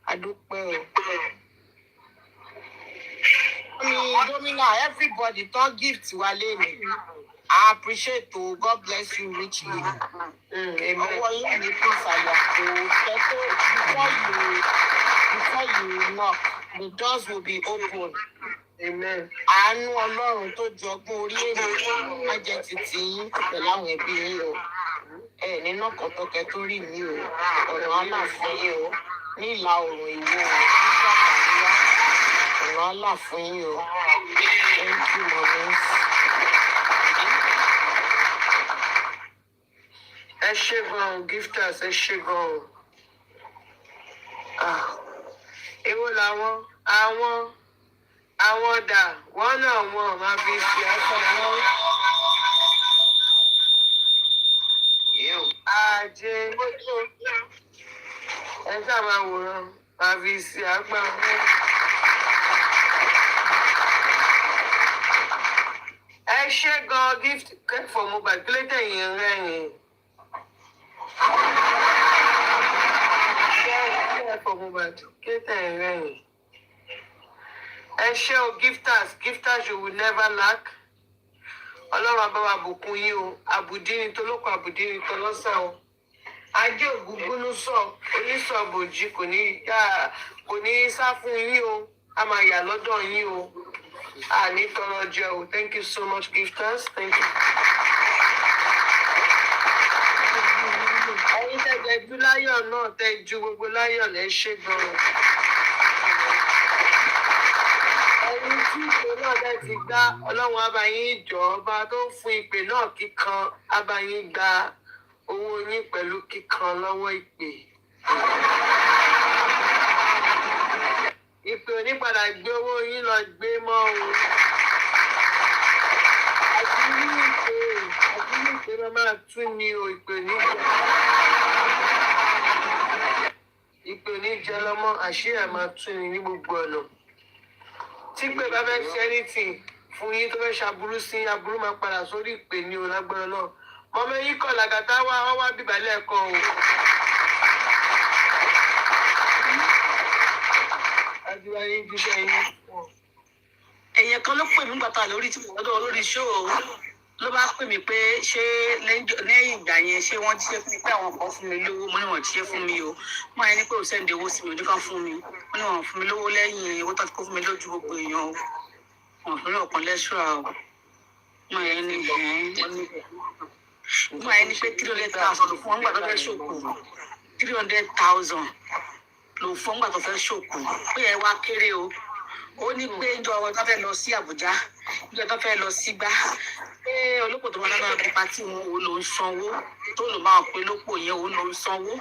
[SPEAKER 3] a dúpẹ́ o. Domina, everybody turn gift wa leni. I appreciate you. God bless you richly. Amen. Ọwọ́ yín ní peace àyàfó. Before you knock, the doors will be open. Amen. Àánú Ọlọ́run tó ju ọgbọ́n orí ènìyàn má jẹ́ títí yín pẹ̀lú àwọn ẹbí yín o. Ẹ nínú kọ̀tọ́kẹ́ tó rí mi o. Ọ̀nà aláàfin yín o. Ní ìlà oòrùn ìwọ̀ o. Ní àpàlúwà. Ọ̀nà aláàfin yín o. Thank you, mommy. Ẹ ṣé gan gifters, ẹ ṣé gan. Èwo làwọn àwọn dà wọ́n náà wọ́n máa fi ṣe ọkọ̀ wọn. Ajé ẹ sáà máa wòran máa fi ṣe àgbà wọn. Ẹ ṣé gan gift kẹ́fọ̀ mo gbàgbé tẹ̀yìn rẹ́yìn. Ẹ ṣé o gifters you will never lack. Ọlọ́run abáwa bùkún yín o, àbùdí ni tolóko àbùdí ni tọlọ́sà o. Ajé ògúngúnú sọ, onísọ̀ bòjì kò ní sá fún yín o, a máa yà lọ́dọ̀ yín o. Àní tọrọ jẹ o. Thank you so much gifters. Thank you. Ẹ̀yin tẹ̀jẹ̀ ju láyọ̀ náà tẹ̀ ju gbogbo láyọ̀ lẹ́ ṣe gan-an. Ẹni tí ìpè náà dẹ̀ ti gbá Ọlọ́run abayín ìjọba tó ń fún ìpè náà kíkan abayín gba owó yín pẹ̀lú kíkan lọ́wọ́ ìpè. Ìpè onípadà gbé owó yín lọ gbé mọ́ o. Àti ní ìpè máa tún ní o ìpè oníjẹ. Ìpè oníjẹ lọ́mọ àṣírí máa tún ní gbogbo ọ̀nà. Tí pé bá fẹ́ ṣe anything fún yín tó fẹ́ ṣàbúrú sí aburú máa padà sórí ìpè ní o lágbára náà. Mọ́mọ́ yín kọ̀ Lagata wá bíbálẹ̀ ẹ̀kọ́ o. Àdúrà yín jíṣẹ́ yín.
[SPEAKER 1] Ẹ̀yẹ kan ló pè mí gbàtà lórí tí mo lọ́dọ̀ lórí ṣóò ló bá pè mí pé ṣé lẹ́yìn ìgbà yẹn ṣé wọ́n jíṣẹ́ fún mi pé àwọn kan fún mi lówó mo ní wọ́n jíṣẹ́ fún mi o wọ́n yẹn ní pé ò sẹ́ndì owó sí mi ojú kan fún mi wọ́n ní wọ́n fún mi lówó lẹ́yìn owó tó ti kó fún mi lójú gbogbo èèyàn o wọ́n fún mi ọ̀kan lẹ́ṣọ́ra o wọ́n yẹn ní wọ́n yẹn ní pé 300,000 ló fún wọn gbà tó fẹ́ ṣòkò 300,000 ló fún wọn gbà tó fẹ́ ṣòkò pé ẹ wá kéré o ó ní pé ìjọ ọwọ́ tó fẹ́ lọ sí Àbújá ìjọ tó fẹ́ lọ sígbà pé olópò tó máa dáná bí pátì wọn ò ló ń sanwó tó lò máa pé lópò yẹn ò ló ń sanwó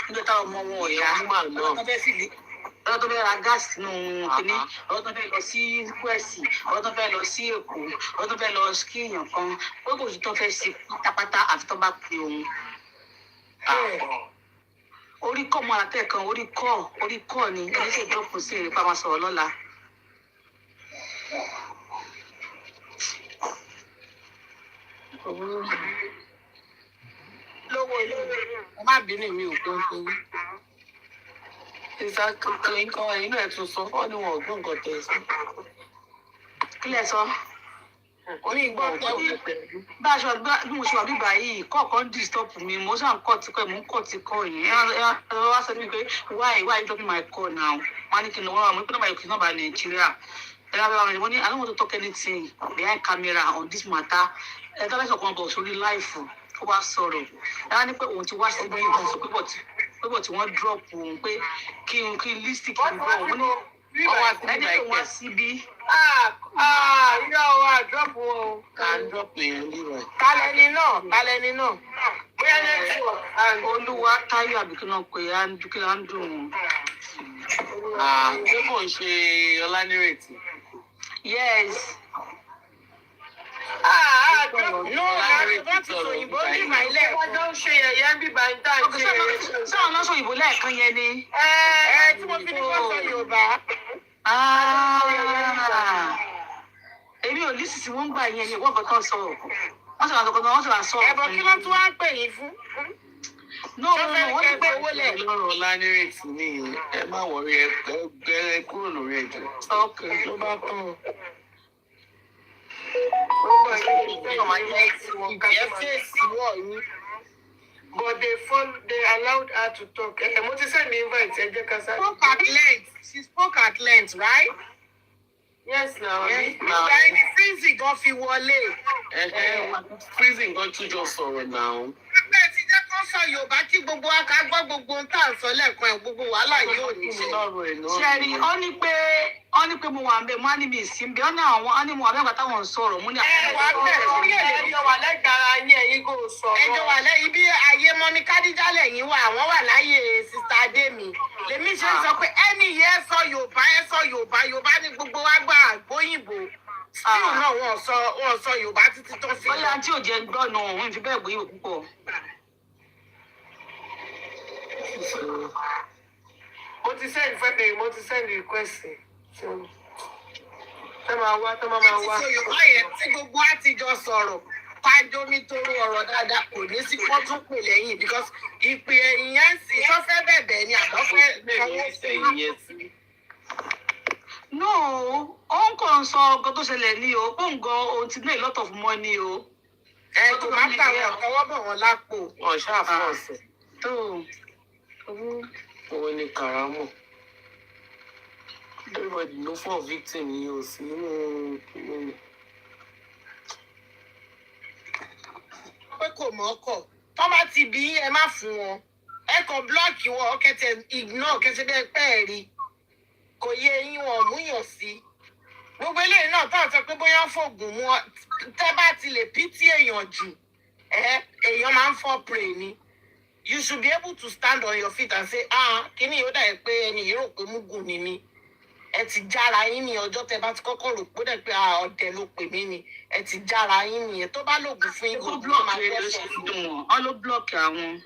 [SPEAKER 1] níjọ táwọn ọmọ wọn ọ̀yà ọ̀rọ̀ tó fẹ́ fìdí ọ̀rọ̀ tó fẹ́ ra gáàsì nínú kínní ọ̀rọ̀ tó fẹ́ lọ sí kwẹ́sì ọ̀rọ̀ tó fẹ́ lọ sí Èkó ọ̀rọ̀ tó fẹ́ lọ kí èèyàn kan ó kò sí tó fẹ́ ṣe pátápátá àfi tó bá pè òun. orí kọ́ mọ́ àtẹ̀kan orí kọ́ ni ẹni ṣe ìjọpọ̀ sí èrè pa máa sọ̀rọ̀ lọ́la.
[SPEAKER 3] Lówó ilé ẹ má bínú mi ò tó ń pè é. Ìsàkóso nǹkan ẹ̀yìn náà tún sọ ọ́ ní wọn ò gbọ́ nǹkan tẹ̀ sí.
[SPEAKER 1] kílẹ̀ sọ.
[SPEAKER 3] Oní ìgbọ́ pẹ̀lú.
[SPEAKER 1] bá a ṣe bí mo ṣe wà bíbá yìí kọ̀ọ̀kan disturb mi mo ṣàn kọ́ ti kọ́ ẹ̀ mo ń kọ́ ti kọ́ yìí ẹ wá sọ pé why dropping my call now wọ́n á ní kí n lọ́wọ́ àwọn ìpínlẹ̀ báyìí kì í náà bá Nàìjíríà ẹ wá bá wọn ní I don't want to talk anything behind camera on this matter ẹ tọ́lá ìṣọ̀kan bọ̀ sórí láìfù ó wá sọ̀rọ̀ ẹ wá ní pé òun ti wá síbi ìbọn sọ pé bọ̀ tí wọ́n drop òun pé kí n lísìtì kí n bọ̀ òun ní ẹni tó wá síbi.
[SPEAKER 3] Irọ́ wa drop wọn o.
[SPEAKER 6] Ká drop èèyàn níwọ̀n.
[SPEAKER 3] Kálẹ́ni náà. Bóyá network.
[SPEAKER 1] Olúwa Táyọ̀ àbíkí náà pé kí á ń dùn wọn.
[SPEAKER 6] Ṣé kò ń ṣe Ọlánírètí?
[SPEAKER 1] Yes.
[SPEAKER 3] Wọ́n ti sọ òyìnbó ní ìmọ̀lẹ́. Wọ́n jọ ń ṣe yẹ̀yẹ́ bíbá ń tà ṣe.
[SPEAKER 1] Sáwọn náà sọ òyìnbó lẹ́ẹ̀kan yẹn ni.
[SPEAKER 3] Tí mo fi ní wọ́n sọ Yorùbá.
[SPEAKER 1] Èmi ò lísì tí wọ́n ń gbà yẹn ni wọ́n kọ́kọ́ sọ. Wọ́n sì wà sọ kọ́kọ́ wọ́n sì wà sọ.
[SPEAKER 3] Ẹ̀bọ̀ kí ló tún wá ń pè yín fún?
[SPEAKER 1] No, wọ́n ní pé owó lẹ̀.
[SPEAKER 6] Ọlọ́run Ọlánírètí ni ẹ má wọrí ẹ kúrò lórí ẹjọ́.
[SPEAKER 1] Okay.
[SPEAKER 6] Ló bá tán.
[SPEAKER 3] But they allowed her to talk. Mo ti send the invite. She spoke at length, right? Yes, now. Ìgbà ẹni freezing gan fi wọlé.
[SPEAKER 6] Freezing gan tún jọ sọ̀rọ̀ náà.
[SPEAKER 3] Ẹgbẹ́ ti jẹ́ kó sọ Yorùbá kí gbogbo wa ká gbọ́ gbogbo ohun tá à ń sọ lẹ́ẹ̀kan ẹ̀ gbogbo wàhálà yóò ní ṣe.
[SPEAKER 1] Ṣẹ́rí, ó ní pé mo wà ń bẹ̀, mo á ní mi sí ń bẹ̀, ó ní mo wà bẹ́ẹ̀ gbà táwọn ń sọ̀rọ̀, mo ní
[SPEAKER 3] Ẹ wà bẹ́ẹ̀ torí ẹ̀ lè wà lẹ́gbàá yín ẹ̀yin kò sọ. Ẹjọ́ wà lẹ́yìn bí ayé mọ́mí Kádíjà lẹ́yìn wà, àwọn wà láyé Sista Adémi. Lèmi ṣe ń sọ pé ẹni yẹn sọ Yorùbá ní gbogbo wa gbà àgbóyìnbó. Sílù náà wọ́n sọ Yorùbá títí tó fi.
[SPEAKER 1] Bóyá tí ò jẹ́ gbọ́ náà, wọ́n fi bẹ́ẹ̀ gbóyìnbó púpọ̀.
[SPEAKER 3] Mo ti send request. Tẹ́ máa wá. Yorùbá yẹn tí gbogbo wa ti jọ sọ̀rọ̀ pàjọ́ nítorí ọ̀rọ̀ dáadáa kò ní sí pọ́tún pè lẹ́yìn because ìpè ẹ̀yìn yẹn sì sọ́fẹ́ bẹ̀bẹ̀ ni àbọ̀fẹ́ kọ́wọ́ sí.
[SPEAKER 1] No, ó ń kàn sọ ọgọ́ tó ṣẹlẹ̀ ní o, ó ń gan ohun ti ní a lot of money o.
[SPEAKER 3] Kò má tàwọn ọ̀kọ́wọ́ bọ̀ wọ́n lápò.
[SPEAKER 6] Ọ̀ṣà fọ́ọ̀sì.
[SPEAKER 1] Tó
[SPEAKER 6] Owó ní Kàrámọ̀. Everybody ló fọ́ victim yìí ò sí nínú.
[SPEAKER 3] Pé kò mọ́kọ̀ tó bá ti bí ẹ má fún wọn ẹ kàn blọọkì wọn kẹtẹ ignore kẹsẹ bẹ́ẹ̀ pẹ́ rí kò yẹ yín wọn múyàn sí gbogbo eléyìí náà tó sọ pé bóyá fògùn mu tẹ́ bá ti lè pítí èèyàn jù èèyàn máa ń fọ́ pray ni you should be able to stand on your feet and say kíní yóò dà pé ẹni yìí rò pé múgùn ni mí ẹ ti jára yín ní ọjọ́ tẹ́ bá ti kọ́kọ́ rò pé pé ọ̀dẹ̀ ló pè mí ni ẹ ti jára yín nìyẹn tó bá lògùn fún yín
[SPEAKER 1] kó blọọkì rẹ ló ṣe dùn wọn, wọ́n ló blọọkì àwọn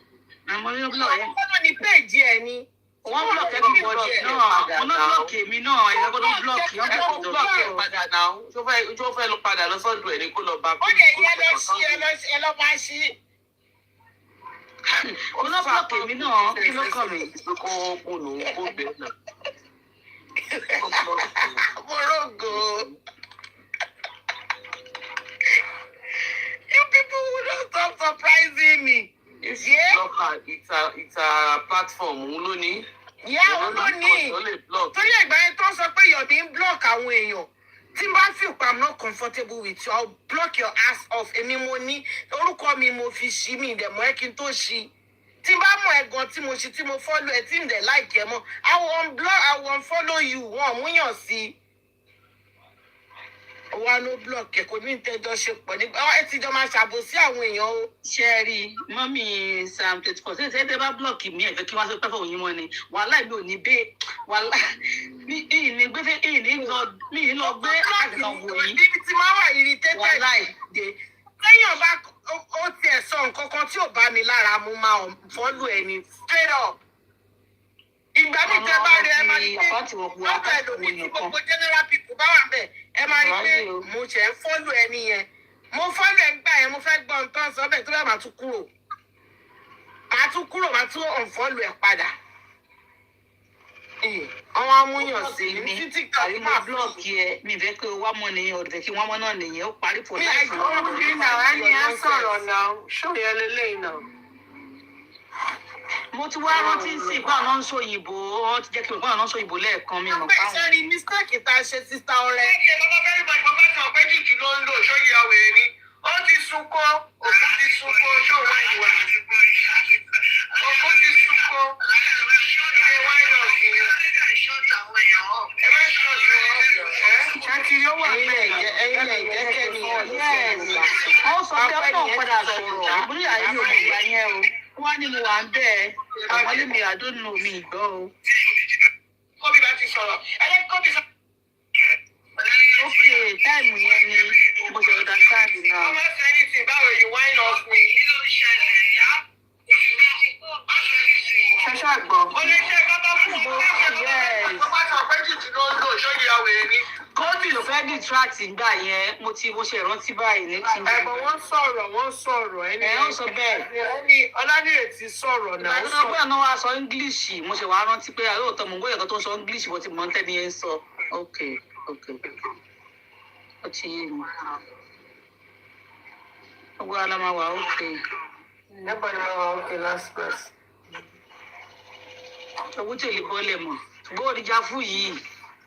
[SPEAKER 1] ló blọọkì ẹ.
[SPEAKER 3] Ọlọ́run ní péèjì ẹ ni.
[SPEAKER 1] Wọ́n blọọkì everybody náà, wọ́n náà blọọkì èmi náà, ẹ̀yọ́ gbọ́dọ̀ blọọkì, wọ́n blọọkì
[SPEAKER 6] padà náà. Ojú fẹ́ lọ padà lọ sọ́dọ̀ ẹ̀ ní kó lọ bá.
[SPEAKER 3] Ó lè yẹ lọ sí ẹ lọ bá ṣí.
[SPEAKER 6] Mo lọ blọọkì mi náà kí ló kàn mí. Kó lòun kó bẹ̀rẹ̀ náà.
[SPEAKER 3] Morogo. You people will not stop surprising me.
[SPEAKER 6] Yeah? It's a platform.
[SPEAKER 3] Yeah, torí ẹgbẹ́ yẹn tó sọ pé Yomi ń block àwọn èèyàn. Tí n bá feel I'm not comfortable with you, I'll block your ass off. Èmi mo ní orúkọ mi mo fi ṣí mi ìdẹ̀mọ́ ẹ kí n tó ṣí. Tí n bá mọ̀ ẹ̀gàn tí mo ṣí tí mo follow ẹ tí n dẹ̀ like ẹ mọ́, I will unfollow you. Wọ́n múyàn sí. Wa ló block ẹ kò ní ìtẹ́jọ́ ṣe pọ̀ nígbà ẹ ti jọ máa ṣàbòsí àwọn èèyàn o.
[SPEAKER 1] Ṣẹ́ẹ̀rì mọ́mí Sam 34 ṣe tẹ́ bá blọọkì mi ẹ̀fẹ́ kí wọ́n sọ pé fún òyìn wọn ni wàhálà ìlú òní bẹ́ẹ̀ wàhálà ìní gbé mi lọ gbé àgbọ̀n wò yìí.
[SPEAKER 3] Níbi tí máa wà irritated.
[SPEAKER 1] Wàhálà ìdè.
[SPEAKER 3] Lẹ́yìn ọba ó tiẹ̀ sọ nǹkan kan tí ò bá mi lára mu máa follow ẹni straight up. Ìgbà mi tẹ́ bá rí ẹ máa ní pé lọ́pọ̀ ẹlòmí tí gbogbo general people bá wà bẹ́ẹ̀ ẹ máa rí pé mo ṣe ń follow ẹni yẹn. Mo follow ẹ̀ ń gbà yẹn mo fẹ́ gbọ́ nǹkan sọ bẹ́ẹ̀ tó bẹ́ẹ̀ máa tún kúrò. Máa tún unfollow ẹ̀ padà. Àwọn amúyàn sí ní títí
[SPEAKER 1] àrí mo blọọkì ẹ mi fẹ́ pé o wá mọ́ nìyẹn ọ̀dẹ̀ kí wọ́n mọ́ náà nìyẹn ó parí pọ̀ láì fún
[SPEAKER 3] ọmọ bí náà á ní á sọ̀rọ̀ náà ṣó yẹn lélẹ́yìn náà.
[SPEAKER 1] mo ti wá rántí sí ìpá ọ̀nà ń sọ òyìnbó wọ́n ti jẹ́ kí ìpá ọ̀nà ń sọ òyìnbó lẹ́ẹ̀kan mi mọ̀ káwọn.
[SPEAKER 3] Sẹ́ni mistake tá a ṣe sísá ọ̀rẹ́. Ṣé bàbá bẹ́ẹ̀ bá sọ pé jìjì ló ń lò ṣó yẹ àwẹ̀ ni? Ó ti sunkún, òkú ti sunkún, ṣó wá ìwà. Òkú ti sunkún, ilé wáyọ̀ sí i. Ẹ má ṣọ́ọ̀tì wọn. Ṣáàkiri ó wà bẹ́ẹ̀ ẹ̀yìn ẹ̀jẹ̀kẹ́ ni.
[SPEAKER 1] Wọ́n sọ pé ọ̀nà padà sọ̀rọ̀ ìbúrí àyè òmò ìgbà yẹn o. Wọ́n ní mo wà ń bẹ́ẹ̀ àwọn lèmi àdónù mi ìgbọ́ o.
[SPEAKER 3] Kóbi bá ti sọ̀rọ̀. Kóbi sọ.
[SPEAKER 1] Ókè táìmù yẹn ni mo ṣe ọ̀dà káàdì náà.
[SPEAKER 3] Ọmọ sẹ́ni tí báwo you wine off me.
[SPEAKER 1] Ṣẹ́ṣọ́ àgbọ̀n.
[SPEAKER 3] Ó lè ṣe bábá fún ọmọ
[SPEAKER 1] Yes.
[SPEAKER 3] tó bá sọ pé jìjì ló ń lò ṣó yẹ àwẹ̀ ni.
[SPEAKER 1] Kóòtù ló fẹ́ distract ìgbà yẹn mo ṣe ìrántí báyìí ní ti.
[SPEAKER 3] Ẹ̀bùn wọ́n sọ̀rọ̀ ẹni.
[SPEAKER 1] Ẹ̀ ń sọ bẹ́ẹ̀.
[SPEAKER 3] Ẹni Ọládìrètí sọ̀rọ̀ náà.
[SPEAKER 1] Ìgbà tó gbọ́dọ̀ náà wá sọ English mo ṣe wá rántí pé àlóòótọ́ mo gbọ́dọ̀ tó sọ English bó ti mọ̀ ń tẹ́ni yẹn sọ. Okay. Ó ti yé mi. Gbogbo aláma wà okay.
[SPEAKER 3] Everybody know okay last verse.
[SPEAKER 1] Owó tí ò lè bọ́lẹ̀ mọ̀. Ṣùgbọ́n òdìjà fún yìí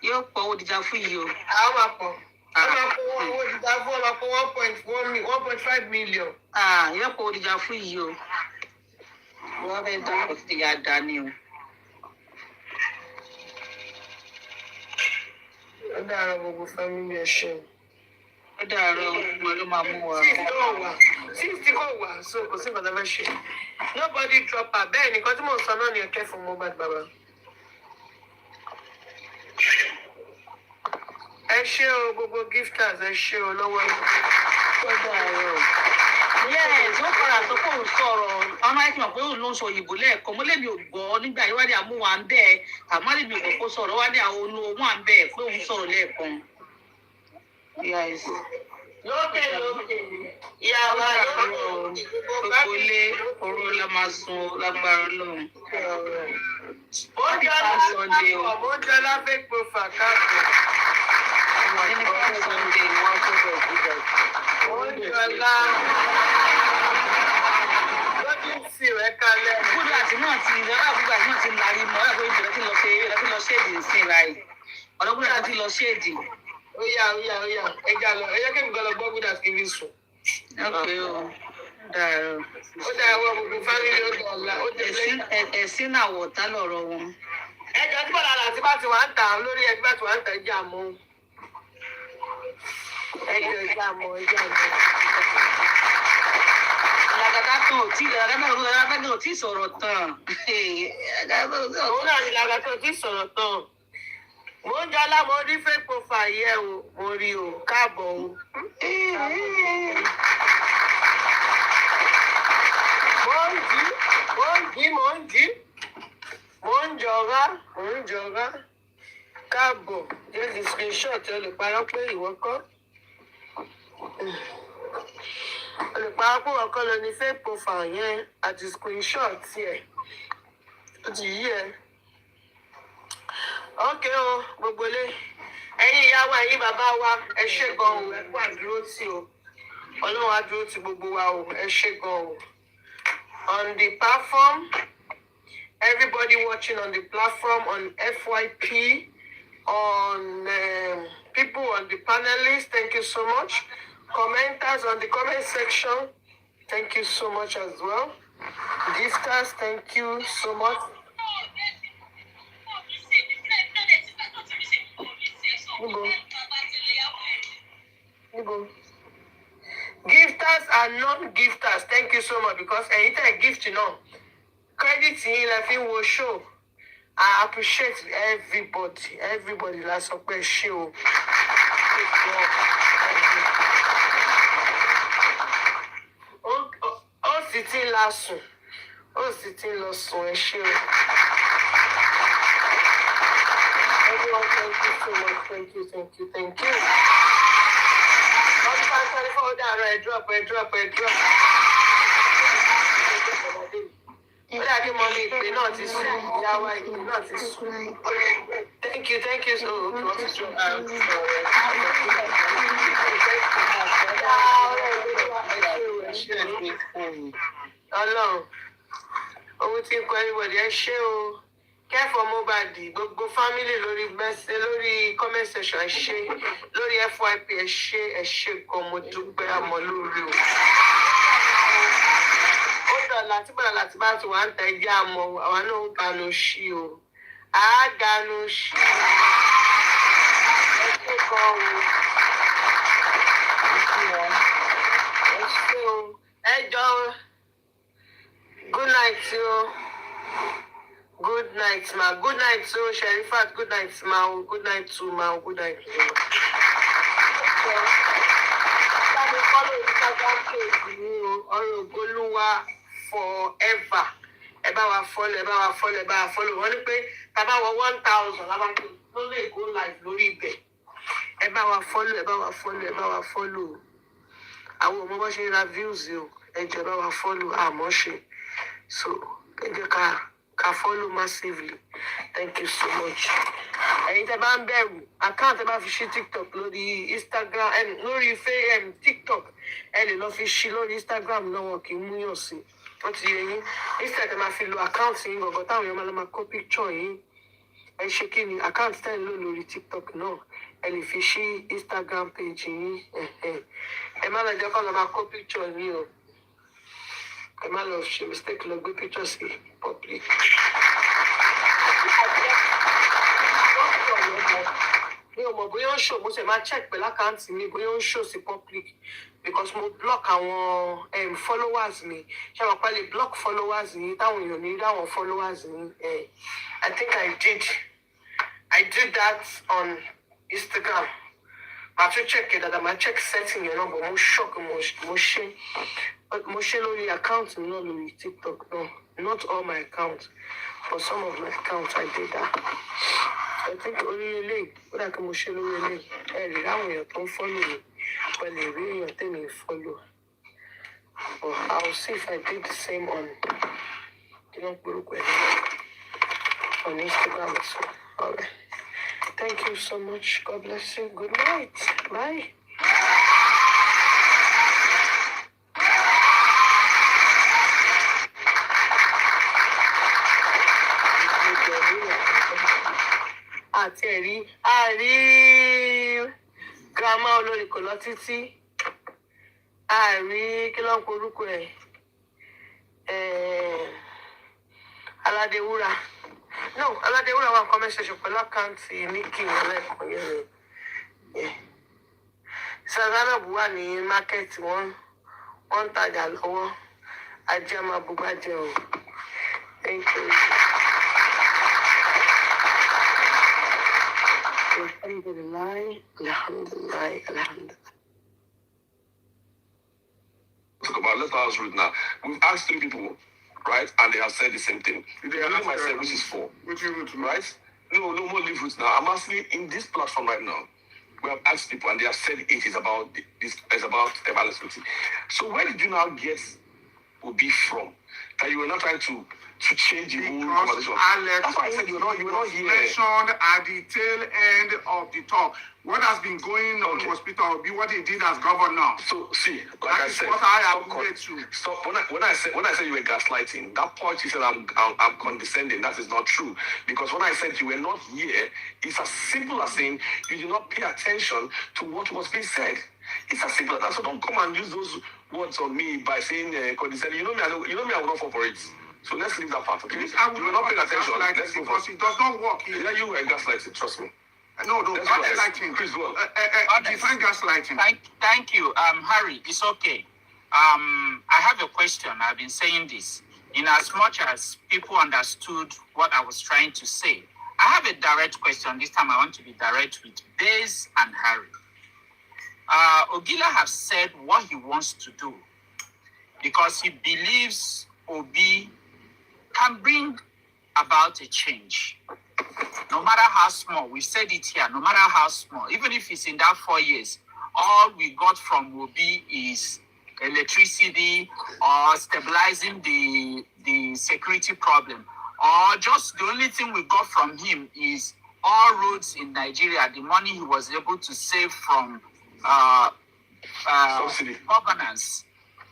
[SPEAKER 1] yóò pọ̀ òdìjà fún yìí o.
[SPEAKER 3] Àwọn máa pọ̀. Wọ́n máa kó owó ìdíjà fún ọmọ kó 1.5 million.
[SPEAKER 1] Yóò pọ̀ òdìjà fún yìí o. Wọ́n fẹ́ dá ọtí ìyá dání o.
[SPEAKER 3] Ó dára gbogbo fámílì ẹ̀ ṣe.
[SPEAKER 1] Ó dàárọ̀ ọmọ ló máa mú wa.
[SPEAKER 3] Tí kò wà so kò sí ìbàdàn fẹ́ ṣe. Nobody drop her. Bẹ́ẹ̀ ni nǹkan tí mò ń sọ náà ni ẹ̀kẹ́ fún Mohbad bàbá. Ẹ ṣé o gbogbo gifters ẹ ṣé o lọ́wọ́ ẹ̀.
[SPEAKER 1] Ó dàárọ̀. Yes, ó padà sọ pé òun sọ̀rọ̀ ọmọ ẹ̀ tí mọ̀ pé òun ló ń sọ òyìnbó lẹ́ẹ̀kan mo lébi ò gbọ́ nígbà yìí wádìí àmúwà ń bẹ́ẹ̀ àmọ́ lébi ò gbọ́ kó sọ̀rọ̀ wádìí àwọn olówó à ń bẹ́ẹ̀ pé òun sọ̀rọ̀ lẹ́ẹ̀kan. Yes.
[SPEAKER 3] Lókè. Ìyàwó
[SPEAKER 1] gbogbo ilé oró la máa sun lágbára lóhùn.
[SPEAKER 3] Moujola fake profile káàkiri.
[SPEAKER 1] Nípa Sunday ni wọ́n tó bẹ̀ gbígbà.
[SPEAKER 3] Moujola. Lọ́dún sí rẹ̀ kalẹ̀.
[SPEAKER 1] Kúrò àti náà ti ìjọba àbúgbà náà ti lárí mọ́ ẹ̀ pé ìjọba ti lọ ṣéèdì sí ìráyè. Ọ̀dọ́gbọ́n náà ti lọ ṣéèdì.
[SPEAKER 3] Ó yá. Ẹja lọ. Ẹ jẹ́ kí n gbọ́ lọ gbọ́ good as kí n sùn.
[SPEAKER 1] Okay o. Dàrọ̀.
[SPEAKER 3] Ó dára wọ gbogbo fámìlì ó dọ̀la. Ó délé.
[SPEAKER 1] Ẹ̀sìn náà wọ̀ tá lọ̀rọ̀ wọn.
[SPEAKER 3] Ẹjọ́ tí bọ̀dà àti bá ti wà ń tà lórí ẹgbẹ́ bá ti wà ń tà ẹjẹ́ àmọ́. Ẹjẹ́ àmọ́.
[SPEAKER 1] Lagata kan ò tí sọ̀rọ̀ tán.
[SPEAKER 3] Òun náà ni Lagata ò tí sọ̀rọ̀ tán. Moujola mo rí fake profile yẹ o, mo rí o, káàbọ̀ o. Mo ń jọra. káàbọ̀ jẹ́ the screenshot ẹ lè parọ́ pé ìwọ kọ́. O lè parọ́ pé ìwọ kọ́ ló ní fake profile yẹn àti screenshot ẹ̀. Ó ti yí ẹ. Okay o, gbogbo ilé. Ẹ̀yin ìyá wa, ẹ̀yin bàbá wa, ẹ ṣé gan-an o, ẹ kú àdúró tì o. Ọlọ́run á dúró tì gbogbo wa o, ẹ ṣé gan-an o. On the platform, everybody watching on the platform, on FYP, on people on the panelists, thank you so much. Commenters on the comment section, thank you so much as well. Gifters, thank you so much. Gifters and non-gifters, thank you so much because anytime gift, credit in la fi wo show. I appreciate everybody. Everybody last up a show. Oh, sitting last one. Oh, sitting last one. Show. Everyone, thank you so much. Thank you. Drop. Thank you. So, Ọlọ́run, owó tí ń kọ everybody ẹ ṣé o. Care for Mohbad, gbogbo family lórí comment section ẹ ṣé, lórí FYP ẹ ṣé gan, mo dúpẹ́ àmọ́ lórí o. Ó dọ̀là tí bọ̀dọ̀ láti bá ti wà ń ta ẹjẹ́ àmọ́ àwa náà ń ganu sí o. À á ganu sí o. Ẹ ṣé gan o. Ẹ ṣé o. Ẹ jọ good night o. Good night, ma. Good night, so Sherifat. Good night, ma. Good night, too, ma. Good night. Follow Instagram page mi o. Orogoluwa forever. Ẹ bá wa follow. Wọ́n ní pé tá bá wọ 1,000 la bá tó ló lè go live lórí ibẹ̀. Ẹ bá wa follow. Àwọn ọmọ bá ṣe ra views o. Ẹ jẹ́ bá wa follow àmọ́ ṣe. So, ẹ jẹ́ ká follow massively. Thank you so much. Ẹ̀yin tẹ́ bá ń bẹ̀rù, account ẹ bá fi ṣí TikTok lórí Instagram, lórí TikTok, ẹ lè lọ fi ṣí lórí Instagram náà wọn kì í múyàn sí. Wọ́n ti yẹ yín. Instead ẹ máa fi lo account yín gbọ̀ngàn táwọn èèyàn máa lọ máa kó picture yín. Ẹ ṣe kí ni account tẹ́ ń lò lórí TikTok náà. Ẹ lè fi ṣí Instagram page yín. Ẹ má lọ jẹ́ kó lọ máa kó picture yín o. Ẹ má lọ ṣe mistake lọ gbé picture sí public. Mi ò mọ̀ bóyá ó ń show, mo sì máa check pẹ̀lú àkáǹtì mi bóyá ó ń show sí public because mo block àwọn followers mi. Ṣé àwọn pẹ̀lú block followers mi táwọn èèyàn ní láwọn followers mi? I think I did that on Instagram. Màá tún check it dáadáa, màá check setting yẹn náà, but mo shock mo ṣe lórí account mi náà lórí TikTok náà. Not all my accounts, but some of my accounts I did that. I think orí ilé ó dà kí mo ṣe lórí ilé ẹ rí láwọn èèyàn tó ń follow mi pẹ̀lú ìwé èèyàn tèmi follow. But I'll see if I did the same on on Instagram as well. All right. Thank you so much. God bless you. Good night. Bye. àrí grandma olórí kò lọ títí àrí kí ló ń porúkọ ẹ̀ aládéwúrà aládéwúrà wà comment section pẹ̀lú àkáǹtì níkì wọn lẹ́kọ̀ọ́ yẹn sàgánà buwà ní mákẹ́ẹ̀tì wọn ń tajà lọ́wọ́ ajé máa bùgbà jẹ o. Thank you. Alhamdulillah.
[SPEAKER 7] Let's ask Ruth now. We've asked 3 people, right? And they have said the same thing. Including myself, which is 4. Right? No, more leave it now. I'm asking in this platform right now. We have asked people and they have said it is about this is about evaluation. So where did you now get Obi from? That you were not trying to change the whole conversation.
[SPEAKER 8] Alex,
[SPEAKER 7] that's why I said you were not here.
[SPEAKER 8] Mentioned at the tail end of the talk. What has been going on was Peter Obi, what he did as governor.
[SPEAKER 7] So see, like
[SPEAKER 8] that
[SPEAKER 7] I
[SPEAKER 8] is
[SPEAKER 7] said,
[SPEAKER 8] what I alluded to.
[SPEAKER 7] Stop. When I said you were gaslighting, that point you said I'm condescending. That is not true. Because when I said you were not here, it's as simple as saying you did not pay attention to what was being said. It's as simple as that. So don't come and use those words on me by saying condescending. You know me, I will not fall for it. So let's leave that part, okay?
[SPEAKER 8] I will
[SPEAKER 7] you were not paying attention.
[SPEAKER 8] Let's because it does not work.
[SPEAKER 7] Yeah, you were gaslighting, trust me.
[SPEAKER 8] No, gaslighting.
[SPEAKER 7] Please go on.
[SPEAKER 8] Define gaslighting.
[SPEAKER 6] Thank you. Harry, it's okay. I have a question. I've been saying this. In as much as people understood what I was trying to say, I have a direct question. This time I want to be direct with Bez and Harry. Ogila has said what he wants to do because he believes Obi can bring about a change. No matter how small, we said it here, no matter how small, even if it's in that 4 years, all we got from Obi is electricity or stabilizing the security problem. Or just the only thing we got from him is all roads in Nigeria, the money he was able to save from governance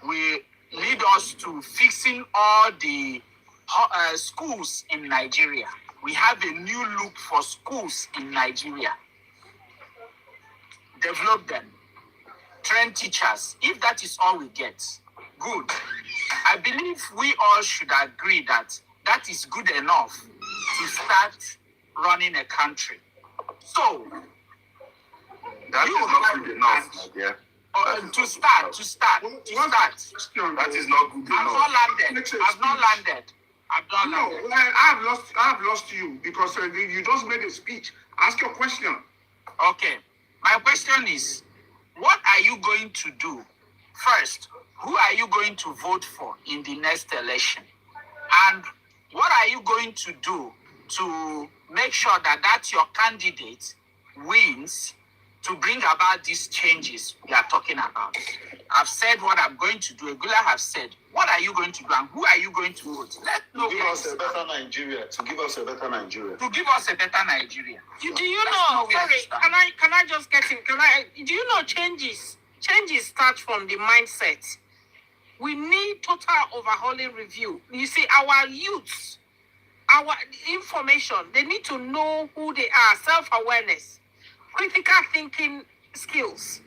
[SPEAKER 6] will lead us to fixing all the schools in Nigeria. We have a new look for schools in Nigeria. Develop them. Train teachers. If that is all we get, good. I believe we all should agree that that is good enough to start running a country. So,
[SPEAKER 7] that is not good enough. Yeah.
[SPEAKER 6] To start.
[SPEAKER 7] That is not good enough.
[SPEAKER 6] I've not landed.
[SPEAKER 8] I've lost you because you just made a speech. Ask your question.
[SPEAKER 6] Okay. My question is, what are you going to do? First, who are you going to vote for in the next election? And what are you going to do to make sure that your candidate wins to bring about these changes we are talking about? I've said what I'm going to do. Egula have said, what are you going to do and who are you going to vote?
[SPEAKER 7] To give us a better Nigeria. To give us a better Nigeria.
[SPEAKER 6] To give us a better Nigeria.
[SPEAKER 2] Do you know, sorry, can I just get in? Do you know changes start from the mindset? We need total overhauling review. You see, our youths, our information, they need to know who they are, self-awareness, critical thinking skills.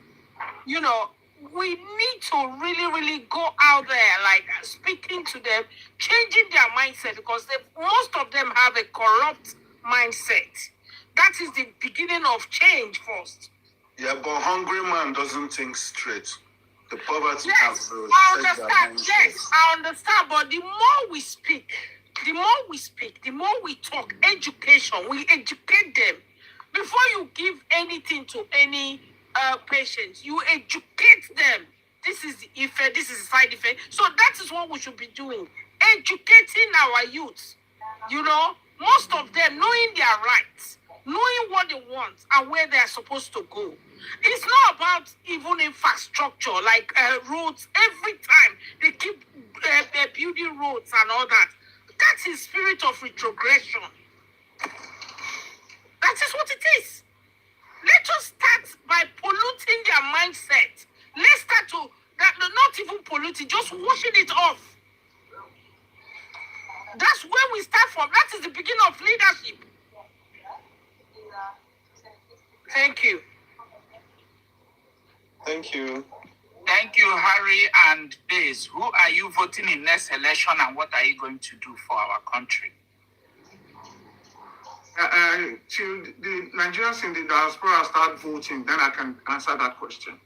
[SPEAKER 2] You know, we need to really, really go out there, like speaking to them, changing their mindset because most of them have a corrupt mindset. That is the beginning of change first.
[SPEAKER 7] Yeah, but hungry man doesn't think straight. The poverty
[SPEAKER 2] has I understand. Yes, I understand. But the more we speak, the more we talk, education, we educate them. Before you give anything to any patient, you educate them. This is the effect, this is the side effect. So that is what we should be doing. Educating our youth. You know, most of them knowing their rights, knowing what they want and where they are supposed to go. It's not about even infrastructure like roads. Every time they keep building roads and all that. That's the spirit of retrogression. That is what it is. Let us start by polluting their mindset. Let's start to not even polluting, just washing it off. That's where we start from. That is the beginning of leadership. Thank you.
[SPEAKER 7] Thank you.
[SPEAKER 6] Thank you, Harry and Bez. Who are you voting in next election and what are you going to do for our country?
[SPEAKER 8] Till the Nigerians in the diaspora start voting, then I can answer that question.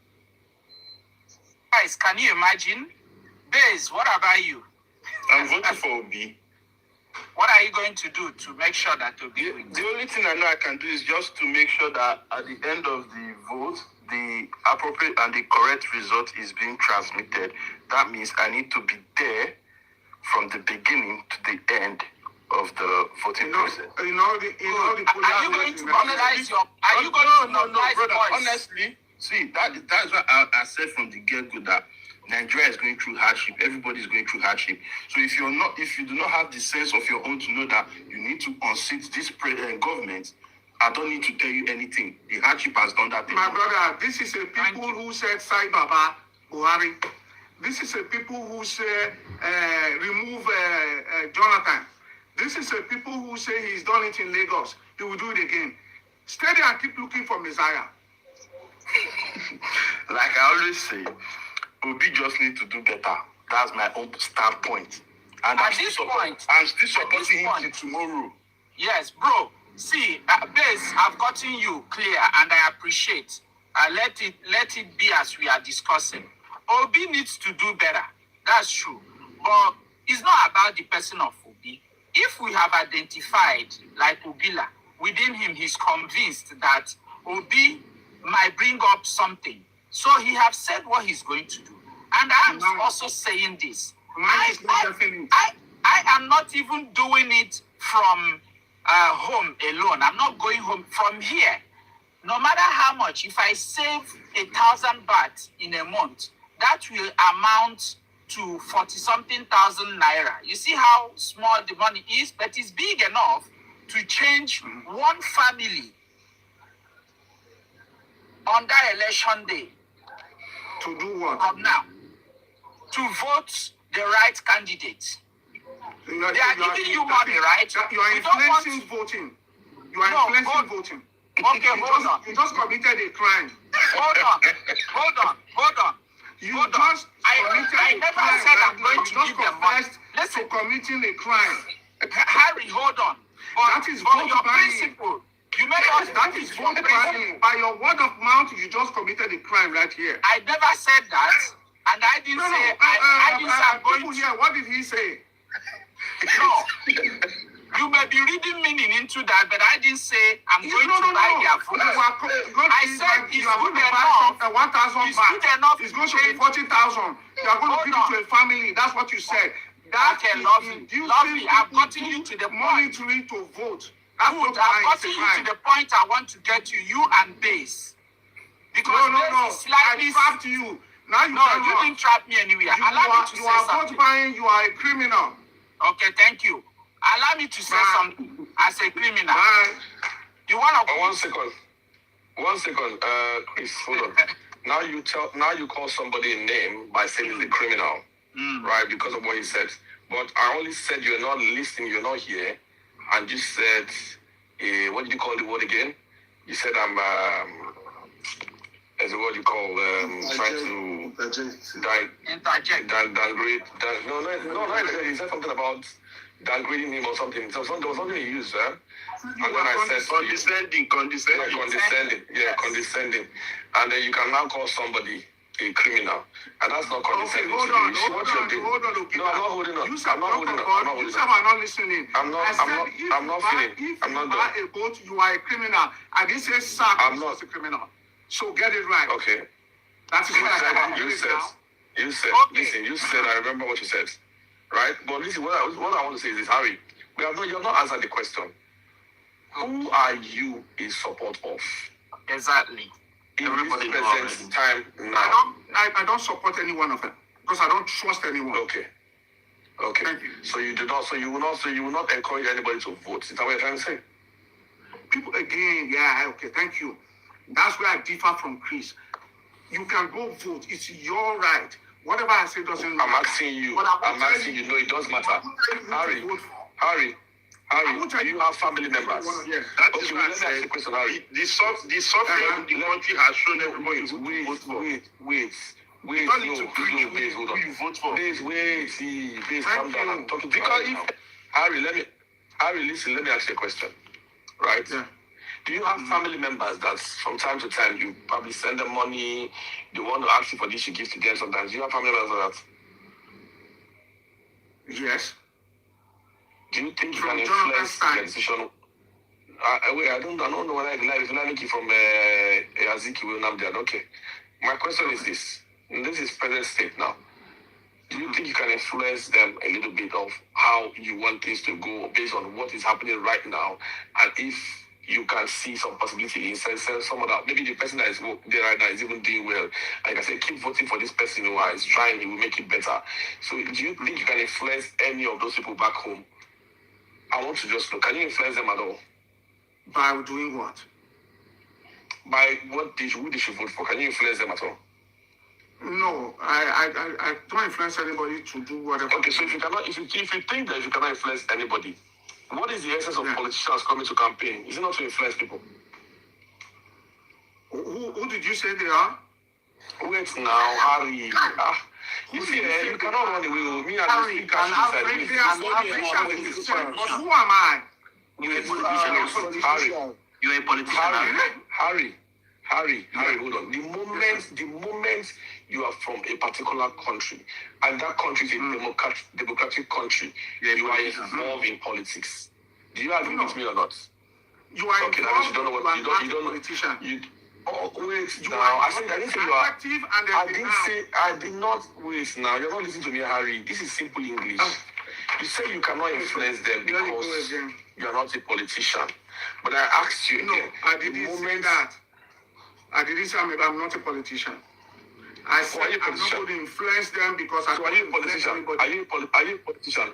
[SPEAKER 6] Guys, can you imagine? Bez, what about you?
[SPEAKER 7] I'm voting for Obi.
[SPEAKER 6] What are you going to do to make sure that Obi wins?
[SPEAKER 7] The only thing I know I can do is just to make sure that at the end of the vote, the appropriate and the correct result is being transmitted. That means I need to be there from the beginning to the end of the voting process.
[SPEAKER 8] In all the
[SPEAKER 6] Are you going to mobilize your? Are you going to mobilize
[SPEAKER 7] brother.
[SPEAKER 6] voice?
[SPEAKER 7] Honestly, see that's why I said from the get-go that Nigeria is going through hardship. Everybody is going through hardship. So if you do not have the sense of your own to know that you need to unseat this government, I don't need to tell you anything. The hardship has done that.
[SPEAKER 8] My brother, this is a people who said Sai Baba Buhari. This is a people who say remove Jonathan. This is a people who say he's done it in Lagos. He will do it again. Stay there and keep looking for Messiah.
[SPEAKER 7] Like I always say, Obi just need to do better. That's my own standpoint. And
[SPEAKER 6] At this point,
[SPEAKER 7] I'm still supporting him till tomorrow.
[SPEAKER 6] Yes, bro. See, Base, I've gotten you clear, and I appreciate. Let it be as we are discussing. Obi needs to do better. That's true. But it's not about the person of Obi. If we have identified, like Obila, within him, he's convinced that Obi might bring up something. So he has said what he's going to do. And I'm also saying this. I am not even doing it from home alone. I'm not going home from here. No matter how much, if I save 1,000 baht in a month, that will amount to 40-something thousand naira. You see how small the money is, but it's big enough to change one family on that election day.
[SPEAKER 8] To do what?
[SPEAKER 6] From now. To vote the right candidate. They are giving you money, right?
[SPEAKER 8] You are influencing voting. You are influencing voting.
[SPEAKER 6] Okay, hold on.
[SPEAKER 8] You just committed a crime.
[SPEAKER 6] Hold on.
[SPEAKER 8] You just committed
[SPEAKER 6] I
[SPEAKER 8] a
[SPEAKER 6] never
[SPEAKER 8] crime.
[SPEAKER 6] said I'm going to give them money.
[SPEAKER 8] Listen, for committing a crime.
[SPEAKER 6] Harry, hold on. But
[SPEAKER 8] That is
[SPEAKER 6] for
[SPEAKER 8] vote
[SPEAKER 6] your
[SPEAKER 8] buying.
[SPEAKER 6] principle, you made us
[SPEAKER 8] That is vote buying. By your word of mouth, you just committed a crime right here.
[SPEAKER 6] I never said that, and I didn't say I didn't say I'm going to.
[SPEAKER 8] Here, what did he say?
[SPEAKER 6] No. You may be reading meaning into that, but I didn't say I'm going to buy their food. I said
[SPEAKER 8] you are going to buy 1,000 baht. It's going to be 40,000. You are going to give it to a family. That's what you said. That
[SPEAKER 6] Okay,
[SPEAKER 8] is
[SPEAKER 6] lovely. I've gotten you to the point.
[SPEAKER 8] monitoring to vote. That's
[SPEAKER 6] Good.
[SPEAKER 8] what
[SPEAKER 6] I've gotten you to the point I want to get to you and Base. Because
[SPEAKER 8] No.
[SPEAKER 6] Base is slightly.
[SPEAKER 8] I trapped you. Now you
[SPEAKER 6] No,
[SPEAKER 8] cannot.
[SPEAKER 6] you didn't trap me anywhere. Allow me to
[SPEAKER 8] You
[SPEAKER 6] say
[SPEAKER 8] are
[SPEAKER 6] something.
[SPEAKER 8] vote buying. You are a criminal.
[SPEAKER 6] Okay, thank you. Allow me to say something as a criminal.
[SPEAKER 8] Bye.
[SPEAKER 6] You want to?
[SPEAKER 7] 1 second. 1 second. Chris, hold on. Now you call somebody a name by saying he's a criminal, right? Because of what he said. But I only said you're not listening, you're not here, and you said, what did you call the word again? You said there's a word you call trying to
[SPEAKER 6] Interject.
[SPEAKER 7] downgrade. No. He said something about downgrading him or something. So there was something he used, and then I said condescending. Yeah, condescending. And then you can now call somebody a criminal, and that's not condescending.
[SPEAKER 8] Okay, hold on. No, I'm not holding on. You said I'm not listening.
[SPEAKER 7] I'm not feeling.
[SPEAKER 8] If
[SPEAKER 7] I'm not
[SPEAKER 8] you buy a boat, you are a criminal. I didn't say sack. I'm not a criminal. So get it right.
[SPEAKER 7] Okay.
[SPEAKER 8] That is what I
[SPEAKER 7] You said.
[SPEAKER 6] Okay.
[SPEAKER 7] Listen. You said. I remember what you said. Right? But listen. What I want to say is this, Harry. You have not answered the question. Who are you in support of?
[SPEAKER 6] Exactly.
[SPEAKER 7] Everybody presents time now.
[SPEAKER 8] I don't support any one of them because I don't trust anyone.
[SPEAKER 7] Okay.
[SPEAKER 8] Thank you.
[SPEAKER 7] So you do not. So you will not encourage anybody to vote. Is that what you're trying to say?
[SPEAKER 8] People again, yeah, okay, thank you. That's where I differ from Chris. You can go vote. It's your right. Whatever I say doesn't matter.
[SPEAKER 7] I'm asking you. I'm asking you. No, it does matter. Harry. Do you have family members?
[SPEAKER 8] Yes.
[SPEAKER 7] That is what I said. The suffering of the country has shown everybody to vote for. Wait. Hold on. Who you vote for? Please, calm down. I'm talking to you. Harry, listen, let me ask you a question. Right?
[SPEAKER 8] Yeah.
[SPEAKER 7] Do you have family members that from time to time you probably send them money, they want to ask you for this, you give to them sometimes? Do you have family members like that?
[SPEAKER 8] Yes.
[SPEAKER 7] Do you think you can influence the decision? I don't know whether it's Laniki from Aziki will not there. Okay. My question is this. This is present state now. do you think you can influence them a little bit of how you want things to go based on what is happening right now? And if you can see some possibility in some of that, maybe the person that is there right now is even doing well. Like I say, keep voting for this person who is trying, he will make it better. So do you think you can influence any of those people back home? I want to just know, can you influence them at all?
[SPEAKER 8] By doing what?
[SPEAKER 7] By who they should vote for. Can you influence them at all?
[SPEAKER 8] No, I don't influence anybody to do whatever.
[SPEAKER 7] Okay, so if you think that you cannot influence anybody, what is the essence of politicians coming to campaign? Is it not to influence people?
[SPEAKER 8] Who did you say they are?
[SPEAKER 7] Wait now, Harry. You see, you cannot run away with me and
[SPEAKER 8] Harry,
[SPEAKER 7] the
[SPEAKER 8] but who am I?
[SPEAKER 7] You're a politician. You're a politician. Harry, hold on. The moment you are from a particular country, and that country is a democratic country, you are involved in politics. Do you agree with me or not?
[SPEAKER 8] You are
[SPEAKER 7] okay, that means you don't know what you don't
[SPEAKER 8] politician.
[SPEAKER 7] Wait now. I didn't say you are. I did not wait now. You're not listening to me, Harry. This is simple English. You say you cannot influence them because you are not a politician. But I asked you again.
[SPEAKER 8] I didn't say that. I didn't say I'm not a politician. I said I'm not going to influence them because I don't influence anybody.
[SPEAKER 7] Are you a politician?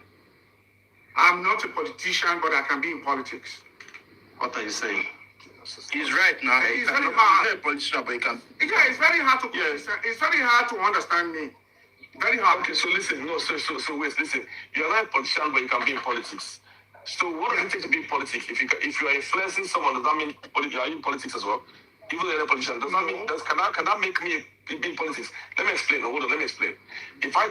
[SPEAKER 8] I'm not a politician, but I can be in politics.
[SPEAKER 7] What are you saying?
[SPEAKER 6] He's right now.
[SPEAKER 8] It's very hard.
[SPEAKER 6] He's not a politician, but he can.
[SPEAKER 8] Yeah, it's very hard to.
[SPEAKER 7] Yes.
[SPEAKER 8] It's very hard to understand me. Very hard.
[SPEAKER 7] Okay, so listen. No, so wait, listen. You're not a politician, but you can be in politics. So what does it take to be in politics? If you are influencing someone, does that mean you are in politics as well? Even though you're a politician, does that mean can that make me be in politics? Let me explain. Hold on, let me explain. If I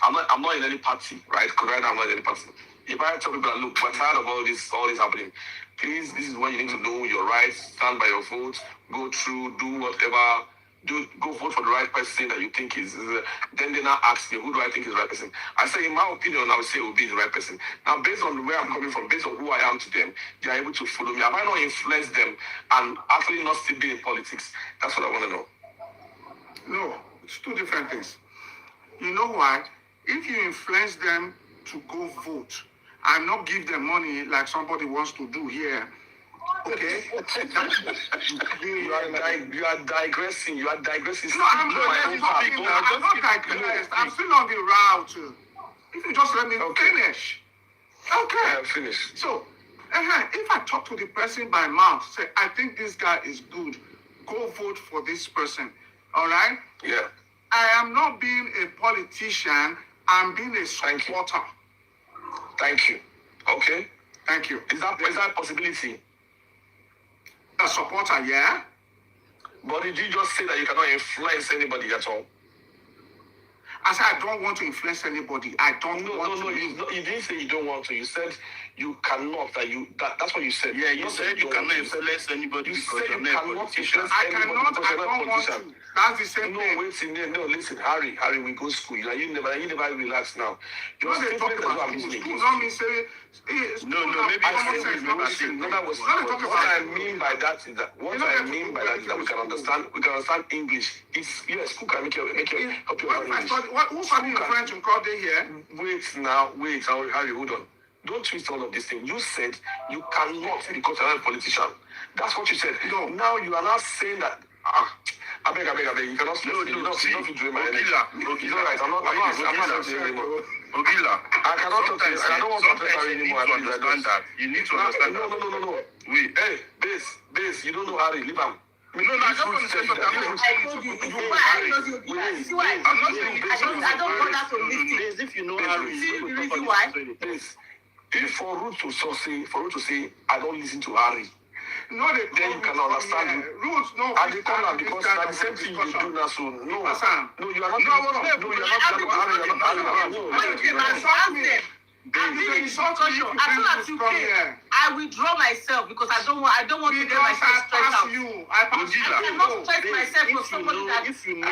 [SPEAKER 7] I'm not in any party, right? Because right now I'm not in any party. If I tell people that look, we're tired of all this happening, please, this is what you need to know, your rights, stand by your vote, go through, do whatever, go vote for the right person that you think is. Then they now ask me, who do I think is the right person? I say, in my opinion, I would say it will be the right person. Now, based on where I'm coming from, based on who I am to them, they are able to follow me. Have I not influenced them and actually not still be in politics? That's what I want to know.
[SPEAKER 8] No, it's two different things. You know why? If you influence them to go vote and not give them money like somebody wants to do here, okay?
[SPEAKER 7] You are digressing.
[SPEAKER 8] No, I'm not digressing. I'm still on the route. If you just let me finish. Okay.
[SPEAKER 7] Finish.
[SPEAKER 8] So, if I talk to the person by mouth, say, I think this guy is good, go vote for this person. All right?
[SPEAKER 7] Yeah.
[SPEAKER 8] I am not being a politician. I'm being a supporter.
[SPEAKER 7] Thank you. Okay.
[SPEAKER 8] Thank you.
[SPEAKER 7] Is that a possibility?
[SPEAKER 8] A supporter, yeah?
[SPEAKER 7] But did you just say that you cannot influence anybody at all?
[SPEAKER 8] I said I don't want to influence anybody. I don't want to.
[SPEAKER 7] You didn't say you don't want to. You said you cannot. That's what you said.
[SPEAKER 6] Yeah, you said you cannot influence anybody because you're not a politician.
[SPEAKER 8] I cannot. I don't want to. That's the same thing.
[SPEAKER 7] No, listen, Harry, we go to school. You never relax now.
[SPEAKER 8] When they talk about school, don't mean say.
[SPEAKER 6] No, maybe
[SPEAKER 7] what I mean by that is that we can understand English. School can help you.
[SPEAKER 8] Who's studying French in Corday here?
[SPEAKER 7] Wait, Harry, hold on. Don't twist all of this thing. You said you cannot because you're not a politician. That's what you said. No. Now you are not saying that. I beg. You cannot speak. You don't drain my energy. It's all right. I'm not saying anymore.
[SPEAKER 6] Ogila,
[SPEAKER 7] I cannot talk to you. I don't want to talk anymore.
[SPEAKER 6] You need to understand that.
[SPEAKER 7] No. Wait. Hey, base. You don't know Harry. Leave him.
[SPEAKER 6] No, I just want to say something.
[SPEAKER 1] I told you. See why?
[SPEAKER 6] I'm not saying
[SPEAKER 1] I don't bother to listen.
[SPEAKER 6] If you know Harry,
[SPEAKER 1] See the reason why?
[SPEAKER 7] If for Ruth to say, I don't listen to Harry.
[SPEAKER 8] No,
[SPEAKER 7] then you can understand.
[SPEAKER 8] Rules, no.
[SPEAKER 7] And they come out because the same thing you do now. So no, you are not. No, you are not.
[SPEAKER 1] As soon as you came, I withdraw myself because I don't want to get myself stressed out. I cannot stress myself for somebody that
[SPEAKER 6] if you know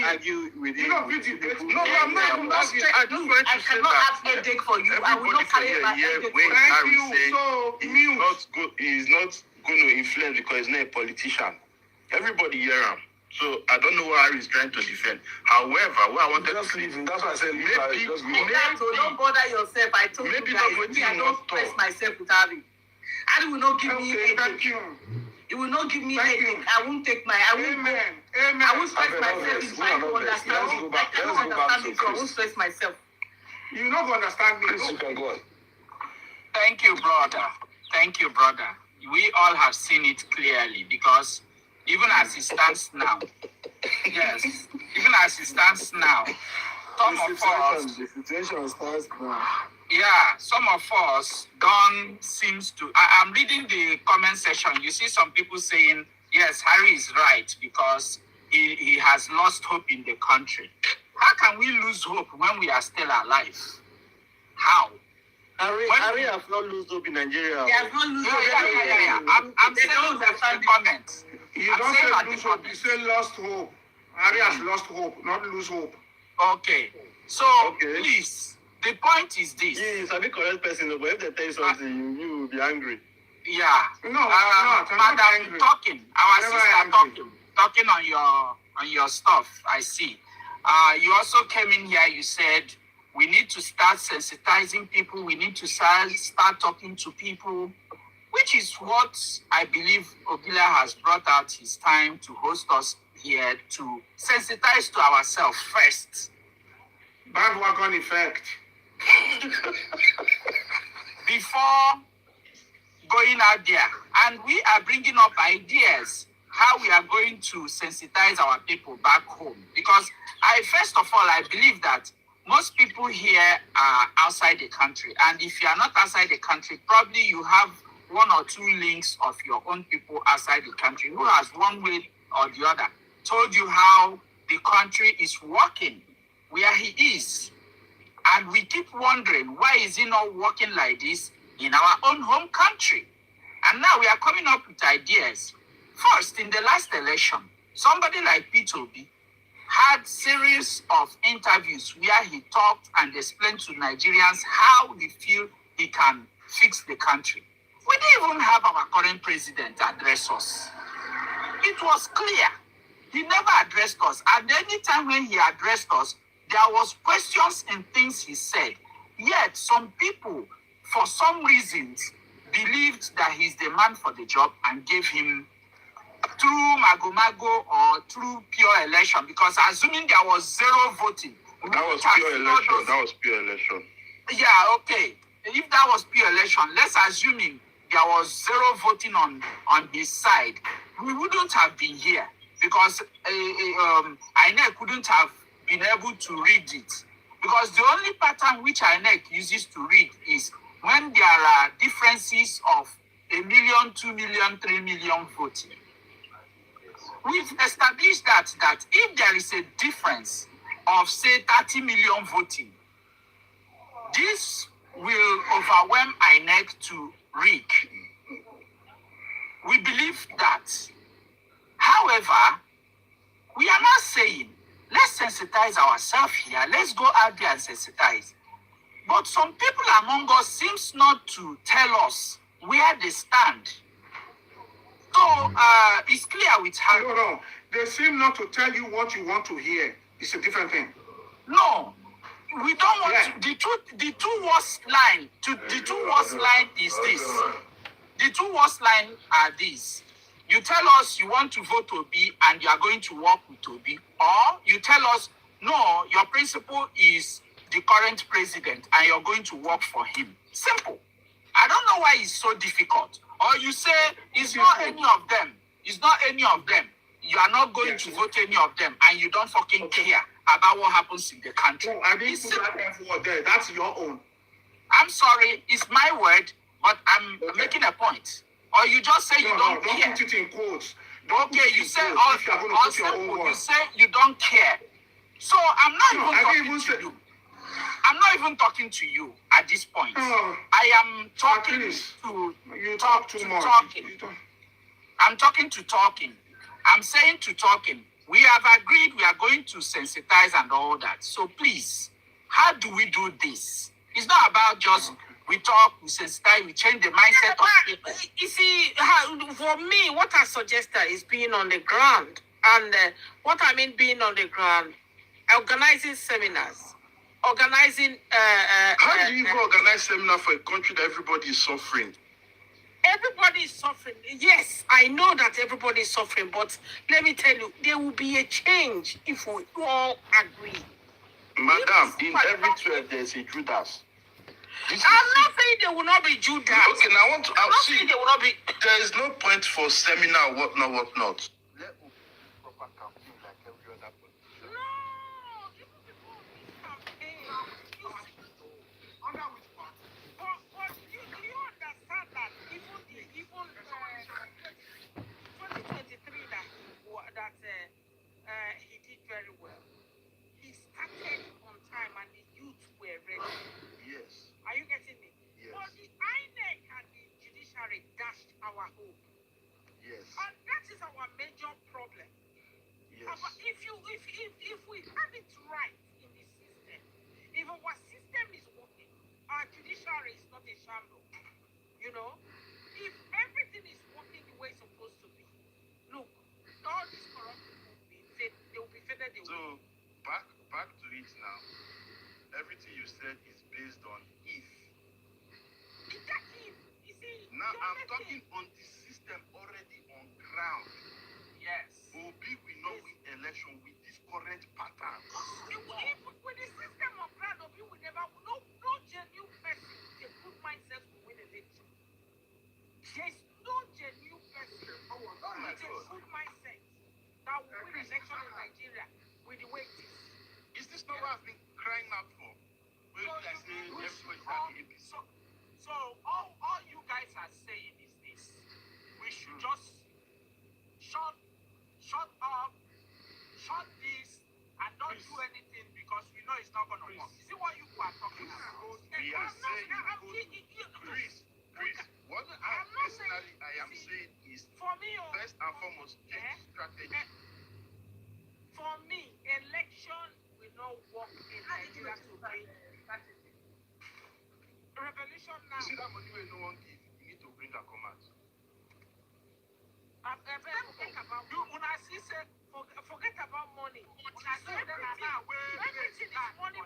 [SPEAKER 6] argue with him.
[SPEAKER 8] No, I'm not.
[SPEAKER 1] I cannot have headache for you. I will not carry my headache for you.
[SPEAKER 8] Thank you. So
[SPEAKER 6] he's not going to influence because he's not a politician. Everybody hear him.
[SPEAKER 7] So I don't know what Harry is trying to defend. However, what I wanted
[SPEAKER 9] Just
[SPEAKER 7] to
[SPEAKER 9] leave him. That's why I said leave
[SPEAKER 7] maybe,
[SPEAKER 9] Harry. Just leave him.
[SPEAKER 3] So don't bother yourself. I told
[SPEAKER 7] Maybe
[SPEAKER 3] you
[SPEAKER 7] not
[SPEAKER 3] guys,
[SPEAKER 7] waiting
[SPEAKER 3] me, I
[SPEAKER 7] on
[SPEAKER 3] don't
[SPEAKER 7] top.
[SPEAKER 3] stress myself with Harry. Harry will not give me
[SPEAKER 8] Okay, thank
[SPEAKER 3] headache.
[SPEAKER 8] you.
[SPEAKER 3] He will not give me
[SPEAKER 8] Thank you.
[SPEAKER 3] headache. I won't take my, I won't
[SPEAKER 8] Amen.
[SPEAKER 3] I
[SPEAKER 8] Amen.
[SPEAKER 3] won't stress
[SPEAKER 9] Okay,
[SPEAKER 3] myself
[SPEAKER 9] let's
[SPEAKER 3] in trying to
[SPEAKER 9] go back.
[SPEAKER 3] understand.
[SPEAKER 9] Let's go
[SPEAKER 3] I
[SPEAKER 9] back.
[SPEAKER 3] cannot
[SPEAKER 9] Let's go back
[SPEAKER 3] understand
[SPEAKER 9] to
[SPEAKER 3] it, so I
[SPEAKER 9] Chris.
[SPEAKER 3] won't stress myself.
[SPEAKER 8] You're not going to understand me.
[SPEAKER 9] Chris, you can go on.
[SPEAKER 6] Thank you, brother. Thank you, brother. We all have seen it clearly because even as it stands now, yes, even as it stands now, some of us,
[SPEAKER 9] The situation stands now.
[SPEAKER 6] yeah, some of us don't seems to. I'm reading the comment section. You see some people saying, yes, Harry is right because he has lost hope in the country. How can we lose hope when we are still alive? How?
[SPEAKER 7] Harry has not lost hope in Nigeria.
[SPEAKER 3] They have not lose
[SPEAKER 6] Yeah. I'm
[SPEAKER 3] They
[SPEAKER 6] saying
[SPEAKER 3] don't
[SPEAKER 6] the
[SPEAKER 3] understand
[SPEAKER 6] comments.
[SPEAKER 8] You
[SPEAKER 6] I'm
[SPEAKER 8] don't
[SPEAKER 6] saying
[SPEAKER 8] say
[SPEAKER 6] at the
[SPEAKER 8] lose hope. You
[SPEAKER 6] comment.
[SPEAKER 8] say lost hope. Harry has lost hope, not lose hope.
[SPEAKER 6] Okay. So
[SPEAKER 7] Okay.
[SPEAKER 6] please, the point is this.
[SPEAKER 7] He is a bit correct person, but if they tell you something, you will be angry.
[SPEAKER 6] Yeah.
[SPEAKER 8] No, I'm not. I'm not
[SPEAKER 6] Madam,
[SPEAKER 8] angry.
[SPEAKER 6] talking. Our
[SPEAKER 8] Never
[SPEAKER 6] sister
[SPEAKER 8] angry.
[SPEAKER 6] talking on your stuff. I see. You also came in here. You said we need to start sensitizing people. We need to start talking to people, which is what I believe Ogila has brought out his time to host us here to sensitize to ourselves first.
[SPEAKER 8] Bandwagon effect.
[SPEAKER 6] Before going out there, and we are bringing up ideas how we are going to sensitize our people back home, because first of all I believe that most people here are outside the country, and if you are not outside the country, probably you have one or two links of your own people outside the country who has one way or the other told you how the country is working where he is. And we keep wondering, why is he not working like this in our own home country? And now we are coming up with ideas. First, in the last election, somebody like Peter Obi had series of interviews where he talked and explained to Nigerians how he feel he can fix the country. We didn't even have our current president address us. It was clear. He never addressed us. At any time when he addressed us, there was questions and things he said. Yet some people, for some reasons, believed that he's the man for the job and gave him through Mago or through pure election, because assuming there was zero voting.
[SPEAKER 7] That was pure election. That was pure election.
[SPEAKER 6] Yeah, okay. If that was pure election, let's assuming there was zero voting on his side, we wouldn't have been here, because INEC couldn't have been able to read it. Because the only pattern which INEC uses to read is when there are differences of 1 million, 2 million, 3 million voting. We've established that if there is a difference of, say, 30 million voting, this will overwhelm INEC to rig. We believe that. However, we are not saying, let's sensitize ourselves here. Let's go out there and sensitize. But some people among us seems not to tell us where they stand. So it's clear with how.
[SPEAKER 8] No. They seem not to tell you what you want to hear. It's a different thing.
[SPEAKER 6] No, we don't want to. The two worst line is this. The two worst line are these. You tell us you want to vote Obi and you are going to work with Obi, or you tell us no, your principal is the current president and you're going to work for him. Simple. I don't know why it's so difficult. Or you say it's not any of them. It's not any of them. You are not going to vote any of them, and you don't fucking care about what happens in the country.
[SPEAKER 8] No, I didn't put that F word there. That's your own.
[SPEAKER 6] I'm sorry, it's my word, but I'm making a point. Or you just say you don't care.
[SPEAKER 8] Don't put it in quotes.
[SPEAKER 6] Okay, you say all simple. You say you don't care. So I'm not even talking to you. I'm not even talking to you at this point. I am talking to
[SPEAKER 8] you. Talk too much.
[SPEAKER 6] I'm talking to talking. I'm saying to talking. We have agreed we are going to sensitize and all that. So please, how do we do this? It's not about just we talk, we sensitize, we change the mindset of people.
[SPEAKER 3] You see, for me, what I suggested is being on the ground. And what I mean being on the ground, organizing seminars, organizing.
[SPEAKER 7] How do you even organize seminar for a country that everybody is suffering?
[SPEAKER 3] Everybody is suffering. Yes, I know that everybody is suffering, but let me tell you, there will be a change if we all agree.
[SPEAKER 7] Madam, in every 12 there's a Judas.
[SPEAKER 3] I'm not saying there will not be Judas.
[SPEAKER 7] Okay, now I want to
[SPEAKER 3] I'm not
[SPEAKER 7] see.
[SPEAKER 3] saying there will not be.
[SPEAKER 7] There is no point for seminar, whatnot, whatnot. Let me proper campaign like every other politician.
[SPEAKER 3] No, even before this campaign, you see,
[SPEAKER 8] Under which part?
[SPEAKER 3] but do you understand that even 2023 that he did very well. He started on time and the youth were ready.
[SPEAKER 7] Yes.
[SPEAKER 3] Are you getting me?
[SPEAKER 7] Yes.
[SPEAKER 3] But the INEC and the judiciary dashed our hope.
[SPEAKER 7] Yes.
[SPEAKER 3] And that is our major problem.
[SPEAKER 7] Yes.
[SPEAKER 3] If we have it right in the system, if our system is working, our judiciary is not a shambles. You know, if everything is working the way it's supposed to be, look, all these corrupt people they will be faded away.
[SPEAKER 7] So back to it now. Everything you said is based on if.
[SPEAKER 3] It's that if. You see,
[SPEAKER 7] Now I'm talking on the system already on ground.
[SPEAKER 3] Yes.
[SPEAKER 7] Obi will not win election with this current pattern.
[SPEAKER 3] With the system of ground, Obi will never, no genuine person, a good mindset will win election. There's no genuine person with a good mindset that will win election in Nigeria with the way it is.
[SPEAKER 7] Is this not what I've been crying out for? Well, I say everybody's happy APC.
[SPEAKER 3] So all you guys are saying is this: we should just shut up, shut this, and don't do anything because we know it's not going to work. See what you are talking about?
[SPEAKER 7] We are saying, Chris, what I am saying is,
[SPEAKER 3] for me,
[SPEAKER 7] first and foremost, change strategy.
[SPEAKER 3] For me, election will not work in Nigeria to bring revolution now.
[SPEAKER 7] You see that money where no one give, you need to bring a come out.
[SPEAKER 3] Forget about you. When I see say forget about money. When I say that now, everything is money.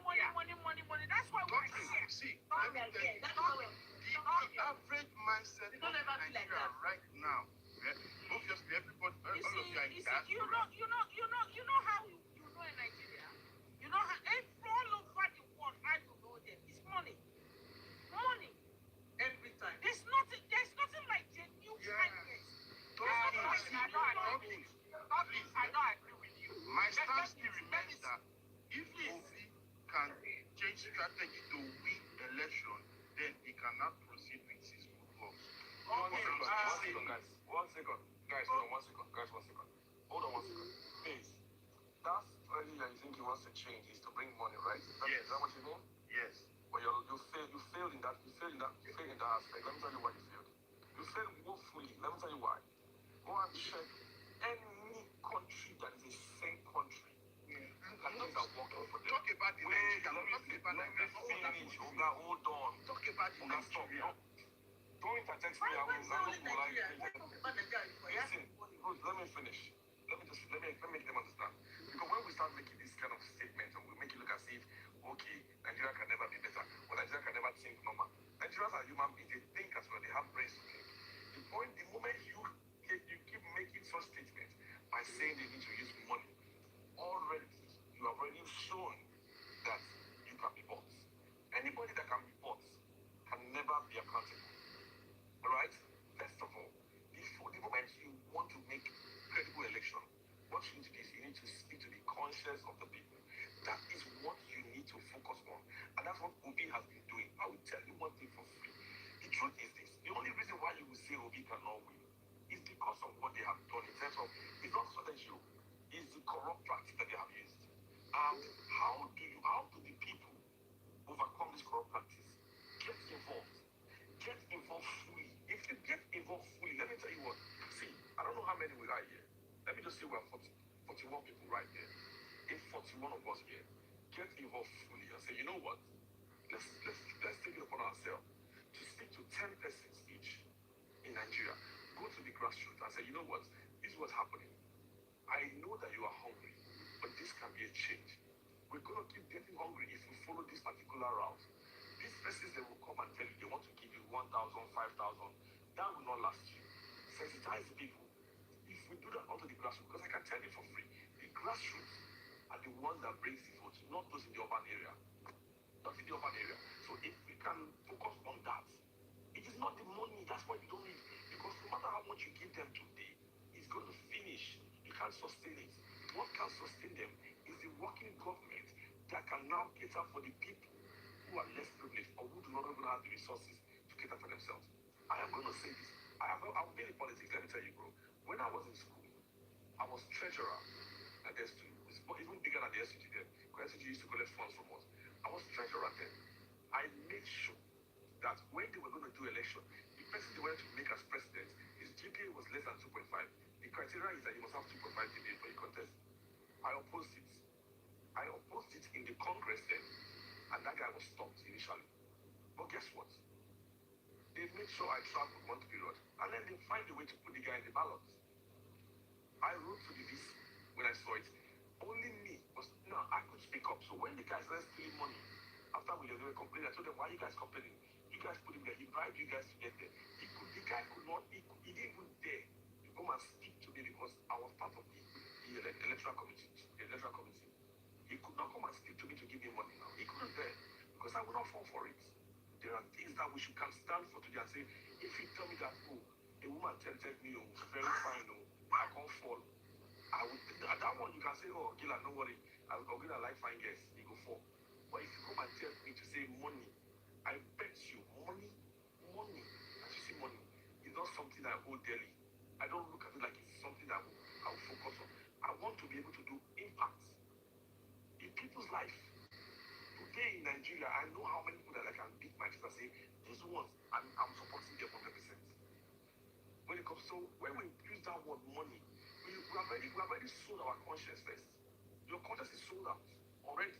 [SPEAKER 3] That's why we
[SPEAKER 7] see. Let me tell you, the average mindset of Nigeria right now. Obviously, everybody, all of you are in that.
[SPEAKER 3] You know how you know in Nigeria. You know how all over the world how you know them. It's money. Every time. There's nothing like genuine kindness. I don't agree with you.
[SPEAKER 7] My stance still remains that if Obi can change strategy to win election, then he cannot proceed with his good work.
[SPEAKER 9] One second. Guys, hold on 1 second. Hold on 1 second. Please. That strategy that you think he wants to change is to bring money, right?
[SPEAKER 7] Yes.
[SPEAKER 9] Is that what you mean?
[SPEAKER 7] Yes.
[SPEAKER 9] But you failed in that aspect. Let me tell you why you failed. You failed woefully. Let me tell you why. Go and check any country that is a same country. Look at things that work out for them.
[SPEAKER 7] Talk about the Nigeria.
[SPEAKER 9] Let me finish. Oga, hold on.
[SPEAKER 7] Talk about the
[SPEAKER 9] Oga, stop.
[SPEAKER 7] Nigeria.
[SPEAKER 9] Don't interject me. Listen, Ruth, let me finish. Let me make them understand. Because when we start making this kind of statement, and we make it look as if, okay, Nigeria can never be better, or Nigeria can never think normal. Nigerians are human beings. They think as well. They have brains to think. The moment you keep making such statements by saying they need to use money, already you have already shown that you can be bought. Anybody that can be bought can never be accountable. Alright? First of all, the moment you want to make credible election, what you need to do is you need to speak to the conscience of the people. That is what you need to focus on. And that's what Obi has been doing. I will tell you one thing for free. The truth is this. The only reason why you will say Obi cannot win is because of what they have done in terms of, it's not strategy, it's the corrupt practice that they have used. And how do the people overcome this corrupt practice? Get involved. Get involved fully. If you get involved fully, let me tell you what. See, I don't know how many we are here. Let me just say we are 41 people right here. If 41 of us here get involved fully and say, you know what? Let's take it upon ourselves to speak to 10 persons each in Nigeria. Go to the grassroots and say, you know what? This is what's happening. I know that you are hungry, but this can be a change. We're going to keep getting hungry if we follow this particular route. These persons, they will come and tell you they want to give you 1,000, 5,000. That will not last you. Sensitize people. If we do that onto the grassroots, because I can tell you for free, the grassroots are the ones that brings the votes, not those in the urban area. Not in the urban area. So if we can focus on that, it is not the money, that's what you don't need. Because no matter how much you give them today, it's going to finish. You can't sustain it. What can sustain them is the working government that can now cater for the people who are less privileged or who do not even have the resources to cater for themselves. I am going to say this. I've been in politics, let me tell you, bro. When I was in school, I was treasurer at the SU. It's even bigger than the SUG then. Because SUG used to collect funds from us. I was treasurer then. I made sure that when they were going to do election, the person they wanted to make as president, his GPA was less than 2.5. The criteria is that you must have 2.5 GPA for your contest. I opposed it. I opposed it in the Congress then, and that guy was stopped initially. But guess what? They made sure I traveled month period, and then they find a way to put the guy in the ballot. I wrote to the VC when I saw it. Only me was I could speak up. So when the guys started stealing money, after we were complaining, I told them, why are you guys complaining? You guys put him there. He bribed you guys to get there. The guy could not. He didn't even dare to come and speak to me because I was part of the electoral committee. He could not come and speak to me to give me money now. He couldn't dare because I would not fall for it. There are things that we can stand for today and say, if you tell me that, oh, a woman tempted me, oh, very fine, oh, I can't fall. I would, at that one, you can say, oh, Gila, don't worry. Gila like fine girls, you go fall. But if you come and tell me to say money, I bet you money, as you see money, is not something I hold dearly. I don't look at it like it's something that I will focus on. I want to be able to do impact in people's life. Today in Nigeria, I know how many people that I can beat my chest and say, these ones, I'm supporting them 100%. When it comes to, when we use that word money, we have already sold our conscience first. Your conscience is sold out already.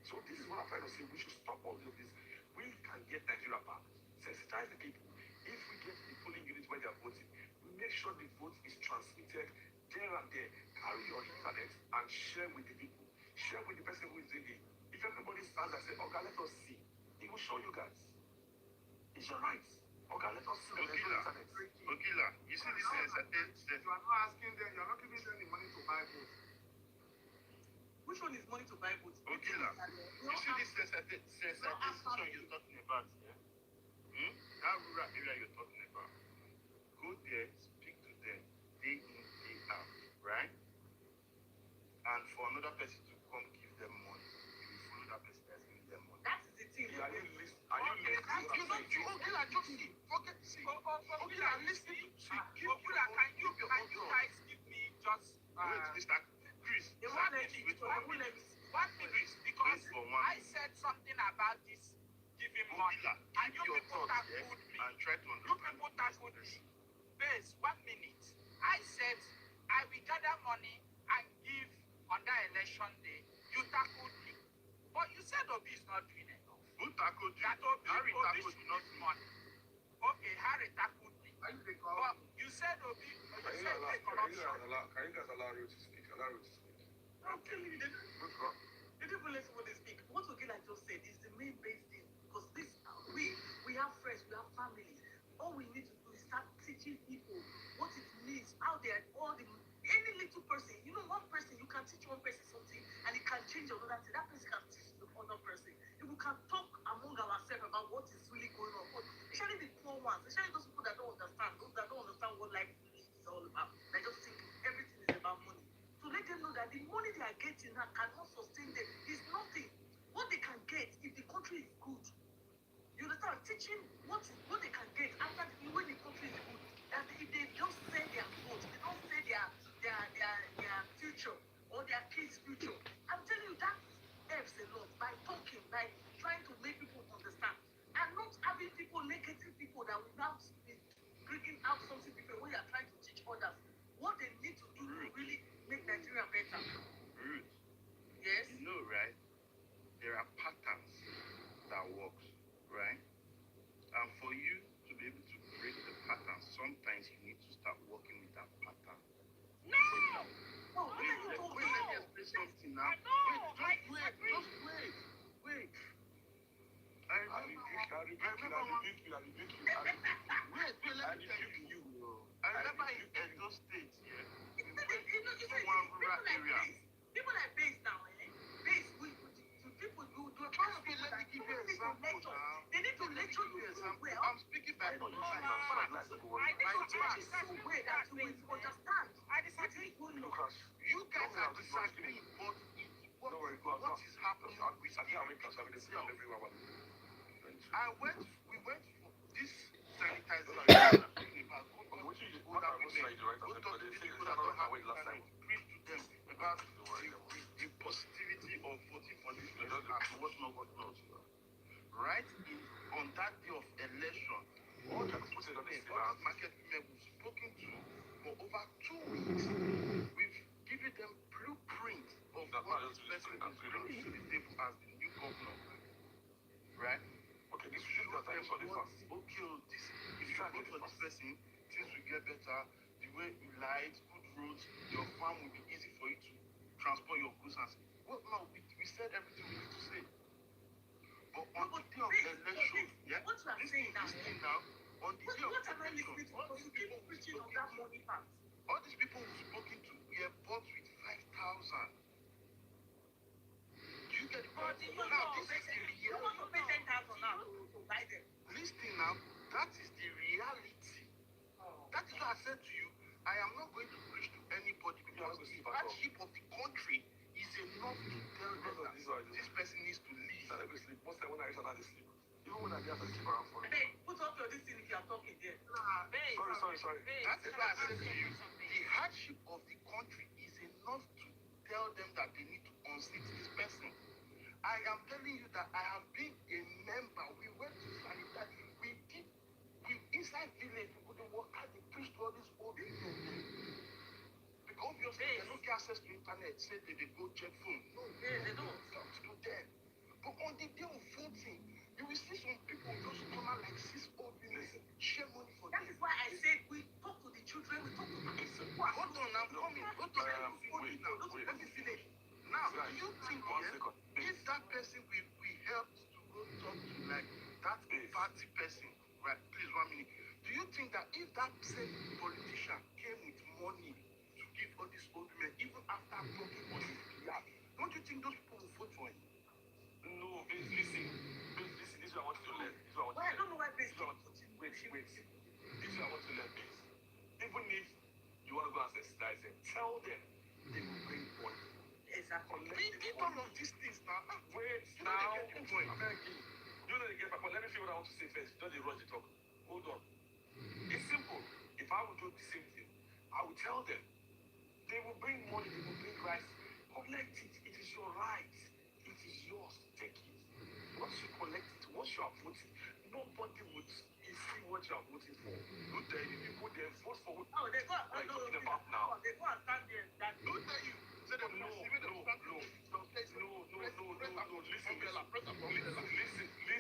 [SPEAKER 9] So this is what I'm trying to say. We should stop all of this. We can get Nigeria back. Sensitize the people. If we get the polling units where they are voting, we make sure the vote is transmitted there and there. Carry your internet and share with the people. Share with the person who is in it. If everybody stands and says, okay, let us see, it will show you guys. It's your right. Okay, let us see.
[SPEAKER 7] Ogila, you see this is
[SPEAKER 8] You are not asking them, you are not giving them the money to buy votes.
[SPEAKER 1] Which one is money to buy boots?
[SPEAKER 7] Ogila, you see this sensitization you're talking about, yeah? That rural area you're talking about. Go there, speak to them, day in, day out, right? And for another person to come give them money, you will follow that person that's giving them money.
[SPEAKER 1] That's the thing.
[SPEAKER 7] Are you listening?
[SPEAKER 8] Ogila, just see.
[SPEAKER 1] Ogila, listen. Ogila, can you guys give me just
[SPEAKER 7] Wait, Mr. Chris.
[SPEAKER 1] one minute? Because I said something about this giving money,
[SPEAKER 7] Ogila,
[SPEAKER 1] and
[SPEAKER 7] keep
[SPEAKER 1] you
[SPEAKER 7] your
[SPEAKER 1] people
[SPEAKER 7] thoughts,
[SPEAKER 1] tackled me.
[SPEAKER 7] and try to
[SPEAKER 1] You
[SPEAKER 7] understand.
[SPEAKER 1] people tackled me. Base, 1 minute. I said I will gather money and give on that election day. You tackled me. But you said Obi is not doing enough.
[SPEAKER 7] Who tackled you?
[SPEAKER 1] That Obi
[SPEAKER 7] Harry tackled
[SPEAKER 1] should
[SPEAKER 7] you, not
[SPEAKER 1] give
[SPEAKER 7] me.
[SPEAKER 1] money. Okay, Harry tackled me. But you said Obi, you said there's corruption.
[SPEAKER 9] Can you guys allow you to speak?
[SPEAKER 1] I'm telling you,
[SPEAKER 9] What's wrong?
[SPEAKER 1] they didn't let somebody speak. What Ogila just said is the main base thing. Because this, we have friends, we have families. All we need to do is start teaching people what it means, how they are any little person. You know, one person, you can teach one person something and it can change another thing. That person can teach the other person. If we can talk among ourselves about what is really going on, especially the poor ones, especially those people that don't understand, what life is all about. They just think everything is about money. To let them know that the money they are getting now cannot sustain them. It's nothing. What they can get if the country is good. You understand? Teaching what they can get after when the country is good. And if they just say their vote, they don't say their future or their kids' future. I'm telling you that helps a lot by talking, by trying to make people understand. And not having people, negative people that will now be bringing out something different when you are trying to teach others what they need to do to really make Nigeria better.
[SPEAKER 7] Ruth,
[SPEAKER 1] Yes?
[SPEAKER 7] you know, right? There are patterns that works, right? And for you to be able to break the pattern, sometimes you need to start working with that pattern.
[SPEAKER 9] I rebuke you. I rebuke you.
[SPEAKER 7] Wait, let me tell you. I remember in Edo State, yeah, we went to one rural area.
[SPEAKER 3] People like base now, base people do
[SPEAKER 7] Let me give you an example now.
[SPEAKER 3] They need to lecture you.
[SPEAKER 7] I'm speaking back on the side of facts.
[SPEAKER 3] I think some way that you will understand. I disagree.
[SPEAKER 7] You guys are disagreeing, but what is happening? We went for this sanitizer. About the positivity of voting for this election and whatnot. Right on that day of election, all the market women we've spoken to for over 2 weeks, we've given them blueprint of what this person is bringing to the table as the new governor. Right?
[SPEAKER 9] Okay, this should be
[SPEAKER 7] this, if you vote for this person, things will get better. The way you light, good roads, your farm will be easy for you to transport your goods and well, no, we said everything we need to say. But on the day of election, yeah,
[SPEAKER 3] what you are saying now,
[SPEAKER 7] on the day of election,
[SPEAKER 3] all these people preaching of that money part.
[SPEAKER 7] all these people we've spoken to, we are bought with 5,000. Do you get the point? Now, this is the reality.
[SPEAKER 3] You want to pay 10,000 now to buy them.
[SPEAKER 7] Listen now, that is the reality. That is what I said to you. I am not going to preach to anybody because the hardship of the country is enough to tell them that this person needs to leave.
[SPEAKER 9] Most time when I reach out, I sleep. Even when I get out, I sleep around 4.
[SPEAKER 3] Hey, put up your this thing if you are talking there.
[SPEAKER 9] Sorry.
[SPEAKER 7] That is why I said to you, the hardship of the country is enough to tell them that they need to unseat this person. I am telling you that I have been a member. We went to sanitary. We inside village, we couldn't work out. They preached to all these old people. Because obviously they don't get access to internet. Say they go check phone. No,
[SPEAKER 3] they don't.
[SPEAKER 7] Talk to them. But on the day of voting, you will see some people just come out like 6 old women, share money for them.
[SPEAKER 3] That is why I said we talk to the children, we talk to the people.
[SPEAKER 7] Hold on, I'm coming. Let me finish. Now, do you think if that person we helped to go talk to like that party person, right? Please 1 minute. Do you think that if that same politician came with money to give all these old women, even after talking on his behalf, don't you think those people will vote for him?
[SPEAKER 9] No, listen. This is what I want you to learn.
[SPEAKER 3] I don't know why this is
[SPEAKER 9] Wait. This is what I want you to learn, please. Even if you want to go and sensitize them, tell them they will bring money.
[SPEAKER 3] Exactly.
[SPEAKER 7] Give all of these things now.
[SPEAKER 9] Wait,
[SPEAKER 7] You know
[SPEAKER 9] now.
[SPEAKER 7] they get the point.
[SPEAKER 9] I'm begging. You know they get my point. Let me see what I want to say first. Don't they rush the talk. Hold on. It's simple. If I would do the same thing, I would tell them. They will bring money, they will bring rice. Collect it. It is your right. It is yours. Take it. Once you collect it, once you are voting, nobody would see what you are voting for. Don't tell you people they vote for what
[SPEAKER 3] Oh, they go.
[SPEAKER 9] are you talking about now?
[SPEAKER 3] They go and stand there.
[SPEAKER 7] Don't tell you. Say them
[SPEAKER 9] No.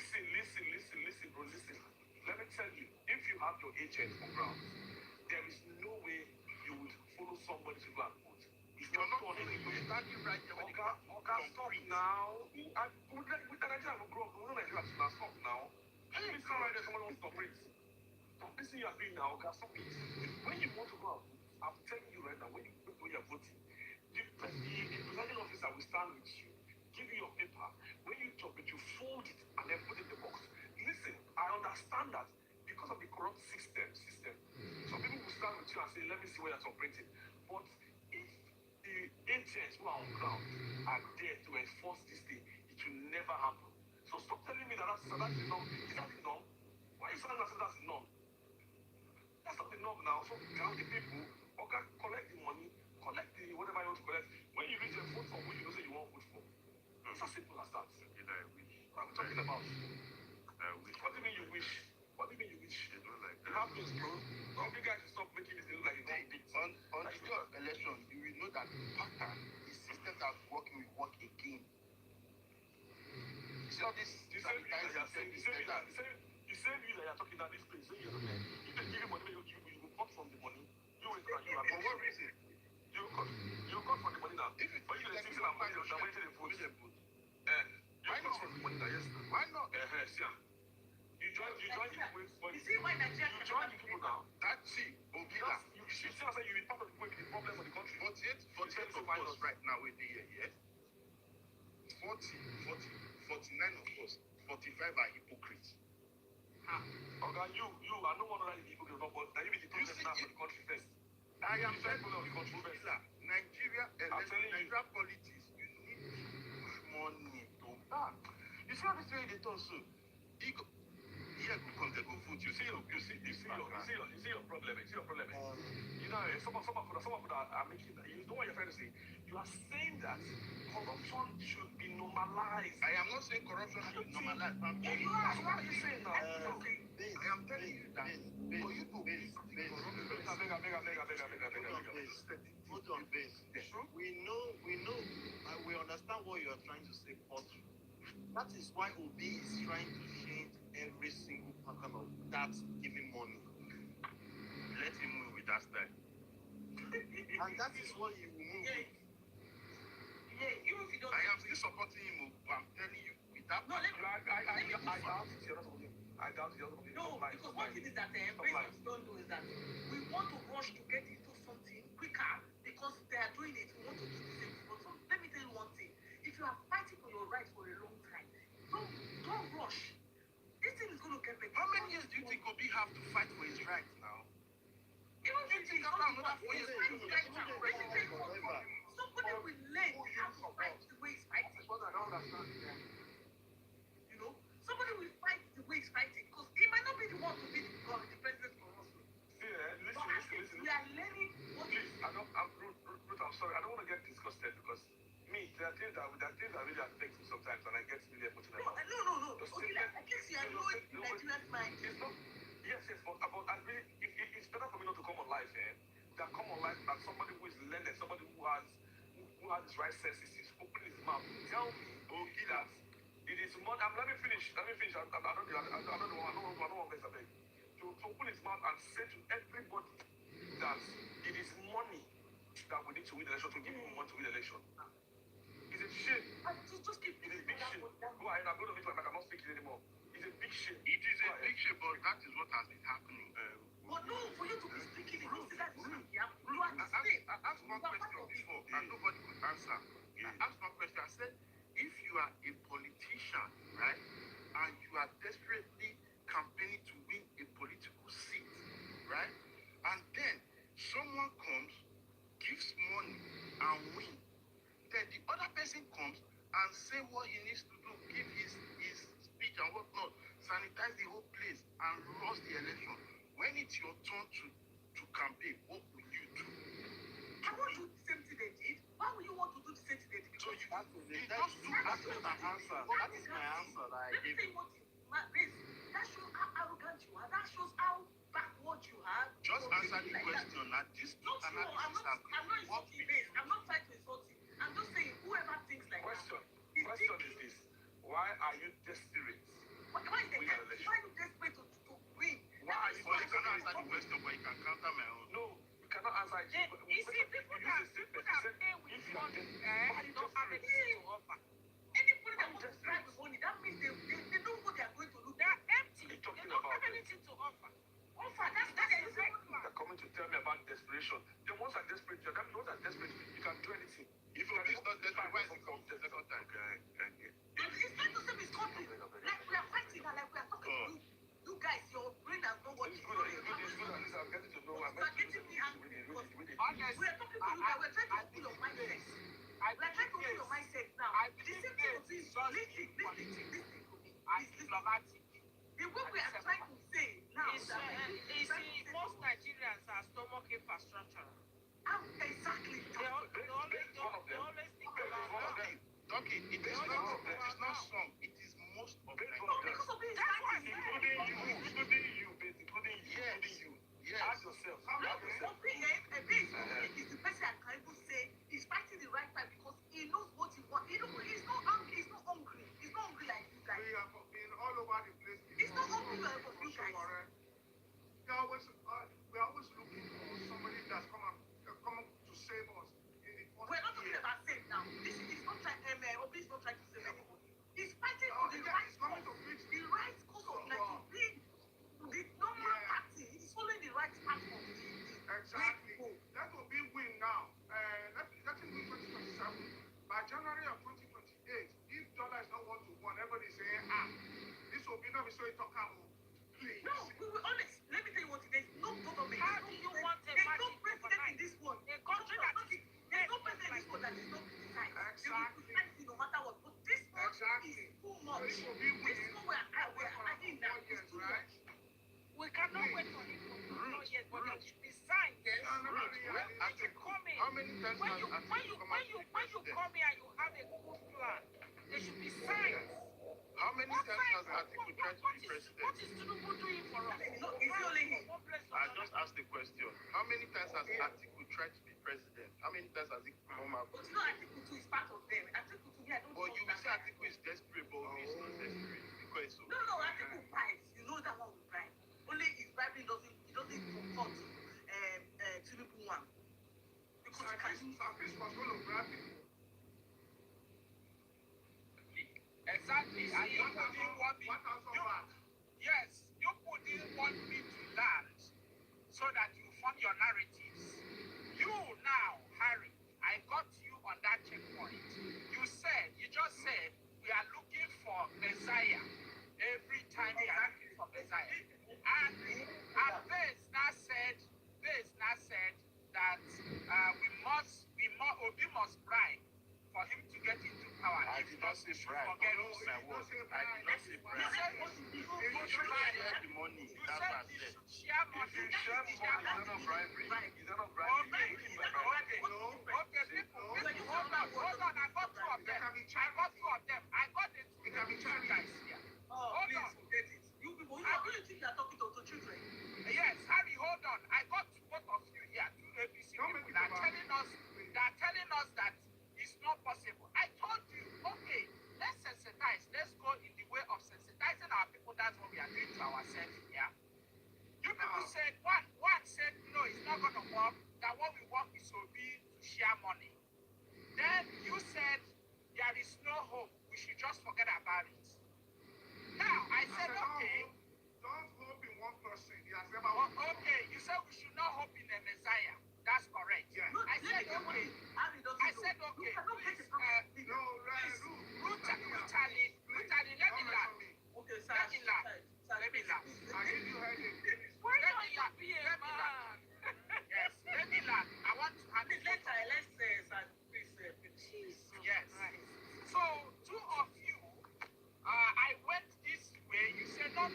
[SPEAKER 9] Listen, bro. Listen. Let me tell you, if you have your agent on ground, there is no way you would follow somebody to go and vote. If you're not on anywhere,
[SPEAKER 7] standing right there when
[SPEAKER 9] stop now. With Nigeria, we grow up. We know Nigeria to now. Stop now. Hey, it's not right there. Someone wants to operate. This thing you are doing now, stop it. When you want to go out, I'm telling you right now, when you're voting, the presiding officer will stand with you, give you your paper. When you talk it, you fold it and then put it in the box. Listen, I understand that because of the corrupt system, some people will stand with you and say, let me see where you're operating. But if the agents who are on ground are there to enforce this thing, it will never happen. So stop telling me that that's the norm. Is that the norm? Why are you saying that's the norm? That's not the norm now. So tell the people, okay, collect the money, collect the whatever you want to collect. When you reach a vote for who you know say you want to vote for. It's as simple as that. What are we talking about? What do you mean you wish? What do you mean you wish? It happens, bro. Don't you guys stop making this look like it's not big.
[SPEAKER 7] on the day of election, you will know that the pattern, the system that's working will work again. See all this
[SPEAKER 9] The same you that you're talking about this place. You can give him money, you will cut from the money. You will cut.
[SPEAKER 7] For what reason?
[SPEAKER 9] You cut from the money now.
[SPEAKER 7] If
[SPEAKER 9] But you like money, money to the vote.
[SPEAKER 7] Why not?
[SPEAKER 9] Why not? join the way, but
[SPEAKER 1] You see why Nigeria
[SPEAKER 9] you join the people now. That's it. Obila. You see, I say you be part of the people with the problem of the country. 48 of us right now we're there, yes? 49 of us, 45 are hypocrites. Okay, you are no one other than the hypocrite, but now you be the problem now for the country first. I am telling you, the country first. Nigeria politics, you need to push money to You see how this way they talk so? Here go come, they go food. You see your problem. You know, some of that are making. You know what you're trying to say? You are saying that corruption should be normalized. I am not saying corruption should be normalized. What are you saying now? I am telling you that for you to be
[SPEAKER 7] Hold on, base. We know, and we understand what you are trying to say, but that is why Obi is trying to change every single pattern of that giving money. Let him move with that style. And that is what he will move with.
[SPEAKER 1] Even if you don't.
[SPEAKER 9] I am still supporting him. I'm telling you, with that.
[SPEAKER 1] No,
[SPEAKER 9] I doubt it. You're not supporting him. I doubt it.
[SPEAKER 1] No, because what it is that basically don't do is that we want to rush to get into something quicker because they are doing it. We want to do the same thing. But let me tell you one thing. If you are fighting for your rights for a long time, don't rush. This thing is going to get better.
[SPEAKER 9] How many years do you think Obi have to fight for his rights now?
[SPEAKER 1] Even if you think another 4 years, somebody will learn how to fight the way he's fighting. You know, somebody will fight the way he's fighting because he might not be the one to be the president for us.
[SPEAKER 9] Listen.
[SPEAKER 1] We are learning what.
[SPEAKER 9] Please, I'm sorry. I don't want to get disgusted because there are things that really affect me sometimes, and I get really emotional.
[SPEAKER 1] No. Okay, at least you are knowing Nigeria's mind.
[SPEAKER 9] It's not. Yes, but I really, it's better for me not to come on live, than come on live than somebody who is learned, somebody who has his right senses, he's open his mouth. Tell me, that it is more. Let me finish. I don't want to say to open his mouth and say to everybody that it is money that we need to win the election, to give him money to win the election. It's a shame.
[SPEAKER 1] Just keep
[SPEAKER 9] it. It's a big shame. Go ahead, I'm going to make like I'm not speaking anymore. It's a big shame.
[SPEAKER 7] It is a big shame, but that is what has been happening.
[SPEAKER 1] But no, for you to be speaking, you see that you are the
[SPEAKER 7] I
[SPEAKER 1] same.
[SPEAKER 7] asked one question before, and nobody could answer. I asked one question. I said, if you are a politician, right, and you are desperately campaigning to win a political seat, right, and then someone comes, gives money, and wins, then the other person comes and say what he needs to do, give his speech and whatnot, sanitize the whole place, and lost the election. When it's your turn to campaign, what will you do?
[SPEAKER 1] I want to do the same thing they did. Why would you want to do the same thing they did?
[SPEAKER 7] So you have to do that. That is my answer. That is my answer that I gave you.
[SPEAKER 1] That shows how arrogant you are. That shows how backward you are.
[SPEAKER 7] Just answer the question. Not this.
[SPEAKER 1] I'm not insulting this. I'm not trying to insult you. I'm just saying whoever thinks like
[SPEAKER 9] question is this. Why are you desperate?
[SPEAKER 1] Why are you desperate to win?
[SPEAKER 7] Why are you? You cannot answer the question, but you can counter my own.
[SPEAKER 9] No, you cannot answer it.
[SPEAKER 5] You see, people that pay with money don't have anything to offer.
[SPEAKER 1] Anybody that wants to try with money, that means they know what they are going to do. They are empty. They don't have anything to offer. That's
[SPEAKER 9] They're coming to tell me about desperation. The ones are desperate. The ones are desperate. You can do anything. If Obi is not desperate, why is he coming the second time?
[SPEAKER 1] It's not the same as company. Like we are fighting and like we are talking to you. You guys, your brain has not worked.
[SPEAKER 9] It's good. At least I'm getting to know.
[SPEAKER 1] You are getting me angry because we are talking to you that we're trying to open your mindset. We're trying to open your mindset now. The same thing with this. Listen to me. The way we are trying to say now is that
[SPEAKER 5] most Nigerians are stomach infrastructure.
[SPEAKER 1] Exactly.
[SPEAKER 5] They always think about that.
[SPEAKER 7] Okay, it is not some. It is most of them.
[SPEAKER 1] Because of this,
[SPEAKER 9] Including you. Yes. Ask yourself.
[SPEAKER 1] Is the person I can even say he's fighting the right time because he knows what he wants. He's not hungry. He's not hungry like you guys.
[SPEAKER 8] We are being all over the place.
[SPEAKER 1] It's not hungry like you guys.
[SPEAKER 8] We're always looking for somebody that's come to save us.
[SPEAKER 1] We're not talking about save now. This is not trying. Obi is not trying to save anybody. He's fighting for the right cause. The right cause of like to bring
[SPEAKER 8] This will be within 4 years, right?
[SPEAKER 10] We cannot wait for it for 4 years, but there should be signs. When you come in,
[SPEAKER 9] How many times
[SPEAKER 10] when
[SPEAKER 9] has
[SPEAKER 10] you
[SPEAKER 9] Atiku come out to be
[SPEAKER 10] come
[SPEAKER 9] president?
[SPEAKER 10] here and you have a good plan, there should be signs.
[SPEAKER 9] How many
[SPEAKER 10] What
[SPEAKER 9] times
[SPEAKER 10] signs?
[SPEAKER 9] has Atiku tried to be president?
[SPEAKER 10] What is Tinubu doing for us?
[SPEAKER 9] I just asked the question. How many times has Atiku tried to be president? How many times has he come out?
[SPEAKER 3] But you know, Atiku too is part of them. Atiku too, yeah, don't
[SPEAKER 9] But you will say
[SPEAKER 3] understand.
[SPEAKER 9] Atiku is desperate, but Obi is not desperate because so.
[SPEAKER 3] No, Atiku buys. You know that one will buy. Only his bribing doesn't comport to Tinubu one. Because you can
[SPEAKER 8] Service was going to grab people.
[SPEAKER 10] Exactly. And you didn't want me. Yes, you didn't want me to land so that you form your narratives. You now, Harry, I got you on that checkpoint. You just said, we are looking for Messiah. Every time we are looking for Messiah. And Base now said that Obi must bribe for him to get into power.
[SPEAKER 9] I did not say bribe.
[SPEAKER 10] Forget
[SPEAKER 9] I
[SPEAKER 10] who
[SPEAKER 9] my word. I did not say
[SPEAKER 10] You
[SPEAKER 9] bribe.
[SPEAKER 10] said
[SPEAKER 9] You should share the money.
[SPEAKER 10] You
[SPEAKER 9] That's
[SPEAKER 10] said
[SPEAKER 9] what I
[SPEAKER 10] you
[SPEAKER 9] said.
[SPEAKER 10] should share money.
[SPEAKER 9] If you share money, it's not bribery. It's not bribery.
[SPEAKER 10] Okay, people, hold on. I got two of them. I got the two.
[SPEAKER 8] It can be charity.
[SPEAKER 10] guys here.
[SPEAKER 3] Oh,
[SPEAKER 10] Hold
[SPEAKER 3] please
[SPEAKER 10] on.
[SPEAKER 3] forget it. You people, you really think you are talking to children?
[SPEAKER 10] Yes, Harry, hold on. I got both of you here, two ABC
[SPEAKER 8] Don't
[SPEAKER 10] people
[SPEAKER 8] make it
[SPEAKER 10] that are
[SPEAKER 8] about
[SPEAKER 10] telling us that it's not possible. I told you, okay, let's sensitize. Let's go in the way of sensitizing our people. That's what we are doing to ourselves here. You people said one said no, it's not gonna work. That what we want is to be to share money. Then you said there is no hope. We should just forget about it. Now I said okay.
[SPEAKER 8] Don't hope in one person. He has never hope.
[SPEAKER 10] Okay, you said we should not hope in a Messiah. That's correct.
[SPEAKER 8] Yeah.
[SPEAKER 10] I said okay. I said okay. Please,
[SPEAKER 8] No,
[SPEAKER 10] brutally, let me laugh.
[SPEAKER 3] Okay, sir.
[SPEAKER 10] Let me laugh. Let me laugh.
[SPEAKER 8] I give you headache.
[SPEAKER 10] Why not you be a man? Yes, let me laugh. I want to have it.
[SPEAKER 3] Let's please.
[SPEAKER 10] Yes. So, two of you, I went this way. You said, no,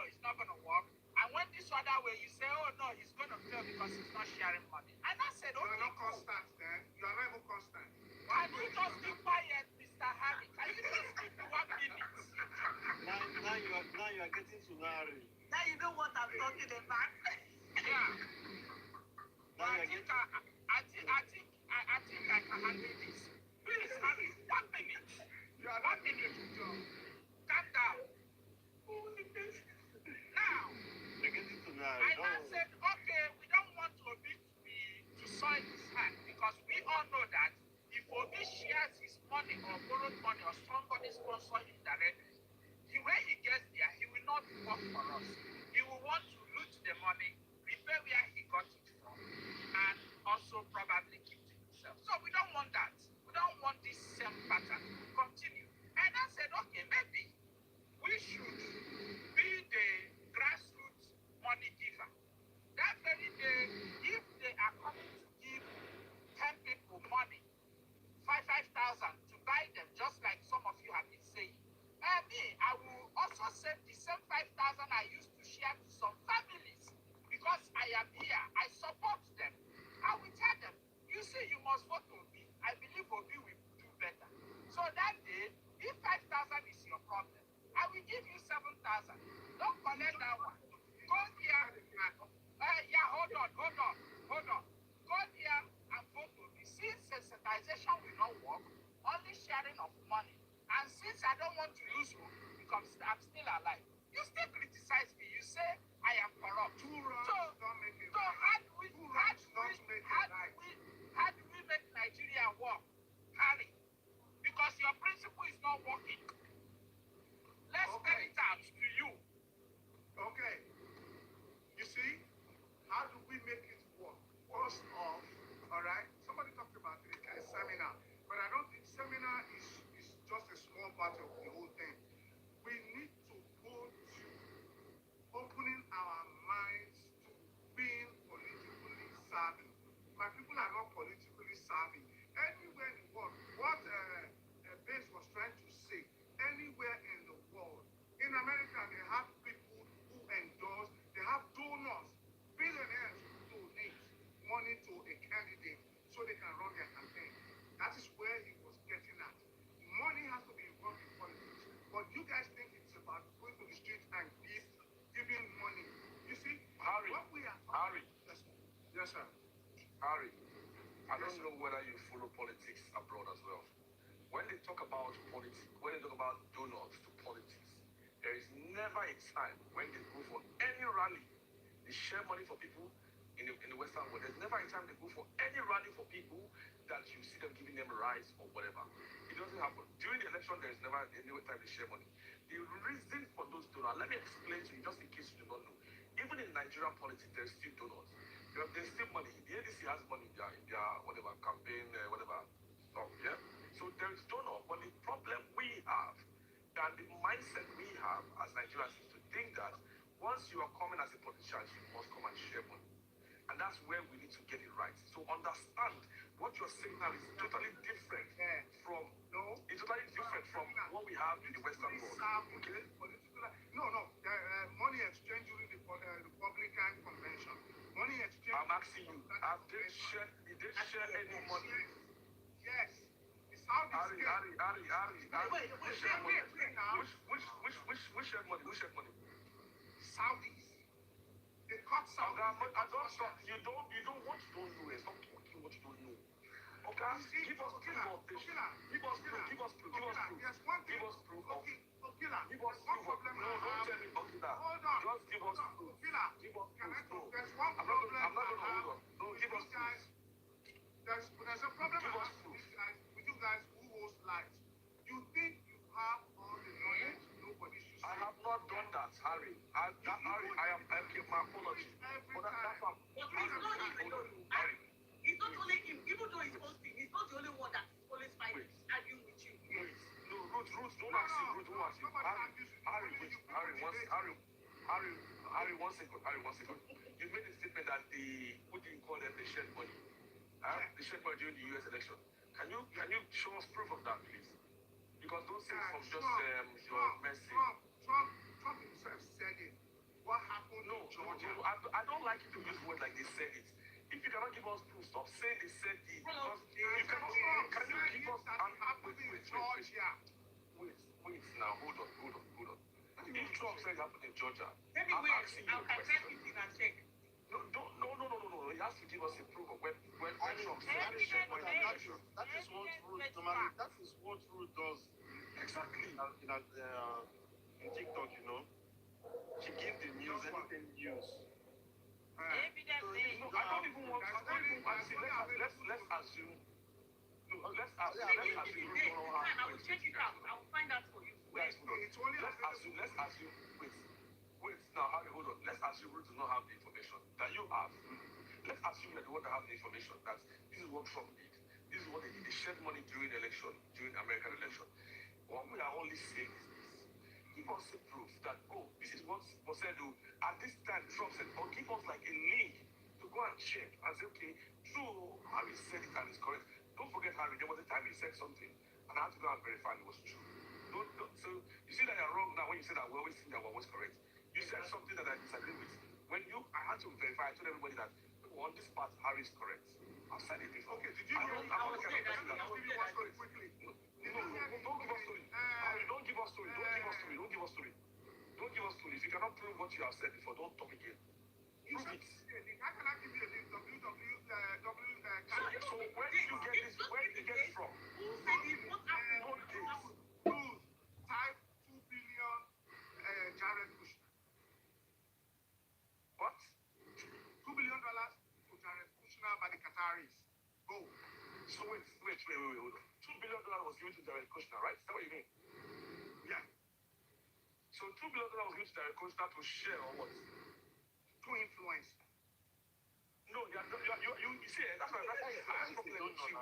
[SPEAKER 10] it's not going to work. I went this other way. You say, oh, no, he's going to fail because he's not sharing money. And I said,
[SPEAKER 8] You are
[SPEAKER 10] okay,
[SPEAKER 8] not constant then. You are not even constant.
[SPEAKER 10] why do you just keep quiet, Mr. Harry? Can you just keep 1 minute?
[SPEAKER 9] Now you are getting to Nari.
[SPEAKER 3] Now you know what I'm talking about.
[SPEAKER 10] Yeah.
[SPEAKER 9] Now
[SPEAKER 10] I
[SPEAKER 9] you are
[SPEAKER 10] think
[SPEAKER 9] getting.
[SPEAKER 10] I think I can handle this. Please, Harry, 1 minute.
[SPEAKER 8] You are not doing a good job.
[SPEAKER 10] Calm down. Now,
[SPEAKER 9] You're getting to Nari.
[SPEAKER 10] I now said, okay, we don't want Obi to soil his hand because we all know that if Obi shares his money or borrowed money or somebody sponsor him directly, when he gets there, he will not work for us. He will want to loot the money, repair where he got it from, and also probably keep to himself. So we don't want that. We don't want this same pattern to continue. And I said, okay, maybe we should be the grassroots money giver. That very day, if they are coming to give 10 people money, 5,000 to buy them, just like some of you have been saying, I will also save the same 5,000 I used to share to some families because I am here. I support them. I will tell them, you see, you must vote Obi. I believe Obi will do better. So that day, if 5,000 is your problem, I will give you 7,000. Don't collect that one. Go here. Hold on. Go here and vote Obi. Since sensitization will not work, only sharing of money. And since I don't want to lose hope because I'm still alive, you still criticize me. You say I am corrupt.
[SPEAKER 8] Two wrongs don't make it
[SPEAKER 10] So
[SPEAKER 8] right.
[SPEAKER 10] how do we make Nigeria work, Harry? Because your principle is not working. Let's spell it out to you.
[SPEAKER 8] Okay. You see, how do we make it work? First off, all right, somebody talked about it, a seminar, but I don't think seminar is just a small part of the whole thing. We need to go to opening our minds to being politically savvy. My people are not politically savvy. Anywhere in the world, what Base was trying to say, anywhere in
[SPEAKER 9] Harry,
[SPEAKER 8] Yes, sir.
[SPEAKER 9] Harry, I don't know whether you follow politics abroad as well. When they talk about politics, when they talk about donors to politics, there is never a time when they go for any rally, they share money for people in the Western world. There's never a time they go for any rally for people that you see them giving them rights or whatever. It doesn't happen. During the election, there is never any time they share money. The reason for those donors, let me explain to you just in case you do not know. Even in Nigerian politics, there's still donors. There's still money. The ADC has money in their whatever campaign, whatever stuff. Yeah. So there is donor, but the problem we have, and the mindset we have as Nigerians is to think that once you are coming as a politician, you must come and share money. And that's where we need to get it right. So understand what you're saying now is totally different from it's totally different from what we have in the Western world. Okay?
[SPEAKER 8] No. Money exchange during the Republican convention. Money exchange.
[SPEAKER 9] I'm asking you, did they share any money?
[SPEAKER 8] Yes. The Saudis.
[SPEAKER 9] Harry. Which shared money? Which shared money?
[SPEAKER 8] Saudis. They cut Saudis.
[SPEAKER 9] I don't stop. You don't what you don't know. Stop talking what you don't know. Okay? Give us proof of this. Give us proof.
[SPEAKER 8] There's one thing.
[SPEAKER 9] Give us proof of
[SPEAKER 8] Okila.
[SPEAKER 9] Give us
[SPEAKER 8] One
[SPEAKER 9] proof of
[SPEAKER 8] problem
[SPEAKER 9] no, don't tell me Okila.
[SPEAKER 8] Hold on.
[SPEAKER 9] Just give us proof.
[SPEAKER 8] Okila.
[SPEAKER 9] Give us proof.
[SPEAKER 8] There's one
[SPEAKER 9] I'm
[SPEAKER 8] problem.
[SPEAKER 9] not gonna hold on. No, give us proof.
[SPEAKER 8] There's a problem
[SPEAKER 9] Give
[SPEAKER 8] I
[SPEAKER 9] us
[SPEAKER 8] have
[SPEAKER 9] proof.
[SPEAKER 8] with you guys who host lives. You think you have all the knowledge nobody should say.
[SPEAKER 9] I have not done that, Harry. Harry, I am okay, my apology. But that's what
[SPEAKER 1] But he's not alone.
[SPEAKER 9] Harry.
[SPEAKER 1] It's not only him, even though he's hosting, he's not the only one that always fighting, arguing with you.
[SPEAKER 9] No, Ruth, don't ask him. Harry, one second. You made a statement that what do you call them, they shared money. They shared money during the US election. Can you show us proof of that, please? Because don't say it from just your message.
[SPEAKER 8] Trump himself said it. What happened in Georgia?
[SPEAKER 9] No, I don't like you to use words like they said it. If you cannot give us proof, stop saying they said it. Because you cannot. Can you give us
[SPEAKER 8] that happened in Georgia?
[SPEAKER 9] Wait now, hold on. If Trump said it happened in Georgia,
[SPEAKER 1] Maybe
[SPEAKER 9] I'm
[SPEAKER 1] wait,
[SPEAKER 9] asking you
[SPEAKER 1] I'll
[SPEAKER 9] a
[SPEAKER 1] type
[SPEAKER 9] question.
[SPEAKER 1] it in and check.
[SPEAKER 9] No. He has to give us a proof of when Trump said they shared money in the election.
[SPEAKER 7] That is what Ruth normally. That is what Ruth does.
[SPEAKER 9] Exactly.
[SPEAKER 7] In TikTok, you know, she gives the news, anything news.
[SPEAKER 9] No, I don't even want. Let's assume. No, let's assume.
[SPEAKER 1] I will check it out. I will find out for you.
[SPEAKER 9] Let's assume. Wait. Now, Harry, hold on. Let's assume Ruth does not have the information that you have. Let's assume that the one that have the information that this is what Trump did. This is what they did. They shared money during the election, during the American election. What we are only saying is this. Give us a proof that, this is what was said. At this time, Trump said, give us like a link to go and check and say, okay, true, Harry said it and it's correct. Don't forget, Harry, there was a time he said something and I had to go and verify it was true. So you see that you're wrong now when you say that we always think that we're always correct. You said something that I disagree with. When I had to verify, I told everybody that on this part, Harry is correct. I've said it before.
[SPEAKER 8] Okay, did you hear?
[SPEAKER 9] I'm not the kind of person that
[SPEAKER 8] I'll give you one story quickly.
[SPEAKER 9] No, don't give us story. Harry, don't give us story. Don't give us story. If you cannot prove what you have said before, don't talk again. Prove it.
[SPEAKER 8] How can I give you a link?
[SPEAKER 9] So where did you get this? Where did you get it from?
[SPEAKER 1] Who said it? What happened?
[SPEAKER 8] Type 2 billion Jared Kushner.
[SPEAKER 9] What?
[SPEAKER 8] $2 billion to Jared Kushner by the Qataris. Go.
[SPEAKER 9] So wait, hold on. $2 billion was given to Jared Kushner, right? Is that what you mean?
[SPEAKER 8] Yeah.
[SPEAKER 9] So $2 billion was given to Jared Kushner to share or what?
[SPEAKER 8] To influence.
[SPEAKER 9] No, you see, that's why I have a problem with you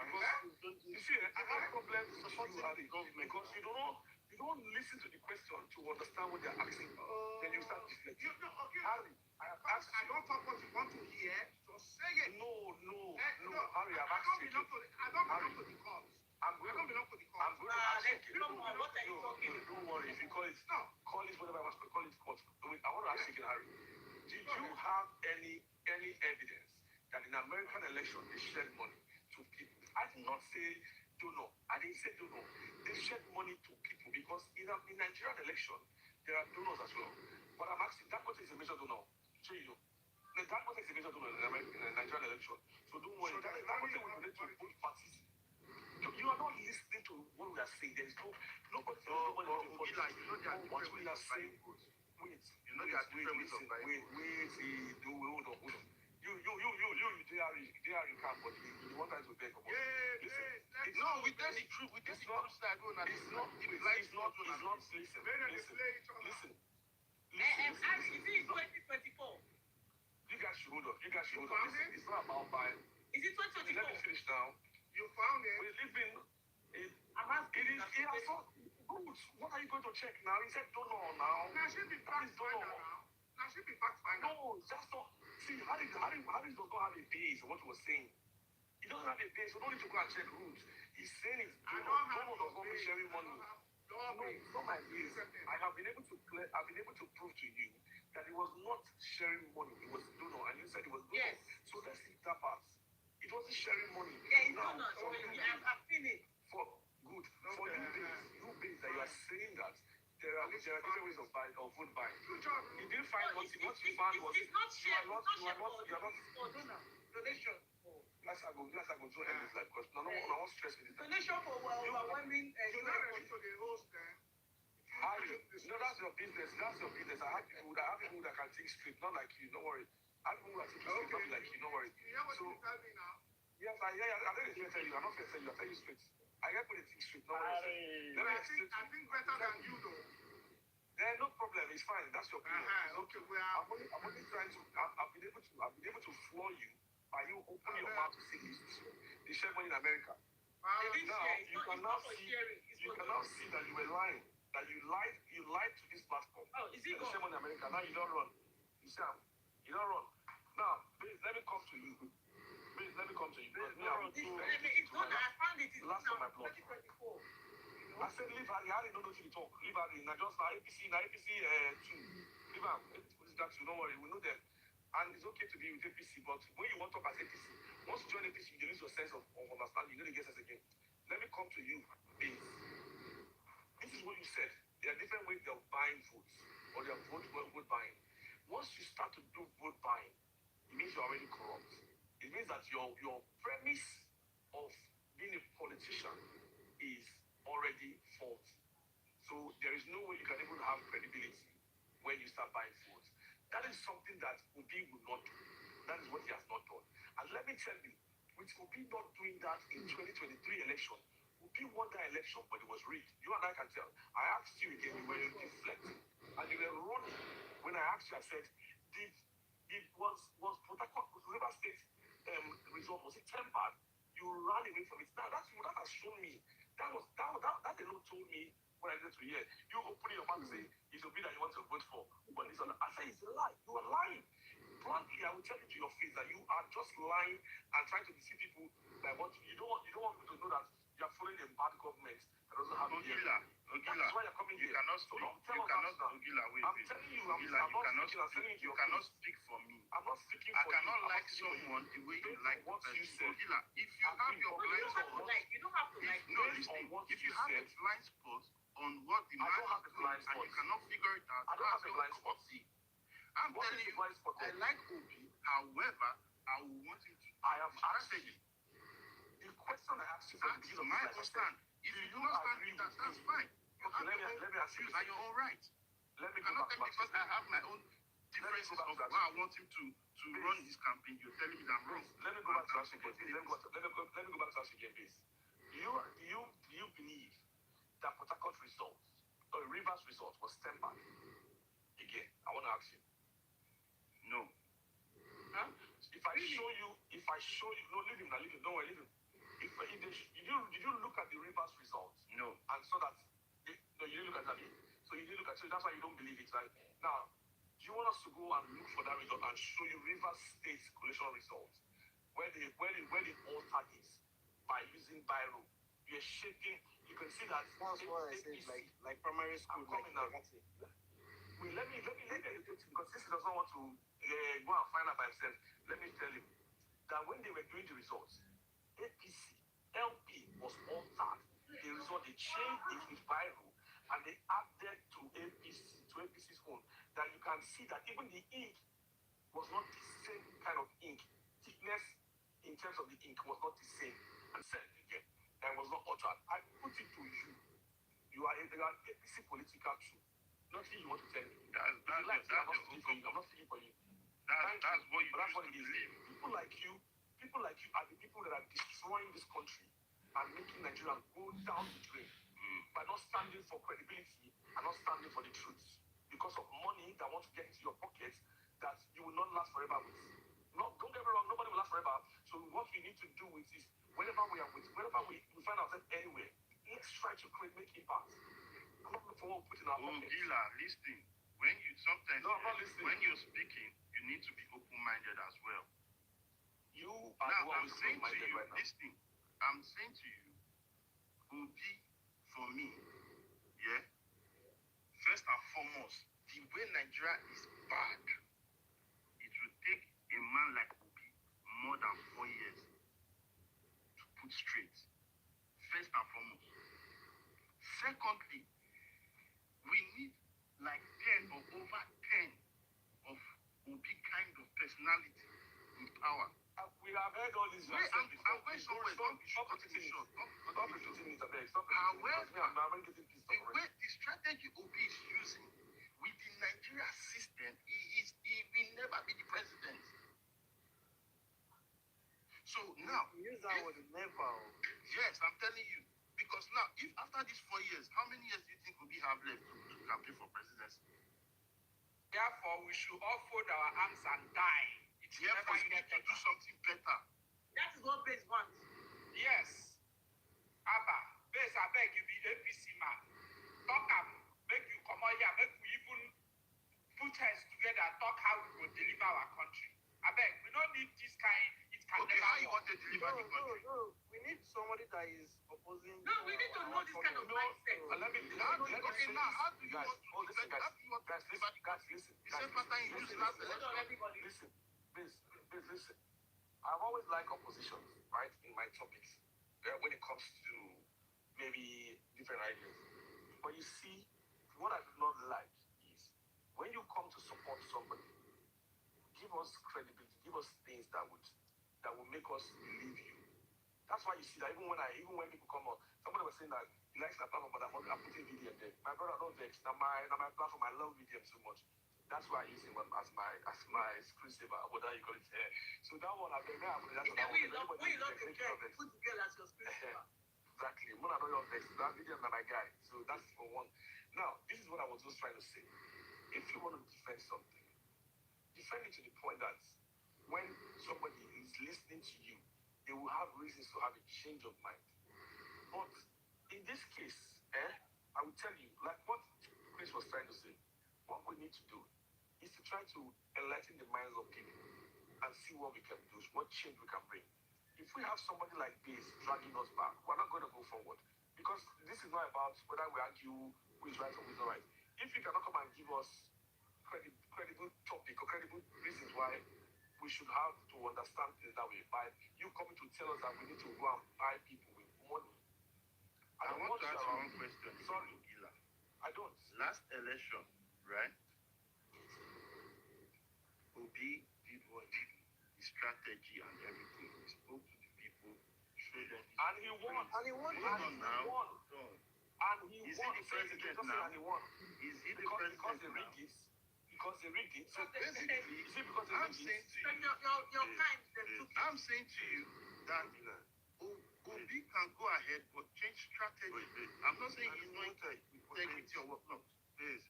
[SPEAKER 9] because you see, I have a problem with you, Harry, because you don't listen to the question to understand what they're asking. Then you start deflecting. Harry, I have asked you.
[SPEAKER 8] I don't talk what you want to hear. Just say it.
[SPEAKER 9] No, Harry, I've asked you.
[SPEAKER 8] I don't belong to the cause.
[SPEAKER 9] I'm going to ask you. Don't worry, if you call it, call it whatever I want to call it. I want to ask you again, Harry. Did you have any evidence that in American election they shared money to people? I did not say donor. I didn't say donor. They shared money to people because in Nigerian election there are donors as well. But I'm asking, that what is a major donor? So you know. That was exhibition to the Nigerian election. So don't worry. That was a relate to both parties. You are not listening to what we are saying. There is nobody. Like, you know, there are what we are saying. Wait, you know, there are different ways of buying. Hold on. They are in camp, but you want guys to beg. No, we tell the truth. We tell the truth. It's not. Listen.
[SPEAKER 6] Is it 2024?
[SPEAKER 9] You guys should hold up. Listen, it's not about buying.
[SPEAKER 6] Is it 2024?
[SPEAKER 9] Let me finish now.
[SPEAKER 8] You found it.
[SPEAKER 9] We live in.
[SPEAKER 6] I'm asking.
[SPEAKER 9] What are you going to check now? He said, don't know now.
[SPEAKER 8] Now should be fact finder now. Now should be fact finder.
[SPEAKER 9] No, that's not. See, Harry does not have a base on what he was saying. He doesn't have a base, so don't need to go and check roots. He's saying it's Dono does not be sharing money. No, it's not my base. I have been able to prove to you that he was not sharing money. It was Dono, and you said it was Dono.
[SPEAKER 6] Yes.
[SPEAKER 9] So let's leave that part. It wasn't sharing money.
[SPEAKER 6] Yeah, it's not. I've seen it.
[SPEAKER 9] For you base that you are saying that there are different ways of buying or vote buying. You didn't find what you found was
[SPEAKER 6] it's not shared.
[SPEAKER 9] you are not
[SPEAKER 6] for donation.
[SPEAKER 9] let's go to end this life because no one stress with this.
[SPEAKER 6] Donation for overwhelming.
[SPEAKER 8] You're not ready to the host then.
[SPEAKER 9] No, that's your business. I have people that can think straight, not like you. Don't worry. I have people that think straight, not like you. Don't worry.
[SPEAKER 8] You know what you tell me now?
[SPEAKER 9] Yes, I don't tell you. I'm not going to tell you. I tell you straight. I get put the thing straight. No worry.
[SPEAKER 8] I think better than you though.
[SPEAKER 9] No problem. It's fine. That's your opinion.
[SPEAKER 8] Okay,
[SPEAKER 9] I'm only trying to. I've been able to floor you by you opening your mouth to say this. They share money in America. Now you can now see that you were lying. That you lied to this platform.
[SPEAKER 6] Oh, is it
[SPEAKER 9] the share money in America. Now you don't run. You see, you don't run. Now, please let me come to you. Because me,
[SPEAKER 6] I found it. It's
[SPEAKER 9] last on my blog.
[SPEAKER 6] 2024.
[SPEAKER 9] I said, leave Harry. Harry don't know to talk. Leave Harry. Now just APC 2. Leave him. That you don't worry. We know them. And it's okay to be with APC, but when you want to talk as APC, once you join APC, you lose your sense of understanding. You know the get sense again. Let me come to you, please. This is what you said. There are different ways of buying votes or they are vote buying. Once you start to do vote buying, it means you're already corrupt. It means that your premise of being a politician is already faulty. So there is no way you can even have credibility when you start buying votes. That is something that Obi will not do. That is what he has not done. And let me tell you, with Obi not doing that in 2023 election, Obi won that election, but it was rigged. You and I can tell. I asked you again, you were deflecting, and you were running. When I asked you, I said, was Port Harcourt, River State result, was it tempered? You ran away from it. Now that has shown me. That alone told me when I get to hear. You opening your mouth and say it will be that you want to vote for. But this I say it's a lie. You are lying. Bluntly, I will tell you to your face that you are just lying and trying to deceive people. Like what you don't want people to know that you are following a bad government that doesn't have
[SPEAKER 11] Ogila,
[SPEAKER 9] that's why you're coming
[SPEAKER 11] you
[SPEAKER 9] here.
[SPEAKER 11] cannot
[SPEAKER 9] So
[SPEAKER 11] speak.
[SPEAKER 9] don't tell
[SPEAKER 11] You
[SPEAKER 9] us
[SPEAKER 11] cannot,
[SPEAKER 9] that.
[SPEAKER 11] Ogila, wait.
[SPEAKER 9] I'm telling you,
[SPEAKER 11] Ogila,
[SPEAKER 9] I'm not speaking.
[SPEAKER 11] you cannot speak for me.
[SPEAKER 9] I'm not speaking
[SPEAKER 11] I
[SPEAKER 9] for you.
[SPEAKER 11] cannot like someone the way you like the
[SPEAKER 9] what you
[SPEAKER 11] person.
[SPEAKER 9] said.
[SPEAKER 11] Ogila, if you have your blind spot,
[SPEAKER 6] You don't have to like.
[SPEAKER 11] no, listen. If you have a blind spot on what the man is doing and you cannot figure it out,
[SPEAKER 9] I don't have a blind spot.
[SPEAKER 11] I'm
[SPEAKER 9] What
[SPEAKER 11] telling
[SPEAKER 9] is
[SPEAKER 11] you,
[SPEAKER 9] the blind spot?
[SPEAKER 11] I like Obi. However, I will want him to.
[SPEAKER 9] I have asked you. The question I asked you from the
[SPEAKER 11] Ask
[SPEAKER 9] beginning of
[SPEAKER 11] my
[SPEAKER 9] this,
[SPEAKER 11] own
[SPEAKER 9] I said,
[SPEAKER 11] stand. If you do not stand with that, that's fine. You
[SPEAKER 9] Okay,
[SPEAKER 11] have
[SPEAKER 9] let me ask you.
[SPEAKER 11] views and your own right.
[SPEAKER 9] Let me
[SPEAKER 11] You
[SPEAKER 9] go
[SPEAKER 11] cannot
[SPEAKER 9] back
[SPEAKER 11] tell me
[SPEAKER 9] to
[SPEAKER 11] because I have my own differences
[SPEAKER 9] go back
[SPEAKER 11] of
[SPEAKER 9] to that.
[SPEAKER 11] why I want him to run his campaign. You're telling me that I'm wrong.
[SPEAKER 9] Let me go back to that again, please. Let me go back to that again, please. Do you believe that Port Harcourt result or Rivers result was tempered? Again, I want to ask you.
[SPEAKER 11] No.
[SPEAKER 9] Huh? If I show you, no, leave him, don't worry, leave him. Did you look at the Rivers results?
[SPEAKER 11] No.
[SPEAKER 9] And saw that, no, you didn't look at that. So you didn't look at it, that's why you don't believe it, right? Now, do you want us to go and look for that result and show you Rivers State's collation results? Where they altered this by using Biro. You're shaking, you can see that.
[SPEAKER 3] That's why I said like primary school.
[SPEAKER 9] I'm coming now. Let me educate you because this does not want to go and find out by himself. Let me tell you that when they were doing the results, APC, LP was altered. The result, they changed it with Biro and they added to APC's own. That you can see that even the ink was not the same kind of ink. Thickness in terms of the ink was not the same. And said again, that was not uttered. I put it to you. You are APC political truth. Nothing you want to tell me. I'm not speaking for you. I'm not speaking for you.
[SPEAKER 11] That's what you
[SPEAKER 9] That's what it is. People like you are the people that are destroying this country and making Nigeria go down the drain by not standing for credibility and not standing for the truth because of money that wants to get into your pockets that you will not last forever with. Don't get me wrong, nobody will last forever. So what we need to do is whenever we find ourselves anywhere, let's try to make impact. I'm not looking for what we put in our pockets.
[SPEAKER 11] Gila, listen. When you're speaking, you need to be open-minded as well.
[SPEAKER 9] You are
[SPEAKER 11] now,
[SPEAKER 9] I'm saying to you,
[SPEAKER 11] right now. Listen, I'm saying to you, Obi, for me, yeah, first and foremost, the way Nigeria is bad, it will take a man like Obi more than 4 years to put straight. First and foremost. Secondly, we need like 10 or over 10 of Obi kind of personality in power.
[SPEAKER 9] We have heard all these
[SPEAKER 11] I'm going somewhere. Stop repeating it. However, the way the strategy Obi is using with the Nigeria system, he will never be the president. So now,
[SPEAKER 3] use that word never.
[SPEAKER 11] Yes, I'm telling you. Because now, if after these 4 years, how many years do you think Obi have left to campaign for presidency?
[SPEAKER 10] Therefore, we should all fold our arms and die.
[SPEAKER 11] Therefore, you need to do something better.
[SPEAKER 10] That is what Base wants. Yes. Abba, Base, I beg you be APC man. Talk up, make you come out here, make we even put heads together, talk how we will deliver our country. I beg, we don't need this kind, it can
[SPEAKER 11] okay,
[SPEAKER 10] never
[SPEAKER 11] how you want to deliver the country?
[SPEAKER 3] No. We need somebody that is opposing.
[SPEAKER 10] No, we need to know this kind of mindset.
[SPEAKER 11] Okay, now, how do you want to deliver the country? The same pattern you used last election.
[SPEAKER 9] Listen. I've always liked opposition, right, in my topics, when it comes to maybe different ideas. But you see, what I do not like is when you come to support somebody, give us credibility, give us things that will make us believe you. That's why you see that even when people come on, somebody was saying that he likes the platform, but I'm putting video there. My brother don't vex. Now my platform, I love video so much. That's why I use him as my screensaver, whatever you call it. So that one, I've been there. That's what I want.
[SPEAKER 10] When you love the girl, put the girl as your screensaver.
[SPEAKER 9] Exactly. When I know your vex, that video is not my guy. So that's for one. Now, this is what I was just trying to say. If you want to defend something, defend it to the point that when somebody is listening to you, they will have reasons to have a change of mind. But in this case, I will tell you, like what Chris was trying to say, what we need to do is to try to enlighten the minds of people and see what we can do, what change we can bring. If we have somebody like this dragging us back, we're not going to go forward. Because this is not about whether we argue who is right or who is not right. If you cannot come and give us credible topic or credible reasons why we should have to understand things that way, by you coming to tell us that we need to go and buy people with money.
[SPEAKER 11] I want to ask you one question.
[SPEAKER 9] Sorry,
[SPEAKER 11] Gila.
[SPEAKER 9] I don't.
[SPEAKER 11] Last election, right? Obi did what he did, his strategy and everything. He spoke to the people, showed them.
[SPEAKER 9] And he won. And he won.
[SPEAKER 11] Hold on now.
[SPEAKER 9] And he
[SPEAKER 11] Is
[SPEAKER 9] won.
[SPEAKER 11] he the president now?
[SPEAKER 9] And he won.
[SPEAKER 11] Is he the
[SPEAKER 9] Because
[SPEAKER 11] president
[SPEAKER 9] they
[SPEAKER 11] now?
[SPEAKER 9] rigged it. Because they rigged it.
[SPEAKER 11] So basically,
[SPEAKER 9] you see, because they
[SPEAKER 11] I'm
[SPEAKER 9] rigged
[SPEAKER 11] saying
[SPEAKER 9] it.
[SPEAKER 11] to you,
[SPEAKER 10] Your kind, they took it.
[SPEAKER 11] I'm saying to you that Obi can go ahead but change strategy. I'm not saying he's not integrity or whatnot.
[SPEAKER 7] Yes.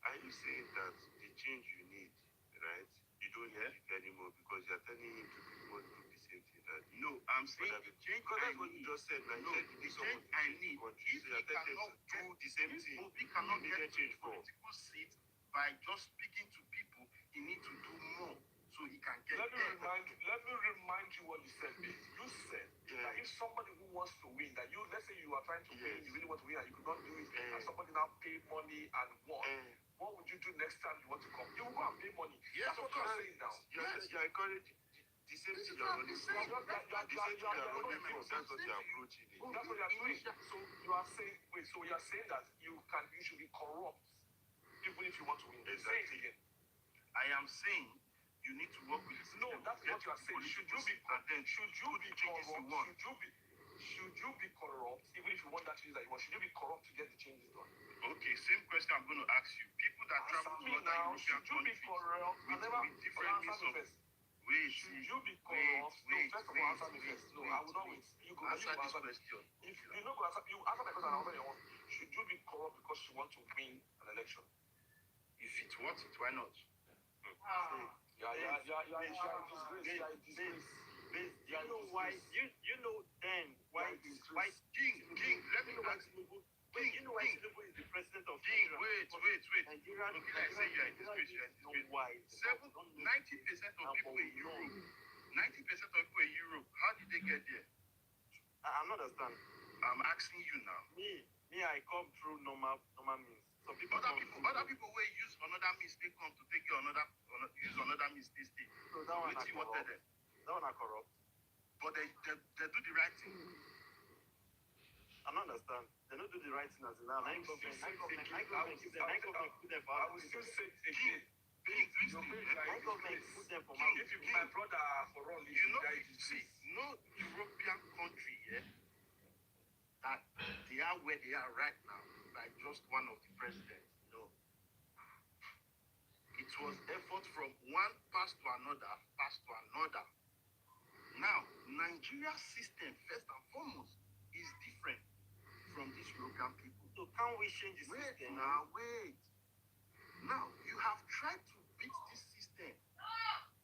[SPEAKER 7] Are you saying that the change you need, right? You don't need it anymore because you're telling him to do more do the same thing that
[SPEAKER 11] No, I'm saying the change
[SPEAKER 7] because
[SPEAKER 11] I
[SPEAKER 7] that's what you
[SPEAKER 11] need.
[SPEAKER 7] just said. Now
[SPEAKER 11] No,
[SPEAKER 7] you said you
[SPEAKER 11] the
[SPEAKER 7] need someone
[SPEAKER 11] change I need.
[SPEAKER 7] country.
[SPEAKER 11] If
[SPEAKER 7] So
[SPEAKER 11] he
[SPEAKER 7] you're telling
[SPEAKER 11] cannot
[SPEAKER 7] him to do the same thing.
[SPEAKER 11] Obi cannot
[SPEAKER 7] you
[SPEAKER 11] get
[SPEAKER 7] need a change for.
[SPEAKER 11] political seat by just speaking to people, he needs to do more so he can get
[SPEAKER 9] Let me
[SPEAKER 11] there.
[SPEAKER 9] remind you what you said, babe. You said that if somebody who wants to win, that you, let's say you are trying to win, you really want to win and you could not do it, and somebody now pay money and won. What would you do next time you want to come? You will go and pay money.
[SPEAKER 11] Yes,
[SPEAKER 9] that's what you're saying now.
[SPEAKER 7] You're encouraging the same thing you're running for. The same thing you're running for. That's what you're approaching it.
[SPEAKER 9] That's what you're doing. So you are saying, wait, so you're saying that you should be corrupt even if you want to win.
[SPEAKER 7] Exactly.
[SPEAKER 9] Say it again.
[SPEAKER 11] I am saying you need to work with the system.
[SPEAKER 9] No, that's what you are saying. Should you be
[SPEAKER 11] and then
[SPEAKER 9] should you be
[SPEAKER 11] changes you
[SPEAKER 9] corrupt?
[SPEAKER 11] want?
[SPEAKER 9] Should you be corrupt even if you want that change that you want? Should you be corrupt to get the changes done?
[SPEAKER 11] Okay, same question I'm going to ask you. People that travel to other European
[SPEAKER 9] Should you be
[SPEAKER 11] countries
[SPEAKER 9] corrupt?
[SPEAKER 11] with different means of wait,
[SPEAKER 9] should you be corrupt?
[SPEAKER 11] wait,
[SPEAKER 9] No, first of all, answer me first. No, I will not wait. You go
[SPEAKER 11] answer
[SPEAKER 9] you
[SPEAKER 11] this
[SPEAKER 9] answer me.
[SPEAKER 11] question.
[SPEAKER 9] If you know, you answer my question. I answer your own. Should you be corrupt because you want to win an election?
[SPEAKER 11] If it works, why not?
[SPEAKER 9] Yeah, disgrace.
[SPEAKER 11] You know why? You know then why King, let me ask you. You know why Tinubu is the president of
[SPEAKER 9] King,
[SPEAKER 11] Nigeria? Wait.
[SPEAKER 9] Nigeria,
[SPEAKER 11] Okay, let's say you are in disgrace. 90% of people in Europe, 90% of people in Europe, how did they get there?
[SPEAKER 9] I'm not understand.
[SPEAKER 11] I'm asking you now.
[SPEAKER 9] Me, I come through normal means. Some people
[SPEAKER 11] other people will use another mistake come to take you use another mistake.
[SPEAKER 9] So that one
[SPEAKER 11] Wait, you wanted them.
[SPEAKER 9] That one are corrupt.
[SPEAKER 11] But they do the right thing.
[SPEAKER 9] I don't understand. They don't do the right thing as in now. I will still say it again.
[SPEAKER 11] I will still say it again. Please listen.
[SPEAKER 9] If you my brother for all,
[SPEAKER 11] You know, no European country, that they are where they are right now by just one of the presidents. No. It was effort from one pass to another. Now, Nigeria's system, first and foremost, is different from these European people.
[SPEAKER 9] So can we change the system?
[SPEAKER 11] Wait. Now, you have tried to beat this system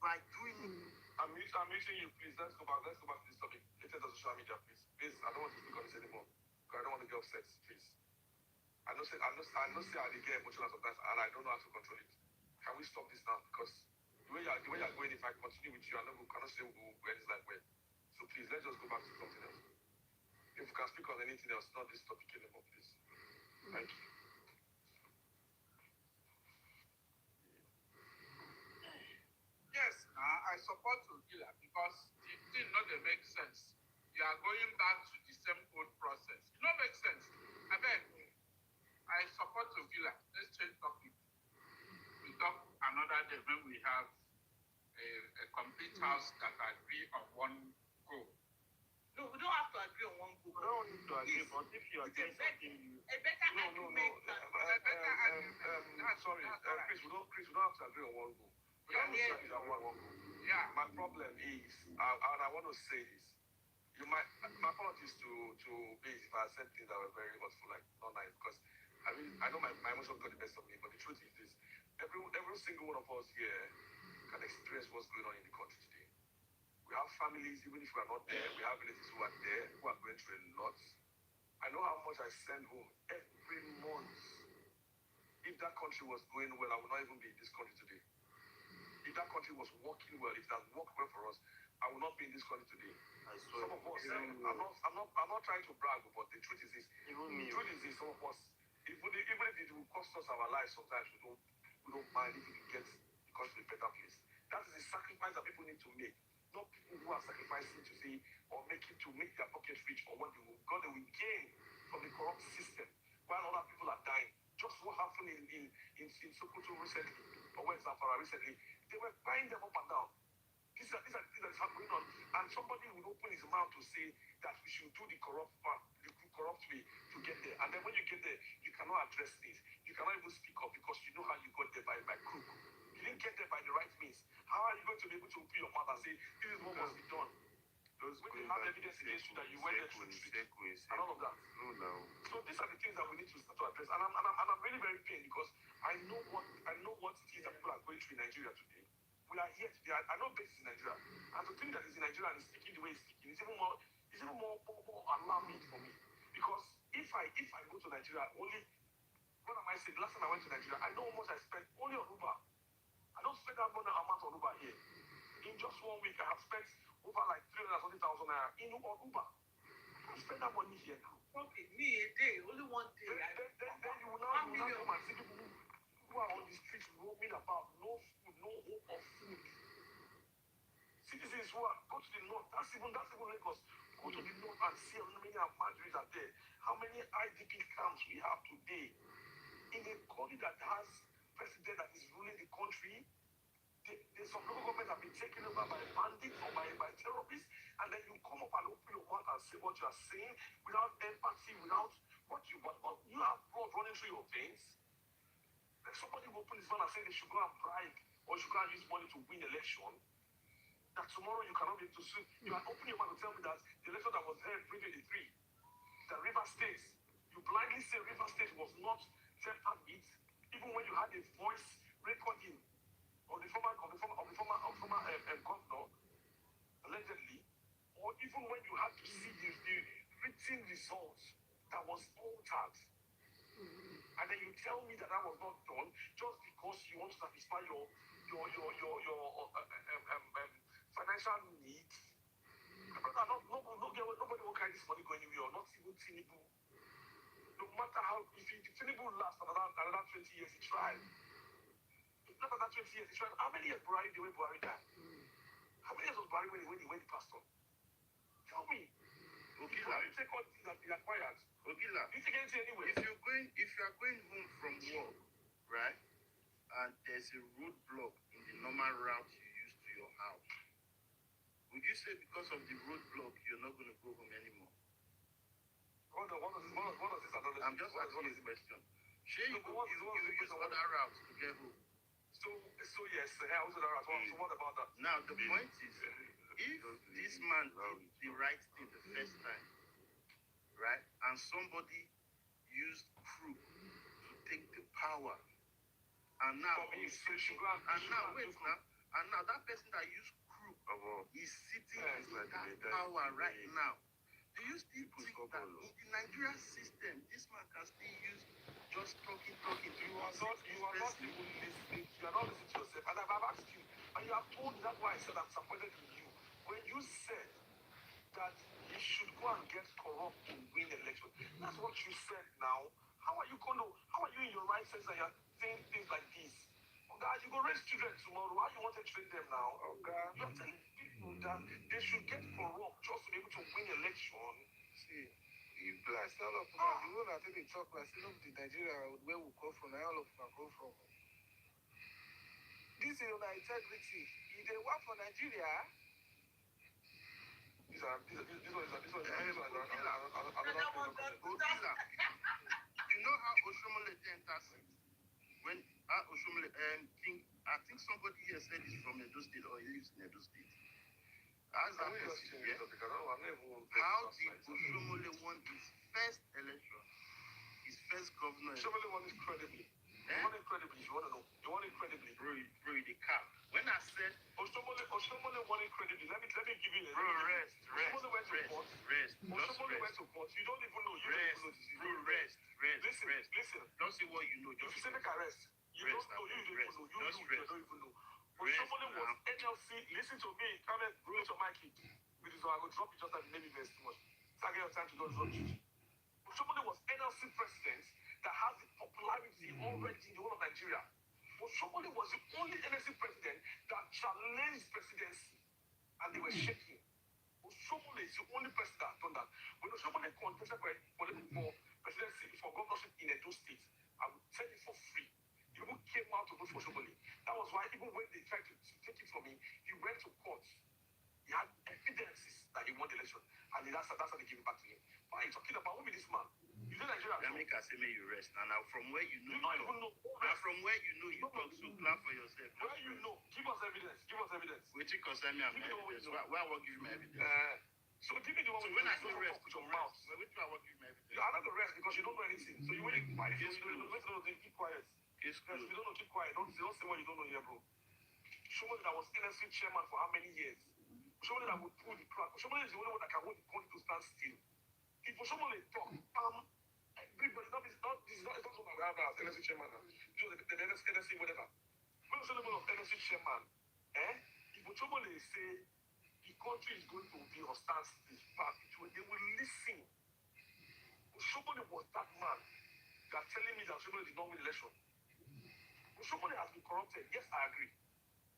[SPEAKER 11] by doing it.
[SPEAKER 9] I'm using you, please. Let's go back to this topic. Let's on social media, please. Please, I don't want to speak on this anymore. Because I don't want to get upset, please. I know say I get emotional sometimes and I don't know how to control it. Can we stop this now? Because the way you're going, if I continue with you, I cannot say where this like where. So please, let's just go back to something else. If you can speak on anything else, not this topic anymore, please. Thank you.
[SPEAKER 10] Yes, I support Ogila because the thing not dey make sense. You are going back to the same old process. It no make sense. I beg. I support Ogila. Let's change topic. We talk another day when we have a complete house that agree on one goal. No, we don't have to agree on one goal.
[SPEAKER 9] We don't need to agree, but if you are saying something,
[SPEAKER 10] a better argument.
[SPEAKER 9] Sorry, Chris, we don't have to agree on one goal. We don't need to agree on one goal.
[SPEAKER 10] Yeah.
[SPEAKER 9] My problem is, and I want to say this. My apologies to Biz if I said things that were very hurtful, like not nice, because I know my emotions got the best of me, but the truth is this: every single one of us here can experience what's going on in the country today. We have families, even if we are not there. We have relatives who are there, who are going through a lot. I know how much I send home every month. If that country was going well, I would not even be in this country today. If that country was working well, if that worked well for us, I would not be in this country today. I swear. Some of us, I'm not trying to brag, but the truth is this. The truth is this, some of us, even if it will cost us our lives, sometimes we don't mind if we get the country to a better place. That is the sacrifice that people need to make. Not people who are sacrificing to say or making to make their pocket rich or what they will gain from the corrupt system, while other people are dying. Just what happened in Sokoto recently, or West Zamfara recently, they were buying them up and down. These are things that is happening on, and somebody will open his mouth to say that we should do the corrupt part, the corrupt way to get there. And then when you get there, you cannot address this. You cannot even speak up because you know how you got there by crook. You didn't get there by the right means. How are you going to be able to open your mouth and say this is what must be done? When you have evidence against you that you went there to and all of that. So these are the things that we need to start to address. And I'm really very pained because I know what it is that people are going through in Nigeria today. We are here today. I know base is in Nigeria. And to think that it's in Nigeria and it's speaking the way it's speaking is even more alarming for me. Because if I go to Nigeria, only what am I saying? Last time I went to Nigeria, I know how much I spent only on Uber. I don't spend that much amount on Uber here. In just 1 week, I have spent over like 300,000 naira on Uber. I don't spend that money here now.
[SPEAKER 10] Okay, me a day, only one day.
[SPEAKER 9] Then you will now come and see people who are on the streets roaming about, no food, no hope of food. Citizens who are go to the north, that's even Lagos. Go to the north and see how many Madris are there. How many IDP camps we have today in a country that has president that is ruling the country. some local government have been taken over by bandits or by terrorists, and then you come up and open your mouth and say what you are saying without empathy, without what you have blood running through your veins. Like somebody will open his mouth and say they should go and bribe or should go and use money to win election. That tomorrow you cannot be able to sue. You are opening your mouth to tell me that the election that was held in 2023, the River State, you blindly say River State was not tampered with, even when you had a voice recording of the former governor, allegedly, or even when you had to see the written results that was altered. And then you tell me that was not done just because you want to satisfy your financial needs. Brother, nobody will carry this money going anywhere, not even Tinubu. No matter how, if Tinubu lasts another 20 years, he tried. Not another 20 years, he tried. How many years Buhari died? How many years was Buhari when he passed on? Tell me.
[SPEAKER 11] Ogila,
[SPEAKER 9] you take all things that he acquired.
[SPEAKER 11] Ogila,
[SPEAKER 9] You take anything anyway.
[SPEAKER 11] if you are going home from work, right, and there's a roadblock in the normal route you use to your house, would you say because of the roadblock you're not going to go home anymore?
[SPEAKER 9] What does this another?
[SPEAKER 11] I'm just asking you a question. Sure, you use other routes to get home.
[SPEAKER 9] So yes, I was there as well. So what about that?
[SPEAKER 11] Now the point is, if this man did the right thing the first time, right, and somebody used crook to take the power, and now that person that used crook is sitting in that power right now. Do you still think that in the Nigerian system, this man can still use just talking?
[SPEAKER 9] You are not even listening. You are not listening to yourself. And I've asked you, and you have told me, that's why I said I'm disappointed in you. When you said that he should go and get corrupt to win election, that's what you said now. How are you in your right sense and you're saying things like this? Oh God, you go raise children tomorrow. How you want to train them now? Oh God, you're telling people that they should get corrupt just to be able to win election.
[SPEAKER 4] See, you guys, all of them, the one that they talk, I still the Nigeria where we come from, all of them come from. This is your integrity. If they work for Nigeria,
[SPEAKER 9] This one is
[SPEAKER 11] Ogila, you know how Oshomole enters when Oshomole I think somebody here said he's from Edo State or he lives in Edo State. How's that person? Yeah? How did Oshomole won his first election? His first governor.
[SPEAKER 9] Oshomole won incredibly. He won incredibly. You want to know? He won incredibly.
[SPEAKER 11] Bro, the cap. When I said
[SPEAKER 9] Oshomole won incredibly. Let me give you a
[SPEAKER 11] rest.
[SPEAKER 9] Oshomole went to court. Oshomole went to court. You don't even know.
[SPEAKER 11] Rest.
[SPEAKER 9] Listen.
[SPEAKER 11] Don't say what you know.
[SPEAKER 9] If you say make arrest, you don't know. You don't even know.
[SPEAKER 11] Rest
[SPEAKER 9] Oshomole was NLC. Listen to me. Come and mute your mic. With this one, I will drop you just like maybe invest too much. So I get your time to go drop you. Oshomole was NLC president that has the popularity already in the whole of Nigeria. Oshomole was the only NLC president that challenged presidency, and they were shaking. Oshomole is the only person that has done that. When Oshomole contested for presidency, for governorship in Edo State, I would tell you for free. People came out to vote for Oshomole. That was why even when they tried to take it from him, he went to court. He had evidences that he won the election, and that's how they gave it back to him. Why are you talking about? Who is this man? You know Nigeria.
[SPEAKER 11] Yamika say may you rest. Now from where you know,
[SPEAKER 9] you don't even know.
[SPEAKER 11] Now from where you know, you talk so clap for yourself.
[SPEAKER 9] Where you know, give us evidence.
[SPEAKER 11] Which concern me, I'm evidence. Why I won't give you my evidence?
[SPEAKER 9] So give me the one.
[SPEAKER 11] So when I say rest,
[SPEAKER 9] with your mouth.
[SPEAKER 11] Which one I won't give you my evidence?
[SPEAKER 9] I'm not gonna rest because you don't know anything. So you really quiet. You don't know. Keep quiet.
[SPEAKER 11] It's
[SPEAKER 9] good. You don't know. Keep quiet. Don't say what you don't know here, bro. Shomole that was NSC chairman for how many years? Shomole that would pull the crowd. Shomole is the only one that can hold the country to stand still. If Shomole talk, everybody, it's not what I have as NSC chairman now. The NSC whatever. When Shomole of NSC chairman, if Shomole say the country is going to be on standstill, they will listen. Shomole was that man that telling me that Shomole did not win the election. Shomole has been corrupted. Yes, I agree.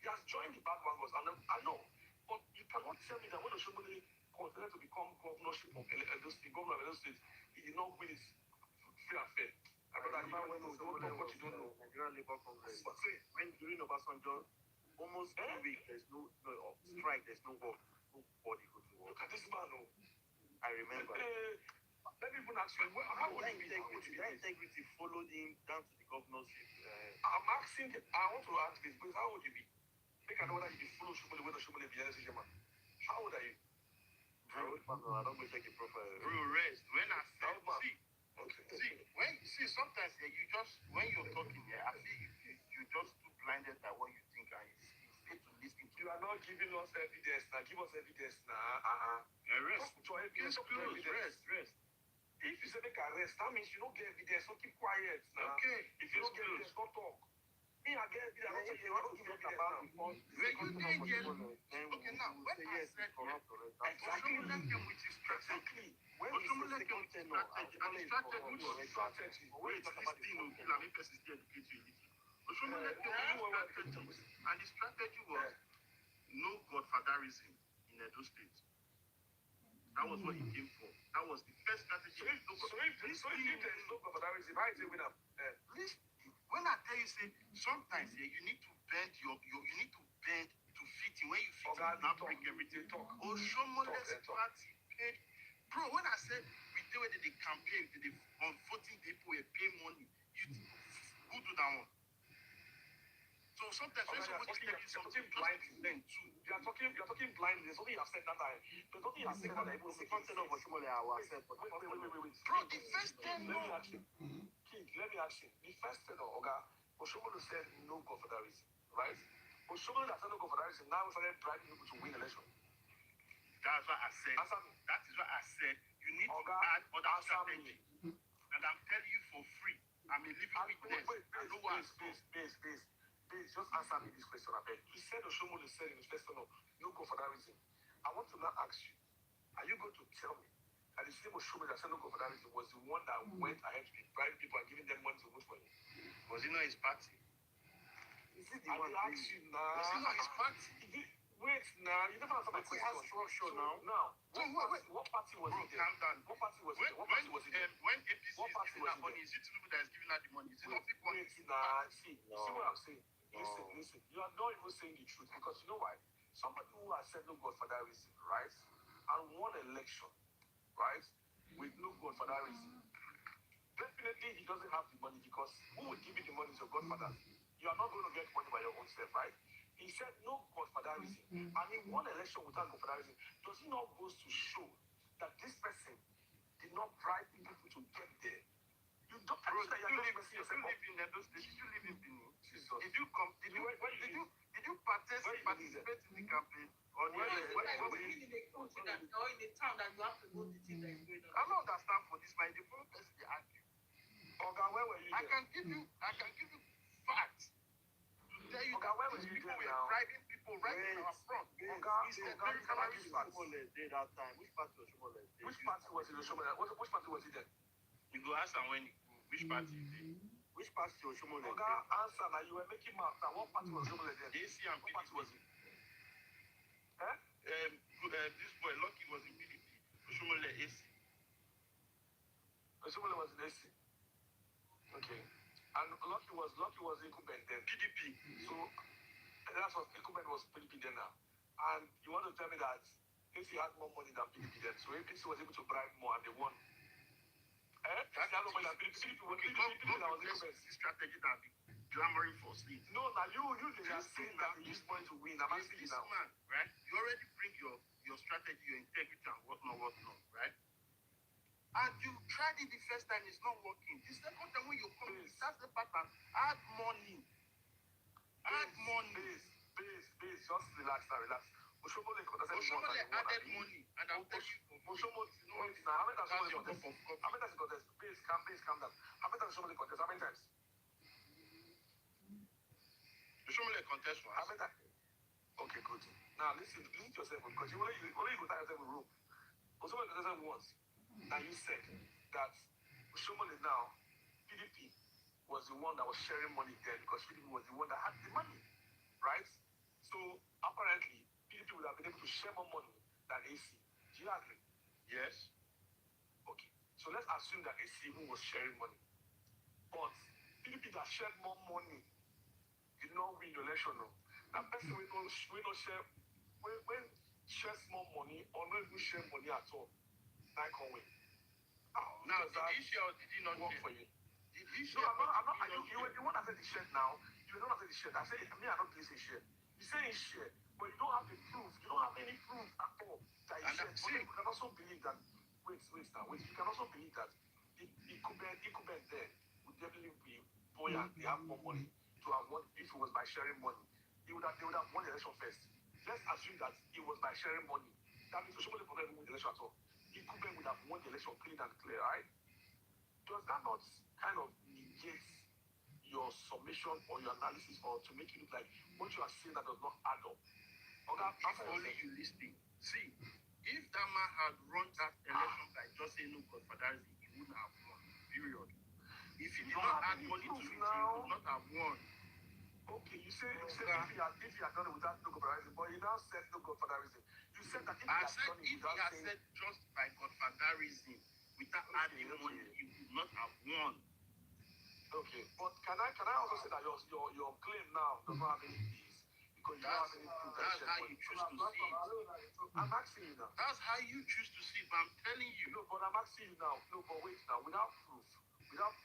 [SPEAKER 9] He has joined the bad wagons, and I know. But you cannot tell me that when Shomole continued to become governorship of Edo State, governor of Edo State, he did not win it free and fair. I don't know what you don't know.
[SPEAKER 12] Nigerian Labour Congress. When during Obasanjo,
[SPEAKER 11] almost 2 weeks, there's no strike, there's no work. Nobody go to work.
[SPEAKER 9] Look at this man, oh.
[SPEAKER 11] I remember.
[SPEAKER 9] Let me even ask you, how would you be?
[SPEAKER 11] That integrity followed him down to the governorship.
[SPEAKER 9] I'm asking, I want to ask this, because how would you be? Make I know whether you follow Shumole, whether Shumole be NSC chairman. How old are you?
[SPEAKER 11] I don't go check a profile.
[SPEAKER 12] Bro, rest. When I say,
[SPEAKER 9] Okay.
[SPEAKER 12] see, sometimes you just, when you're talking here, I feel you just too blinded by what you think, and it's to listen to.
[SPEAKER 9] You are not giving us evidence now. Give us evidence now.
[SPEAKER 12] Rest. Rest.
[SPEAKER 9] If you say make arrest, that means you don't get evidence. So keep quiet now.
[SPEAKER 12] Okay.
[SPEAKER 9] If you don't get evidence, don't talk. Me, I get evidence. I don't give evidence now.
[SPEAKER 12] Okay, now, when I said Oshomole came with his strategy. Oshomole came with his strategy. And the strategy, wait, this thing will kill me because it's the education. Oshomole came with his strategy. And the strategy was no godfatherism in Edo State. That was what he came for. That was the first strategy.
[SPEAKER 9] So if there is no godfatherism, how is it with them?
[SPEAKER 12] When I tell you, say, sometimes you need to bend you need to bend to fit in. When you fit in, now break everything. Oshomole's party paid. Bro, when I said we do it, the campaign, on voting people, pay money, who do that one? So sometimes when somebody tell you something blindly, too.
[SPEAKER 9] You're talking blindly. There's something you have said that time. There's something you have said that time.
[SPEAKER 11] It's the content of Oshomole I was said.
[SPEAKER 9] Wait.
[SPEAKER 12] Bro, the first thing,
[SPEAKER 9] Let me ask you. King, let me ask you. The first thing, Oga, Oshomole said no godfatherism, right? Oshomole that said no godfatherism now started bribing people to win election.
[SPEAKER 12] That's what I said.
[SPEAKER 9] Answer me.
[SPEAKER 12] That is what I said. You need to add other strategy. And I'm telling you for free. I'm a living witness. I know what I'm saying.
[SPEAKER 9] Please, just answer me this question, I beg. You said Oshomole said in his first no godfatherism. I want to now ask you, are you going to tell me that the same Oshomole that said no godfatherism was the one that went ahead to be bribing people and giving them money to vote for him?
[SPEAKER 12] Was it not his party?
[SPEAKER 9] Is it the one I ask you now?
[SPEAKER 12] Was it not his party?
[SPEAKER 9] Wait now, you never answer my question.
[SPEAKER 11] Has structure now.
[SPEAKER 9] What party was it?
[SPEAKER 12] Calm down.
[SPEAKER 9] What party was it? What party was it?
[SPEAKER 12] When APC
[SPEAKER 9] What
[SPEAKER 12] is
[SPEAKER 9] party
[SPEAKER 12] giving
[SPEAKER 9] was
[SPEAKER 12] out money, is it Tinubu that is giving out the money? Is it not people?
[SPEAKER 9] Wait now, see what I'm saying? Listen. You are not even saying the truth because you know why? Somebody who has said no godfatherism, right, and won election, right, with no godfatherism, definitely he doesn't have the money because who will give you the money is your godfather. You are not going to get money by your own self, right? He said no godfatherism, and he won election without godfatherism. Does it not go to show that this person did not bribe people to get there? You don't.
[SPEAKER 12] Bro,
[SPEAKER 9] That
[SPEAKER 12] did
[SPEAKER 9] you're
[SPEAKER 12] you
[SPEAKER 9] not messing
[SPEAKER 12] live
[SPEAKER 9] yourself up.
[SPEAKER 12] in Edo State? Did you live in Benin?
[SPEAKER 9] Jesus.
[SPEAKER 12] Did you participate in the campaign? Or
[SPEAKER 3] Where
[SPEAKER 12] the
[SPEAKER 3] is it like living in a country that or in a town that you have to know the thing that is going on?
[SPEAKER 12] I don't understand for this, man. The whole person they argue.
[SPEAKER 9] Oga, where were you
[SPEAKER 12] I
[SPEAKER 9] there?
[SPEAKER 12] can give you facts to tell you
[SPEAKER 9] Oga, where were you
[SPEAKER 12] people
[SPEAKER 9] there
[SPEAKER 12] were
[SPEAKER 9] now?
[SPEAKER 12] bribing people right in our front.
[SPEAKER 9] Oga,
[SPEAKER 12] It's a
[SPEAKER 9] Oga,
[SPEAKER 12] very
[SPEAKER 9] can I
[SPEAKER 12] very
[SPEAKER 9] give facts?
[SPEAKER 11] Oshomole did that time. Which party Oshomole did?
[SPEAKER 9] Which party was it? Which party was it then?
[SPEAKER 12] You go ask them when which party is it?
[SPEAKER 11] Which party Oshomole did?
[SPEAKER 9] Oga, answer now. You were making math. Now, what party was Oshomole then?
[SPEAKER 12] AC and
[SPEAKER 9] What party was
[SPEAKER 12] PDP.
[SPEAKER 9] it? Eh?
[SPEAKER 12] This boy Lucky was in PDP. Oshomole AC.
[SPEAKER 9] Oshomole was in AC. Okay. And Lucky was incumbent then.
[SPEAKER 12] PDP.
[SPEAKER 9] So that's what incumbent was PDP then now. And you want to tell me that AC had more money than PDP then. So AC was able to bribe more and they won. AC had more money than PDP. PDP that was incumbent.
[SPEAKER 12] Strategy that be clamoring for sleep.
[SPEAKER 9] No, now you are saying that they use money to win. I'm asking you
[SPEAKER 12] This
[SPEAKER 9] now.
[SPEAKER 12] man, right? You already bring your strategy, your integrity, and whatnot, right? And you tried it the first time, it's not working. The second time when you come, that's the pattern. Add money.
[SPEAKER 9] Please, just relax. Oshomole
[SPEAKER 12] added money, and I'm telling you,
[SPEAKER 9] Oshomole, how many times Oshomole contest? How many times he contest? Please calm down. How many times Oshomole contest? How many times?
[SPEAKER 12] Oshomole contest once.
[SPEAKER 9] How many times? Okay, good. Now listen to yourself because you only go tie yourself with rope. Oshomole contested once. Now you said that Oshomole now, PDP was the one that was sharing money then because PDP was the one that had the money, right? So apparently PDP would have been able to share more money than AC. Do you agree?
[SPEAKER 12] Yes.
[SPEAKER 9] Okay. So let's assume that AC even was sharing money. But PDP that shared more money did not win the election, no. That person we don't share, when share small money or not even share money at all. That can win.
[SPEAKER 11] Now, did he share or did he not
[SPEAKER 9] work
[SPEAKER 11] share?
[SPEAKER 9] for you?
[SPEAKER 11] Did he
[SPEAKER 9] No,
[SPEAKER 11] share?
[SPEAKER 9] I'm not. You were the one that said the share now. You don't have the share. I say me, I don't place a share. You say it's share, but you don't have the proof. You don't have any proof at all that you share. But you can also believe that. Wait. You can also believe that it could be there would definitely be buoyant. They have more money to have won if it was by sharing money. They would have won the election first. Let's assume that it was by sharing money. That means somebody would not win the election at all. Ikube would have won the election clean and clear, right? Does that not kind of negate your summation or your analysis, or to make you look like what you are saying that does not add up?
[SPEAKER 11] If only you listening. See, if that man had run that election by just saying no godfatherism, he wouldn't have won. Period. If he did not add money to it, he would not have won.
[SPEAKER 9] Okay, you say if he had done it without no godfatherism, but you now said no godfatherism. You said that if he had done it without saying...
[SPEAKER 11] said just by godfatherism, without adding money, he would not have won.
[SPEAKER 9] Okay, but can I also say that your claim now does not have any base because you don't have any proof?
[SPEAKER 11] That's how you choose to see it.
[SPEAKER 9] I'm asking you now.
[SPEAKER 11] That's how you choose to see it, but I'm telling you.
[SPEAKER 9] No, but I'm asking you now. No, but wait now. Without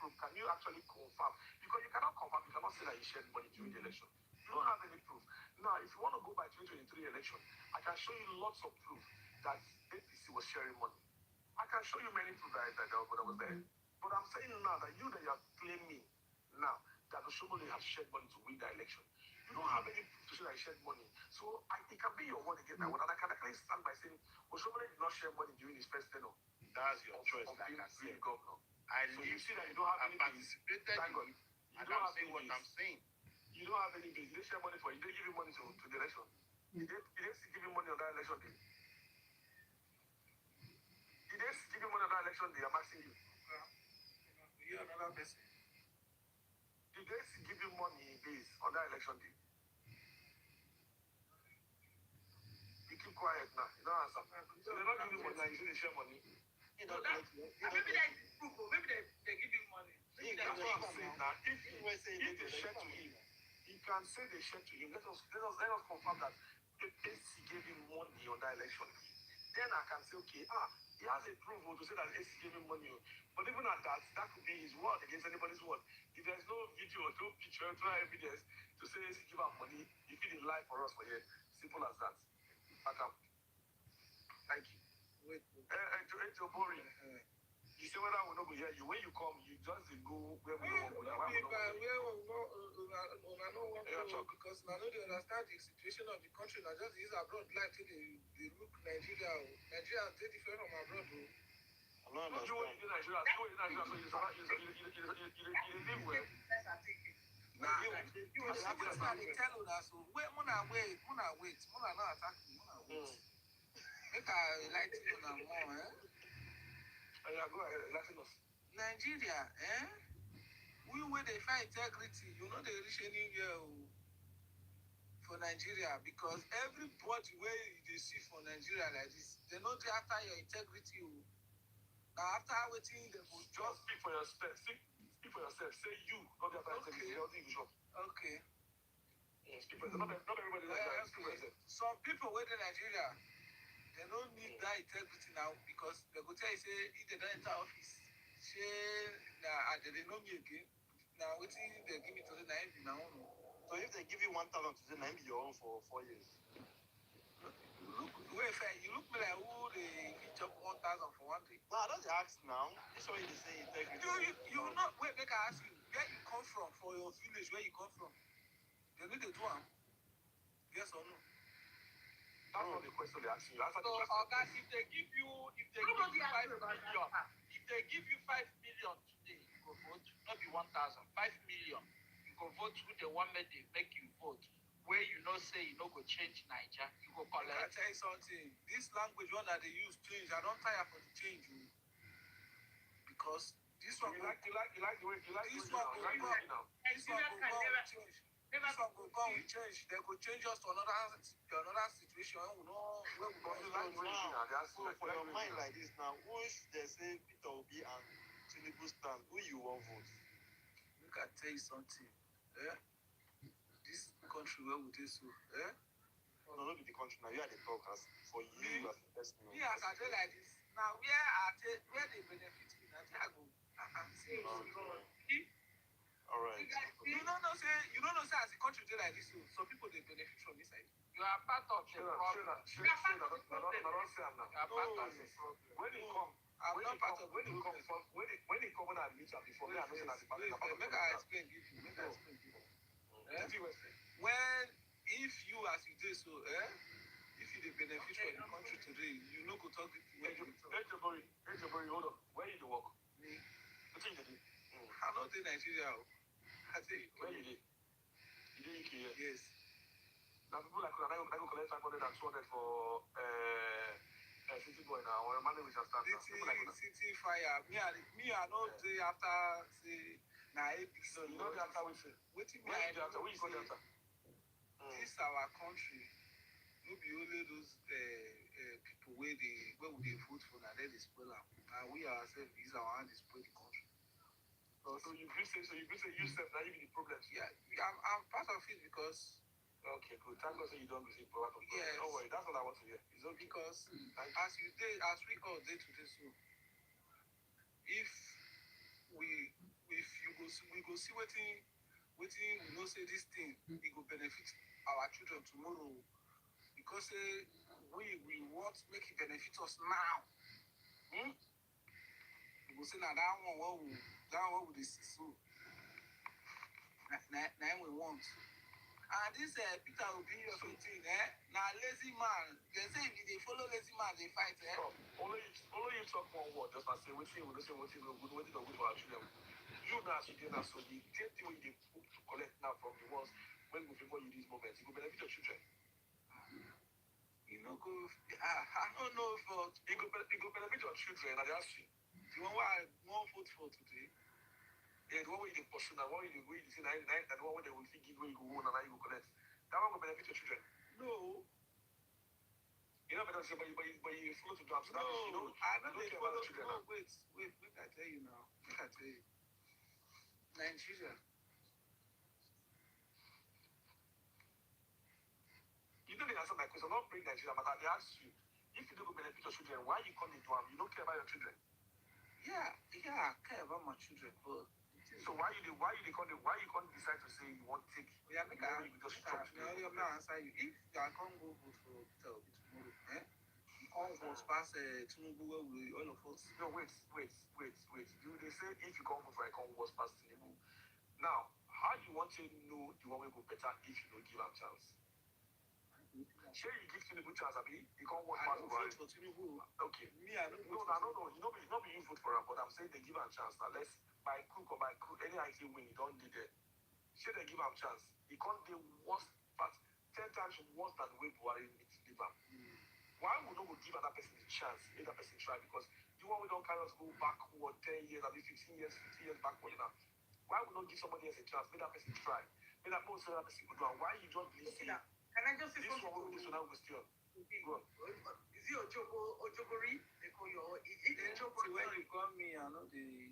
[SPEAKER 9] proof, can you actually confirm? Because you cannot confirm. You cannot say that you shared money during the election. You don't have any proof. Now, if you want to go by 2023 election, I can show you lots of proof that APC was sharing money. I can show you many proof that was there. But I'm saying now that you are claiming now that Oshomole has shared money to win the election. You don't have any proof to show that he shared money. So it can be your word against my word. And I can actually stand by saying Oshomole did not share money during his first tenure.
[SPEAKER 11] That's your choice, like I said.
[SPEAKER 9] Governor.
[SPEAKER 11] So
[SPEAKER 9] you see that you don't have any
[SPEAKER 11] participated
[SPEAKER 9] Thank God.
[SPEAKER 11] You don't have any what I'm saying.
[SPEAKER 9] You don't have any base. They share money for you. They give you money to the election. Did they give you money on that election day? Did they give you money on that election day? I'm asking you.
[SPEAKER 10] You're another person.
[SPEAKER 9] Did they give you money base on that election day? You keep quiet now. You don't answer. So they're not giving you money. You say they share money.
[SPEAKER 10] Maybe they proof. Maybe they give you money.
[SPEAKER 9] That's what I'm saying now. If they share to him, he can say they share to him. Let us confirm that if AC gave him money on that election, then I can say, okay, he has a proof to say that AC gave him money. But even at that could be his word against anybody's word. If there's no video, no picture, no evidence to say AC give out money, he didn't lie for us for here. Simple as that. Back up. Thank you.
[SPEAKER 10] Wait.
[SPEAKER 9] It's boring. You say whether I will not go hear you. When you come, you just go where we go.
[SPEAKER 10] Because I know they understand the situation of the country. Now just use abroad like they look Nigeria. Nigeria is different from abroad.
[SPEAKER 9] I don't understand. You Nigeria, so you live well.
[SPEAKER 10] Nah, you will see what they tell us. So wait, Mona not attack me. Mona wait. Make I like you now more,
[SPEAKER 9] Yeah, go ahead, letting us.
[SPEAKER 10] Nigeria, we where they find integrity, you know they reach anywhere for Nigeria because everybody where they see for Nigeria like this, they know they after your integrity. Now after waiting, they will
[SPEAKER 9] just speak for yourself. Speak for yourself. Say you, not the other integrity.
[SPEAKER 10] Okay.
[SPEAKER 9] Yeah, speak for yourself. Not everybody like that. Speak for yourself.
[SPEAKER 10] Some people waiting in Nigeria, they don't need that integrity now because they go tell you say if they don't enter office, they know me again. Now waiting they give me to the 9 now.
[SPEAKER 12] So if they give you 1,000 to say 9 be your own for 4 years.
[SPEAKER 10] Wait, you look me like who they each up 1,000 for 1 day.
[SPEAKER 12] No, I don't ask now. This way they say integrity.
[SPEAKER 10] You not wait, make I ask you, where you come from for your village, where you come from? They need to do them. Yes or no?
[SPEAKER 9] That's not the question they're asking you. Answer the question.
[SPEAKER 10] Guys, if they give you 5 million, if they give you 5 million today, you go vote. Not be 1,000, 5 million. You go vote who they want they make you vote. Where you know say you know go change Niger, you go collect. I tell you something. This language one that they use change. I don't tire for the change. Because this one
[SPEAKER 9] you like the way
[SPEAKER 10] this one go now. This one go change. This one go come with change. They go change us to another situation. We know where we go.
[SPEAKER 12] So for your mind like this now, who if they say Peter Obi and Tinubu stand, who you want vote?
[SPEAKER 10] Look, I tell you something. The
[SPEAKER 12] this country where we dey so, eh?
[SPEAKER 9] No, not be the country. Now you are the talkers for you as a person.
[SPEAKER 12] Me as I dey like this, now where they benefit me, na there I go.
[SPEAKER 9] All right.
[SPEAKER 12] You don't know say as the country dey like this, so some people they benefit from this side.
[SPEAKER 10] You are part of the problem.
[SPEAKER 9] When it come, when I meet her before, me I know say na the part.
[SPEAKER 12] Make I explain give you. When if you as you dey so, if you dey benefit from the country today, you no go talk with when you talk.
[SPEAKER 9] Ejobori, hold on. Where you dey work?
[SPEAKER 12] Me,
[SPEAKER 9] What you dey do?
[SPEAKER 12] I no dey Nigeria. I say
[SPEAKER 9] Where you dey? You dey UK here?
[SPEAKER 12] yes.
[SPEAKER 9] Now people like I go collect 500 and 200 for City Boy now. Or money we just start. People like that.
[SPEAKER 12] City fire. Me I no dey after say na APC.
[SPEAKER 9] So you know the answer we say.
[SPEAKER 12] Wetin me
[SPEAKER 9] Where
[SPEAKER 12] I
[SPEAKER 9] you dey answer? Where you go the answer?
[SPEAKER 12] this our country no be only those people wey we dey vote for na dem dey spoil am. Na we ourselves use our hand dey spoil the country.
[SPEAKER 9] So you say you said that you be the problem.
[SPEAKER 12] Yeah, I'm part of it because
[SPEAKER 9] Okay, good. Thank God say you don't receive part of it.
[SPEAKER 12] Yes.
[SPEAKER 9] Don't worry, that's what I want to hear. It's okay.
[SPEAKER 12] because as we all dey today so, if we go see wetin we know say this thing e go benefit our children tomorrow because say we want make e benefit us now. We go say na that one wey we dey see so na we want. And this Peter Obi of 18, na lazy man. They say if they follow lazy man, they fight.
[SPEAKER 9] Stop. Only you talk one word, just as say wetin we say wetin no good for our children. You now as you dey now, so the same thing wey you dey put to collect now from the ones when go favor you this moment, it go benefit your children.
[SPEAKER 12] You know, I don't know for
[SPEAKER 9] It go benefit your children, and they ask you.
[SPEAKER 12] the one wey I wan vote for today.
[SPEAKER 9] Yeah, the one wey you dey pursue, the one wey you say na the one wey they will fit give wey you go own and now you go collect. That one go benefit your children.
[SPEAKER 12] No,
[SPEAKER 9] You know better say, but you follow to do am. So that means
[SPEAKER 12] no, I don't dey
[SPEAKER 9] care about
[SPEAKER 12] follow.
[SPEAKER 9] the children.
[SPEAKER 12] No, wait, make I tell you now. Make I tell you. Nigeria,
[SPEAKER 9] You don't answer my question. Not bring Nigeria, but I ask you, if you don't go benefit your children, why you come into am? You don't care about your children.
[SPEAKER 12] yeah, I care about my children, but
[SPEAKER 9] So why you can't decide to say you want to take?
[SPEAKER 12] yeah, make I
[SPEAKER 9] just stop.
[SPEAKER 12] answer you. If I can't go vote for Peter Obi tomorrow, he can't vote pass Tinubu where we all of us.
[SPEAKER 9] No, wait. Do they say if you come for a come was past Tinubu? Now, how you want to know the one will go better if you don't give him chance? Sure, you give Tinubu chance, Abi. You can't work
[SPEAKER 12] I
[SPEAKER 9] past
[SPEAKER 12] don't vote for Tinubu.
[SPEAKER 9] Okay.
[SPEAKER 12] Me, I don't
[SPEAKER 9] No. You know be you vote for him, but I'm saying they give him chance. Now let's by crook or by crook, any idea win, you don't need it. Sure, they give him chance. He can't do worse, but 10 times worse than the way Buhari needs to give him. Why would not give another person a chance? Make that person try because the one we don't carry us go backward 10 years, maybe 15 years, 50 years backward now. Why would not give somebody else a chance? Make that person try. Make that person go do. Why you just believe
[SPEAKER 10] Can I just say
[SPEAKER 9] this
[SPEAKER 10] something?
[SPEAKER 9] one will this one question. Go on.
[SPEAKER 10] Is it Ojogori? They call you, or is it
[SPEAKER 12] See, when you call me, I know the.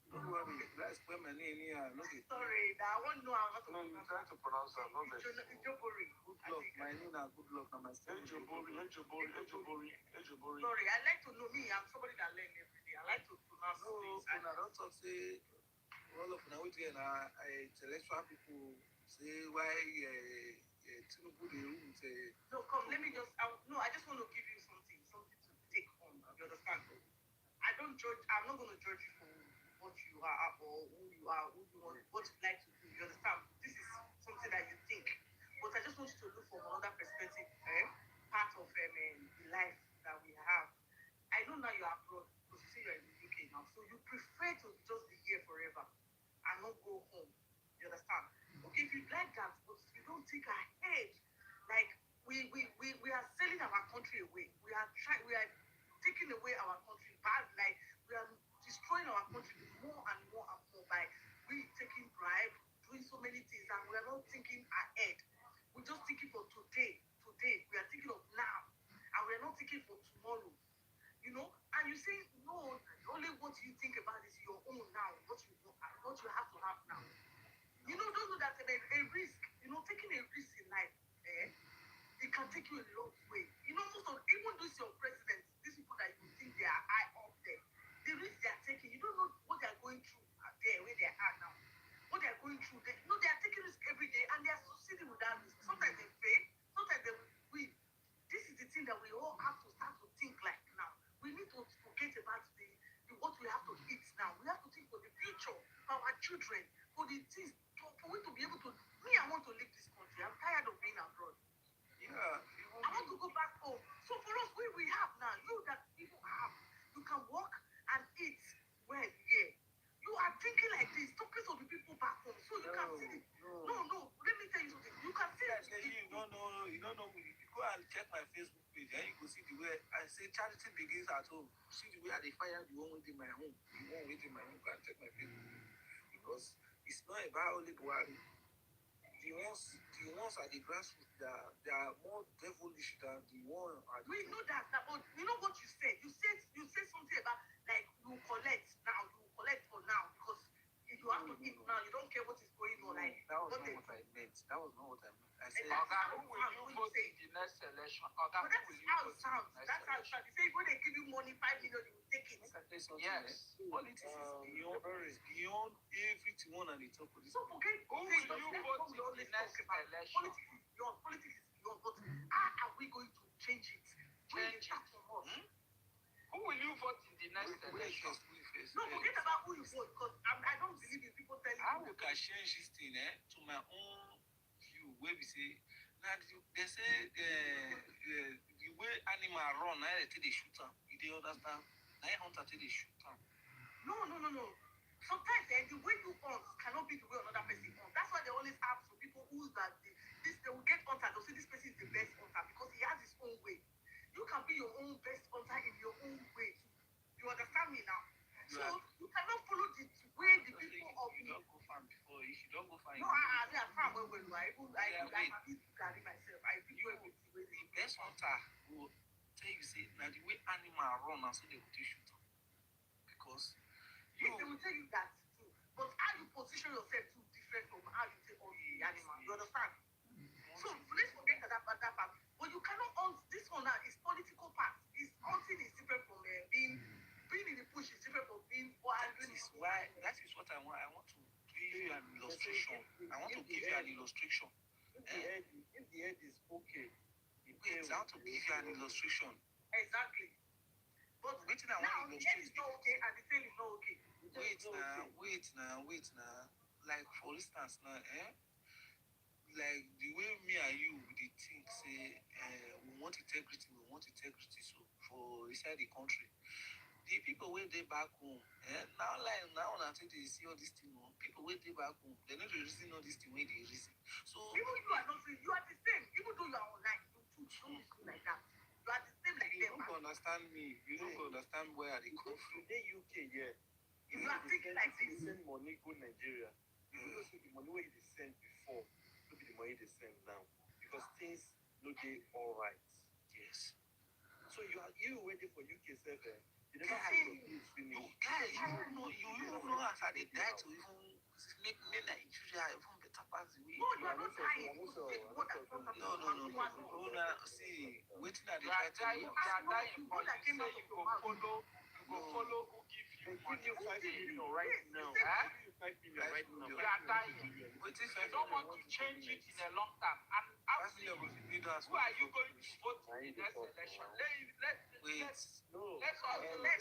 [SPEAKER 12] Don't worry, let's put my name here. I know the.
[SPEAKER 10] Sorry, I want to know how to
[SPEAKER 9] No, you try to pronounce them, not that.
[SPEAKER 10] Ojogori.
[SPEAKER 12] Good luck. My name is good luck. I'm a
[SPEAKER 9] Ejobori.
[SPEAKER 10] Sorry, I like to know me. I'm somebody that learn every day. I like to pronounce
[SPEAKER 12] No,
[SPEAKER 10] things.
[SPEAKER 12] when I don't talk, say, all of now, intellectual people say why Tinubu the room say.
[SPEAKER 10] No, come, let me just, I just want to give you something to take home. You understand? I don't judge, I'm not going to judge you for what you are or who you are, who you want, what you like to do. You understand? This is something that you think. But I just want you to look from another perspective, part of the life that we have. I know now you're abroad because you say you're in the UK now. So you prefer to just be here forever and not go home. You understand? Okay, if you like that, but you don't think ahead, like we are selling our country away. We are taking away our country bad, like we are destroying our country more and more by we taking bribe, doing so many things, and we are not thinking ahead. We're just thinking for today. We are thinking of now, and we are not thinking for tomorrow. You know, and you say no. Only what you think about is your own now. What you have to have now. You know, don't do that. A risk. You know, take taking a risk in life, it can take you a long way. You know, most of even those your presidents, these people that you think they are high up there, the risk they are taking, you don't know what they are going through there, where they are now. What they are going through, they are taking risk every day and they are succeeding with that risk. Sometimes they fail, sometimes they win. This is the thing that we all have to start to think like now. We need to forget about the what we have to eat now. We have to think for the future, for our children, for the things, for we to be able to. Me, I want to leave this country. I'm tired of being abroad.
[SPEAKER 12] Yeah.
[SPEAKER 10] I want to go back home. So for us, we have now, you that people have, you can work and eat well here. You are thinking like this, talking to the people back home, so you can see. No. Let me tell you something. You can see.
[SPEAKER 12] You don't know. You go and check my Facebook page, and you go see the way I say charity begins at home. See the way they fire the one within my home. The one within my home. Go and check my Facebook page. Because it's not about only Buhari. The ones at the grassroots, they are more devilish than the one at the
[SPEAKER 10] We know that, but you know what you said. You said something about like you collect for now because if you have to eat now, you don't care what is going on. Like
[SPEAKER 12] that was not what I meant. That was not what I meant. I said,
[SPEAKER 10] Oga,
[SPEAKER 6] Who will you vote in the next election? Oga,
[SPEAKER 10] but
[SPEAKER 6] who
[SPEAKER 10] that's
[SPEAKER 6] will you
[SPEAKER 10] how
[SPEAKER 6] vote
[SPEAKER 10] it sounds.
[SPEAKER 6] in the
[SPEAKER 10] That's how it
[SPEAKER 6] next
[SPEAKER 10] sounds. You say when they give you money, 5 million, you will take it.
[SPEAKER 6] Yes.
[SPEAKER 12] Politics is beyond everything one and the top of this.
[SPEAKER 10] So forget
[SPEAKER 6] Who will you vote in the next election?
[SPEAKER 10] Politics is beyond. Politics is beyond. But how are we going to change it?
[SPEAKER 6] Change it. Who will you vote in the next election?
[SPEAKER 10] No, forget about who you vote because I don't believe in people telling
[SPEAKER 12] How
[SPEAKER 10] you.
[SPEAKER 12] we can change this thing to my own view where we say now they say the way animal run now they take the shoot am. You dey understand? Now hunter take the shoot am.
[SPEAKER 10] No. Sometimes the way you hunt cannot be the way another person hunts. That's why they always ask for people who's that they will get hunter. They'll say this person is the best hunter because he has his own way. You can be your own best hunter in your own way. You understand me now? So you cannot follow the way the people of
[SPEAKER 12] you don't go farm before. If you don't go farm,
[SPEAKER 10] no, I farm well. I can eat garri myself. I think you
[SPEAKER 12] the best hunter will tell you say now the way animal run and so they will shoot am because
[SPEAKER 10] yes, they will tell you that too. But how you position yourself too different from how you take on the animal. You understand? So let's forget that part. But you cannot hunt this one now. It's political part. Hunting is different from being in the bush is different from being
[SPEAKER 12] that is what I want. I want to give you an illustration. I want to give you an illustration.
[SPEAKER 13] If the head is okay,
[SPEAKER 12] I want to give you an illustration.
[SPEAKER 10] Exactly. But
[SPEAKER 12] waiting I
[SPEAKER 10] now
[SPEAKER 12] want
[SPEAKER 10] the head is not okay and the tail is not okay.
[SPEAKER 12] Wait now. Like for instance now, like the way me and you they think say we want integrity. So for inside the country. The people where they back home, now until they see all this thing, people where they back home, they know the reason all this thing where they reason. So
[SPEAKER 10] even you are not you are the same. Even though you are online, you too don't like that. You are the same like
[SPEAKER 12] you
[SPEAKER 10] them.
[SPEAKER 12] don't understand me. You don't understand where they come from.
[SPEAKER 13] Today UK, yeah.
[SPEAKER 10] If you are thinking like this,
[SPEAKER 13] send money go Nigeria. You know say the money where they send before, will be the money they send now because things no dey all right.
[SPEAKER 12] Yes.
[SPEAKER 13] So you waiting for UK server. You never
[SPEAKER 12] Guy,
[SPEAKER 13] have your bills finished.
[SPEAKER 12] You don't know as I dey die to even make Nigeria even better pass the way.
[SPEAKER 10] no, you are not dying.
[SPEAKER 12] No. See, waiting at the
[SPEAKER 6] You are dying.
[SPEAKER 12] time.
[SPEAKER 6] You are dying. But you say you go follow who give you money.
[SPEAKER 13] Give you 5 million right now. Give you 5 million right now.
[SPEAKER 6] You are dying.
[SPEAKER 12] Waiting
[SPEAKER 6] You don't want to change it in a long term. And who are you going to vote in the next election? Let's another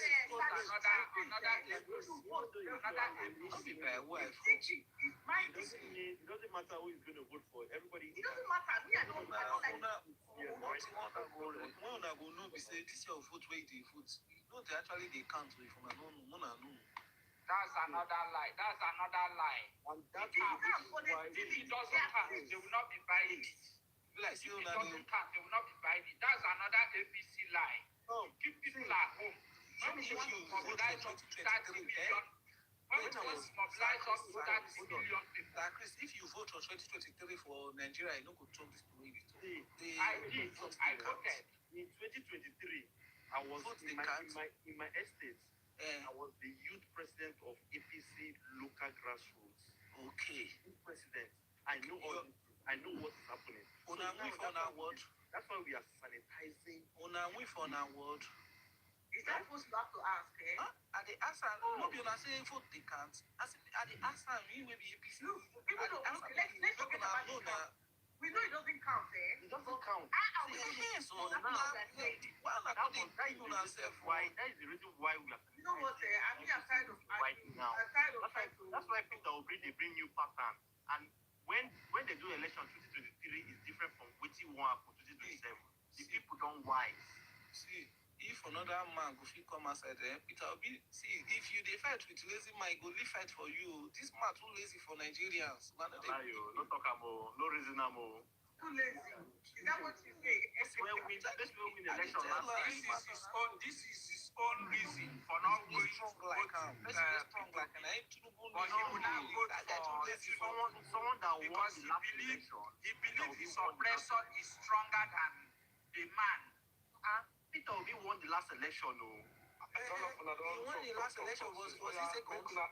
[SPEAKER 13] It doesn't matter who is going to vote for. Everybody.
[SPEAKER 10] It doesn't matter. Me, I don't like
[SPEAKER 12] When I go know, we say this your vote where they vote. You know they actually they can't wait from no.
[SPEAKER 6] That's another lie.
[SPEAKER 13] And that
[SPEAKER 6] If it doesn't count, they will not be buying it.
[SPEAKER 12] Like
[SPEAKER 6] If it doesn't count, they will not be buying it. That's another ABC lie. Keep people at home. When you want to mobilize up to 30 million, when you want to mobilize up to 30 million people.
[SPEAKER 12] Chris, if you vote for 2023 for Nigeria, you know, could talk this way.
[SPEAKER 6] I did. I voted.
[SPEAKER 13] In 2023, I was in my estate. I was the youth president of APC local grassroots.
[SPEAKER 12] Okay.
[SPEAKER 13] Youth president. I know all. I know what
[SPEAKER 12] for our word.
[SPEAKER 11] That's why we are sanitizing.
[SPEAKER 12] For our word.
[SPEAKER 10] Is that what you have to ask, eh?
[SPEAKER 12] Huh? At the answer, no be una say vote they can't. At the answer, we will be APC.
[SPEAKER 10] Look, people don't look. Let's forget about this now. We know it doesn't count, eh?
[SPEAKER 11] It doesn't count.
[SPEAKER 12] So now, why not
[SPEAKER 11] That
[SPEAKER 12] put
[SPEAKER 11] is the reason why. That is the reason why we are.
[SPEAKER 10] You know what, eh? I'm tired of
[SPEAKER 11] right now.
[SPEAKER 10] I'm tired of trying to.
[SPEAKER 11] That's why Peter Obi they bring new pattern. And when they do election 2023 is different from what you want for 2027. The people don't wise.
[SPEAKER 12] See, if another man go fit come outside there, Peter Obi, see, if you dey fight with lazy man, he go leave fight for you. This man too lazy for Nigerians.
[SPEAKER 11] No talk about, no reason about.
[SPEAKER 10] Too lazy. Is that what you say?
[SPEAKER 11] This will win election.
[SPEAKER 12] This is his own reason for not going strong like him. Strong like him.
[SPEAKER 10] But he would not vote for
[SPEAKER 11] someone that
[SPEAKER 10] because
[SPEAKER 11] won the last election.
[SPEAKER 10] He believes his oppressor is stronger than the man.
[SPEAKER 11] Peter Obi won the last election, no.
[SPEAKER 12] He won the last election was he second?
[SPEAKER 11] Peter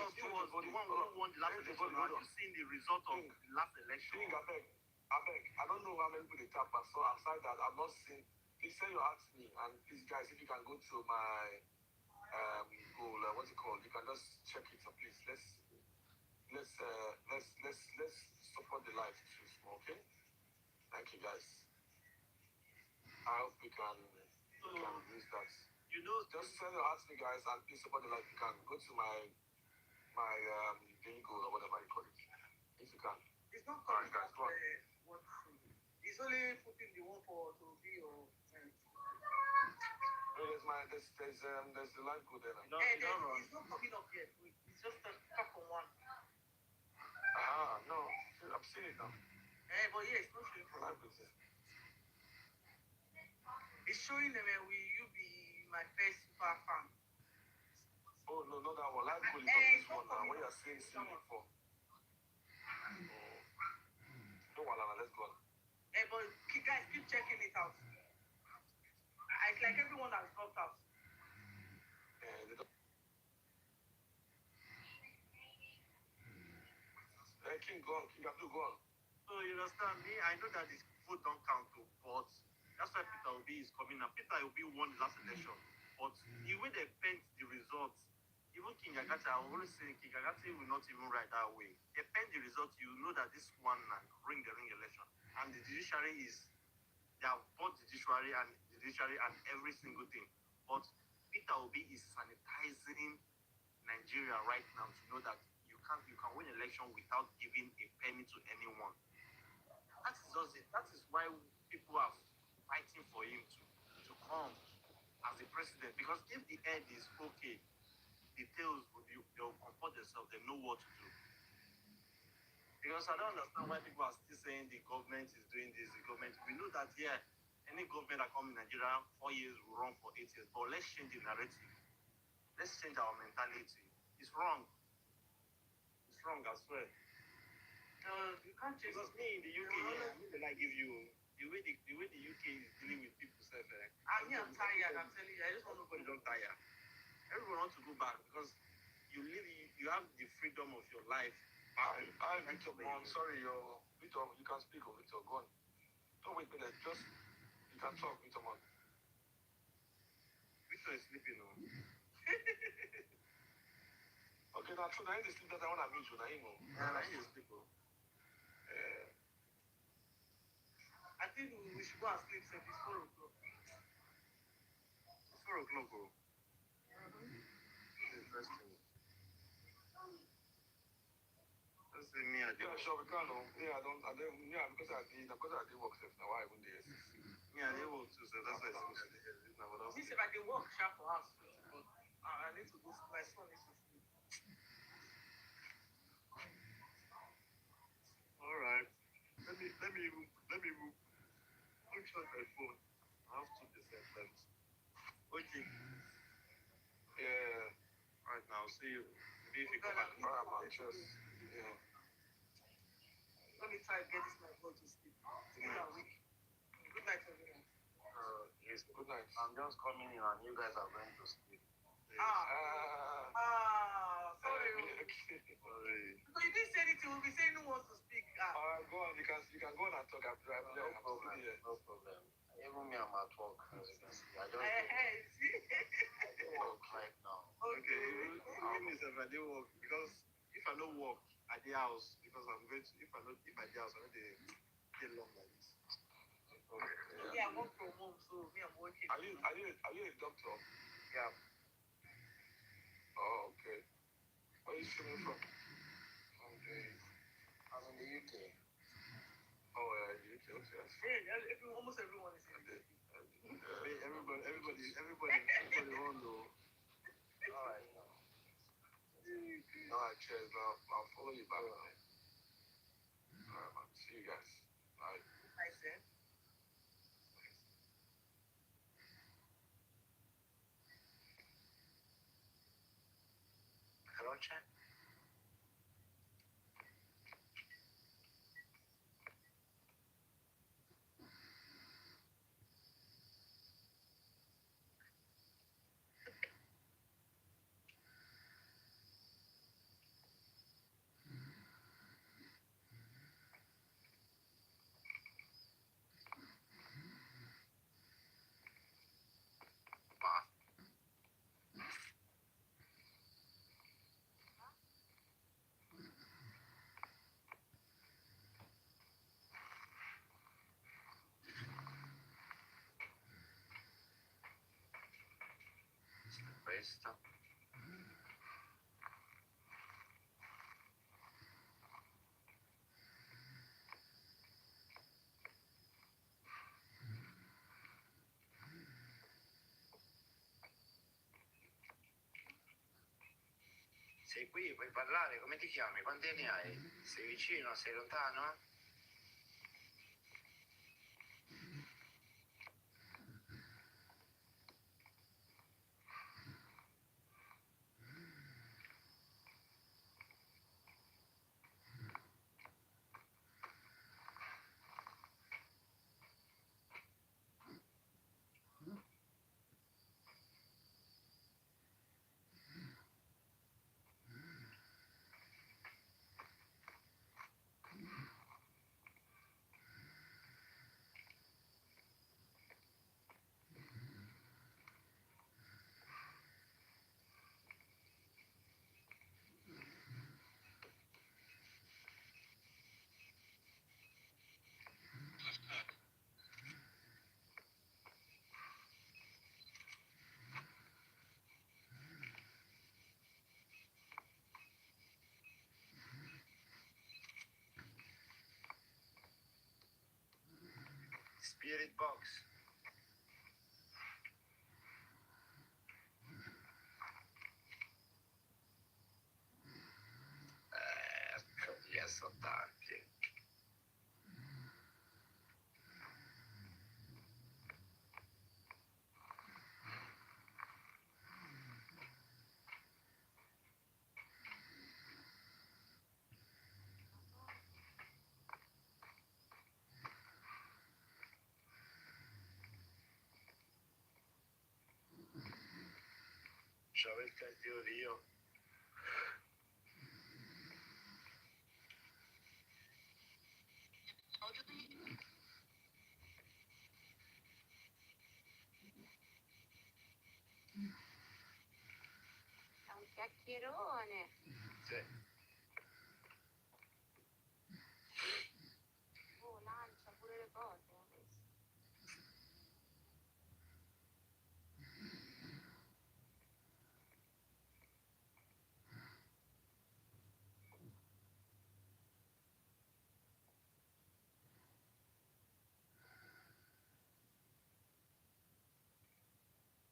[SPEAKER 11] Obi was the one who won the last election. Have you seen the result of the last election?
[SPEAKER 7] I beg. I don't know how many people they tap, but so aside that, I've not seen. Please send your ask me, and please guys, if you can go to my goal, what's it called? You can just check it. So please, let's support the life too, okay? Thank you guys. I hope we can use that.
[SPEAKER 11] You know,
[SPEAKER 7] just send your ask me, guys, and please support the life. You can go to my daily goal or whatever you call it, if you can.
[SPEAKER 10] It's not
[SPEAKER 7] Alright, guys, go on.
[SPEAKER 10] It's only putting the one for to be or.
[SPEAKER 7] There's the life goal there now.
[SPEAKER 10] It's not coming up yet. It's just a top on one.
[SPEAKER 7] No, I've seen it now.
[SPEAKER 10] But yeah, it's not showing for
[SPEAKER 7] Life goal there.
[SPEAKER 10] It's showing them will you be my first super fan.
[SPEAKER 7] Oh no, not that one. Life goal is on this one now. When you're saying before. Don't worry, let's go on.
[SPEAKER 10] But guys, keep checking it out. It's like everyone has dropped out.
[SPEAKER 7] King, go on. King Abdul, go on.
[SPEAKER 11] So you understand me? I know that this vote don't count, but that's why Peter Obi is coming now. Peter Obi won the last election, but the way they paint the results, even King Agata, I always say King Agata will not even write that way. They paint the results, you know that this one ring election, and the judiciary is they have both the judiciary and every single thing. But Peter Obi is sanitizing Nigeria right now to know that you can win election without giving a penny to anyone. That is just it. That is why people are fighting for him to come as the president. Because if the head is okay, the tails they'll comport themselves, they know what to do. Because I don't understand why people are still saying the government is doing this, the government. We know that any government that comes in Nigeria 4 years will run for 8 years. But let's change the narrative. Let's change our mentality. It's wrong. It's wrong, I swear.
[SPEAKER 10] You can't change.
[SPEAKER 11] Because me in the UK, I give you the way the UK is dealing with people.
[SPEAKER 10] I'm tired. I'm telling you, I just want
[SPEAKER 11] nobody don't tire. Everyone wants to go back because you have the freedom of your life.
[SPEAKER 7] Victor, I'm sorry, Victor, you can speak of Victor. Go on. Don't wait minutes. Just you can talk, Victor, man.
[SPEAKER 11] Victor is sleeping now.
[SPEAKER 7] Okay, now true. Now in the sleep that I want to meet you. Now you know.
[SPEAKER 11] Now you sleep.
[SPEAKER 10] I think we should go and sleep. So it's 4 o'clock.
[SPEAKER 11] It's 4 o'clock, bro. Interesting. Just say me,
[SPEAKER 7] yeah, sure, we can. Because I did work safe now. I even did.
[SPEAKER 11] Yeah, they work too, so that's why it's
[SPEAKER 10] this if I can work sharp for us, but I need to go. My son needs to sleep.
[SPEAKER 11] All right. Let me charge my phone. I have 2% left. Okay.
[SPEAKER 7] Yeah.
[SPEAKER 11] All right, now see you. Maybe if you come back.
[SPEAKER 7] All right, man. Cheers. Yeah.
[SPEAKER 10] Let me try and get this my phone to sleep. Good night, everyone.
[SPEAKER 11] Yes, good night. I'm just coming in and you guys are going to sleep.
[SPEAKER 10] Yes. Sorry.
[SPEAKER 11] Sorry.
[SPEAKER 10] So you didn't say anything. We'll be saying who wants to speak.
[SPEAKER 9] Go on. You can go on and talk. I'm there.
[SPEAKER 12] No problem. No problem. Even me, I'm at work. As you can see, I don't work right now.
[SPEAKER 13] Okay, even myself, I dey work because if I no work at the house, because I'm going to, if I at the house, I know they get long like this.
[SPEAKER 9] Okay.
[SPEAKER 3] Yeah, I work from home, so me, I'm working.
[SPEAKER 9] Are you a doctor?
[SPEAKER 13] Yeah.
[SPEAKER 9] Oh, okay. Where are you streaming from?
[SPEAKER 12] I'm in the UK.
[SPEAKER 9] Oh, yeah, UK. Okay, that's fine.
[SPEAKER 3] Yeah, almost everyone is in it.
[SPEAKER 13] Everybody won't know.
[SPEAKER 12] All right.
[SPEAKER 9] All right, cheers. I'll follow you back now. All right, man. See you guys. Bye.
[SPEAKER 3] Nice, eh?
[SPEAKER 12] Hello, chat. Questo. Sei qui, puoi parlare, come ti chiami? Quanti anni hai? Sei vicino, sei lontano? Spirit box. Sono tanti. C'aveva il casino di io.
[SPEAKER 5] È un chiacchierone.
[SPEAKER 12] Sì.
[SPEAKER 5] Oh, lancia pure le cose adesso.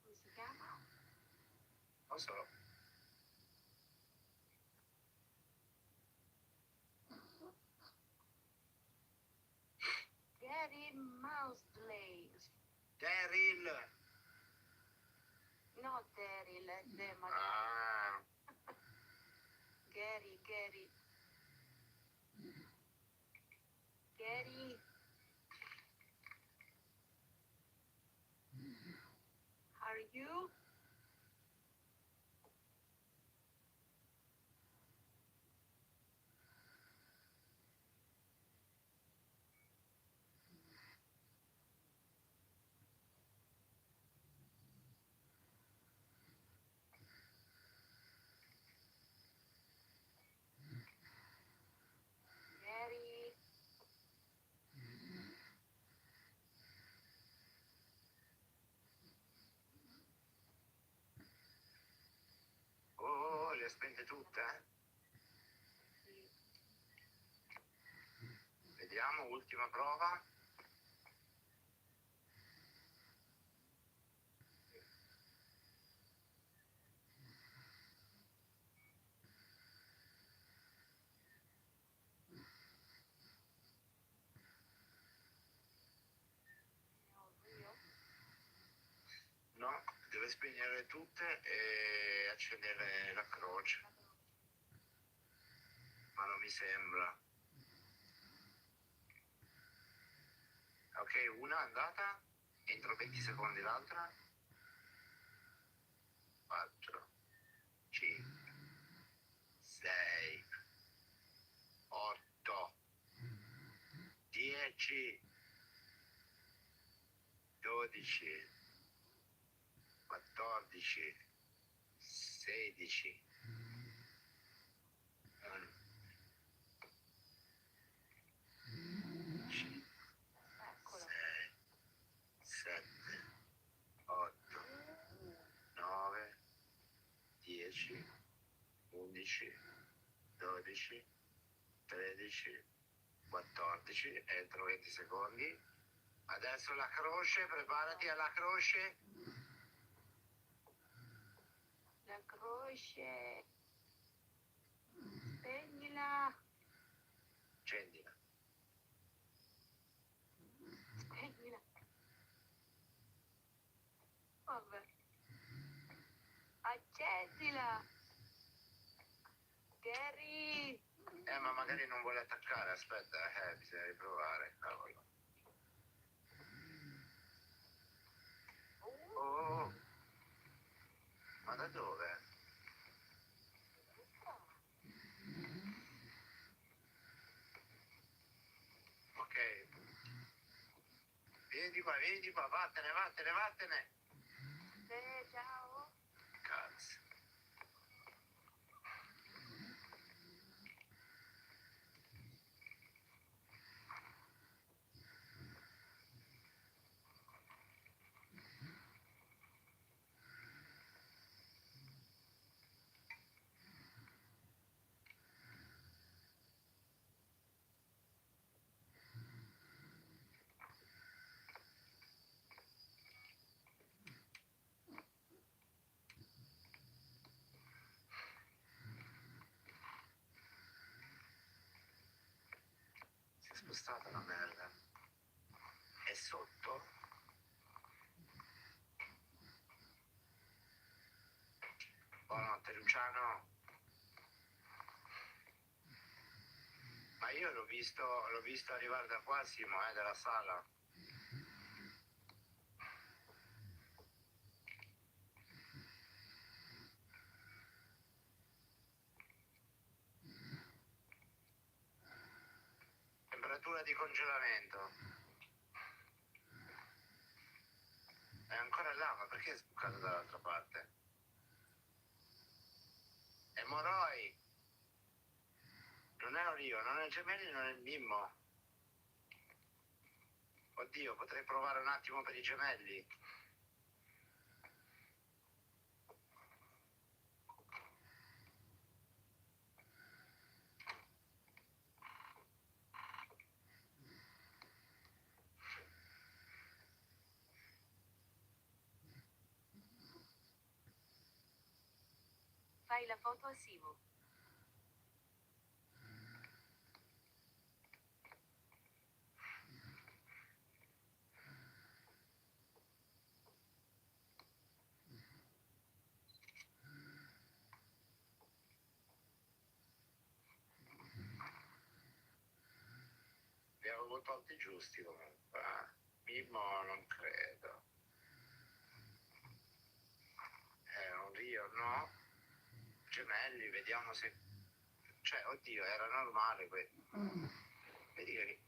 [SPEAKER 5] Come si chiama?
[SPEAKER 12] Non so.
[SPEAKER 5] Gary Mousley.
[SPEAKER 12] Daryl.
[SPEAKER 5] No, Daryl,
[SPEAKER 12] Ah.
[SPEAKER 5] Gary. Gary. Are you?
[SPEAKER 12] sente tutte? Vediamo, ultima prova. No, deve spegnere tutte e accendere la croce. Ma non mi sembra. Ok, una è andata, entro 20 secondi l'altra. 4, 5, 6, 8, 10, 12, 14, 16, 5, 6, 7, 8, 9, 10, 11, 12, 13, 14, entro 20 secondi. Adesso la croce, preparati alla croce.
[SPEAKER 5] La croce. Spegnila.
[SPEAKER 12] Accendila.
[SPEAKER 5] Spegnila. Vabbè. Accendila. Gary.
[SPEAKER 12] Ma magari non vuole attaccare, aspetta, bisogna riprovare, cavolo. Oh, ma da dove? Ok. Vieni di qua, vattene, vattene, vattene.
[SPEAKER 5] Ciao.
[SPEAKER 12] Cazzo. Si è spostata la merda. È sotto? Buonanotte Luciano. Ma io l'ho visto arrivare da qua, Simo, dalla sala. Temperatura di congelamento. È ancora là, ma perché è sbucato dall'altra parte? È Moroi. Non è Rio, non è Gemelli, non è il Mimmo. Oddio, potrei provare un attimo per i gemelli.
[SPEAKER 5] Fai la foto a Simo.
[SPEAKER 12] Li avevo tolti giusti comunque. Mimmo non credo. Un Rio no. Gemelli, vediamo se... Cioè, oddio, era normale questo. Vedi che...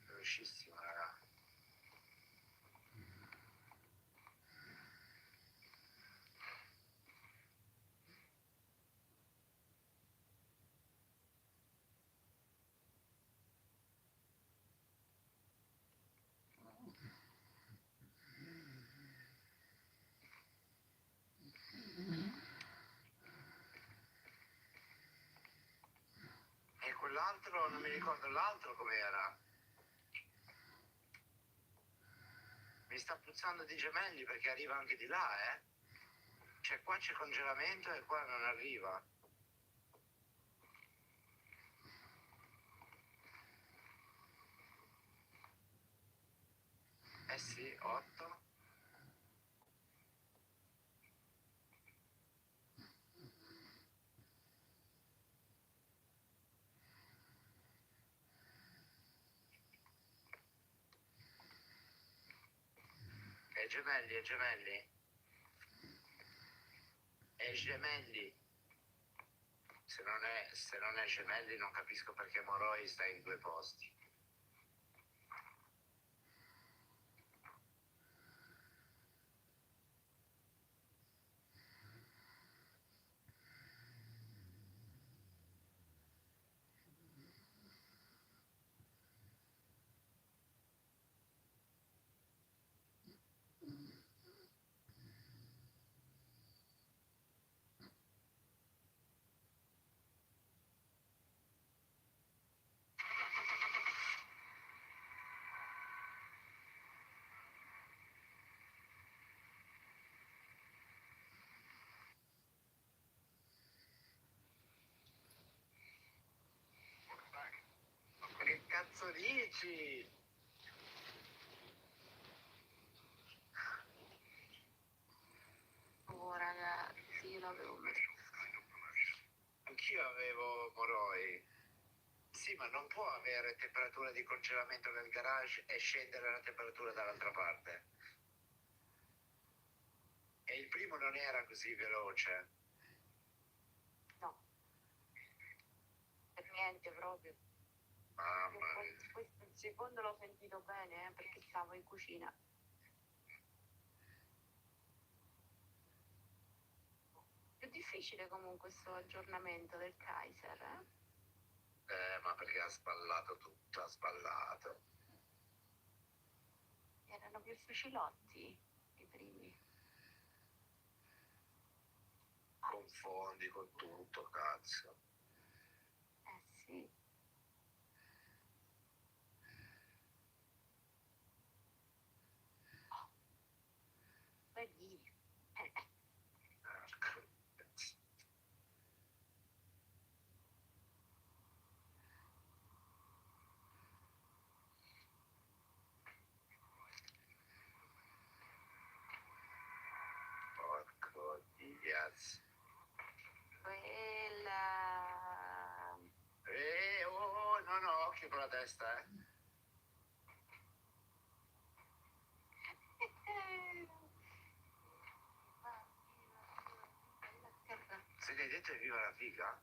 [SPEAKER 12] Velocissimo, raga. l'altro, non mi ricordo l'altro com'era. Mi sta puzzando di gemelli perché arriva anche di là, eh. Cioè qua c'è congelamento e qua non arriva. Eh sì, 8. È gemelli, è gemelli. È gemelli. Se non è gemelli non capisco perché Moroi sta in 2 posti. Che cazzo dici?
[SPEAKER 2] Oh ragazzi, io l'avevo messo.
[SPEAKER 12] Anch'io avevo Moroi. Sì, ma non può avere temperatura di congelamento nel garage e scendere la temperatura dall'altra parte. E il primo non era così veloce.
[SPEAKER 2] No, per niente proprio.
[SPEAKER 12] Mamma mia.
[SPEAKER 2] Poi il secondo l'ho sentito bene, perché stavo in cucina. È difficile comunque questo aggiornamento del Kaiser, eh?
[SPEAKER 12] Ma perché ha spallato tutto, ha spallato.
[SPEAKER 2] Erano più fucilotti i primi.
[SPEAKER 12] Confondi con tutto, cazzo.
[SPEAKER 2] Eh sì. Oh, vedi.
[SPEAKER 12] Ecco. Porco diaz.
[SPEAKER 2] Quella...
[SPEAKER 12] Oh, no, no, occhio con la testa, eh. Se gli hai detto è viva la figa?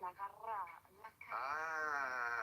[SPEAKER 2] La carrà, la carrà.
[SPEAKER 12] Ah.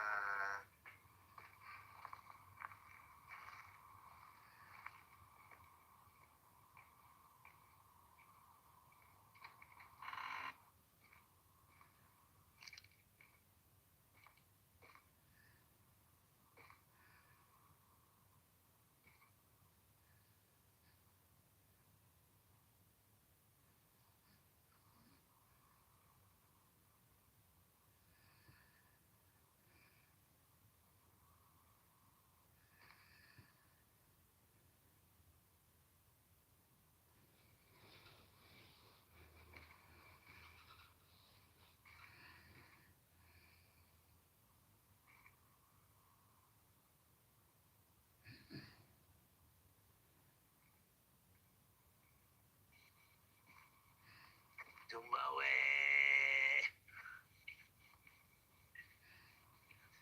[SPEAKER 12] Zimbabwe.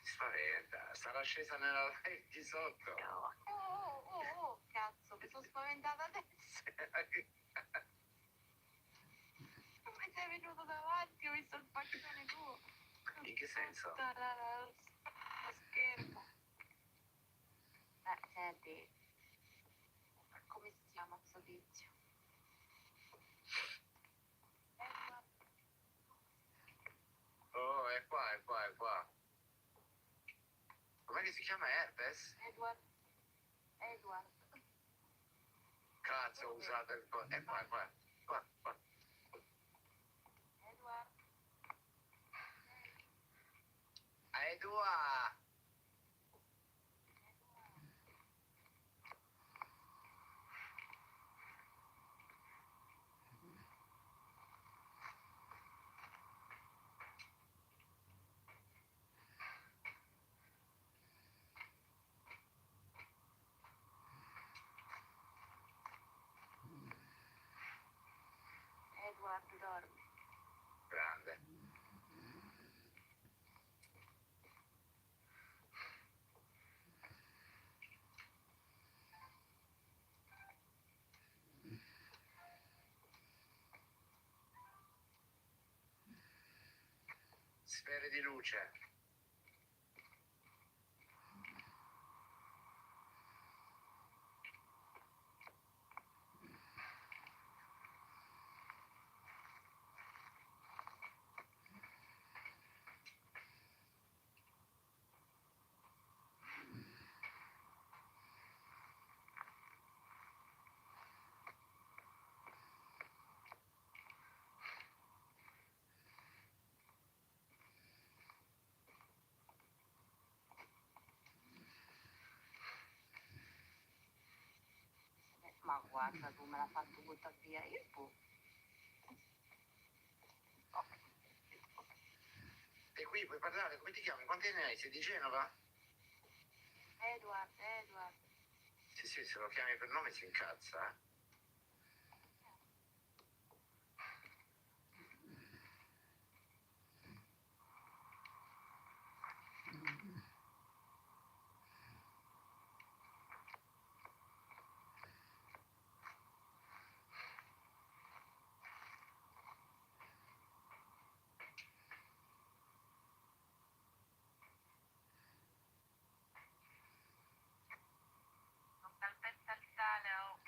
[SPEAKER 12] Si spaventa, sarà scesa nella live di sotto.
[SPEAKER 2] No. Oh, cazzo, mi sono spaventata adesso. Come sei venuto davanti? Ho visto il faccione tuo.
[SPEAKER 12] In che senso?
[SPEAKER 2] Lo schermo. Senti, come si chiama questo tizio?
[SPEAKER 12] Oh, è qua, è qua, è qua. Com'è che si chiama Herpes?
[SPEAKER 2] Edward.
[SPEAKER 12] Cazzo, ho usato il... È qua, è qua. Qua, qua.
[SPEAKER 2] Edward.
[SPEAKER 12] Edouard.
[SPEAKER 2] Edward dormi.
[SPEAKER 12] Grande. Sfere di luce.
[SPEAKER 2] Ma guarda tu me l'ha fatto buttare via il po'.
[SPEAKER 12] E qui puoi parlare, come ti chiami? Quanti ne hai? Sei di Genova?
[SPEAKER 2] Edward.
[SPEAKER 12] Sì, se lo chiami per nome si incazza, eh.
[SPEAKER 2] Non calpesta il sale, oh.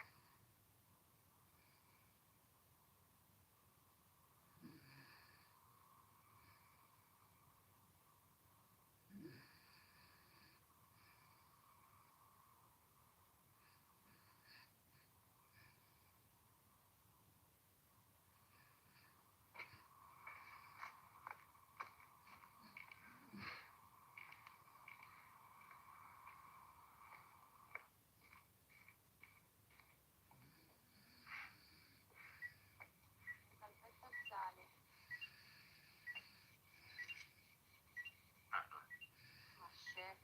[SPEAKER 2] Calpesta il sale. Ma chef.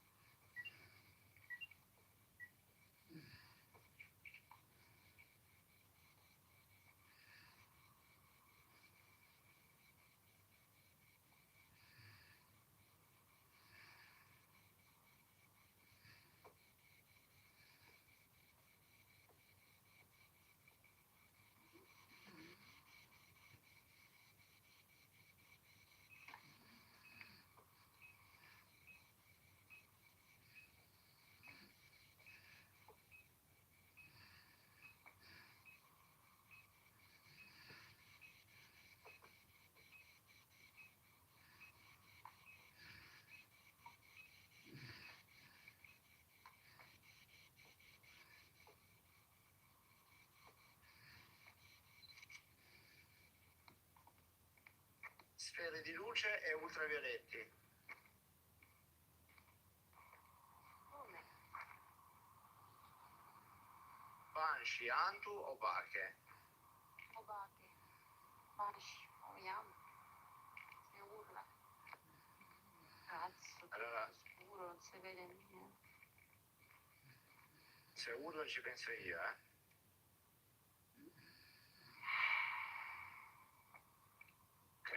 [SPEAKER 12] Sfere di luce e ultravioletti.
[SPEAKER 2] Come?
[SPEAKER 12] Banshee, Antu o Bache?
[SPEAKER 2] Obache. Banshee. Proviamo. Se urla. Cazzo,
[SPEAKER 12] Allora,
[SPEAKER 2] scuro, non si vede niente.
[SPEAKER 12] se urlo ci penso io, eh. Ok.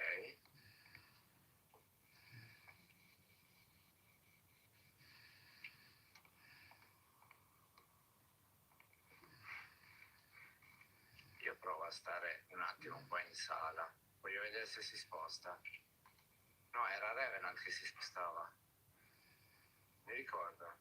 [SPEAKER 12] Io provo a stare un attimo qua in sala. Voglio vedere se si sposta. No, era Revenant che si spostava. Mi ricordo.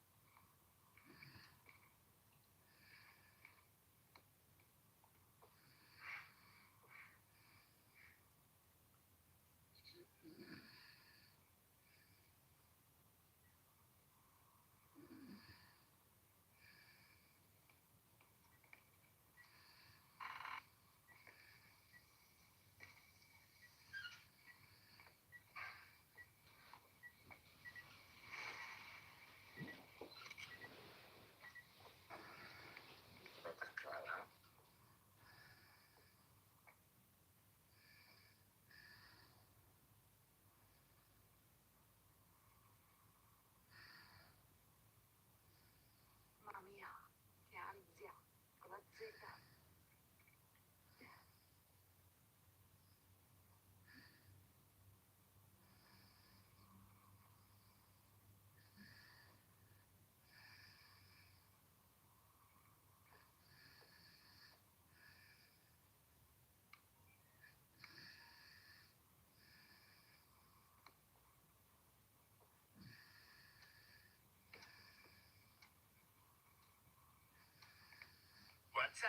[SPEAKER 3] forza!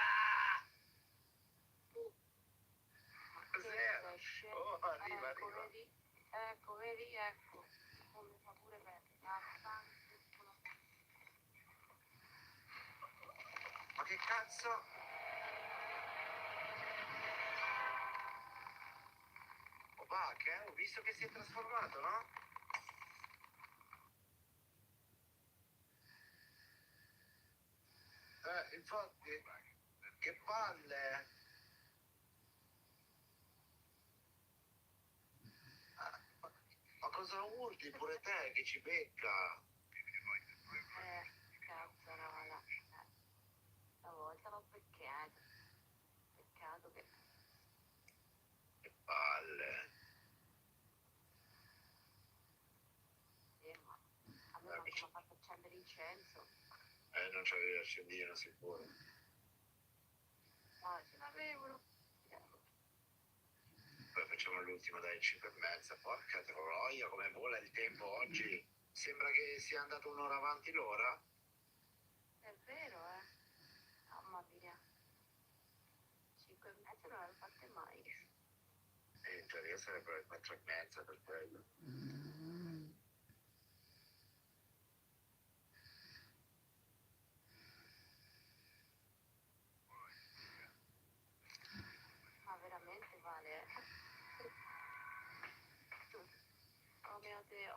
[SPEAKER 3] Cos'era? Oh, arriva,
[SPEAKER 2] ecco,
[SPEAKER 3] arriva.
[SPEAKER 2] vedi? Ecco, vedi? Ecco. Come fa pure bene.
[SPEAKER 3] Ma che cazzo? Oh, Bacca, ho visto che si è trasformato, no? Infatti, che palle! Ma cosa urli pure te che ci becca?
[SPEAKER 2] Cazzarola. Stavolta l'ho beccato. Peccato che...
[SPEAKER 3] Che palle!
[SPEAKER 2] ma a me manco mi ha fatto accendere incenso.
[SPEAKER 3] Non c'avevi l'accendino sicuro.
[SPEAKER 2] No, ce l'avevano.
[SPEAKER 3] Poi facciamo l'ultimo dai 5:30. Porca troia, come vola il tempo oggi. Sembra che sia andato un'ora avanti l'ora.
[SPEAKER 2] È vero, mamma mia. 5:30 non l'ho fatte mai.
[SPEAKER 3] E in teoria sarebbero le 4:30 per quello.
[SPEAKER 2] Ma veramente vale, Oh mio Dio.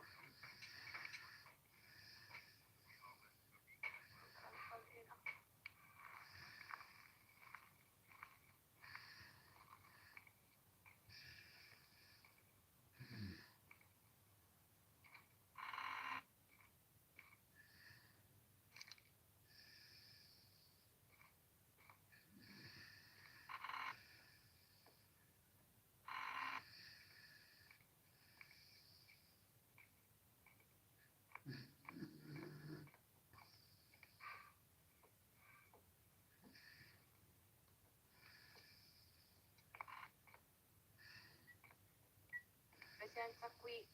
[SPEAKER 2] Presenza qui.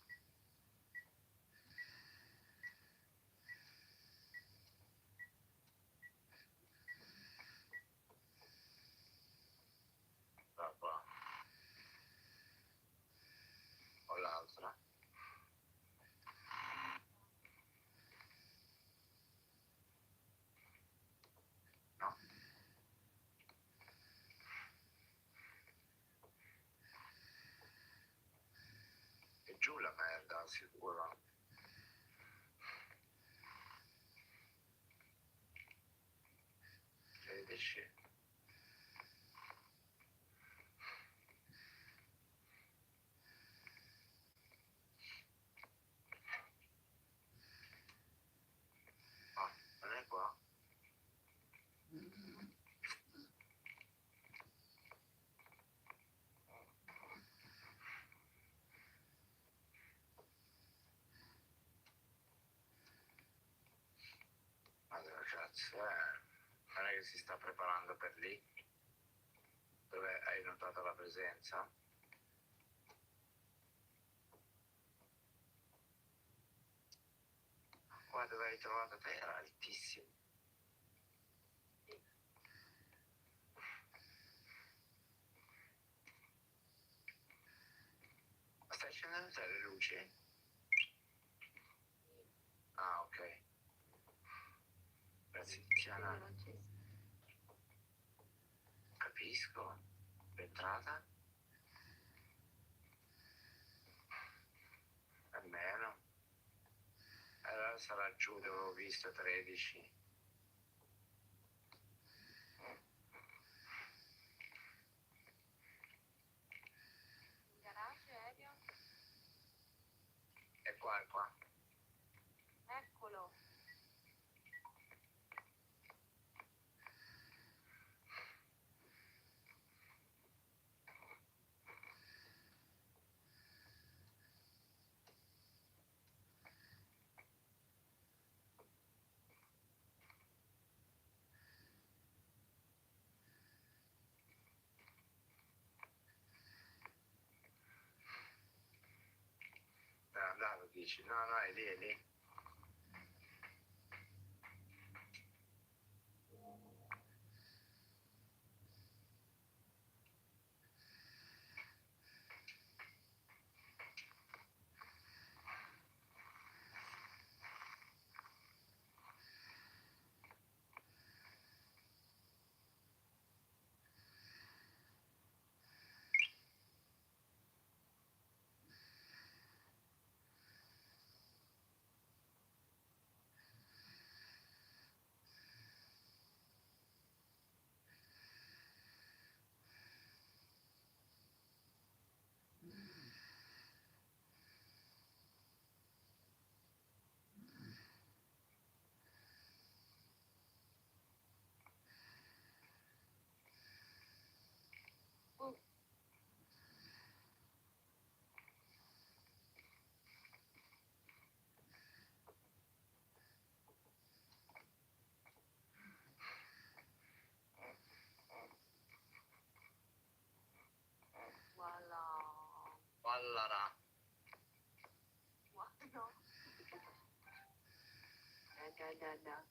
[SPEAKER 3] Da qua. O l'altra. No. È giù la merda, sicuro. Credici. Ah, non è qua? Ma dove cazzo è? Non è che si sta preparando per lì? Dove hai notato la presenza? Qua dove hai trovato te era altissimo. Ma stai accendendo te le luci? Ah, ok. Grazie Tiziana. Capisco. L'entrata? Almeno. Allora sarà giù dove ho visto 13.
[SPEAKER 2] In garage, Elio?
[SPEAKER 3] È qua, è qua.
[SPEAKER 2] Eccolo.
[SPEAKER 3] Per andare dici, no, no, è lì, è lì.
[SPEAKER 13] Lara.
[SPEAKER 5] What? No. Da.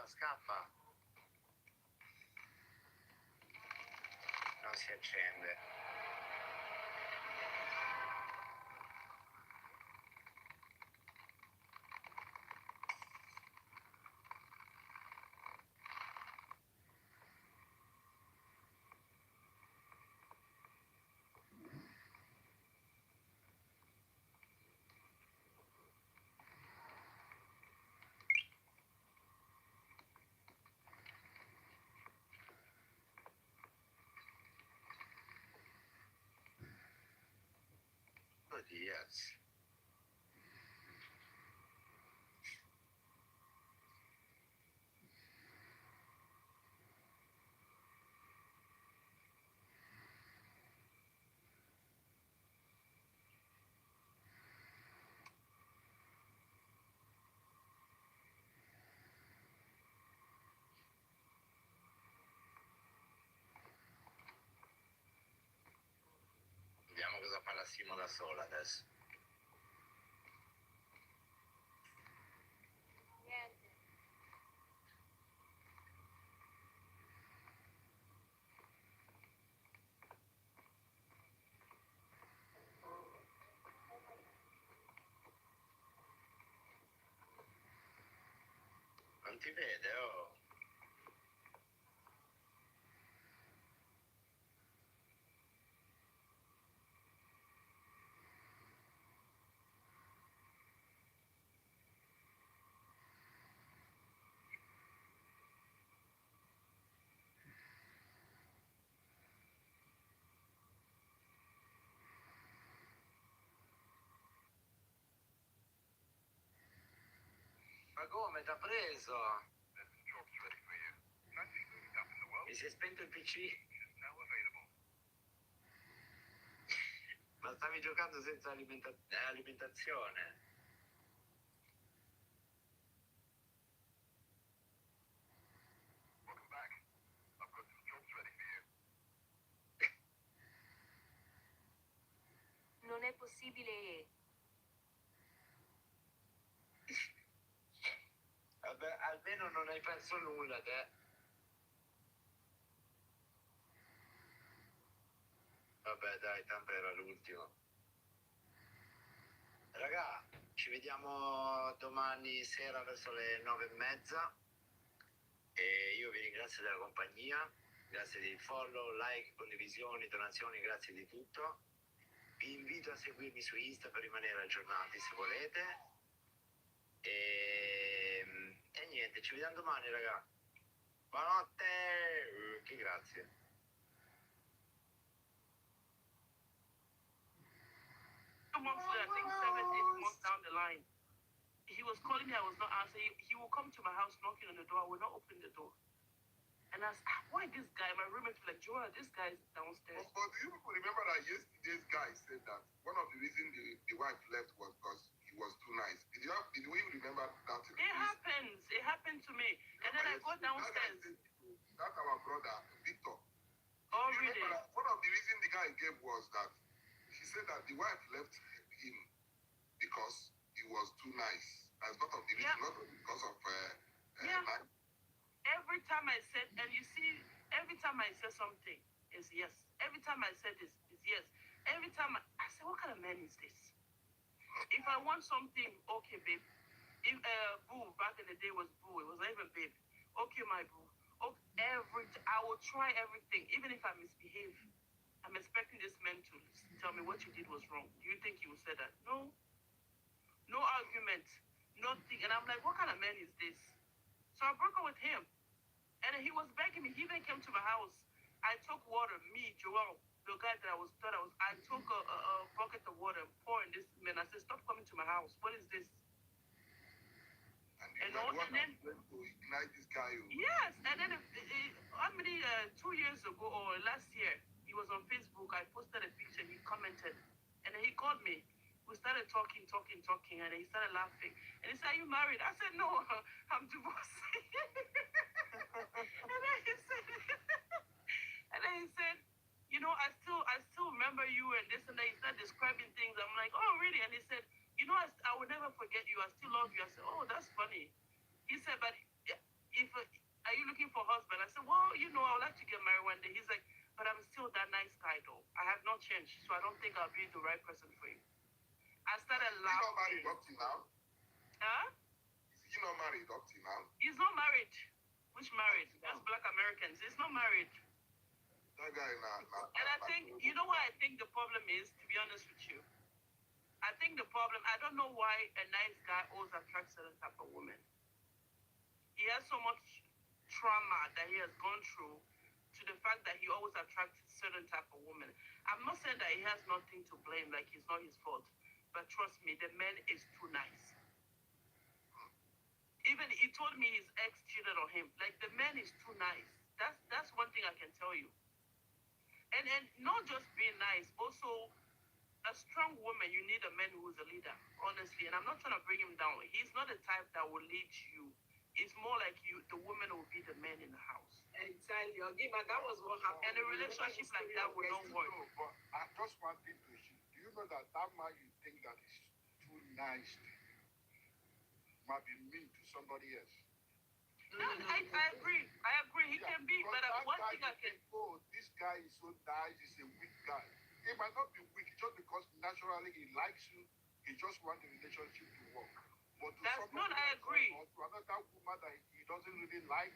[SPEAKER 13] Scappa. Non si accende. Oh, Diaz. Vediamo cosa fa la Simo da sola adesso.
[SPEAKER 5] Niente.
[SPEAKER 13] Non ti vede, oh. Ma come t'ha preso? Mi si è spento il PC? Ma stavi giocando senza alimentazione?
[SPEAKER 5] Non è possibile.
[SPEAKER 13] Vabbè, almeno non hai perso nulla, te. Vabbè, dai, tanto era l'ultimo. Raga, ci vediamo domani sera verso le 9:30 e io vi ringrazio della compagnia, grazie di follow, like, condivisioni, donazioni, grazie di tutto. Vi invito a seguirmi su Insta per rimanere aggiornati se volete e niente, ci vediamo domani, raga. Buonanotte, che grazie.
[SPEAKER 1] 2 months later, I think 7, 8 months down the line, he was calling me, I was not answering. He will come to my house knocking on the door, I will not open the door. And I asked, why this guy? My roommate was like, Joanna, this guy is downstairs.
[SPEAKER 9] But do you people remember that yesterday's guy said that one of the reasons the wife left was because he was too nice? Did we remember that?
[SPEAKER 1] It happens. It happened to me. And then I go downstairs.
[SPEAKER 9] That's our brother, Victor.
[SPEAKER 1] Oh, really?
[SPEAKER 9] One of the reasons the guy gave was that he said that the wife left him because he was too nice. As part of the reason, not because of nice.
[SPEAKER 1] Every time I said, and you see, every time I say something is yes. Every time I said this is
[SPEAKER 6] Yes. Every time I say, what kind of man is this? If I want something, okay, babe. If boo back in the day was boo, it was not even babe. Okay, my boo. Okay, I will try everything, even if I misbehave. I'm expecting this man to tell me what you did was wrong. Do you think he will say that? No. No argument. Nothing. And I'm like, what kind of man is this? So I broke up with him. And he was begging me. He even came to my house. I took water, me, Joel, the guy that I took a bucket of water and poured in this man. I said, stop coming to my house. What is this?
[SPEAKER 9] And then to ignite this guy.
[SPEAKER 6] Yes, and then how many 2 years ago or last year, he was on Facebook. I posted a picture. He commented, and then he called me. We started talking, and then he started laughing. And he said, "Are you married?" I said, "No, I'm divorced." and then he said, "You know, I still remember you and this and that." He started describing things. I'm like, "Oh, really?" And he said, "You know, I will never forget you. I still love you." I said, "Oh, that's funny." He said, "But if are you looking for a husband?" I said, "Well, you know, I would like to get married one day." He's like, "But I'm still that nice guy, though. I have not changed, so I don't think I'll be the right person for you." I started laughing.
[SPEAKER 9] He's not married up till now?
[SPEAKER 6] Huh?
[SPEAKER 9] Is he not married up till now?
[SPEAKER 6] He's not married. Which married? That's Black Americans. He's not married.
[SPEAKER 9] That guy
[SPEAKER 6] And I think, you know what I think the problem is, to be honest with you? I think the problem, I don't know why a nice guy always attracts certain type of women. He has so much trauma that he has gone through to the fact that he always attracts certain type of women. I'm not saying that he has nothing to blame, like it's not his fault. But trust me, the man is too nice. Even he told me his ex cheated on him. Like the man is too nice. That's one thing I can tell you. And not just being nice, also a strong woman, you need a man who's a leader, honestly. And I'm not trying to bring him down. He's not the type that will lead you. It's more like you, the woman will be the man in the house.
[SPEAKER 4] Exactly. Okay, but that was what happened.
[SPEAKER 6] And a relationship like that will not work.
[SPEAKER 12] No, but I just one thing to you. Do you know that man you think that is too nice might be mean to somebody else?
[SPEAKER 6] I agree. I agree. He can be, but one thing I can.
[SPEAKER 12] Oh, this guy is so nice. He's a weak guy. He might not be weak just because naturally he likes you. He just wants the relationship to work. But to
[SPEAKER 6] That's not. I agree.
[SPEAKER 12] Or to another woman that he doesn't really like,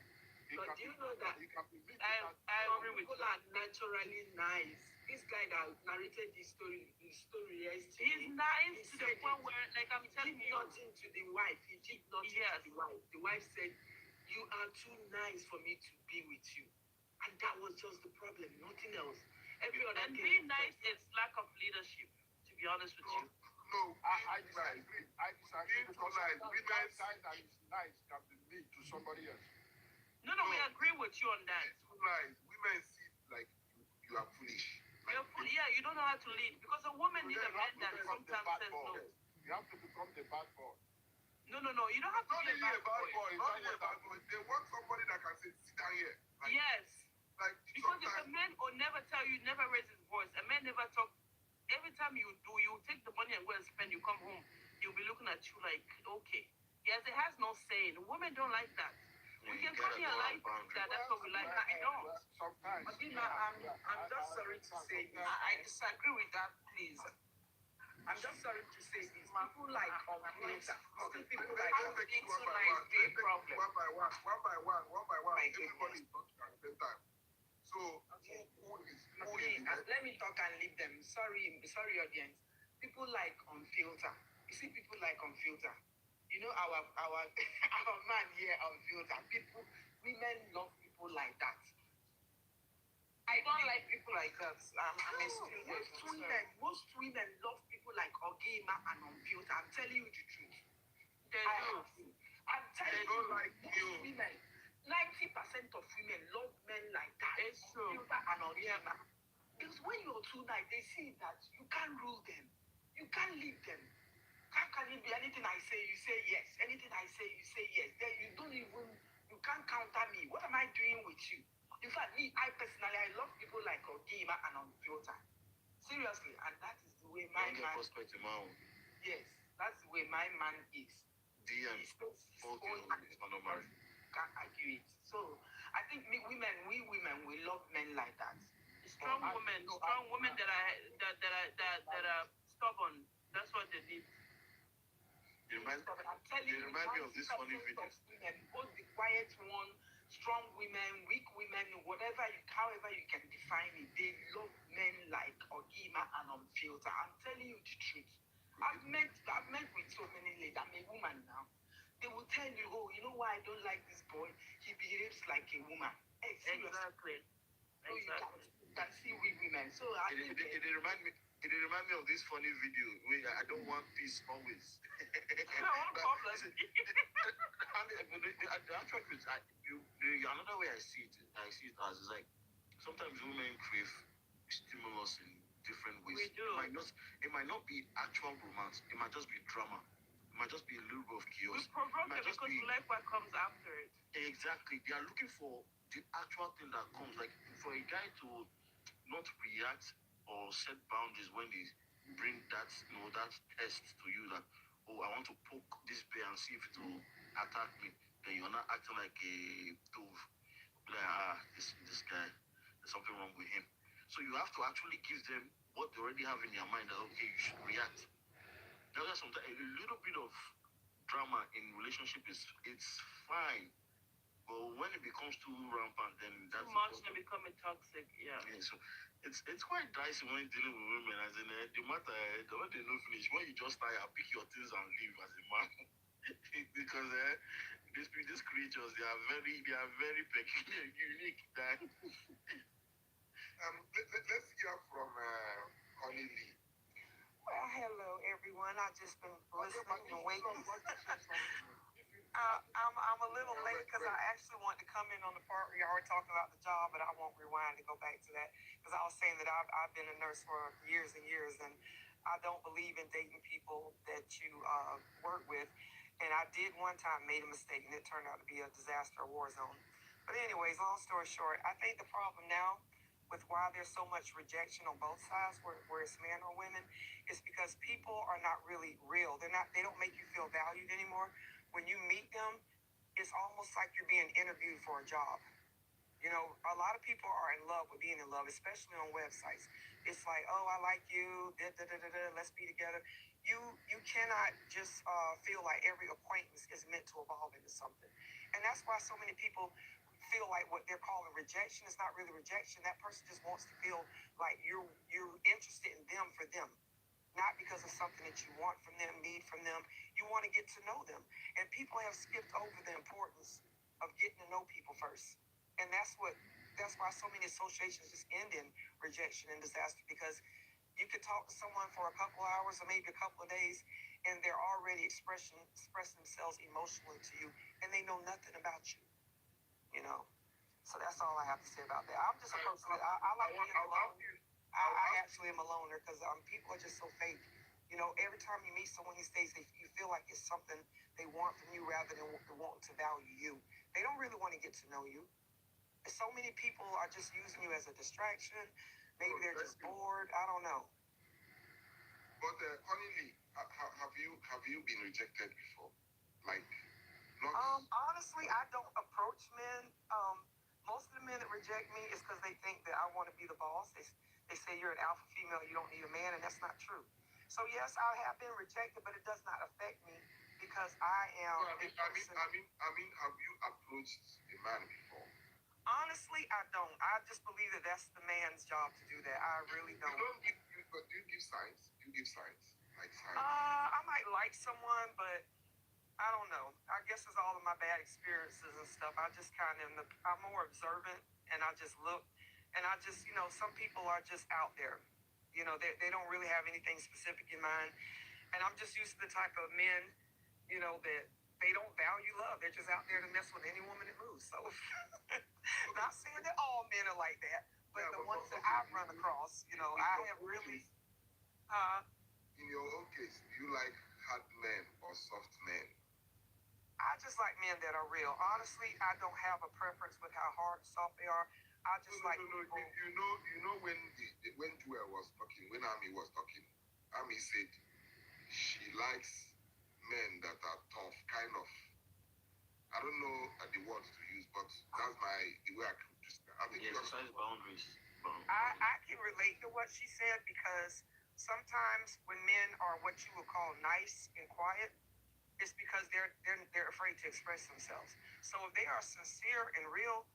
[SPEAKER 4] but do you know that
[SPEAKER 12] he can be mean.
[SPEAKER 6] I agree with you.
[SPEAKER 4] People are naturally nice. This guy that narrated this story yesterday.
[SPEAKER 6] He's nice to the point where, like I'm telling you,
[SPEAKER 4] nothing to the wife. He did nothing to the wife. The wife said, "You are too nice for me to be with you," and that was just the problem. Nothing else.
[SPEAKER 6] And being nice is lack of leadership. To be honest with you.
[SPEAKER 12] No, I disagree. I disagree because one guy that is nice can be mean to somebody else.
[SPEAKER 6] No, we agree with you on that.
[SPEAKER 9] Too nice. Women see like you are foolish.
[SPEAKER 6] Yeah, you don't know how to lead because a woman needs a man that sometimes says no.
[SPEAKER 12] You have to become the bad boy.
[SPEAKER 6] No, you don't have to
[SPEAKER 9] Not
[SPEAKER 6] be a
[SPEAKER 9] really
[SPEAKER 6] bad boy.
[SPEAKER 9] Not really a bad boy. They want somebody that can say, sit down here. Like,
[SPEAKER 6] Yes.
[SPEAKER 9] Like
[SPEAKER 6] Because if a man will never tell you, never raise his voice, a man never talk. Every time you do, you take the money and go and spend. You come home, he'll be looking at you like, okay. Yes, it has no saying. Women don't like that. We can come here like that. That's what we like. But we don't.
[SPEAKER 12] Sometimes.
[SPEAKER 4] I'm just sorry to say this. I disagree with that, please. I'm just sorry to say this. People like complaints. People like complaints so nice day problem.
[SPEAKER 9] One by one. Everybody is talking at the same time. So, who is
[SPEAKER 4] let me talk and leave them. Sorry, audience. People like on filter. You see, people like on filter. You know our our man here on filter. Women love people like that. I don't like people like that. Most women love people like Ogima and on filter. I'm telling you the truth. I'm telling you,
[SPEAKER 9] like
[SPEAKER 4] most women. 90% of women love men like that.
[SPEAKER 6] It's true.
[SPEAKER 4] Filter and Ogima. Because when you're too nice, they see that you can't rule them. You can't lead them. How can it be anything I say, you say yes? Anything I say, you say yes. Then you can't counter me. What am I doing with you? In fact, I personally, I love people like Ogima and on filter. Seriously, and that is the way my man. Yes, that's the way my man is.
[SPEAKER 9] DM.
[SPEAKER 4] Can't argue it. So I think we women, we love men like that.
[SPEAKER 6] Strong women that are stubborn. That's what they need.
[SPEAKER 11] They remind me of this funny video.
[SPEAKER 10] Women, both the quiet one, strong women, weak women, however you can define it, they love men like Ogima and Unfilter. I'm telling you the truth. I've met with so many ladies. I'm a woman now. They will tell you, oh, you know why I don't like this boy? He behaves like a woman. Hey,
[SPEAKER 6] Exactly.
[SPEAKER 10] So you can see weak women. So I think
[SPEAKER 11] It remind me of this funny video where I don't want peace always. The actual truth, another way I see it as is like sometimes women crave stimulus in different ways.
[SPEAKER 6] We do.
[SPEAKER 11] It might not be actual romance. It might just be drama. It might just be a little bit of chaos.
[SPEAKER 6] We provoke them because we like what comes after it.
[SPEAKER 11] Exactly. They are looking for the actual thing that comes. Like for a guy to not react or set boundaries when they bring that test to you that, oh, I want to poke this bear and see if it will attack me. Then you're not acting like a dove. Like, this guy, there's something wrong with him. So you have to actually give them what they already have in their mind that, okay, you should react. Now, there's sometimes a little bit of drama in relationship it's fine. But when it becomes too rampant, then that's
[SPEAKER 6] too much and becoming toxic. Yeah.
[SPEAKER 11] So it's quite dicey when dealing with women. As in, the matter when they don't finish, when you just tire, pick your things and leave as a man. Because these creatures they are very peculiar, unique.
[SPEAKER 9] Let's hear from Connie Lee.
[SPEAKER 3] Well, hello everyone. I've just been listening and waiting. I'm a little late because I actually want to come in on the part where you already talked about the job, but I won't rewind to go back to that because I was saying that I've been a nurse for years and years, and I don't believe in dating people that you work with. And I did one time made a mistake, and it turned out to be a disaster, a war zone. But anyways, long story short, I think the problem now with why there's so much rejection on both sides, where it's men or women, is because people are not really real. They don't make you feel valued anymore. When you meet them, it's almost like you're being interviewed for a job. You know, a lot of people are in love with being in love, especially on websites. It's like, oh, I like you, let's be together. You cannot just feel like every acquaintance is meant to evolve into something. And that's why so many people feel like what they're calling rejection is not really rejection. That person just wants to feel like you're interested in them for them. Not because of something that you want from them, need from them. You want to get to know them. And people have skipped over the importance of getting to know people first. And that's why so many associations just end in rejection and disaster, because you could talk to someone for a couple of hours or maybe a couple of days, and they're already expressing themselves emotionally to you, and they know nothing about you. You know? So that's all I have to say about that. I'm just a person that I like being alone. I actually am a loner because people are just so fake. You know, every time you meet someone these days, you feel like it's something they want from you rather than wanting to value you. They don't really want to get to know you. So many people are just using you as a distraction. Maybe they're just bored. I don't know.
[SPEAKER 9] But Connie Lee, have you been rejected before? Like, not.
[SPEAKER 3] Honestly, I don't approach men. Most of the men that reject me is because they think that I want to be the boss. They say you're an alpha female, you don't need a man, and that's not true. So yes, I have been rejected, but it does not affect me because I am.
[SPEAKER 9] I mean, have you approached a man before?
[SPEAKER 3] Honestly, I don't. I just believe that that's the man's job to do that. I really don't.
[SPEAKER 9] But do you give signs? Do you give signs? Like signs?
[SPEAKER 3] I might like someone, but I don't know. I guess it's all of my bad experiences and stuff. I just kind of, I'm more observant, and I just look, and I just, you know, some people are just out there. You know, they don't really have anything specific in mind. And I'm just used to the type of men, you know, that they don't value love. They're just out there to mess with any woman that moves. So, not saying that all men are like that, but the ones that I've run across, you know, I have really...
[SPEAKER 9] In your own case, do you like hard men or soft men?
[SPEAKER 3] I just like men that are real. Honestly, I don't have a preference with how hard or soft they are. I just like people.
[SPEAKER 9] You know when Joel was talking, when Ami was talking, Ami said she likes men that are tough, kind of. I don't know the words to use, but that's the way I could describe it.
[SPEAKER 11] Exercise boundaries.
[SPEAKER 10] I can relate to what she said because sometimes when men are what you would call nice and quiet, it's because they're afraid to express themselves. So if they are sincere and real,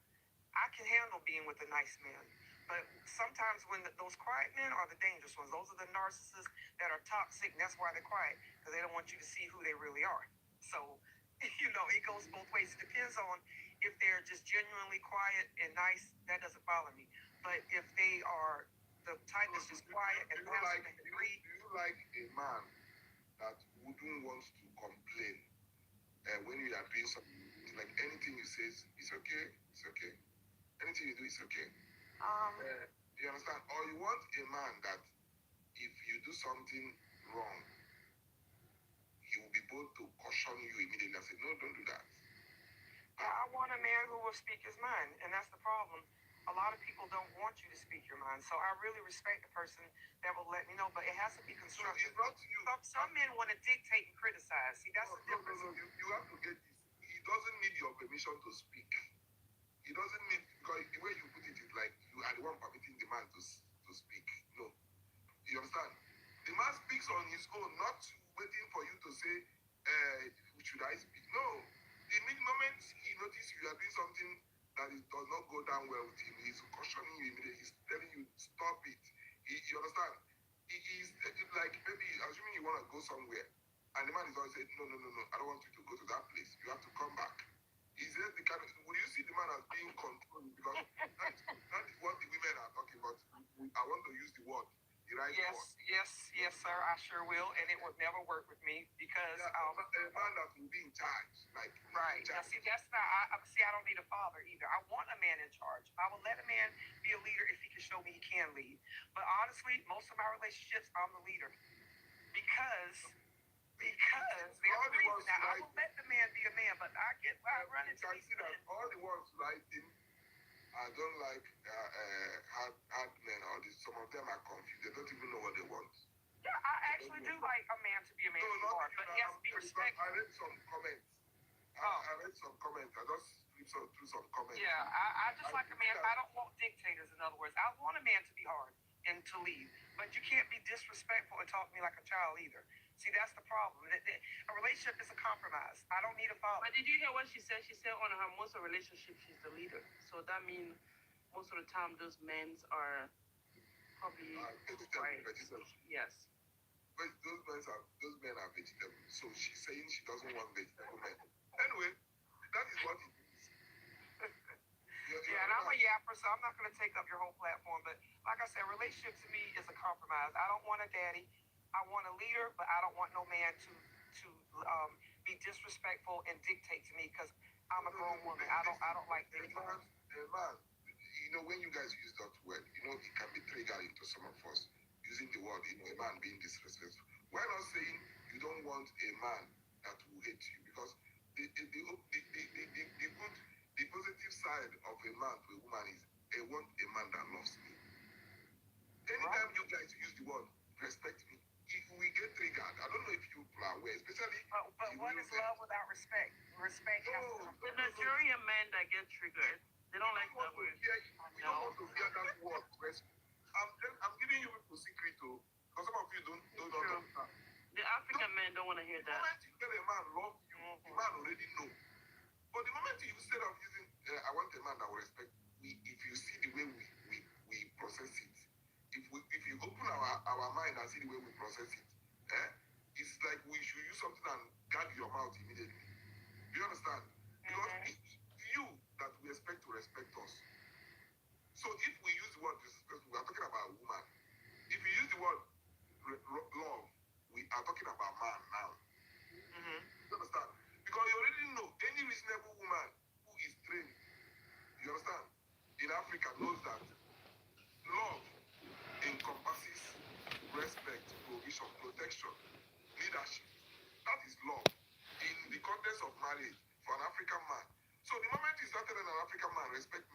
[SPEAKER 10] I can handle being with a nice man. But sometimes when those quiet men are the dangerous ones, those are the narcissists that are toxic, and that's why they're quiet, because they don't want you to see who they really are. So, it goes both ways. It depends on if they're just genuinely quiet and nice, that doesn't bother me. But if they are the type that's just quiet and passive and
[SPEAKER 7] do you like a man that wouldn't want to complain when you are doing something? Like anything you say, it's okay, it's okay. Anything you do, it's okay. You understand? Or you want a man that if you do something wrong, he will be bold to caution you immediately and say, no, don't do that.
[SPEAKER 10] Yeah, I want a man who will speak his mind, and that's the problem. A lot of people don't want you to speak your mind, so I really respect the person that will let me know, but it has to be constructive.
[SPEAKER 7] So it's not you.
[SPEAKER 10] Some men want to dictate and criticize. See, that's the difference.
[SPEAKER 7] No. You have to get this. He doesn't need your permission to speak. He doesn't need, because the way you put it is like you are the one permitting the man to speak. No. You understand? The man speaks on his own, not waiting for you to say, should I speak? No. The moment he notices you are doing something that does not go down well with him, he's cautioning you immediately. He's telling you, stop it. You understand? He's like, maybe, assuming you want to go somewhere, and the man is always saying, no, I don't want you to go to that place. You have to come back. Is there the kind of, would you see the man as being controlled? Because that is what the women are talking about. I want to use the word, the right word.
[SPEAKER 10] Yes, sir, I sure will, and it would never work with me because
[SPEAKER 7] a man that will be in charge, like
[SPEAKER 10] right. Now, see, that's not. I don't need a father either. I want a man in charge. I will let a man be a leader if he can show me he can lead. But honestly, most of my relationships, I'm the leader because there's a reason. Now, I will let the man be a man, but I run into
[SPEAKER 7] these men. All the ones writing, I don't like hard men. Some of them are confused. They don't even know what they want.
[SPEAKER 10] Yeah, I actually do like a man to be a man.
[SPEAKER 7] No, not
[SPEAKER 10] but he has to be respectful.
[SPEAKER 7] I read some comments. I read some comments. I just flipped through some comments.
[SPEAKER 10] Yeah, I just like a man. I don't want dictators, in other words. I want a man to be hard and to lead. But you can't be disrespectful and talk to me like a child either. See, that's the problem. A relationship is a compromise. I don't need a father.
[SPEAKER 14] But did you hear what she said? She said on her most of relationships, she's the leader. So that means most of the time those men are probably
[SPEAKER 7] vegetable.
[SPEAKER 14] Yes.
[SPEAKER 7] But those men are vegetable. So she's saying she doesn't want vegetable men. Anyway, that is what it is.
[SPEAKER 10] Yeah, and I'm a yapper, so I'm not going to take up your whole platform. But like I said, relationship to me is a compromise. I don't want a daddy. I want a leader, but I don't want no man to be disrespectful and dictate to me because I'm a grown woman. I don't like dictators.
[SPEAKER 7] Man, when you guys use that word, it can be triggered into some of us using the word, a man being disrespectful. Why not saying you don't want a man that will hate you? Because the positive side of a man to a woman is I want a man that loves me. Anytime you guys use the word respect me, we get triggered. I don't know if you are aware, especially.
[SPEAKER 10] But what is love without respect? Respect.
[SPEAKER 14] The Nigerian men that get triggered, they don't like that word.
[SPEAKER 7] We don't want to hear that word. I'm giving you a secret too, because some of you don't understand.
[SPEAKER 14] The African men don't want to hear that.
[SPEAKER 7] The moment you tell a man love you, the man already know. But the moment you, instead of using, I want a man that will respect me, if you see the way we process it, if you open our mind and see the way we process it, it's like we should use something and gag your mouth immediately. Do you understand? Because it's you that we expect to respect us. So if we use the word disrespect, we are talking about a woman. If you use the word love, we are talking about man now. You understand? Because you already know any reasonable woman who is trained, you understand, in Africa knows that love encompasses respect, provision, protection, leadership. That is love in the context of marriage for an African man. So the moment you start telling an African man respect